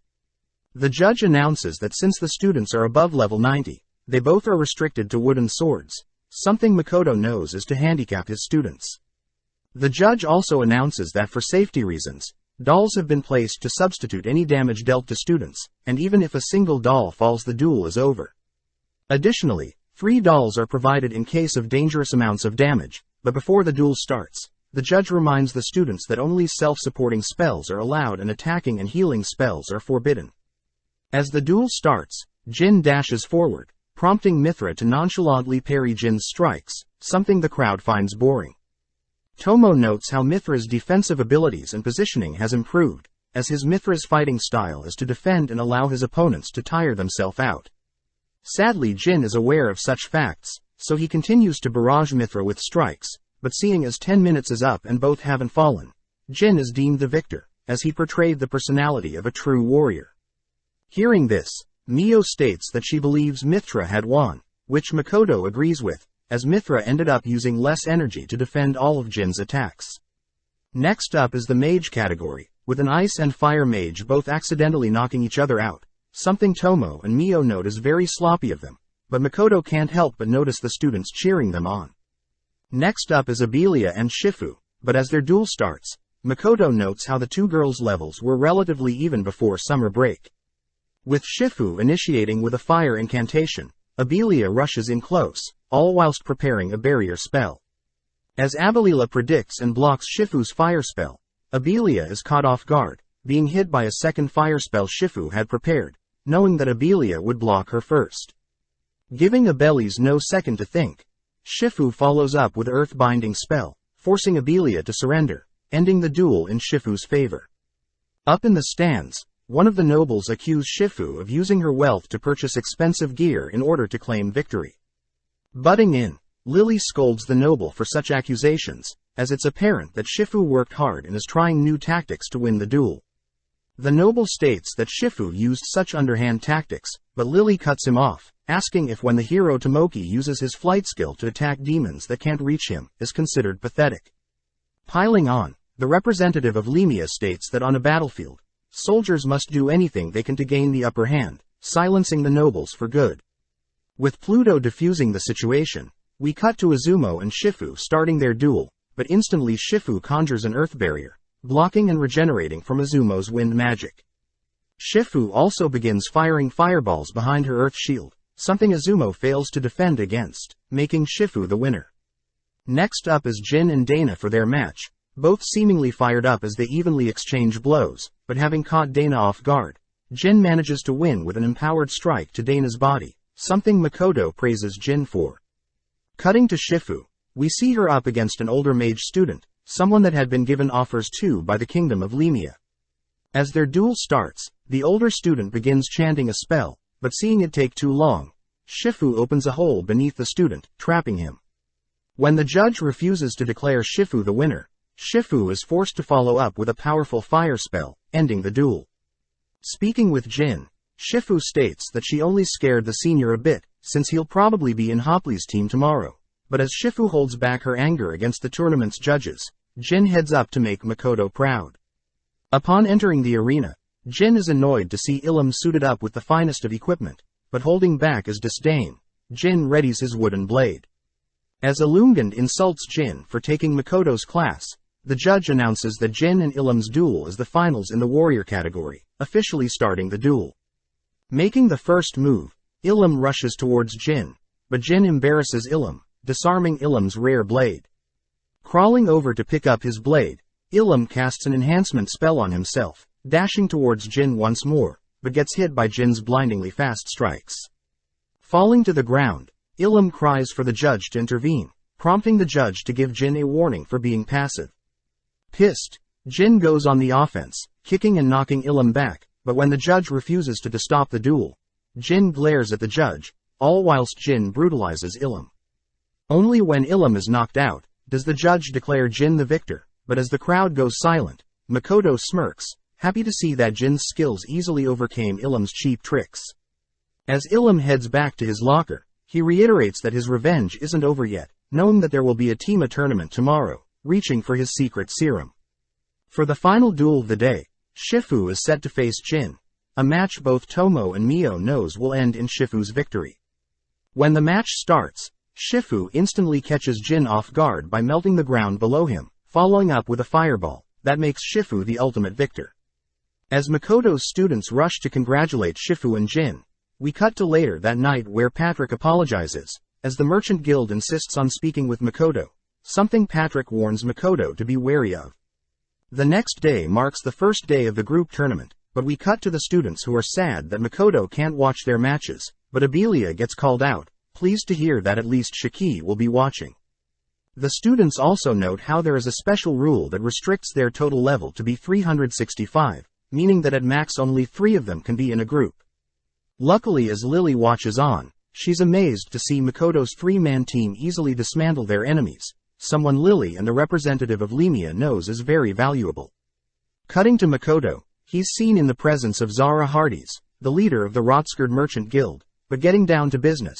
The judge announces that since the students are above level 90, they both are restricted to wooden swords, something Makoto knows is to handicap his students. The judge also announces that for safety reasons, dolls have been placed to substitute any damage dealt to students, and even if a single doll falls the duel is over. Additionally, 3 dolls are provided in case of dangerous amounts of damage, but before the duel starts, the judge reminds the students that only self-supporting spells are allowed and attacking and healing spells are forbidden. As the duel starts, Jin dashes forward, prompting Mithra to nonchalantly parry Jin's strikes, something the crowd finds boring. Tomo notes how Mithra's defensive abilities and positioning has improved, as his Mithra's fighting style is to defend and allow his opponents to tire themselves out. Sadly, Jin is aware of such facts, so he continues to barrage Mithra with strikes, but seeing as 10 minutes is up and both haven't fallen, Jin is deemed the victor, as he portrayed the personality of a true warrior. Hearing this, Mio states that she believes Mithra had won, which Makoto agrees with, as Mithra ended up using less energy to defend all of Jin's attacks. Next up is the mage category, with an ice and fire mage both accidentally knocking each other out, something Tomo and Mio note is very sloppy of them, but Makoto can't help but notice the students cheering them on. Next up is Abelia and Shifu, but as their duel starts, Makoto notes how the 2 girls' levels were relatively even before summer break. With Shifu initiating with a fire incantation, Abelia rushes in close, all whilst preparing a barrier spell. As Abelia predicts and blocks Shifu's fire spell, Abelia is caught off guard, being hit by a second fire spell Shifu had prepared, knowing that Abelia would block her first. Giving Abelis no second to think, Shifu follows up with Earth-binding spell, forcing Abelia to surrender, ending the duel in Shifu's favor. Up in the stands, one of the nobles accused Shifu of using her wealth to purchase expensive gear in order to claim victory. Butting in, Lily scolds the noble for such accusations, as it's apparent that Shifu worked hard and is trying new tactics to win the duel. The noble states that Shifu used such underhand tactics, but Lily cuts him off, asking if when the hero Tomoki uses his flight skill to attack demons that can't reach him, is considered pathetic. Piling on, the representative of Lemia states that on a battlefield, soldiers must do anything they can to gain the upper hand, silencing the nobles for good. With Pluto diffusing the situation, we cut to Izumo and Shifu starting their duel, but instantly Shifu conjures an earth barrier, blocking and regenerating from Izumo's wind magic. Shifu also begins firing fireballs behind her earth shield, something Izumo fails to defend against, making Shifu the winner. Next up is Jin and Dana for their match, both seemingly fired up as they evenly exchange blows, but having caught Dana off guard, Jin manages to win with an empowered strike to Dana's body, something Makoto praises Jin for. Cutting to Shifu, we see her up against an older mage student, someone that had been given offers to by the kingdom of Lemia. As their duel starts, the older student begins chanting a spell, but seeing it take too long, Shifu opens a hole beneath the student, trapping him. When the judge refuses to declare Shifu the winner, Shifu is forced to follow up with a powerful fire spell, ending the duel. Speaking with Jin, Shifu states that she only scared the senior a bit, since he'll probably be in Hopley's team tomorrow, but as Shifu holds back her anger against the tournament's judges, Jin heads up to make Makoto proud. Upon entering the arena, Jin is annoyed to see Ilum suited up with the finest of equipment, but holding back his disdain, Jin readies his wooden blade. As Illumgand insults Jin for taking Makoto's class, the judge announces that Jin and Ilum's duel is the finals in the warrior category, officially starting the duel. Making the first move, Ilum rushes towards Jin, but Jin embarrasses Ilum, disarming Ilum's rare blade. Crawling over to pick up his blade, Ilum casts an enhancement spell on himself, dashing towards Jin once more, but gets hit by Jin's blindingly fast strikes. Falling to the ground, Ilum cries for the judge to intervene, prompting the judge to give Jin a warning for being passive. Pissed, Jin goes on the offense, kicking and knocking Ilum back, but when the judge refuses to stop the duel, Jin glares at the judge, all whilst Jin brutalizes Ilum. Only when Ilum is knocked out, does the judge declare Jin the victor, but as the crowd goes silent, Makoto smirks, happy to see that Jin's skills easily overcame Ilum's cheap tricks. As Ilum heads back to his locker, he reiterates that his revenge isn't over yet, knowing that there will be a Tima tournament tomorrow, reaching for his secret serum. For the final duel of the day, Shifu is set to face Jin, a match both Tomo and Mio knows will end in Shifu's victory. When the match starts, Shifu instantly catches Jin off guard by melting the ground below him, following up with a fireball, that makes Shifu the ultimate victor. As Makoto's students rush to congratulate Shifu and Jin, we cut to later that night where Patrick apologizes, as the Merchant Guild insists on speaking with Makoto, something Patrick warns Makoto to be wary of. The next day marks the first day of the group tournament, but we cut to the students who are sad that Makoto can't watch their matches, but Abelia gets called out, pleased to hear that at least Shiki will be watching. The students also note how there is a special rule that restricts their total level to be 365, meaning that at max only 3 of them can be in a group. Luckily, as Lily watches on, she's amazed to see Makoto's 3-man team easily dismantle their enemies, someone Lily and the representative of Lemia knows is very valuable. Cutting to Makoto, he's seen in the presence of Zara Hardies, the leader of the Rotskerd Merchant Guild, but getting down to business,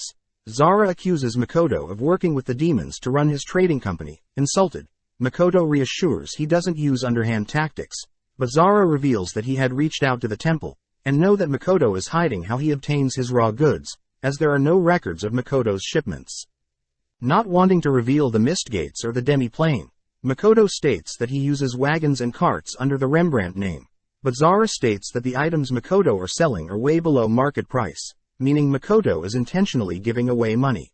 Zara accuses Makoto of working with the demons to run his trading company. Insulted, Makoto reassures he doesn't use underhand tactics, but Zara reveals that he had reached out to the temple, and know that Makoto is hiding how he obtains his raw goods, as there are no records of Makoto's shipments. Not wanting to reveal the mist gates or the demi-plane, Makoto states that he uses wagons and carts under the Rembrandt name, but Zara states that the items Makoto are selling are way below market price, meaning Makoto is intentionally giving away money.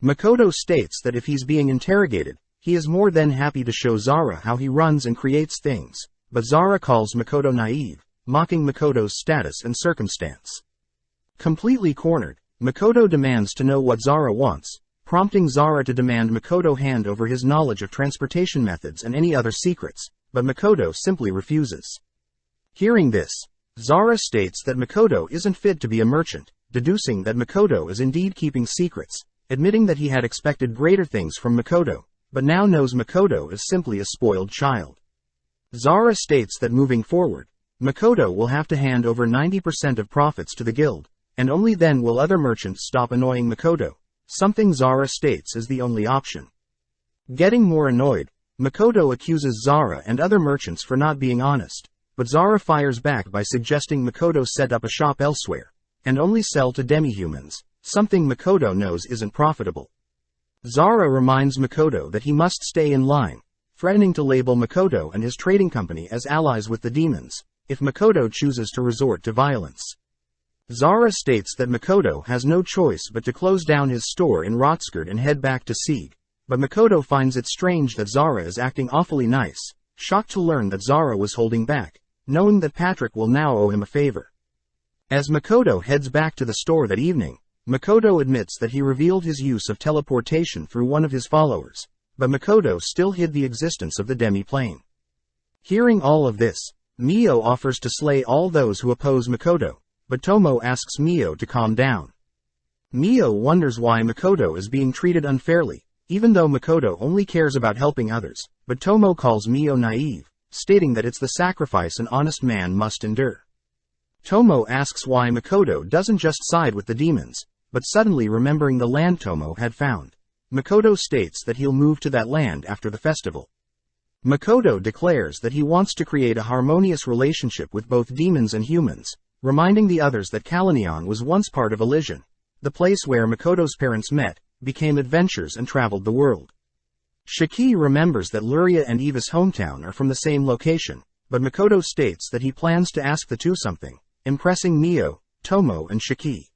Makoto states that if he's being interrogated, he is more than happy to show Zara how he runs and creates things, but Zara calls Makoto naive, mocking Makoto's status and circumstance. Completely cornered, Makoto demands to know what Zara wants, prompting Zara to demand Makoto hand over his knowledge of transportation methods and any other secrets, but Makoto simply refuses. Hearing this, Zara states that Makoto isn't fit to be a merchant, deducing that Makoto is indeed keeping secrets, admitting that he had expected greater things from Makoto, but now knows Makoto is simply a spoiled child. Zara states that moving forward, Makoto will have to hand over 90% of profits to the guild, and only then will other merchants stop annoying Makoto, something Zara states is the only option. Getting more annoyed, Makoto accuses Zara and other merchants for not being honest, but Zara fires back by suggesting Makoto set up a shop elsewhere, and only sell to demi-humans, something Makoto knows isn't profitable. Zara reminds Makoto that he must stay in line, threatening to label Makoto and his trading company as allies with the demons, if Makoto chooses to resort to violence. Zara states that Makoto has no choice but to close down his store in Rotskerd and head back to Sieg, but Makoto finds it strange that Zara is acting awfully nice, shocked to learn that Zara was holding back, knowing that Patrick will now owe him a favor. As Makoto heads back to the store that evening, Makoto admits that he revealed his use of teleportation through one of his followers, but Makoto still hid the existence of the demi-plane. Hearing all of this, Mio offers to slay all those who oppose Makoto, but Tomo asks Mio to calm down. Mio wonders why Makoto is being treated unfairly, even though Makoto only cares about helping others, but Tomo calls Mio naive, stating that it's the sacrifice an honest man must endure. Tomo asks why Makoto doesn't just side with the demons, but suddenly remembering the land Tomo had found, Makoto states that he'll move to that land after the festival. Makoto declares that he wants to create a harmonious relationship with both demons and humans, reminding the others that Kalanion was once part of Elysian, the place where Makoto's parents met, became adventurers and traveled the world. Shiki remembers that Luria and Eva's hometown are from the same location, but Makoto states that he plans to ask the two something, impressing Mio, Tomo and Shiki.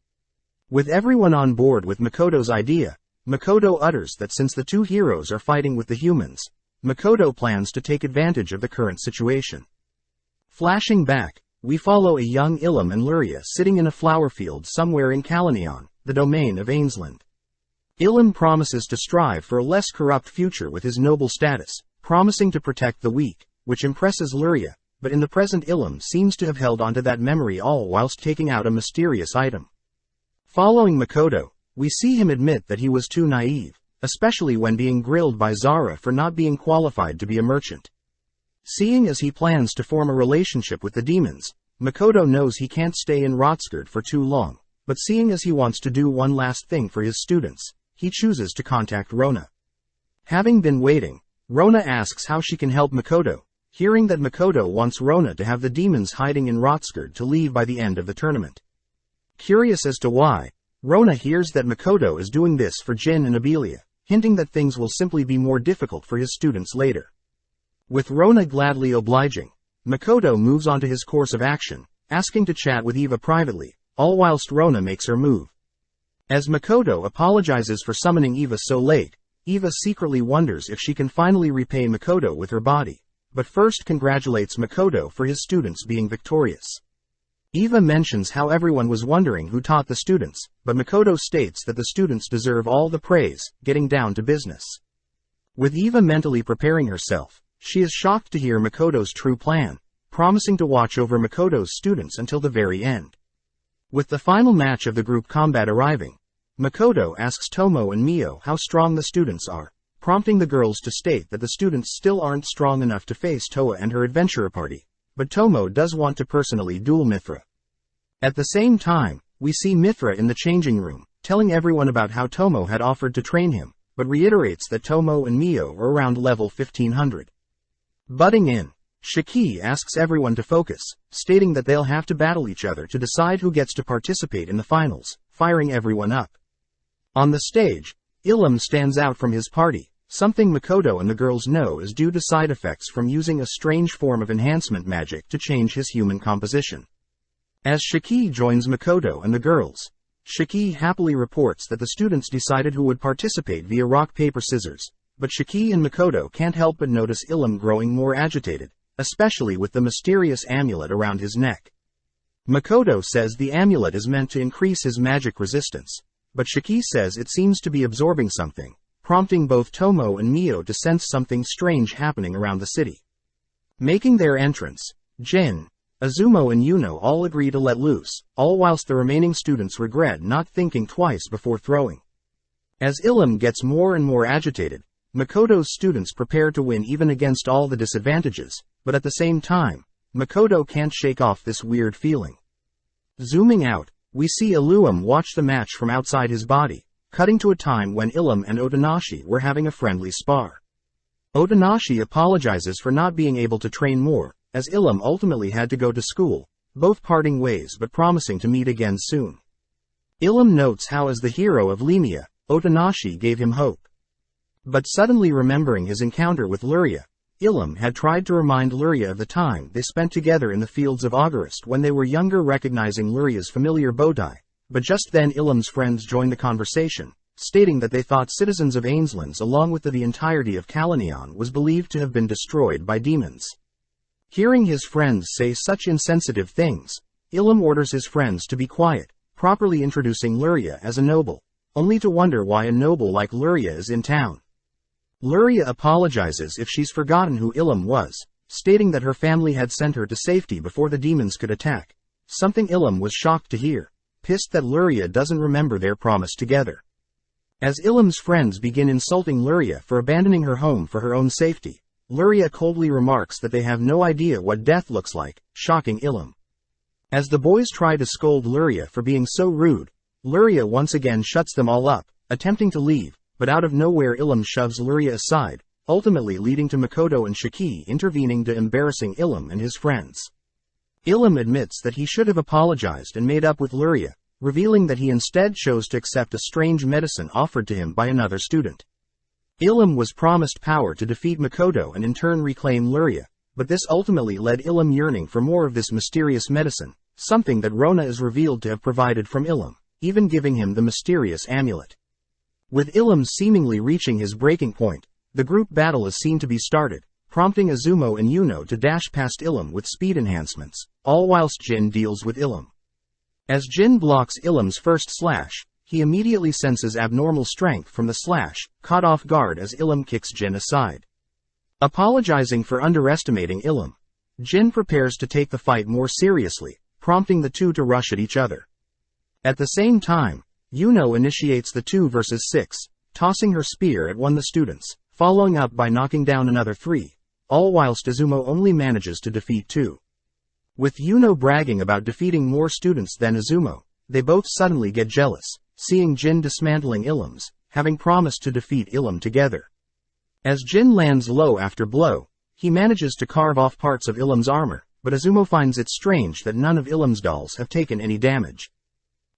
With everyone on board with Makoto's idea, Makoto utters that since the two heroes are fighting with the humans, Makoto plans to take advantage of the current situation. Flashing back, we follow a young Ilum and Luria sitting in a flower field somewhere in Kalanion, the domain of Ainsland. Ilum promises to strive for a less corrupt future with his noble status, promising to protect the weak, which impresses Luria, but in the present Ilum seems to have held onto that memory all whilst taking out a mysterious item. Following Makoto, we see him admit that he was too naive, especially when being grilled by Zara for not being qualified to be a merchant. Seeing as he plans to form a relationship with the demons, Makoto knows he can't stay in Rotskerd for too long, but seeing as he wants to do one last thing for his students, he chooses to contact Rona. Having been waiting, Rona asks how she can help Makoto, hearing that Makoto wants Rona to have the demons hiding in Rotskerd to leave by the end of the tournament. Curious as to why, Rona hears that Makoto is doing this for Jin and Abelia, hinting that things will simply be more difficult for his students later. With Rona gladly obliging, Makoto moves on to his course of action, asking to chat with Eva privately, all whilst Rona makes her move. As Makoto apologizes for summoning Eva so late, Eva secretly wonders if she can finally repay Makoto with her body, but first congratulates Makoto for his students being victorious. Eva mentions how everyone was wondering who taught the students, but Makoto states that the students deserve all the praise, getting down to business. With Eva mentally preparing herself, she is shocked to hear Makoto's true plan, promising to watch over Makoto's students until the very end. With the final match of the group combat arriving, Makoto asks Tomo and Mio how strong the students are, prompting the girls to state that the students still aren't strong enough to face Toa and her adventurer party, but Tomo does want to personally duel Mithra. At the same time, we see Mithra in the changing room, telling everyone about how Tomo had offered to train him, but reiterates that Tomo and Mio are around level 1500. Butting in, Shiki asks everyone to focus, stating that they'll have to battle each other to decide who gets to participate in the finals, firing everyone up. On the stage, Ilum stands out from his party, something Makoto and the girls know is due to side effects from using a strange form of enhancement magic to change his human composition. As Shiki joins Makoto and the girls, Shiki happily reports that the students decided who would participate via rock paper scissors, but Shiki and Makoto can't help but notice Ilum growing more agitated, especially with the mysterious amulet around his neck. Makoto says the amulet is meant to increase his magic resistance, but Shiki says it seems to be absorbing something, prompting both Tomo and Mio to sense something strange happening around the city. Making their entrance, Jin, Azumo and Yuno all agree to let loose, all whilst the remaining students regret not thinking twice before throwing. As Ilum gets more and more agitated, Makoto's students prepare to win even against all the disadvantages, but at the same time, Makoto can't shake off this weird feeling. Zooming out, we see Ilum watch the match from outside his body, cutting to a time when Ilum and Otonashi were having a friendly spar. Otonashi apologizes for not being able to train more, as Ilum ultimately had to go to school, both parting ways but promising to meet again soon. Ilum notes how as the hero of Lemia, Otonashi gave him hope. But suddenly remembering his encounter with Luria, Ilum had tried to remind Luria of the time they spent together in the fields of Augarist when they were younger, recognizing Luria's familiar bowtie, but just then Ilum's friends joined the conversation, stating that they thought citizens of Ainslands along with the entirety of Kalanion was believed to have been destroyed by demons. Hearing his friends say such insensitive things, Ilum orders his friends to be quiet, properly introducing Luria as a noble, only to wonder why a noble like Luria is in town. Luria apologizes if she's forgotten who Ilum was, stating that her family had sent her to safety before the demons could attack, something Ilum was shocked to hear, pissed that Luria doesn't remember their promise together. As Ilum's friends begin insulting Luria for abandoning her home for her own safety, Luria coldly remarks that they have no idea what death looks like, shocking Ilum. As the boys try to scold Luria for being so rude, Luria once again shuts them all up, attempting to leave, but out of nowhere Ilum shoves Luria aside, ultimately leading to Makoto and Shiki intervening to embarrassing Ilum and his friends. Ilum admits that he should have apologized and made up with Luria, revealing that he instead chose to accept a strange medicine offered to him by another student. Ilum was promised power to defeat Makoto and in turn reclaim Luria, but this ultimately led Ilum yearning for more of this mysterious medicine, something that Rona is revealed to have provided from Ilum, even giving him the mysterious amulet. With Ilum seemingly reaching his breaking point, the group battle is seen to be started, prompting Azumo and Yuno to dash past Ilum with speed enhancements, all whilst Jin deals with Ilum. As Jin blocks Ilum's first slash, he immediately senses abnormal strength from the slash, caught off guard as Ilum kicks Jin aside. Apologizing for underestimating Ilum, Jin prepares to take the fight more seriously, prompting the two to rush at each other. At the same time, Yuno initiates the 2 versus 6, tossing her spear at one of the students, following up by knocking down another 3, all whilst Azumo only manages to defeat 2. With Yuno bragging about defeating more students than Azumo, they both suddenly get jealous, seeing Jin dismantling Ilum's, having promised to defeat Ilum together. As Jin lands blow after blow, he manages to carve off parts of Ilum's armor, but Azumo finds it strange that none of Ilum's dolls have taken any damage.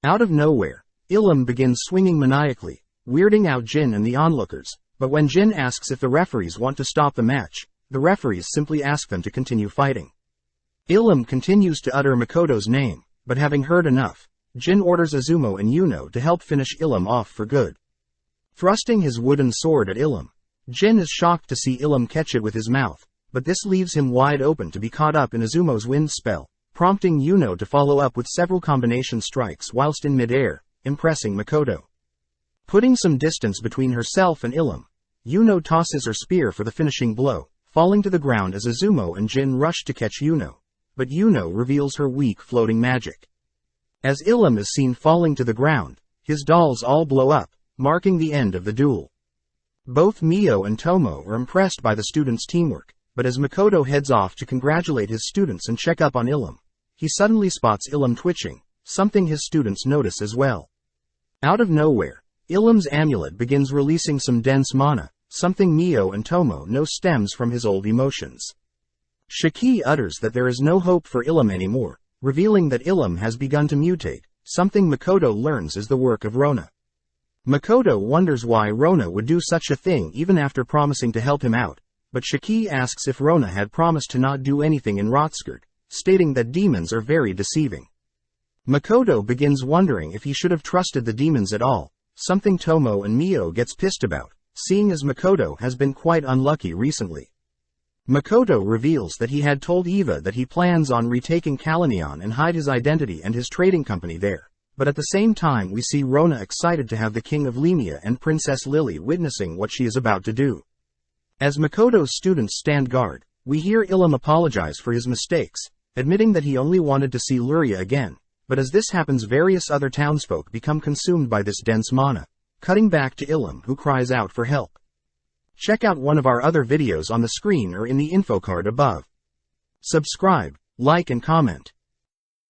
Out of nowhere, Ilum begins swinging maniacally, weirding out Jin and the onlookers, but when Jin asks if the referees want to stop the match, the referees simply ask them to continue fighting. Ilum continues to utter Makoto's name, but having heard enough, Jin orders Azumo and Yuno to help finish Ilum off for good. Thrusting his wooden sword at Ilum, Jin is shocked to see Ilum catch it with his mouth, but this leaves him wide open to be caught up in Azumo's wind spell, prompting Yuno to follow up with several combination strikes whilst in mid-air, impressing Makoto. Putting some distance between herself and Ilum, Yuno tosses her spear for the finishing blow, falling to the ground as Azumo and Jin rush to catch Yuno, but Yuno reveals her weak floating magic. As Ilum is seen falling to the ground, his dolls all blow up, marking the end of the duel. Both Mio and Tomo are impressed by the students' teamwork, but as Makoto heads off to congratulate his students and check up on Ilum, he suddenly spots Ilum twitching, something his students notice as well. Out of nowhere, Ilum's amulet begins releasing some dense mana, something Mio and Tomo know stems from his old emotions. Shiki utters that there is no hope for Ilum anymore, revealing that Ilum has begun to mutate, something Makoto learns is the work of Rona. Makoto wonders why Rona would do such a thing even after promising to help him out, but Shiki asks if Rona had promised to not do anything in Rotskirt, stating that demons are very deceiving. Makoto begins wondering if he should have trusted the demons at all, something Tomo and Mio gets pissed about, seeing as Makoto has been quite unlucky recently. Makoto reveals that he had told Eva that he plans on retaking Kalanion and hide his identity and his trading company there, but at the same time we see Rona excited to have the King of Lemia and Princess Lily witnessing what she is about to do. As Makoto's students stand guard, we hear Ilum apologize for his mistakes, admitting that he only wanted to see Luria again, but as this happens various other townsfolk become consumed by this dense mana, cutting back to Ilum who cries out for help. Check out one of our other videos on the screen or in the info card above. Subscribe, like and comment.